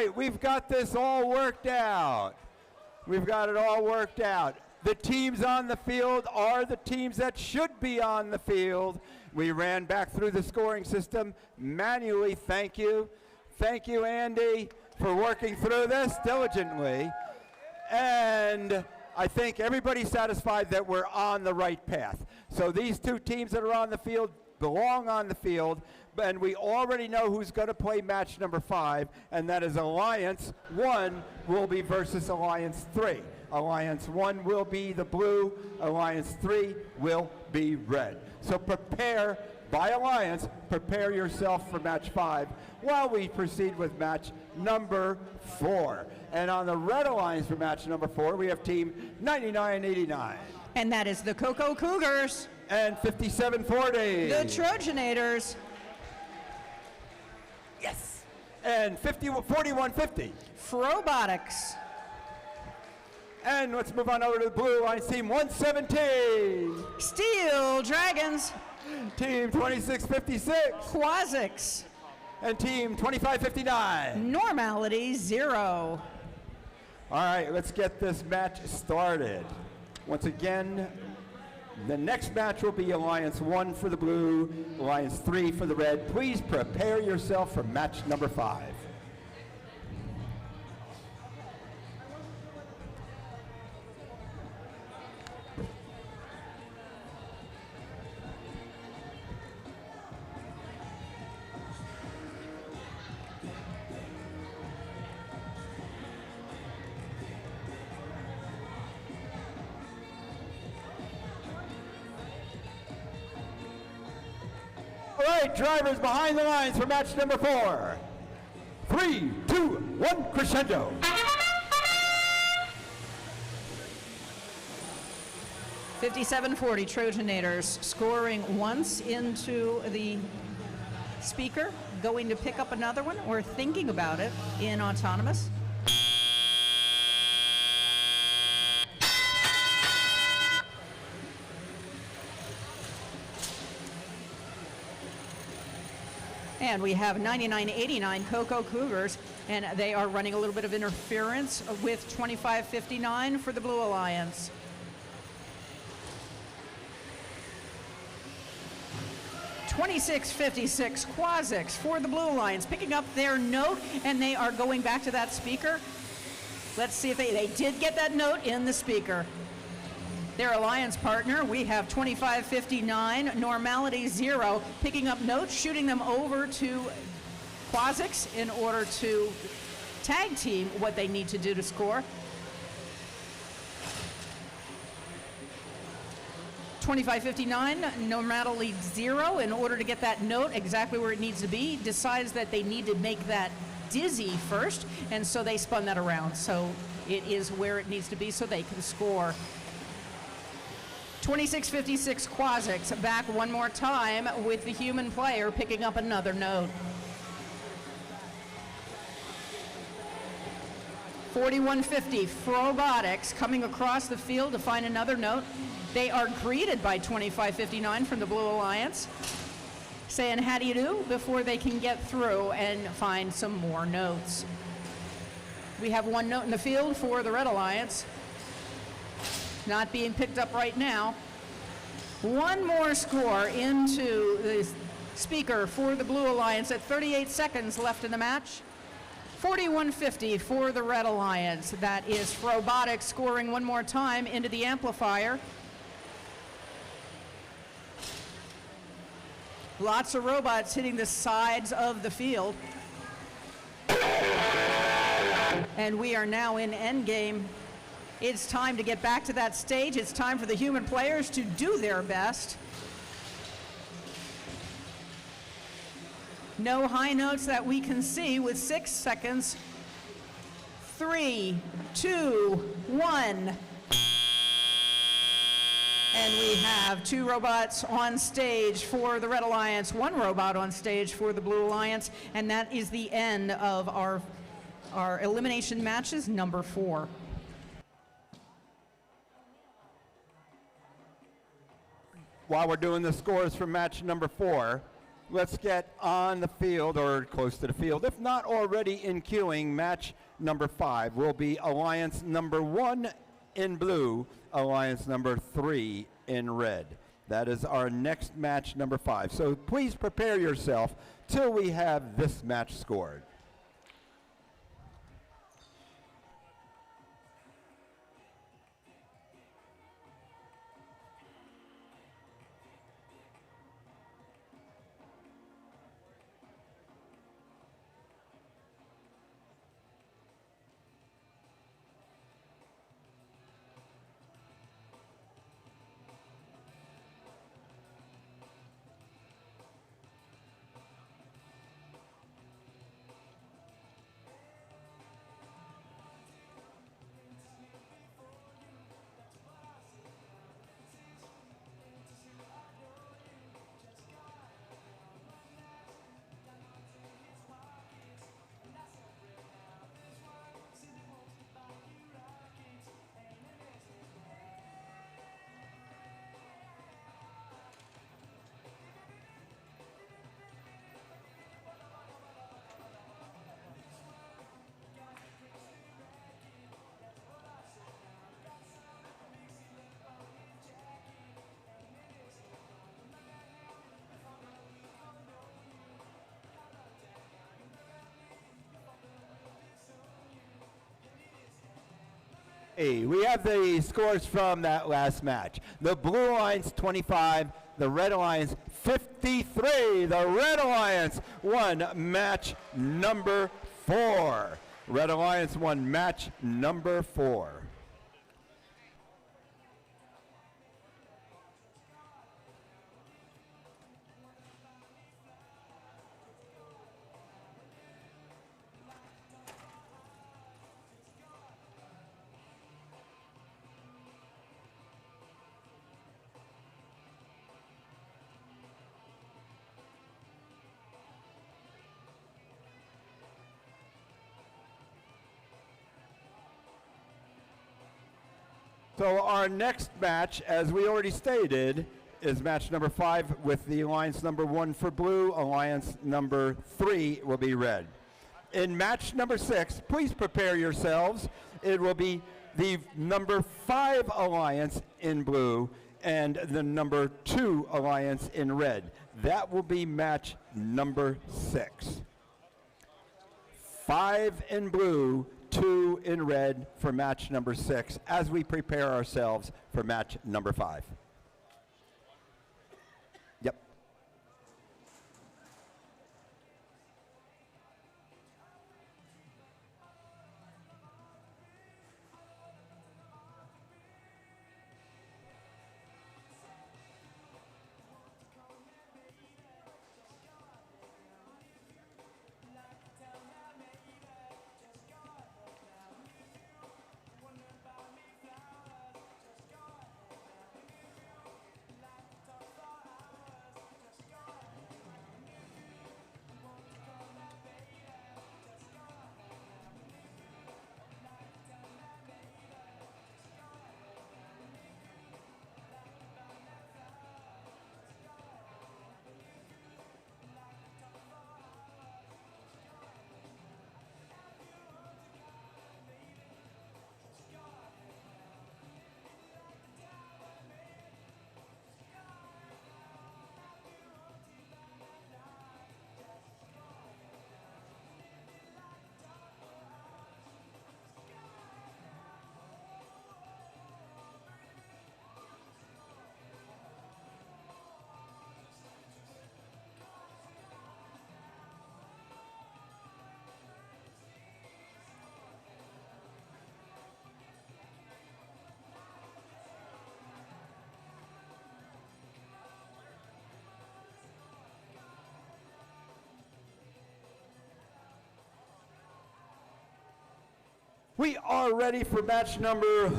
right, we've got this all worked out. We've got it all worked out. The teams on the field are the teams that should be on the field. We ran back through the scoring system manually. Thank you. Thank you, Andy, for working through this diligently. And I think everybody's satisfied that we're on the right path. So these two teams that are on the field belong on the field, and we already know who's going to play match number 5, and that is Alliance 1 will be versus Alliance 3. Alliance 1 will be the blue, Alliance 3 will be red. So prepare, by Alliance, prepare yourself for match 5 while we proceed with match number 4. And on the red Alliance for match number 4, we have team 9989. And that is the Cocoa Cougars. And 5740. The Trojanators. Yes. And 4150. Robotics. And let's move on over to the blue line, team 117. Steel Dragons. Team 2656. Quasics. And team 2559. Normality 0. All right, let's get this match started. Once again, the next match will be Alliance 1 for the blue, Alliance 3 for the red. Please prepare yourself for match number 5. All right, drivers behind the lines for match number 4. 3, 2, 1, crescendo. $57.40 Trojanators scoring once into the speaker, going to pick up another one or thinking about it in autonomous. And we have 9989 Cocoa Cougars, and they are running a little bit of interference with 2559 for the Blue Alliance. $26.56 Quasics for the Blue Alliance, picking up their note, and they are going back to that speaker. Let's see if they did get that note in the speaker. Their alliance partner, we have 2559, Normality 0, picking up notes, shooting them over to Quasics in order to tag team what they need to do to score. 2559, Normality 0, in order to get that note exactly where it needs to be, decides that they need to make that dizzy first, and so they spun that around. So it is where it needs to be so they can score. 2656 Quasics back one more time with the human player picking up another note. 4150 Robotics coming across the field to find another note. They are greeted by 2559 from the Blue Alliance, saying how do you do before they can get through and find some more notes. We have one note in the field for the Red Alliance. Not being picked up right now. One more score into the speaker for the Blue Alliance at 38 seconds left in the match. 4150 for the Red Alliance. That is Robotics scoring one more time into the amplifier. Lots of robots hitting the sides of the field. And we are now in endgame. It's time to get back to that stage. It's time for the human players to do their best. No high notes that we can see with 6 seconds. 3, 2, 1. And we have 2 robots on stage for the Red Alliance, 1 robot on stage for the Blue Alliance, and that is the end of our elimination matches, number 4. While we're doing the scores for match number 4, let's get on the field or close to the field. If not already in queuing, match number 5 will be Alliance number 1 in blue, Alliance number 3 in red. That is our next match, number 5. So please prepare yourself till we have this match scored. We have the scores from that last match. The Blue Alliance 25, the Red Alliance 53. The Red Alliance won match number 4. Red Alliance won match number 4. So our next match, as we already stated, is match number 5 with the Alliance number 1 for blue, Alliance number 3 will be red. In match number 6, please prepare yourselves. It will be the number 5 Alliance in blue and the number 2 Alliance in red. That will be match number 6. 5 in blue, 2 in red for match number 6 as we prepare ourselves for match number 5. Yep. We are ready for match number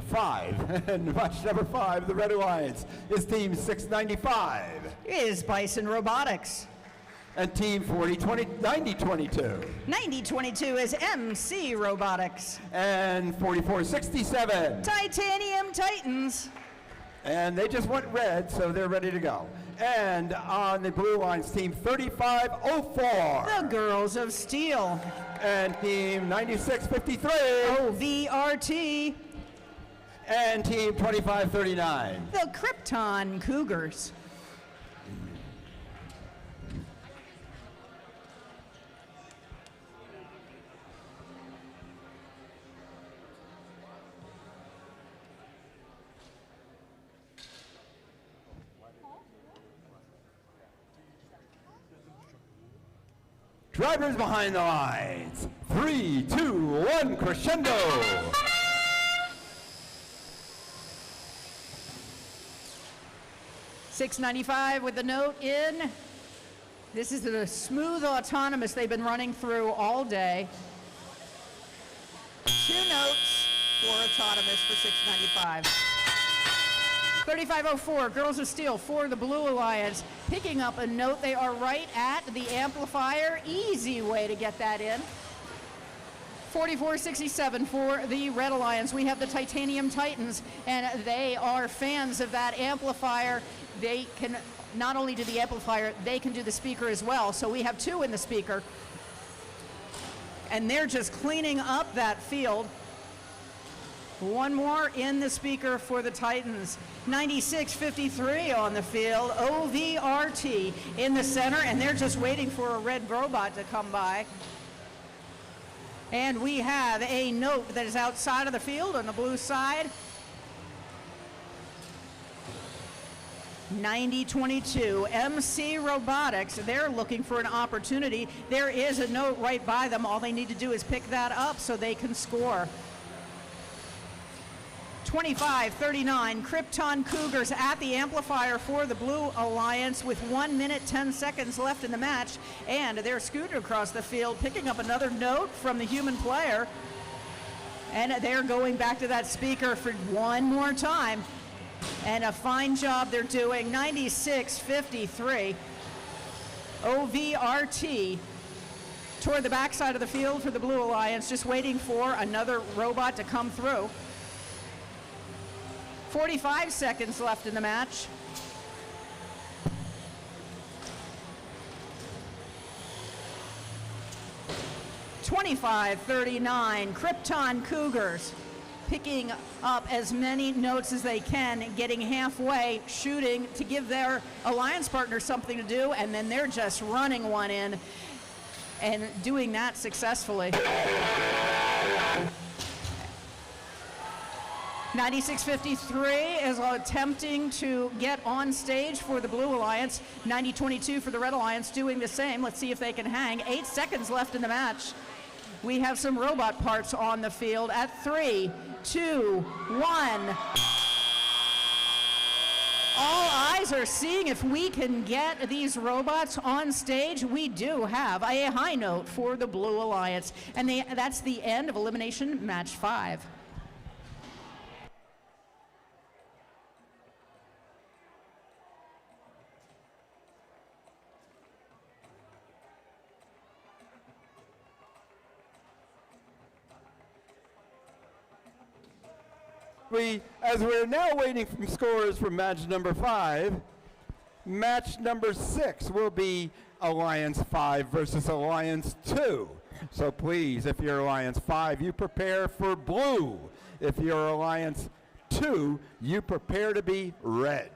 5. And match number 5, the Red Alliance, is Team 695. Is Bison Robotics. And Team 9022. 9022 is MC Robotics. And 4467. Titanium Titans. And they just went red, so they're ready to go. And on the Blue Alliance, team 3504. The Girls of Steel. And team 9653. OVRT. And team 2539. The Krypton Cougars. Drivers behind the lines. 3, 2, 1, crescendo. $6.95 with the note in. This is the smooth autonomous they've been running through all day. 2 notes for autonomous for $6.95. 3504, Girls of Steel for the Blue Alliance. Picking up a note, they are right at the amplifier. Easy way to get that in. 4467 for the Red Alliance. We have the Titanium Titans, and they are fans of that amplifier. They can not only do the amplifier, they can do the speaker as well. So we have 2 in the speaker. And they're just cleaning up that field. 1 more in the speaker for the Titans. 9653 on the field. OVRT in the center, and they're just waiting for a red robot to come by. And we have a note that is outside of the field on the blue side. 9022, MC Robotics. They're looking for an opportunity. There is a note right by them. All they need to do is pick that up so they can score. 2539, Krypton Cougars at the amplifier for the Blue Alliance with 1 minute, 10 seconds left in the match. And they're scooting across the field, picking up another note from the human player. And they're going back to that speaker for 1 more time. And a fine job they're doing. 9653. OVRT toward the backside of the field for the Blue Alliance, just waiting for another robot to come through. 45 seconds left in the match. $25.39, Krypton Cougars picking up as many notes as they can, getting halfway, shooting to give their alliance partners something to do, and then they're just running one in and doing that successfully. 9653 is attempting to get on stage for the Blue Alliance. 9022 for the Red Alliance doing the same. Let's see if they can hang. 8 seconds left in the match. We have some robot parts on the field at 3, 2, 1. All eyes are seeing if we can get these robots on stage. We do have a high note for the Blue Alliance. And that's the end of elimination match 5. As we're now waiting for scores for match number 5, match number 6 will be Alliance 5 versus Alliance 2. So please, if you're Alliance 5, you prepare for blue. If you're Alliance 2, you prepare to be red.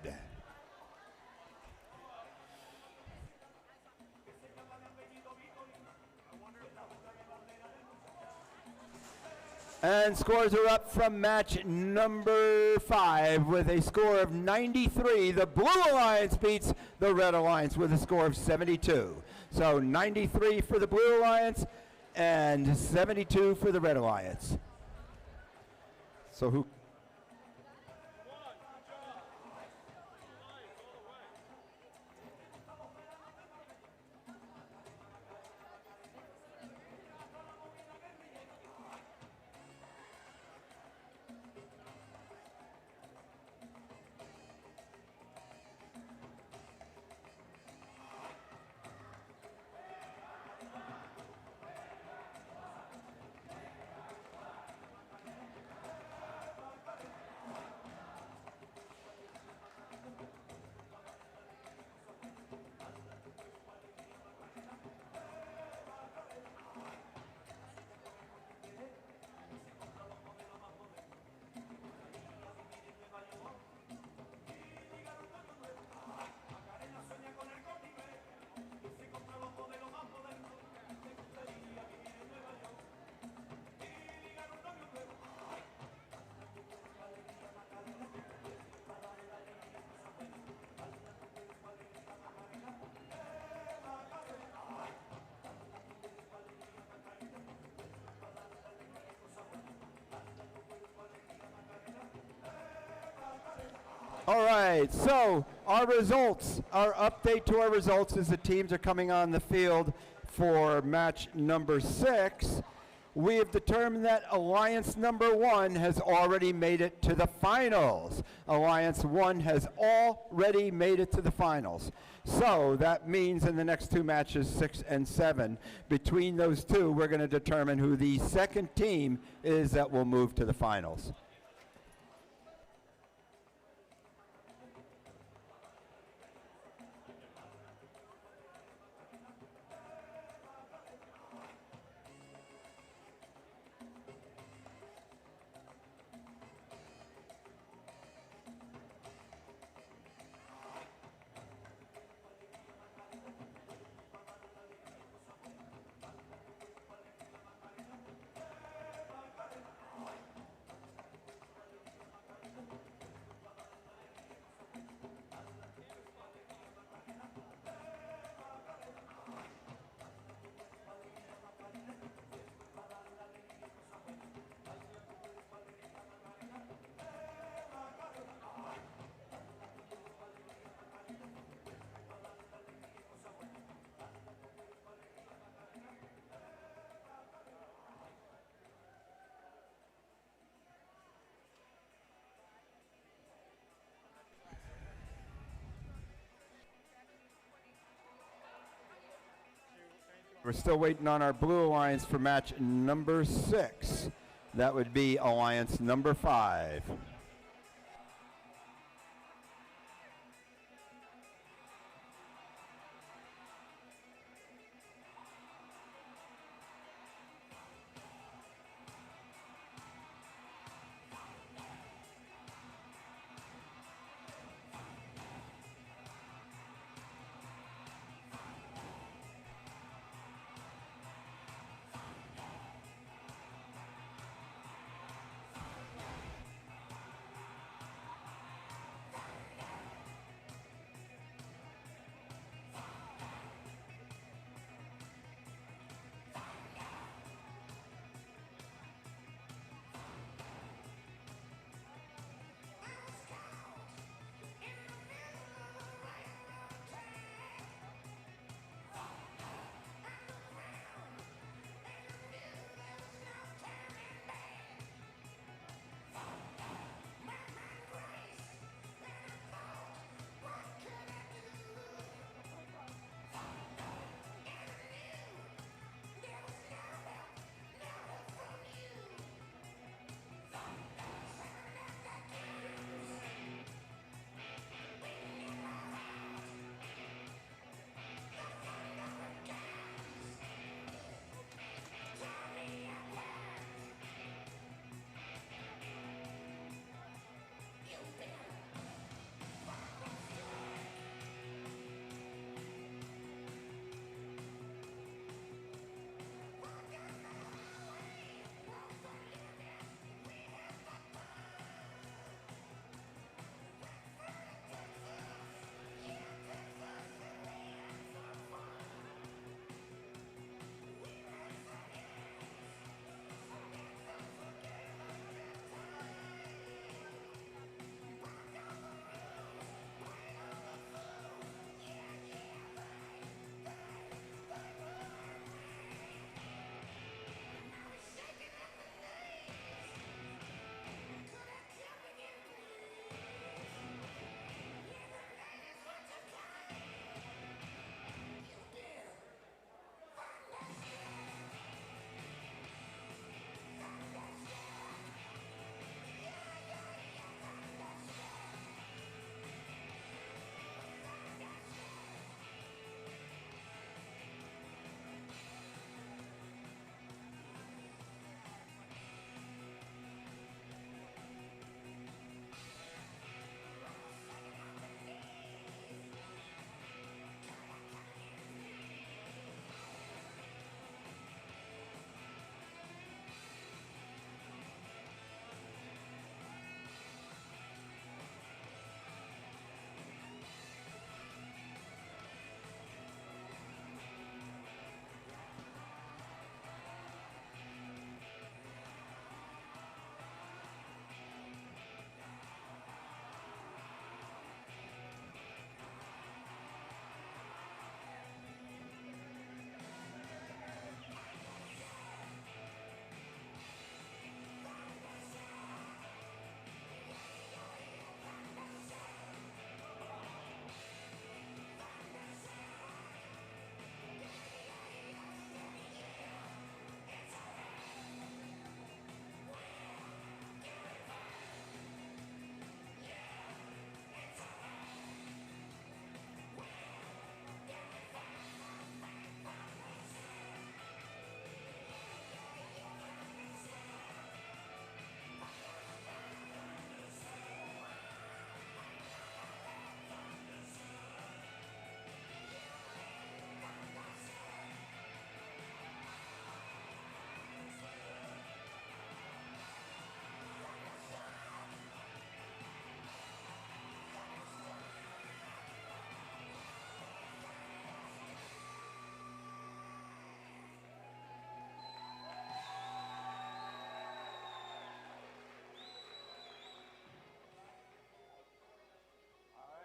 And scores are up from match number 5 with a score of 93. The Blue Alliance beats the Red Alliance with a score of 72. So 93 for the Blue Alliance and 72 for the Red Alliance. So who? right, so our results, our update to our results is the teams are coming on the field for match number 6. We have determined that Alliance number 1 has already made it to the finals. Alliance 1 has already made it to the finals. So that means in the next 2 matches, 6 and 7, between those two, we're going to determine who the second team is that will move to the finals. We're still waiting on our Blue Alliance for match number 6. That would be Alliance number 5.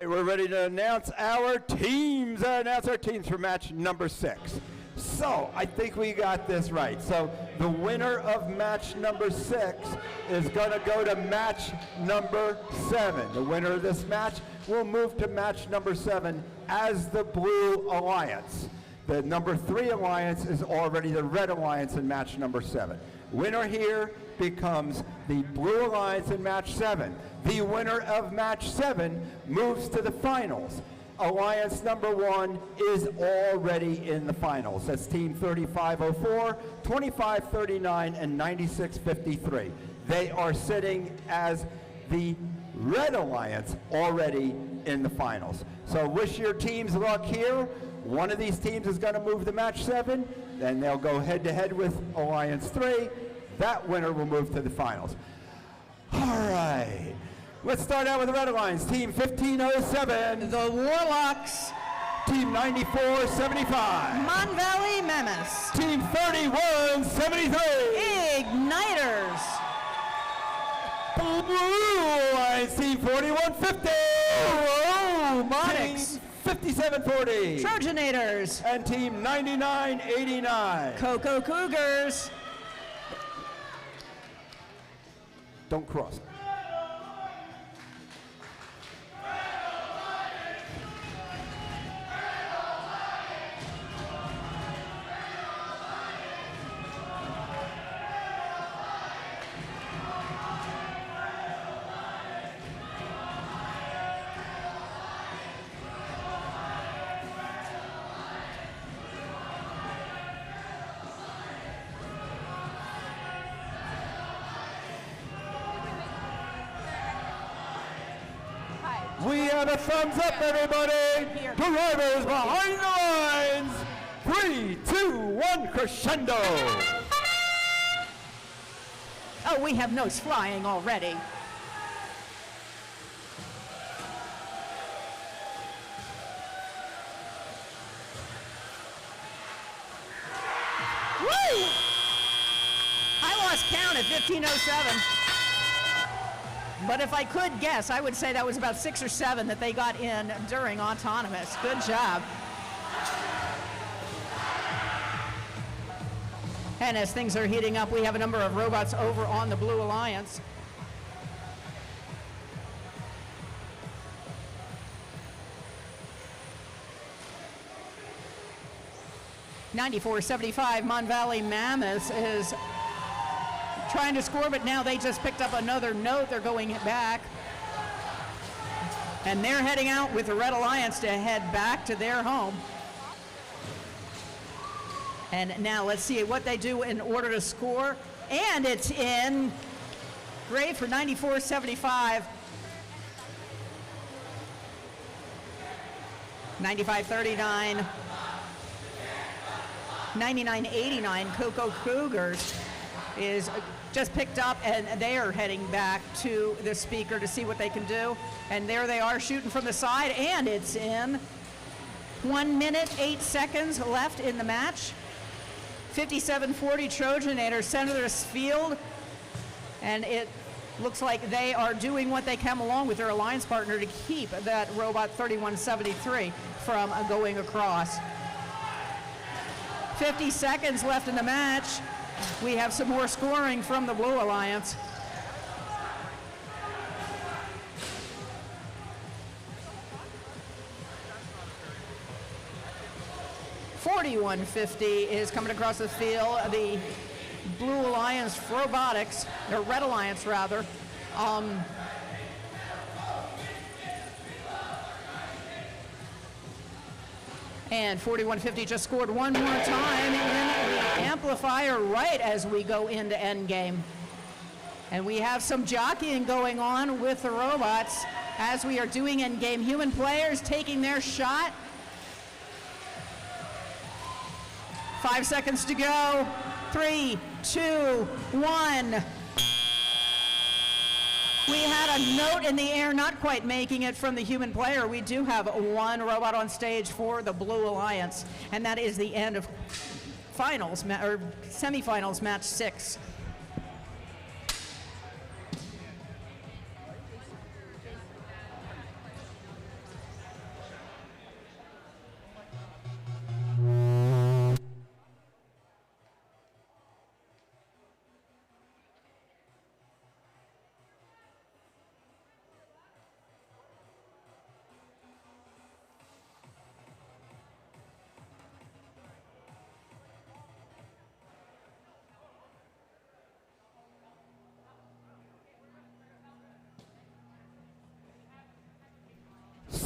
We're ready to announce our teams. For match number 6. So I think we got this right. So the winner of match number 6 is going to go to match number 7. The winner of this match will move to match number 7 as the Blue Alliance. The number 3 alliance is already the Red Alliance in match number 7. Winner here becomes the Blue Alliance in match 7. The winner of match 7 moves to the finals. Alliance number 1 is already in the finals. That's team 3504, 2539, and 9653. They are sitting as the Red Alliance already in the finals. So wish your teams luck here. One of these teams is going to move to match 7, then they'll go head-to-head with Alliance 3. That winner will move to the finals. All right. Let's start out with the Red Alliance, team 1507. The Warlocks. Team 9475. Mon Valley Mammoths. Team 3173. Igniters. Blue Alliance, team 4150. Robotics. 5740. Trojanators. And team 9989. Cocoa Cougars. Don't cross. We have a thumbs up, everybody. Drivers behind the lines. 3, 2, 1, crescendo. Oh, we have nose flying already. Woo! I lost count at 1507. But if I could guess, I would say that was about 6 or 7 that they got in during autonomous. Good job. And as things are heating up, we have a number of robots over on the Blue Alliance. .9475 Mon Valley Mammoths is trying to score, but now they just picked up another note. They're going back. And they're heading out with the Red Alliance to head back to their home. And now let's see what they do in order to score. And it's in. Great for 94.75. 95.39. 99.89 Cocoa Cougars is just picked up, and they are heading back to the speaker to see what they can do. And there they are shooting from the side, and it's in. 1 minute, 8 seconds left in the match. 5740 Trojanators center this field, and it looks like they are doing what they can along with their alliance partner to keep that robot 3173 from going across. 50 seconds left in the match. We have some more scoring from the Blue Alliance. .4150 is coming across the field. The Blue Alliance Robotics, or Red Alliance rather, and 4150 just scored one more time in the amplifier right as we go into endgame. And we have some jockeying going on with the robots as we are doing endgame. Human players taking their shot. 5 seconds to go. 3, 2, 1. We had a note in the air, not quite making it from the human player. We do have one robot on stage for the Blue Alliance, and that is the end of finals, or semifinals match 6.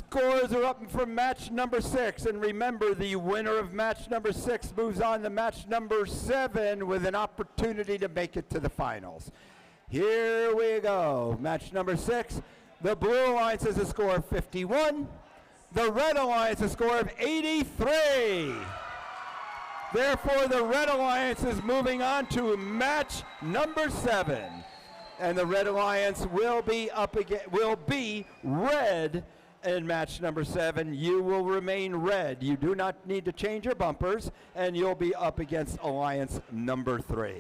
scores are up for match number 6. And remember, the winner of match number 6 moves on to match number 7 with an opportunity to make it to the finals. Here we go. Match number 6. The Blue Alliance has a score of 51. The Red Alliance has a score of 83. Therefore, the Red Alliance is moving on to match number 7. And the Red Alliance will be red in match number 7. You will remain red. You do not need to change your bumpers, and you'll be up against Alliance number 3.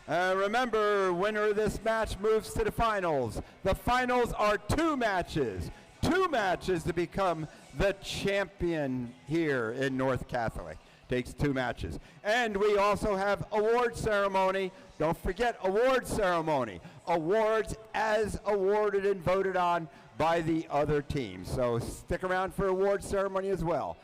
Remember, winner of this match moves to the finals. The finals are 2 matches. 2 matches to become the champion here in North Catholic. Takes 2 matches. And we also have award ceremony. Don't forget award ceremony. Awards as awarded and voted on by the other teams. So stick around for award ceremony as well.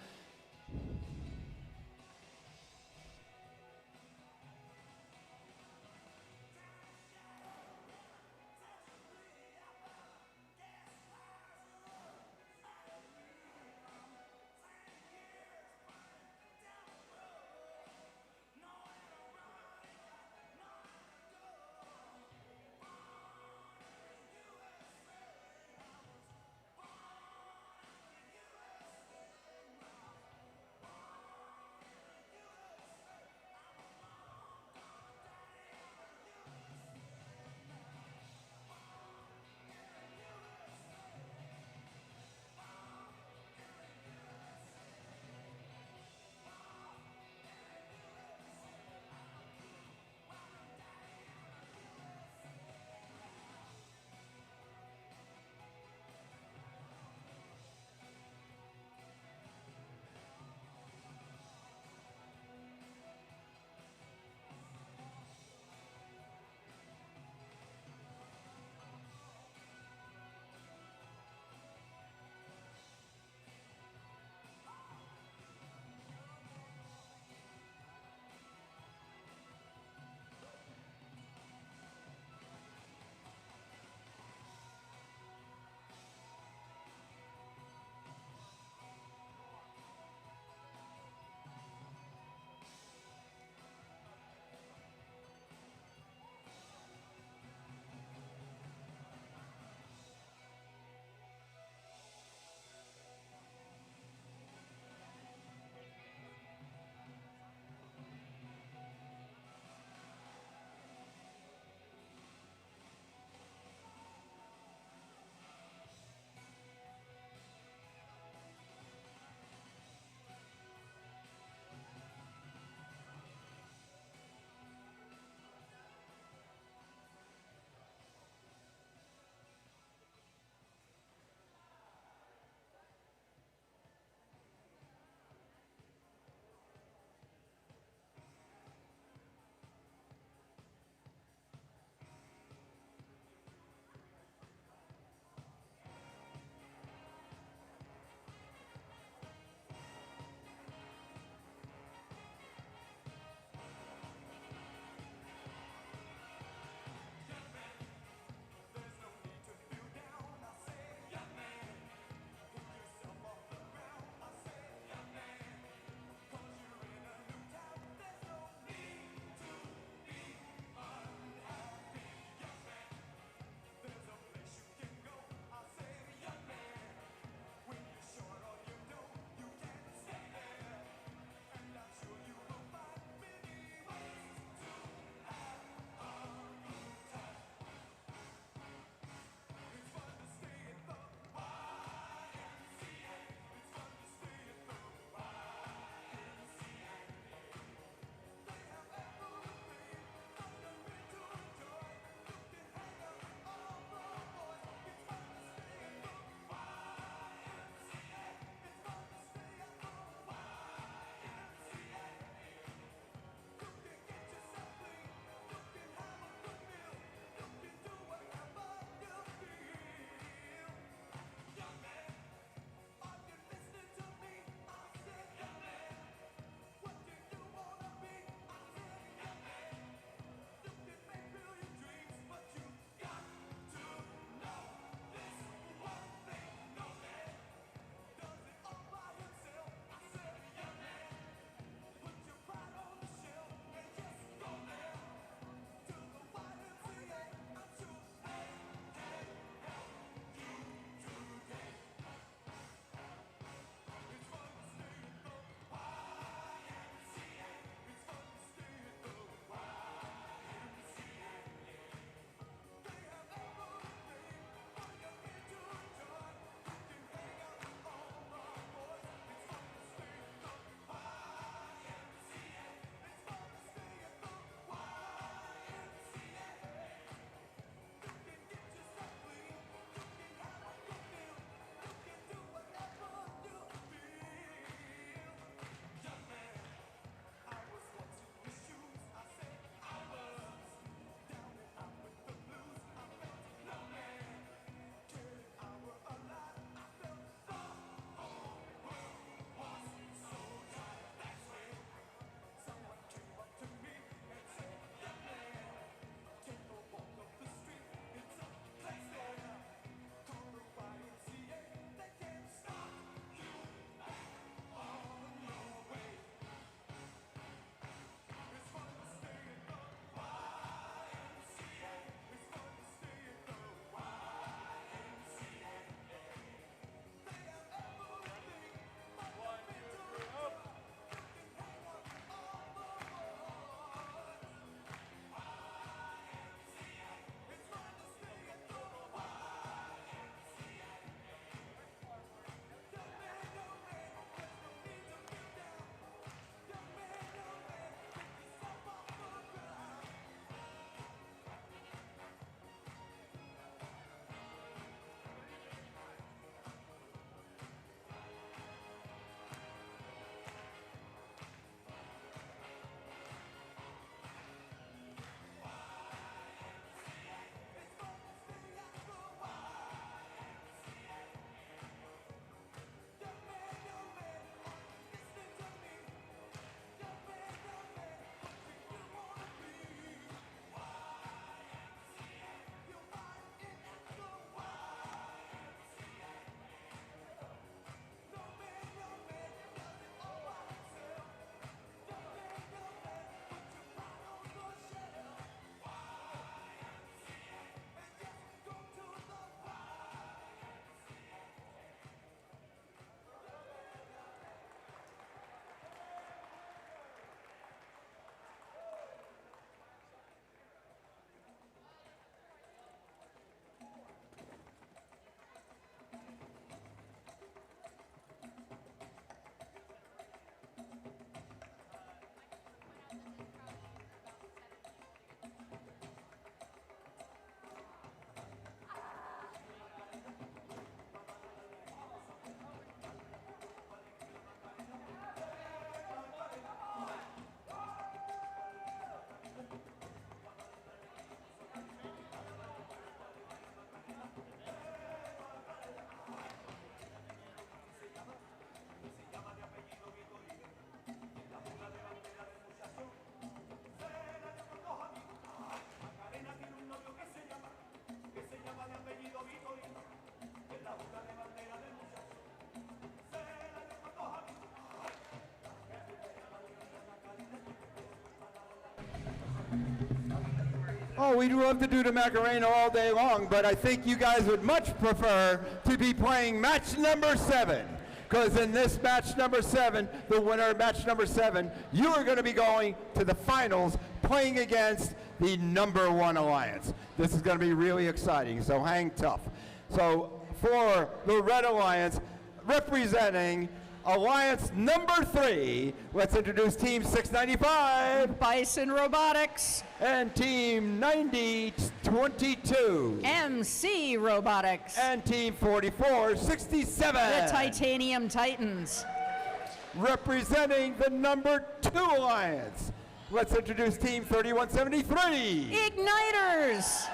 Oh, we'd love to do the Macarena all day long, but I think you guys would much prefer to be playing match number 7. Because in this match number 7, the winner of match number 7, you are going to be going to the finals playing against the number 1 alliance. This is going to be really exciting, so hang tough. So for the Red Alliance, representing Alliance number 3, let's introduce Team 695. Bison Robotics. And Team 9022. MC Robotics. And Team 4467. The Titanium Titans. Representing the number 2 Alliance, let's introduce Team 3173. Igniters.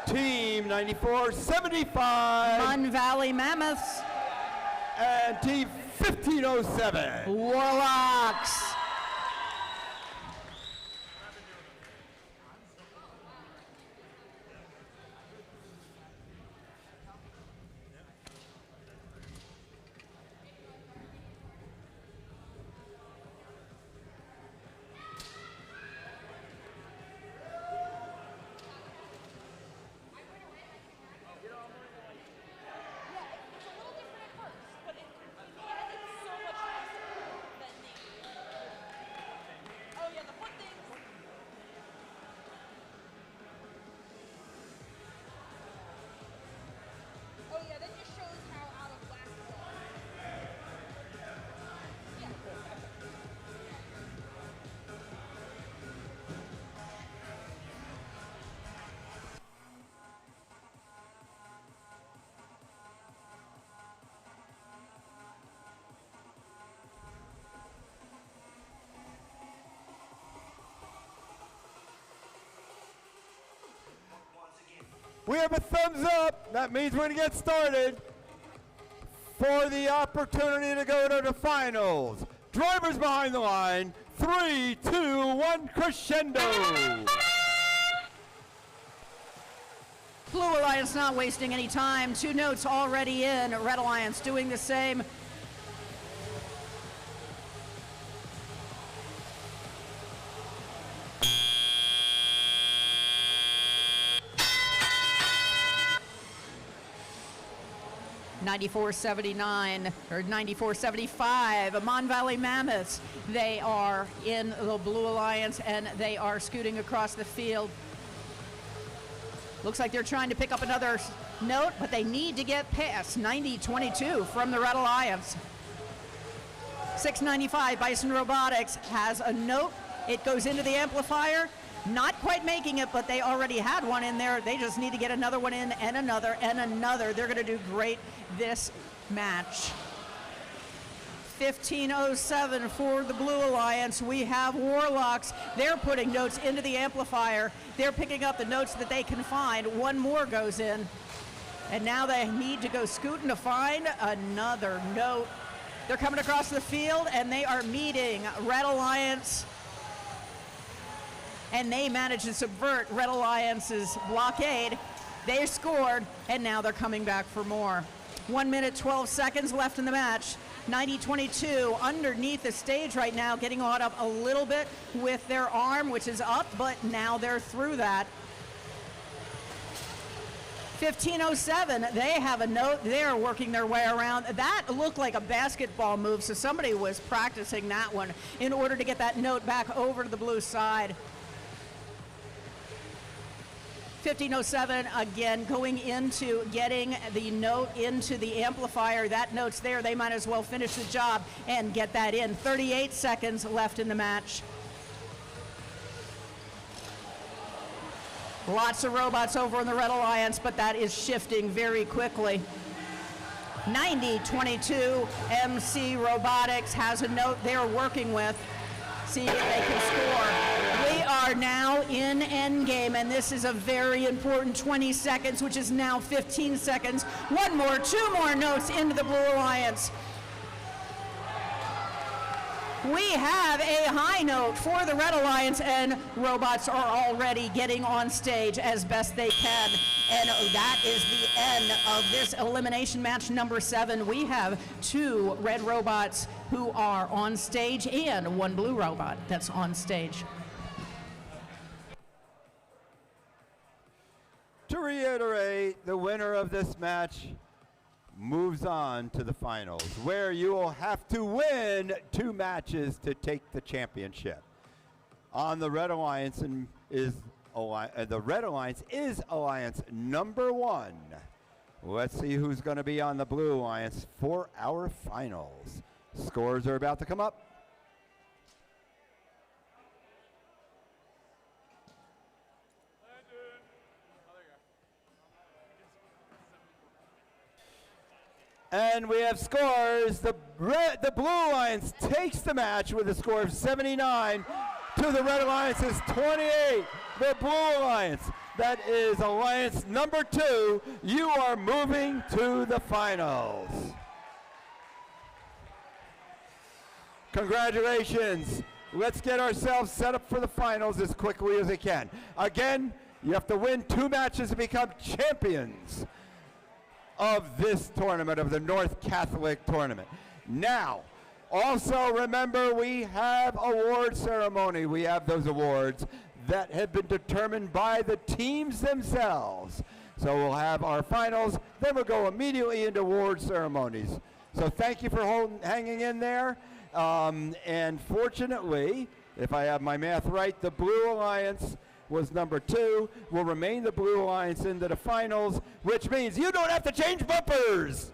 Team 9475. Mun Valley Mammoths. And Team 1507. Warlocks. We have a thumbs up. That means we're going to get started for the opportunity to go to the finals. Drivers behind the line. 3, 2, 1, crescendo. Blue Alliance not wasting any time. 2 notes already in. Red Alliance doing the same. $94.79 or $94.75. Mon Valley Mammoths. They are in the Blue Alliance and they are scooting across the field. Looks like they're trying to pick up another note, but they need to get past 90-22 from the Red Alliance. 695 Bison Robotics has a note. It goes into the amplifier. Not quite making it, but they already had one in there. They just need to get another one in and another and another. They're going to do great this match. 15:07 for the Blue Alliance. We have Warlocks. They're putting notes into the amplifier. They're picking up the notes that they can find. One more goes in. And now they need to go scooting to find another note. They're coming across the field and they are meeting Red Alliance. And they managed to subvert Red Alliance's blockade. They scored, and now they're coming back for more. 1 minute, 12 seconds left in the match. 90-22 underneath the stage right now, getting caught up a little bit with their arm, which is up, but now they're through that. 15:07, they have a note. They're working their way around. That looked like a basketball move, so somebody was practicing that one in order to get that note back over to the blue side. 15:07, again, going into getting the note into the amplifier. That note's there. They might as well finish the job and get that in. 38 seconds left in the match. Lots of robots over in the Red Alliance, but that is shifting very quickly. 90-22, MC Robotics has a note they're working with. See if they can score. We are now in endgame, and this is a very important 20 seconds, which is now 15 seconds. One more, 2 more notes into the Blue Alliance. We have a high note for the Red Alliance, and robots are already getting on stage as best they can. And that is the end of this elimination match number 7. We have 2 red robots who are on stage and 1 blue robot that's on stage. To reiterate, the winner of this match moves on to the finals, where you will have to win 2 matches to take the championship. On the Red Alliance the Red Alliance is Alliance number 1. Let's see who's going to be on the Blue Alliance for our finals. Scores are about to come up. And we have scores. The Blue Alliance takes the match with a score of 79 to the Red Alliance's 28. The Blue Alliance, that is Alliance number 2, you are moving to the finals. Congratulations. Let's get ourselves set up for the finals as quickly as we can. Again, you have to win 2 matches to become champions of this tournament, of the North Catholic Tournament. Now, also remember, we have award ceremony. We have those awards that have been determined by the teams themselves. So we'll have our finals, then we'll go immediately into award ceremonies. So thank you for hanging in there. And fortunately, if I have my math right, the Blue Alliance was number 2, will remain the Blue Alliance into the finals, which means you don't have to change bumpers.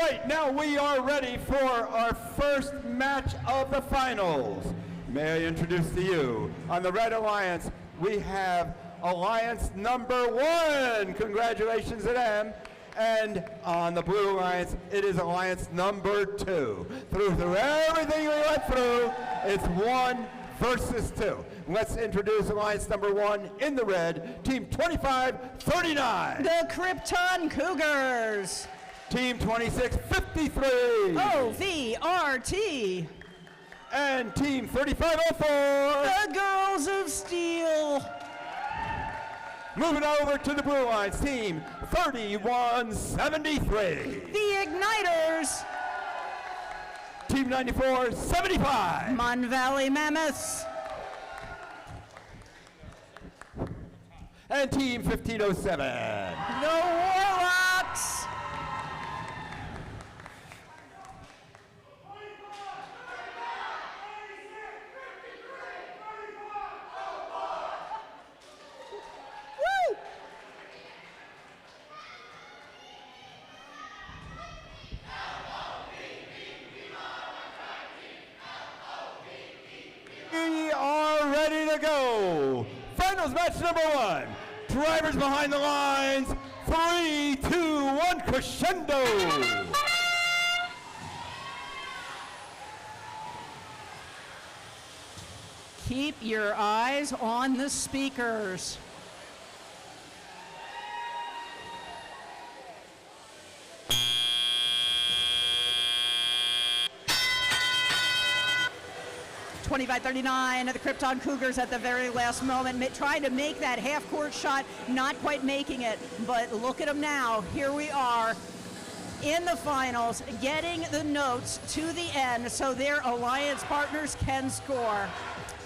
Right, now we are ready for our first match of the finals. May I introduce to you, on the Red Alliance, we have Alliance number 1. Congratulations to them. And on the Blue Alliance, it is Alliance number 2. Through everything we went through, it's 1 versus 2. Let's introduce Alliance number 1 in the red, Team 2539. The Krypton Cougars. Team 2653. OVRT. And Team 3504. The Girls of Steel. Moving over to the Blue Alliance, Team 3173. The Igniters. Team 9475. Mon Valley Mammoths. And Team 1507. The Warlocks. We are ready to go. Finals match number 1. Drivers behind the lines. 3, 2, 1, crescendo. Keep your eyes on the speakers. .25-39, the Krypton Cougars at the very last moment, trying to make that half-court shot, not quite making it. But look at them now. Here we are in the finals, getting the notes to the end so their alliance partners can score.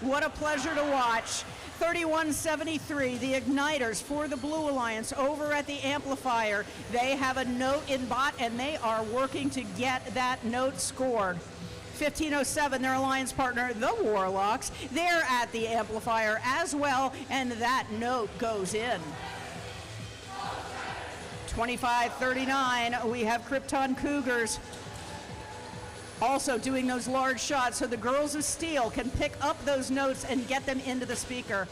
What a pleasure to watch. 3173, the Igniters for the Blue Alliance over at the amplifier. They have a note in bot, and they are working to get that note scored. 1507, their alliance partner, the Warlocks. They're at the amplifier as well, and that note goes in. 2539, we have Krypton Cougars also doing those large shots so the Girls of Steel can pick up those notes and get them into the speaker.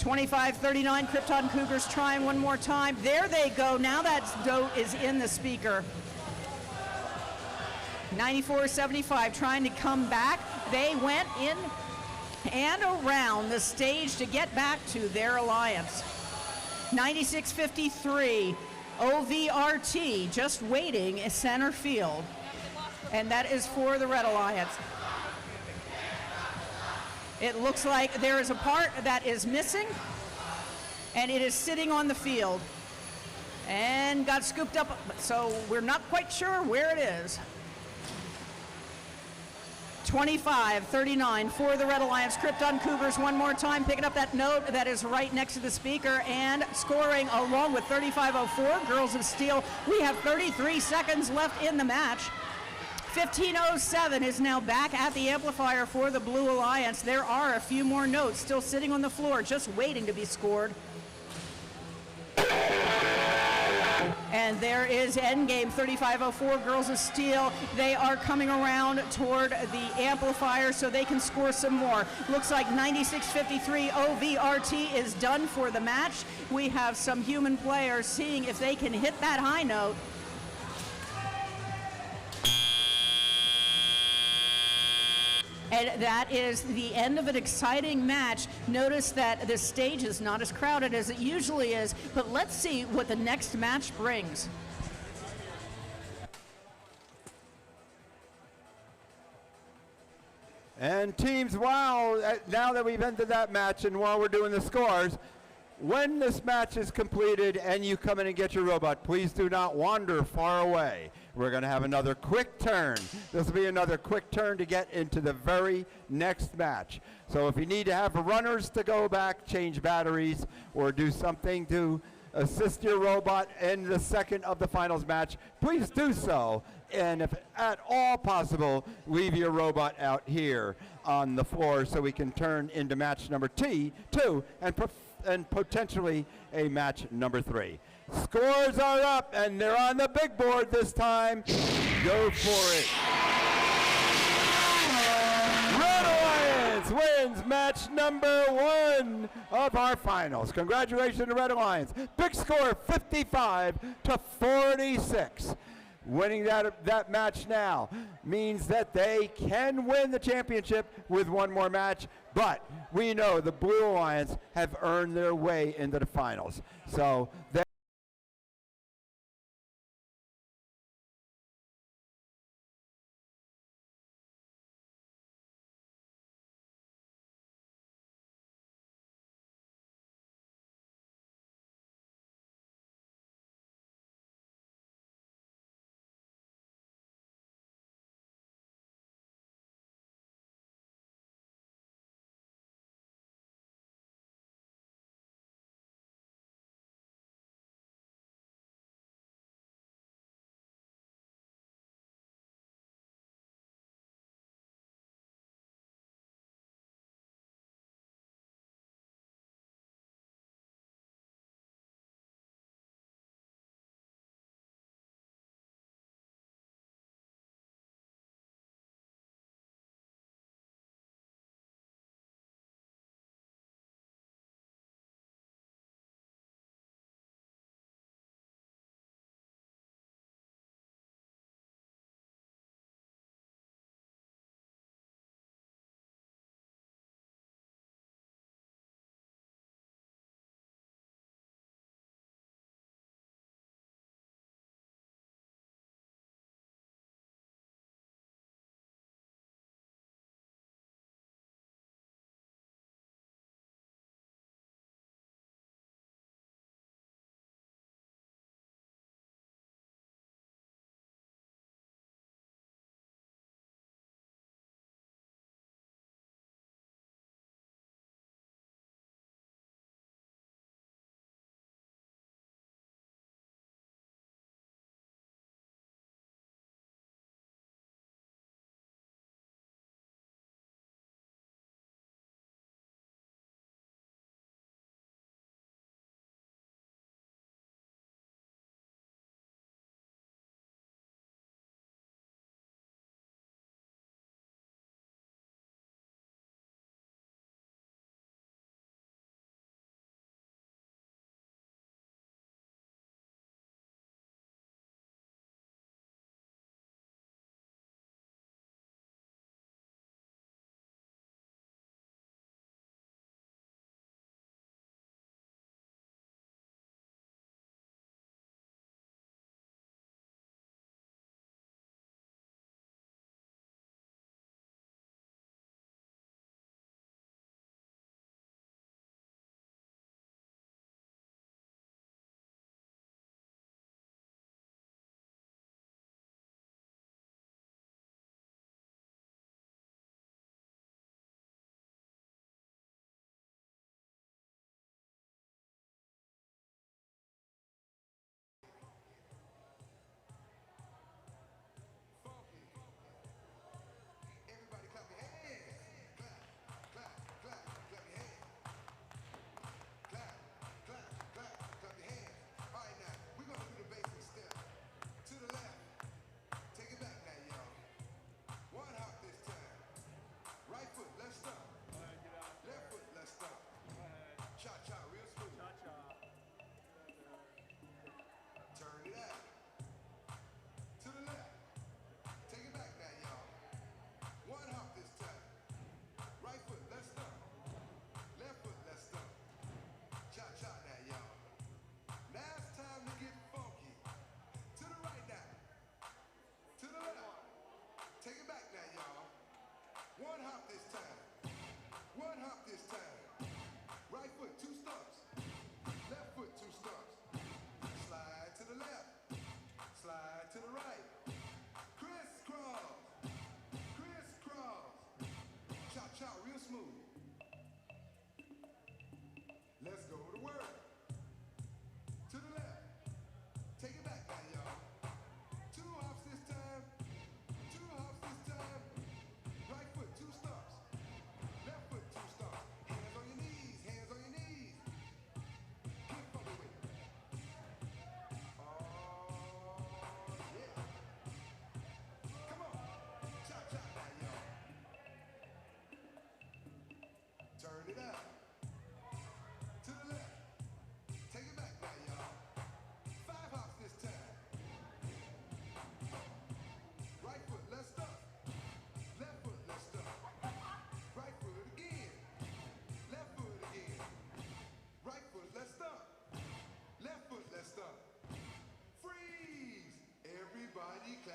2539, Krypton Cougars trying one more time. There they go. Now that note is in the speaker. 9475 trying to come back. They went in and around the stage to get back to their alliance. 9653, OVRT just waiting in center field. And that is for the Red Alliance. It looks like there is a part that is missing, and it is sitting on the field. And got scooped up, so we're not quite sure where it is. 2539 for the Red Alliance. Krypton Cougars one more time, picking up that note that is right next to the speaker and scoring along with 3504, Girls of Steel. We have 33 seconds left in the match. 1507 is now back at the amplifier for the Blue Alliance. There are a few more notes still sitting on the floor, just waiting to be scored. And there is endgame 3504, Girls of Steel. They are coming around toward the amplifier so they can score some more. Looks like 9653 OVRT is done for the match. We have some human players seeing if they can hit that high note. And that is the end of an exciting match. Notice that the stage is not as crowded as it usually is, but let's see what the next match brings. And teams, wow, now that we've ended that match and while we're doing the scores, when this match is completed and you come in and get your robot, please do not wander far away. We're going to have another quick turn. This will be another quick turn to get into the very next match. So if you need to have runners to go back, change batteries, or do something to assist your robot in the second of the finals match, please do so. And if at all possible, leave your robot out here on the floor so we can turn into match number 2 and and potentially a match number 3. Scores are up, and they're on the big board this time. Go for it. Red Alliance wins match number 1 of our finals. Congratulations to Red Alliance. Big score, 55-46. Winning that match now means that they can win the championship with one more match, but we know the Blue Alliance have earned their way into the finals. So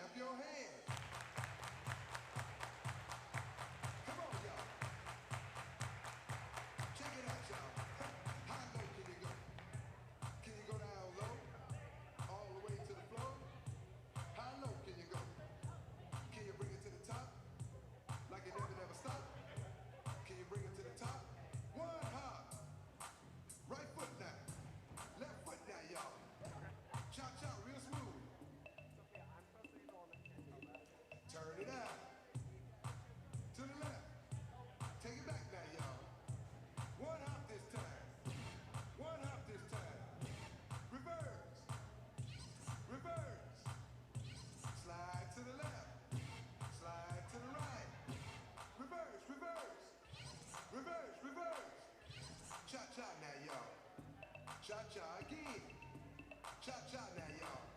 clap your hands. Come on, y'all. Check it out, y'all. How low can you go? Can you go down low? All the way to the floor? How low can you go? Can you bring it to the top? Like it never stop? Can you bring it to the top? One hop. Right foot now. Left foot now, y'all. Chop, chop, real smooth. Turn it out. To the left. Take it back now, y'all. One hop this time. One hop this time. Reverse. Reverse. Slide to the left. Slide to the right. Reverse, reverse. Reverse, reverse. Cha-cha now, y'all. Cha-cha again. Cha-cha now, y'all.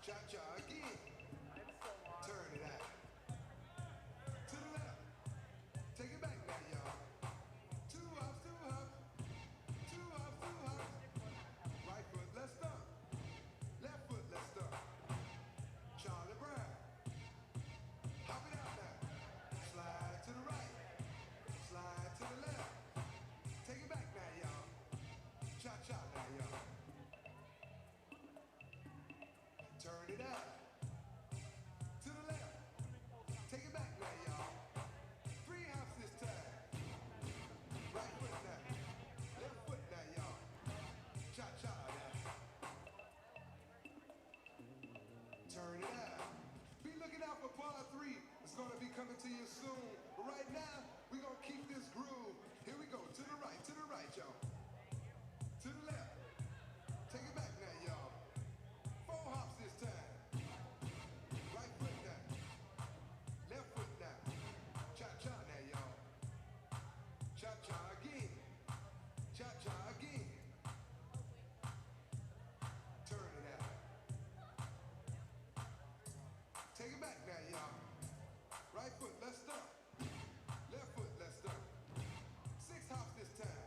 Cha-cha again. Turn it out. To the left. Take it back now, y'all. Two hops, two hops. Two hops, two hops. Right foot, let's stomp. Left foot, let's stomp. Charlie Brown. Hop it out now. Slide to the right. Slide to the left. Take it back now, y'all. Cha-cha now, y'all. Turn it out. To the left. Take it back now, y'all. Three hops this time. Right foot now. Left foot now, y'all. Cha-cha now. Turn it out. Be looking out for part 3. It's gonna be coming to you soon. But right now, we're gonna keep this groove. Here we go. To the right, y'all. To the left. Take it back now, y'all. 4 hops this time. Right foot now. Left foot now. Cha-cha now, y'all. Cha-cha again. Cha-cha again. Turn it out. Take it back now, y'all. Right foot, let's stop. Left foot, let's stop. 6 hops this time.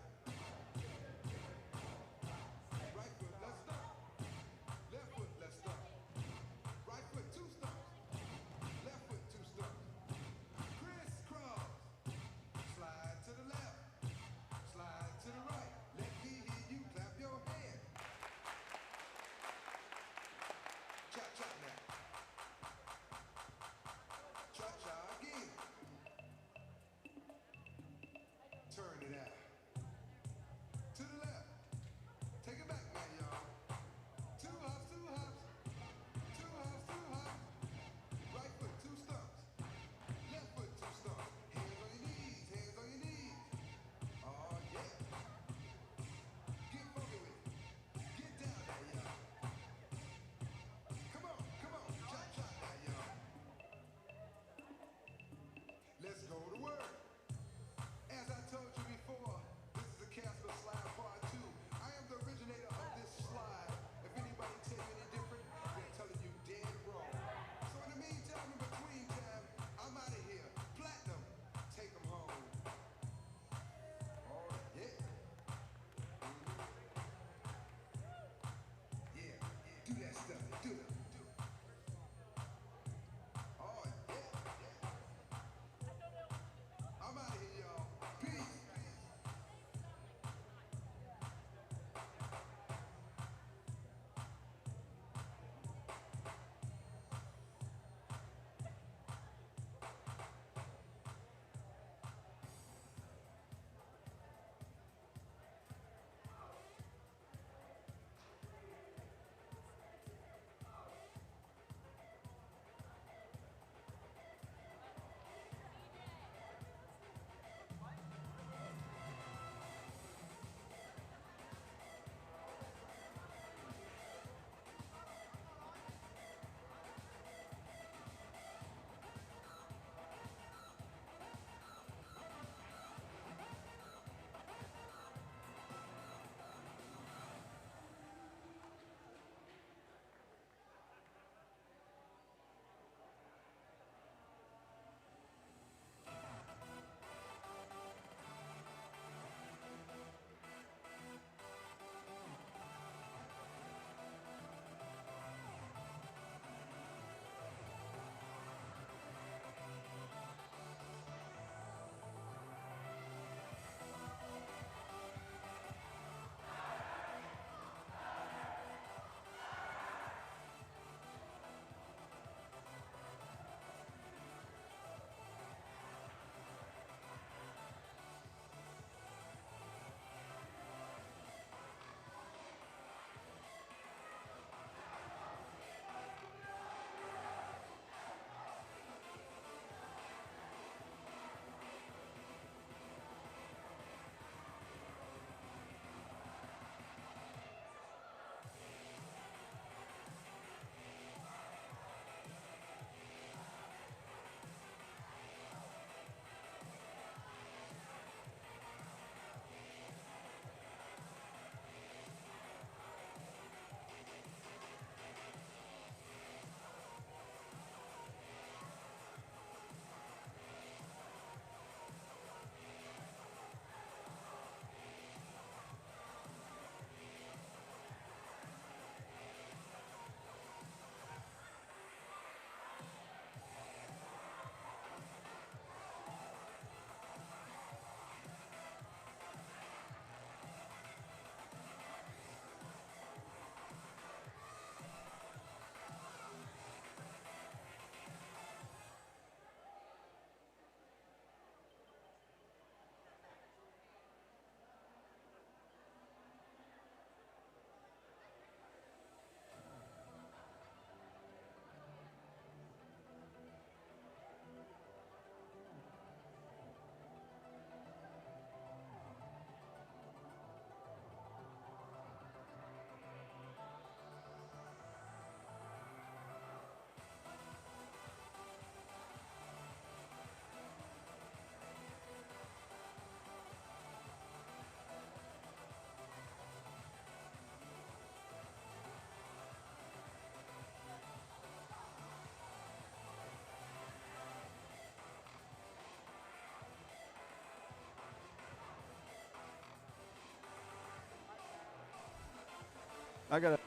I got to.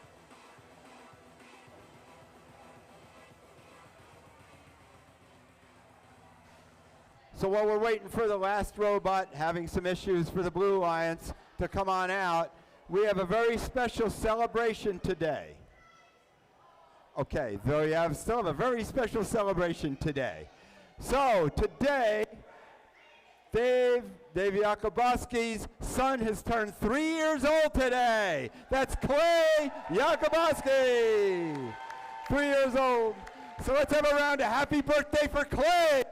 So while we're waiting for the last robot having some issues for the Blue Alliance to come on out, we have a very special celebration today. Okay, so we still have a very special celebration today. So today, Dave Yakubowski's son has turned 3 years old today. That's Clay Yakubowski, 3 years old. So let's have a round of happy birthday for Clay.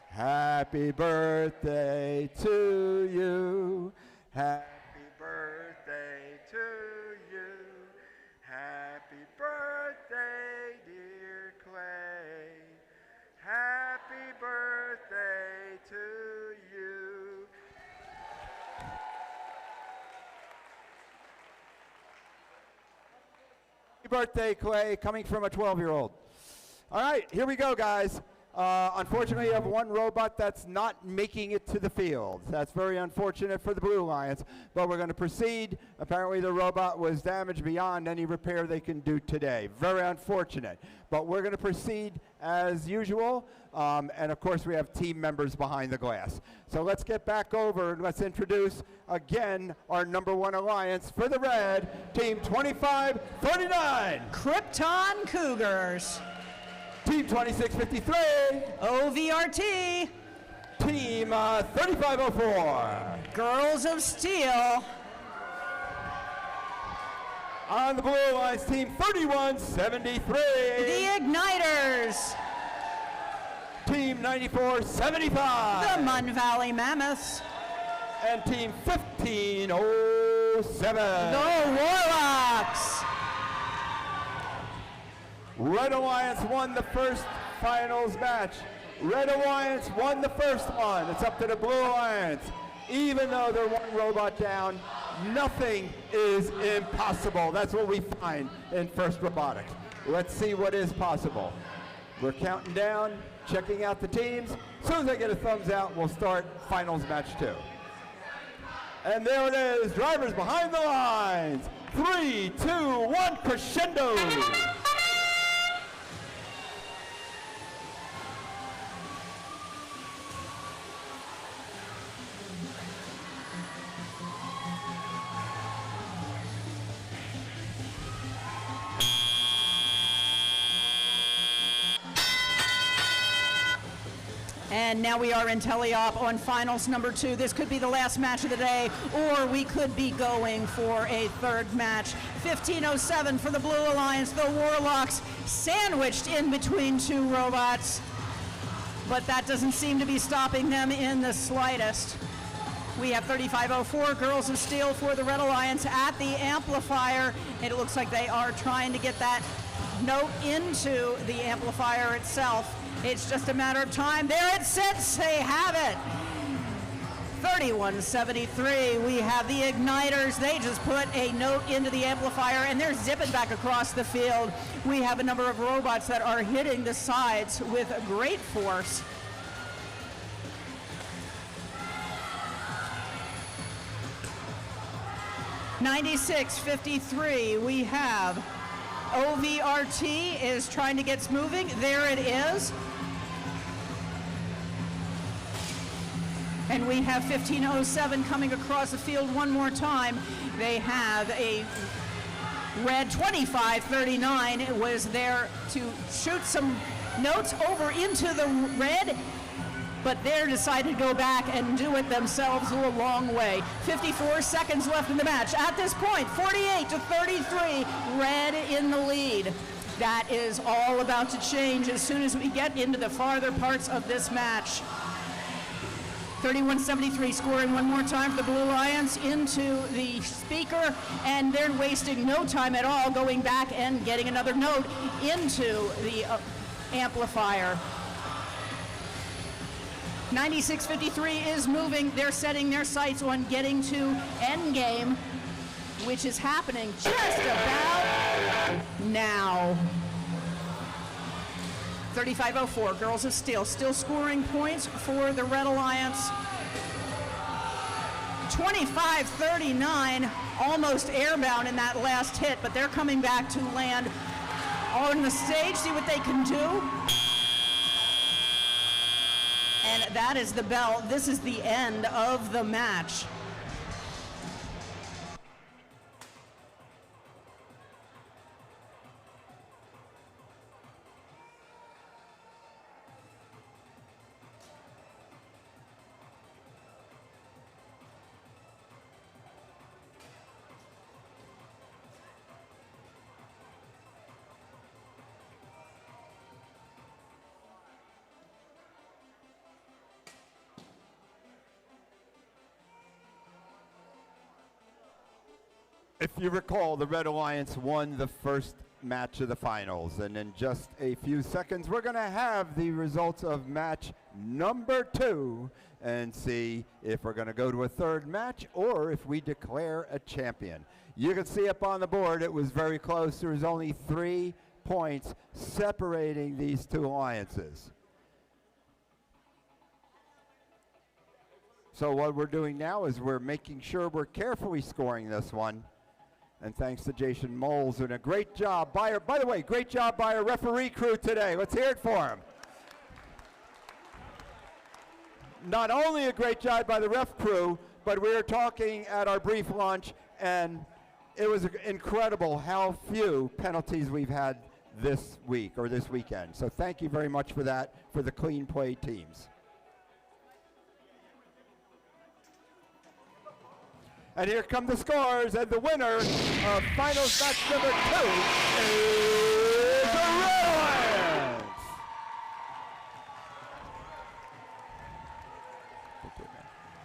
Happy birthday to you. Happy birthday to you. Happy birthday, dear Clay. Happy birthday to you. Happy birthday, Clay, coming from a 12-year-old. All right, here we go, guys. Unfortunately, you have one robot that's not making it to the field. That's very unfortunate for the Blue Alliance, but we're going to proceed. Apparently, the robot was damaged beyond any repair they can do today. Very unfortunate, but we're going to proceed as usual, and of course, we have team members behind the glass. So let's get back over and let's introduce again our #1 alliance for the red, Team 2539. Krypton Cougars. Team 2653. OVRT. Team 3504. Girls of Steel. On the Blue Alliance, Team 3173. The Igniters. Team 9475. The Mun Valley Mammoths. And Team 1507. The Warlocks. Red Alliance won the first finals match. Red Alliance won the first one. It's up to the Blue Alliance. Even though they're one robot down, nothing is impossible. That's what we find in FIRST Robotics. Let's see what is possible. We're counting down, checking out the teams. As soon as I get a thumbs out, we'll start finals match 2. And there it is, drivers behind the lines. 3, 2, 1, crescendo. And now we are in teleop on finals number 2. This could be the last match of the day, or we could be going for a third match. 1507 for the Blue Alliance. The Warlocks sandwiched in between two robots, but that doesn't seem to be stopping them in the slightest. We have 3504 Girls of Steel for the Red Alliance at the amplifier. And it looks like they are trying to get that note into the amplifier itself. It's just a matter of time. There it sits. They have it. 3173. We have the Igniters. They just put a note into the amplifier, and they're zipping back across the field. We have a number of robots that are hitting the sides with great force. (96:53). We have OVRT is trying to get moving. There it is. And we have 1507 coming across the field one more time. They have a red 2539. It was there to shoot some notes over into the red, but they're decided to go back and do it themselves a long way. 54 seconds left in the match. At this point, 48-33, red in the lead. That is all about to change as soon as we get into the farther parts of this match. 3173 scoring one more time for the Blue Alliance into the speaker, and they're wasting no time at all going back and getting another note into the amplifier. 96:53 is moving. They're setting their sights on getting to endgame, which is happening just about now. 3504, Girls of Steel, still scoring points for the Red Alliance. 25-39, almost airbound in that last hit, but they're coming back to land on the stage, see what they can do. And that is the bell. This is the end of the match. If you recall, the Red Alliance won the first match of the finals, and in just a few seconds we're going to have the results of match number 2 and see if we're going to go to a third match or if we declare a champion. You can see up on the board it was very close. There was only 3 points separating these two alliances. So what we're doing now is we're making sure we're carefully scoring this one. And thanks to Jason Moles, and a great job by our, by the way, great job by our referee crew today. Let's hear it for him. Not only a great job by the ref crew, but we were talking at our brief lunch, and it was incredible how few penalties we've had this week or this weekend. So thank you very much for that, for the clean play teams. And here come the scores, and the winner of finals match number 2 is the Red Alliance.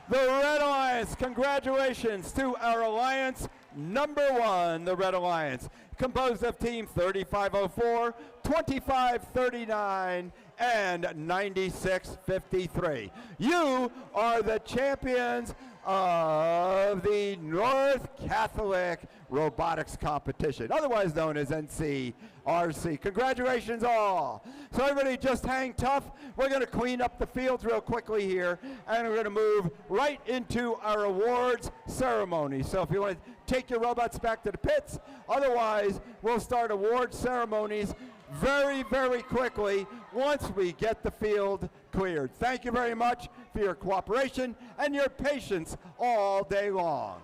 The Red Alliance, congratulations to our alliance number 1, the Red Alliance, composed of team 3504, 2539, and 9653. You are the champions of the North Catholic Robotics Competition, otherwise known as NCHS. Congratulations all. So everybody just hang tough. We're going to clean up the fields real quickly here, and we're going to move right into our awards ceremony. So if you want to take your robots back to the pits, otherwise we'll start award ceremonies very, very quickly once we get the field cleared. Thank you very much for your cooperation and your patience all day long.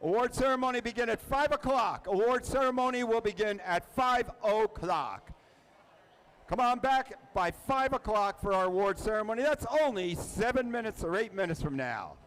Award ceremony begin at 5 o'clock. Award ceremony will begin at 5 o'clock. Come on back by 5 o'clock for our award ceremony. That's only 7 minutes or 8 minutes from now.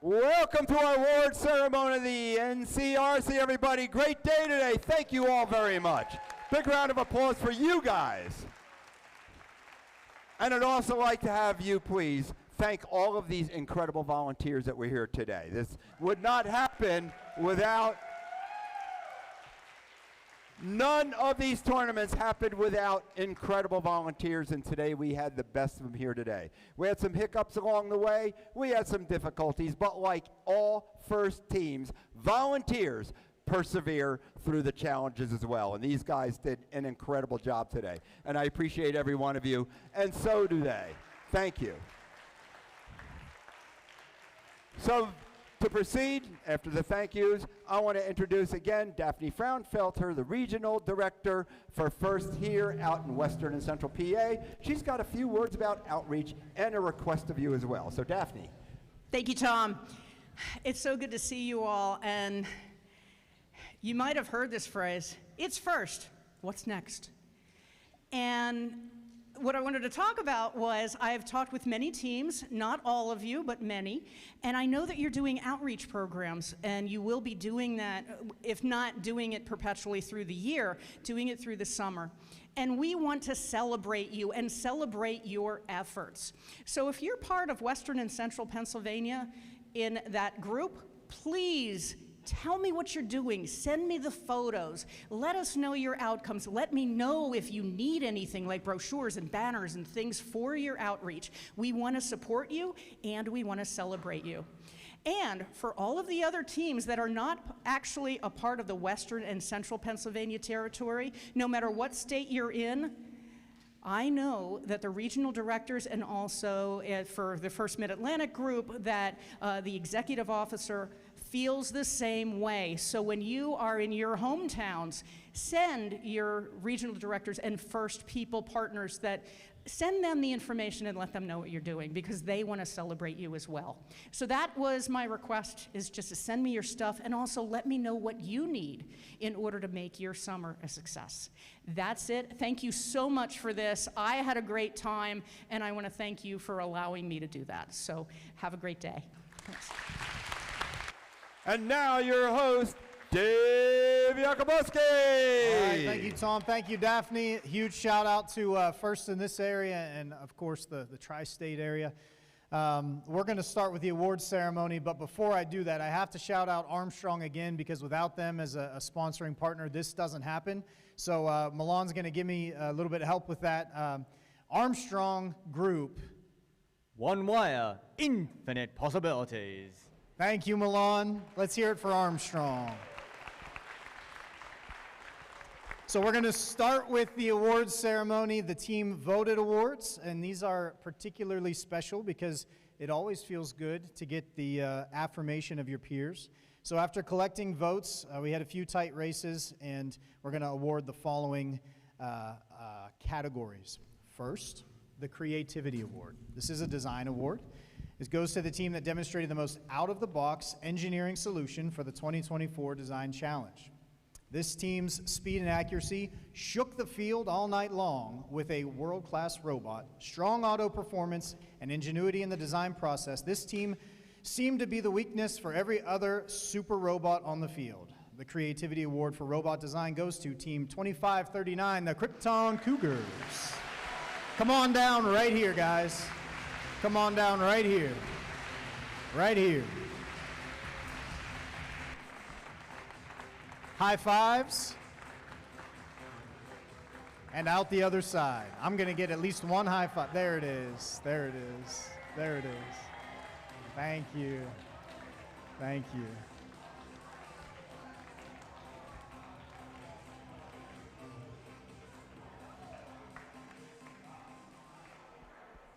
Welcome to our award ceremony, the NCRC, everybody. Great day today. Thank you all very much. Big round of applause for you guys. And I'd also like to have you, please, thank all of these incredible volunteers that were here today. This would not happen without, none of these tournaments happened without incredible volunteers, and today we had the best of them here today. We had some hiccups along the way, we had some difficulties, but like all first teams, volunteers persevere through the challenges as well, and these guys did an incredible job today, and I appreciate every one of you, and so do they. Thank you. So to proceed, after the thank yous, I want to introduce again Daphne Fraunfelter, the Regional Director for First here out in Western and Central PA. She's got a few words about outreach and a request of you as well. So Daphne. Thank you, Tom. It's so good to see you all, and you might have heard this phrase, it's first, what's next? And what I wanted to talk about was I've talked with many teams, not all of you, but many, and I know that you're doing outreach programs, and you will be doing that, if not doing it perpetually through the year, doing it through the summer. And we want to celebrate you and celebrate your efforts. So if you're part of Western and Central Pennsylvania in that group, please tell me what you're doing. Send me the photos. Let us know your outcomes. Let me know if you need anything like brochures and banners and things for your outreach. We want to support you and we want to celebrate you. And for all of the other teams that are not actually a part of the Western and Central Pennsylvania territory, no matter what state you're in, I know that the regional directors and also for the First Mid-Atlantic group that the executive officer feels the same way. So when you are in your hometowns, send your regional directors and first people partners that send them the information and let them know what you're doing because they want to celebrate you as well. So that was my request, is just to send me your stuff and also let me know what you need in order to make your summer a success. That's it. Thank you so much for this. I had a great time and I want to thank you for allowing me to do that. So have a great day. Thanks. And now your host, Dave Yakubowski. All right, thank you, Tom. Thank you, Daphne. Huge shout out to First in this area and, of course, the tri-state area. We're going to start with the awards ceremony, but before I do that, I have to shout out Armstrong again because without them as a sponsoring partner, this doesn't happen. So Milan's going to give me a little bit of help with that. Armstrong Group. One wire, infinite possibilities. Thank you, Milan. Let's hear it for Armstrong. So we're going to start with the awards ceremony, the team voted awards, and these are particularly special because it always feels good to get the affirmation of your peers. So after collecting votes, we had a few tight races, and we're going to award the following categories. First, the Creativity Award. This is a design award. This goes to the team that demonstrated the most out-of-the-box engineering solution for the 2024 Design Challenge. This team's speed and accuracy shook the field all night long with a world-class robot, strong auto performance, and ingenuity in the design process. This team seemed to be the weakness for every other super robot on the field. The Creativity Award for Robot Design goes to Team 2539, the Krypton Cougars. Come on down right here, guys. Come on down right here. Right here. High fives. And out the other side. I'm going to get at least one high five. There it is. There it is. There it is. Thank you. Thank you.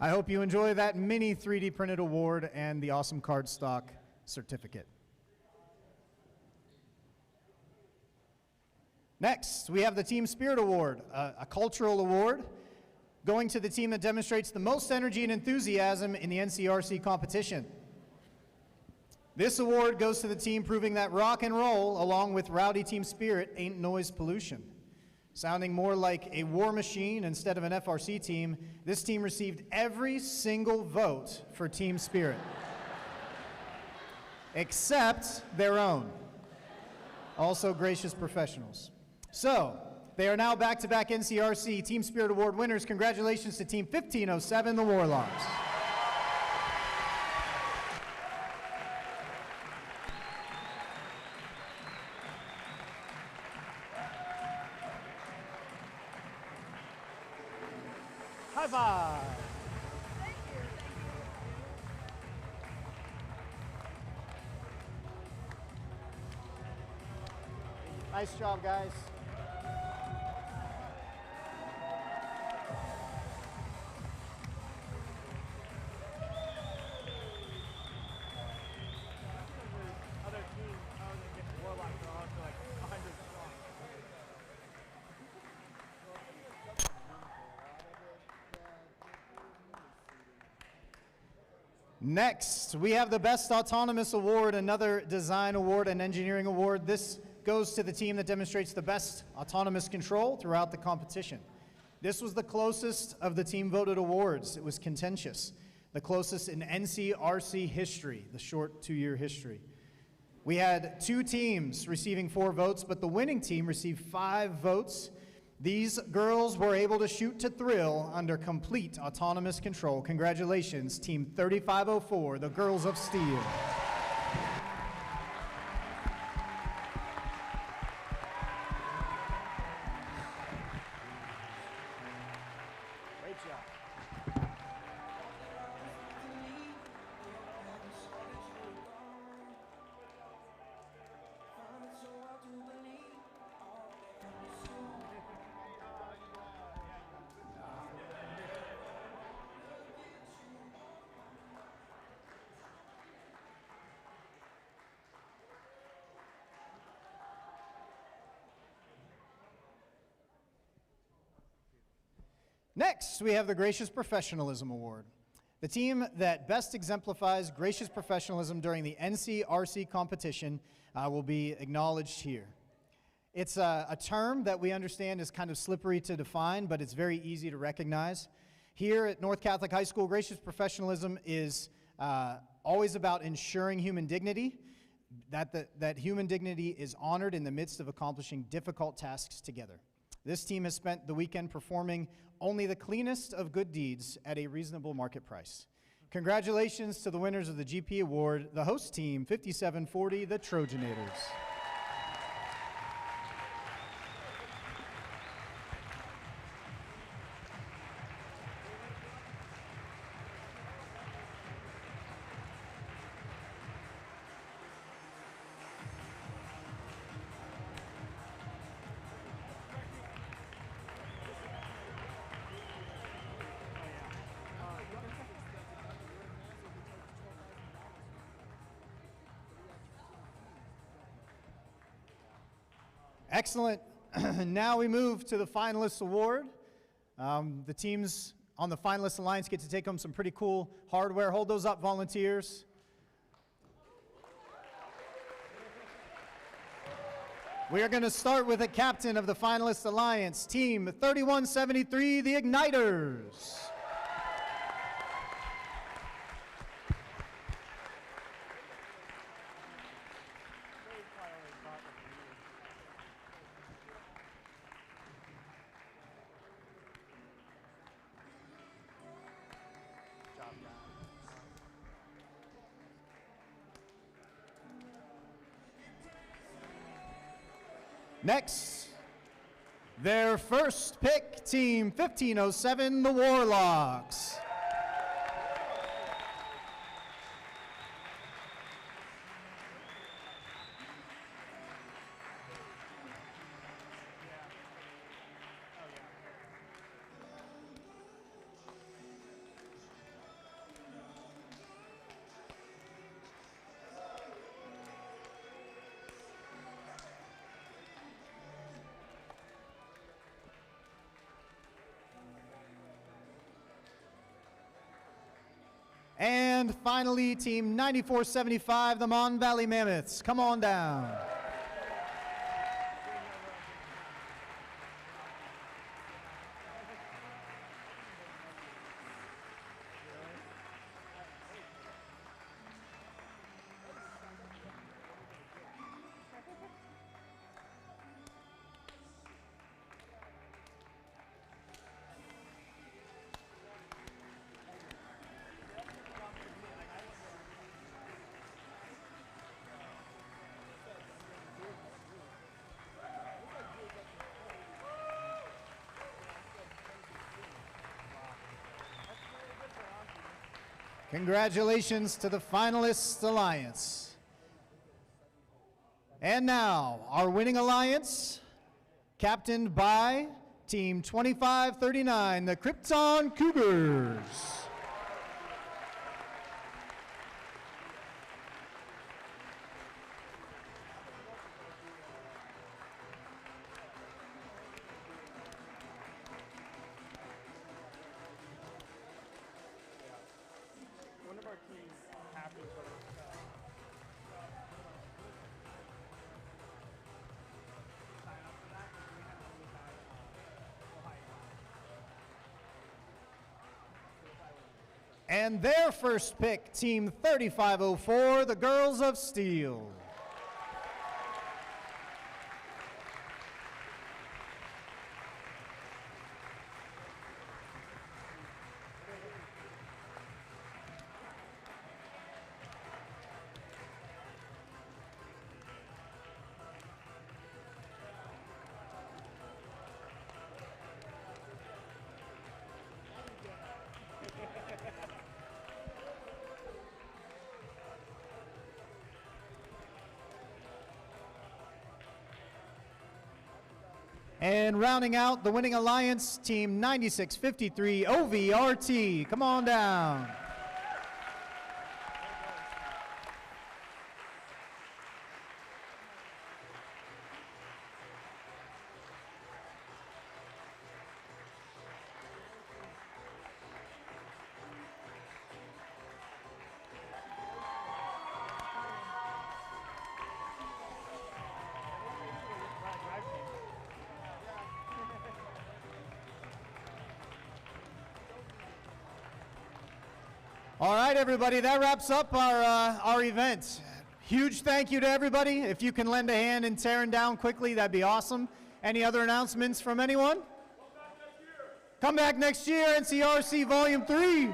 I hope you enjoy that mini 3D printed award and the awesome cardstock certificate. Next, we have the Team Spirit Award, a cultural award going to the team that demonstrates the most energy and enthusiasm in the NCRC competition. This award goes to the team proving that rock and roll, along with rowdy team spirit, ain't noise pollution. Sounding more like a war machine instead of an FRC team, this team received every single vote for Team Spirit. except their own. Also gracious professionals. So, they are now back-to-back NCRC Team Spirit Award winners. Congratulations to Team 1507, the Warlocks. High five. Nice job, guys. Next, we have the Best Autonomous Award, another design award and engineering award. This goes to the team that demonstrates the best autonomous control throughout the competition. This was the closest of the team voted awards. It was contentious. The closest in NCRC history, the short 2-year history. We had 2 teams receiving 4 votes, but the winning team received 5 votes. These girls were able to shoot to thrill under complete autonomous control. Congratulations, Team 3504, the Girls of Steel. Great job. Next, we have the Gracious Professionalism Award. The team that best exemplifies gracious professionalism during the NCRC competition will be acknowledged here. It's a term that we understand is kind of slippery to define, but it's very easy to recognize. Here at North Catholic High School, gracious professionalism is always about ensuring human dignity, that human dignity is honored in the midst of accomplishing difficult tasks together. This team has spent the weekend performing only the cleanest of good deeds at a reasonable market price. Congratulations to the winners of the GP Award, the host team, 5740, the Trojanators. Excellent. Now we move to the Finalists Award. The teams on the Finalist Alliance get to take home some pretty cool hardware. Hold those up, volunteers. We are going to start with the captain of the Finalist Alliance, Team 3173, the Igniters. Next, their first pick, Team 1507, the Warlocks. And finally, Team 9475, the Mon Valley Mammoths. Come on down. Congratulations to the finalists alliance. And now, our winning alliance, captained by Team 2539, the Krypton Cougars. One of our teams happens to And their first pick, Team 3504, the Girls of Steel. And rounding out the winning alliance, Team 9653 OVRT. Come on down. All right, everybody, that wraps up our event. Huge thank you to everybody. If you can lend a hand in tearing down quickly, that'd be awesome. Any other announcements from anyone? Come back next year, NCRC Volume 3.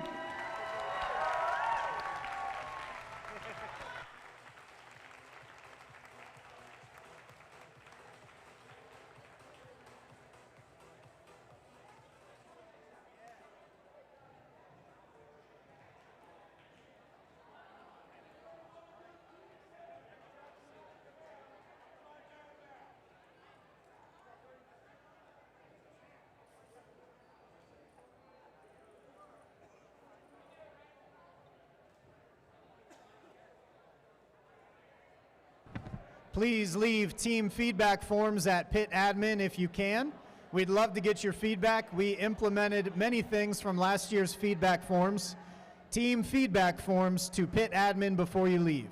Please leave team feedback forms at pit admin if you can. We'd love to get your feedback. We implemented many things from last year's feedback forms. Team feedback forms to pit admin before you leave.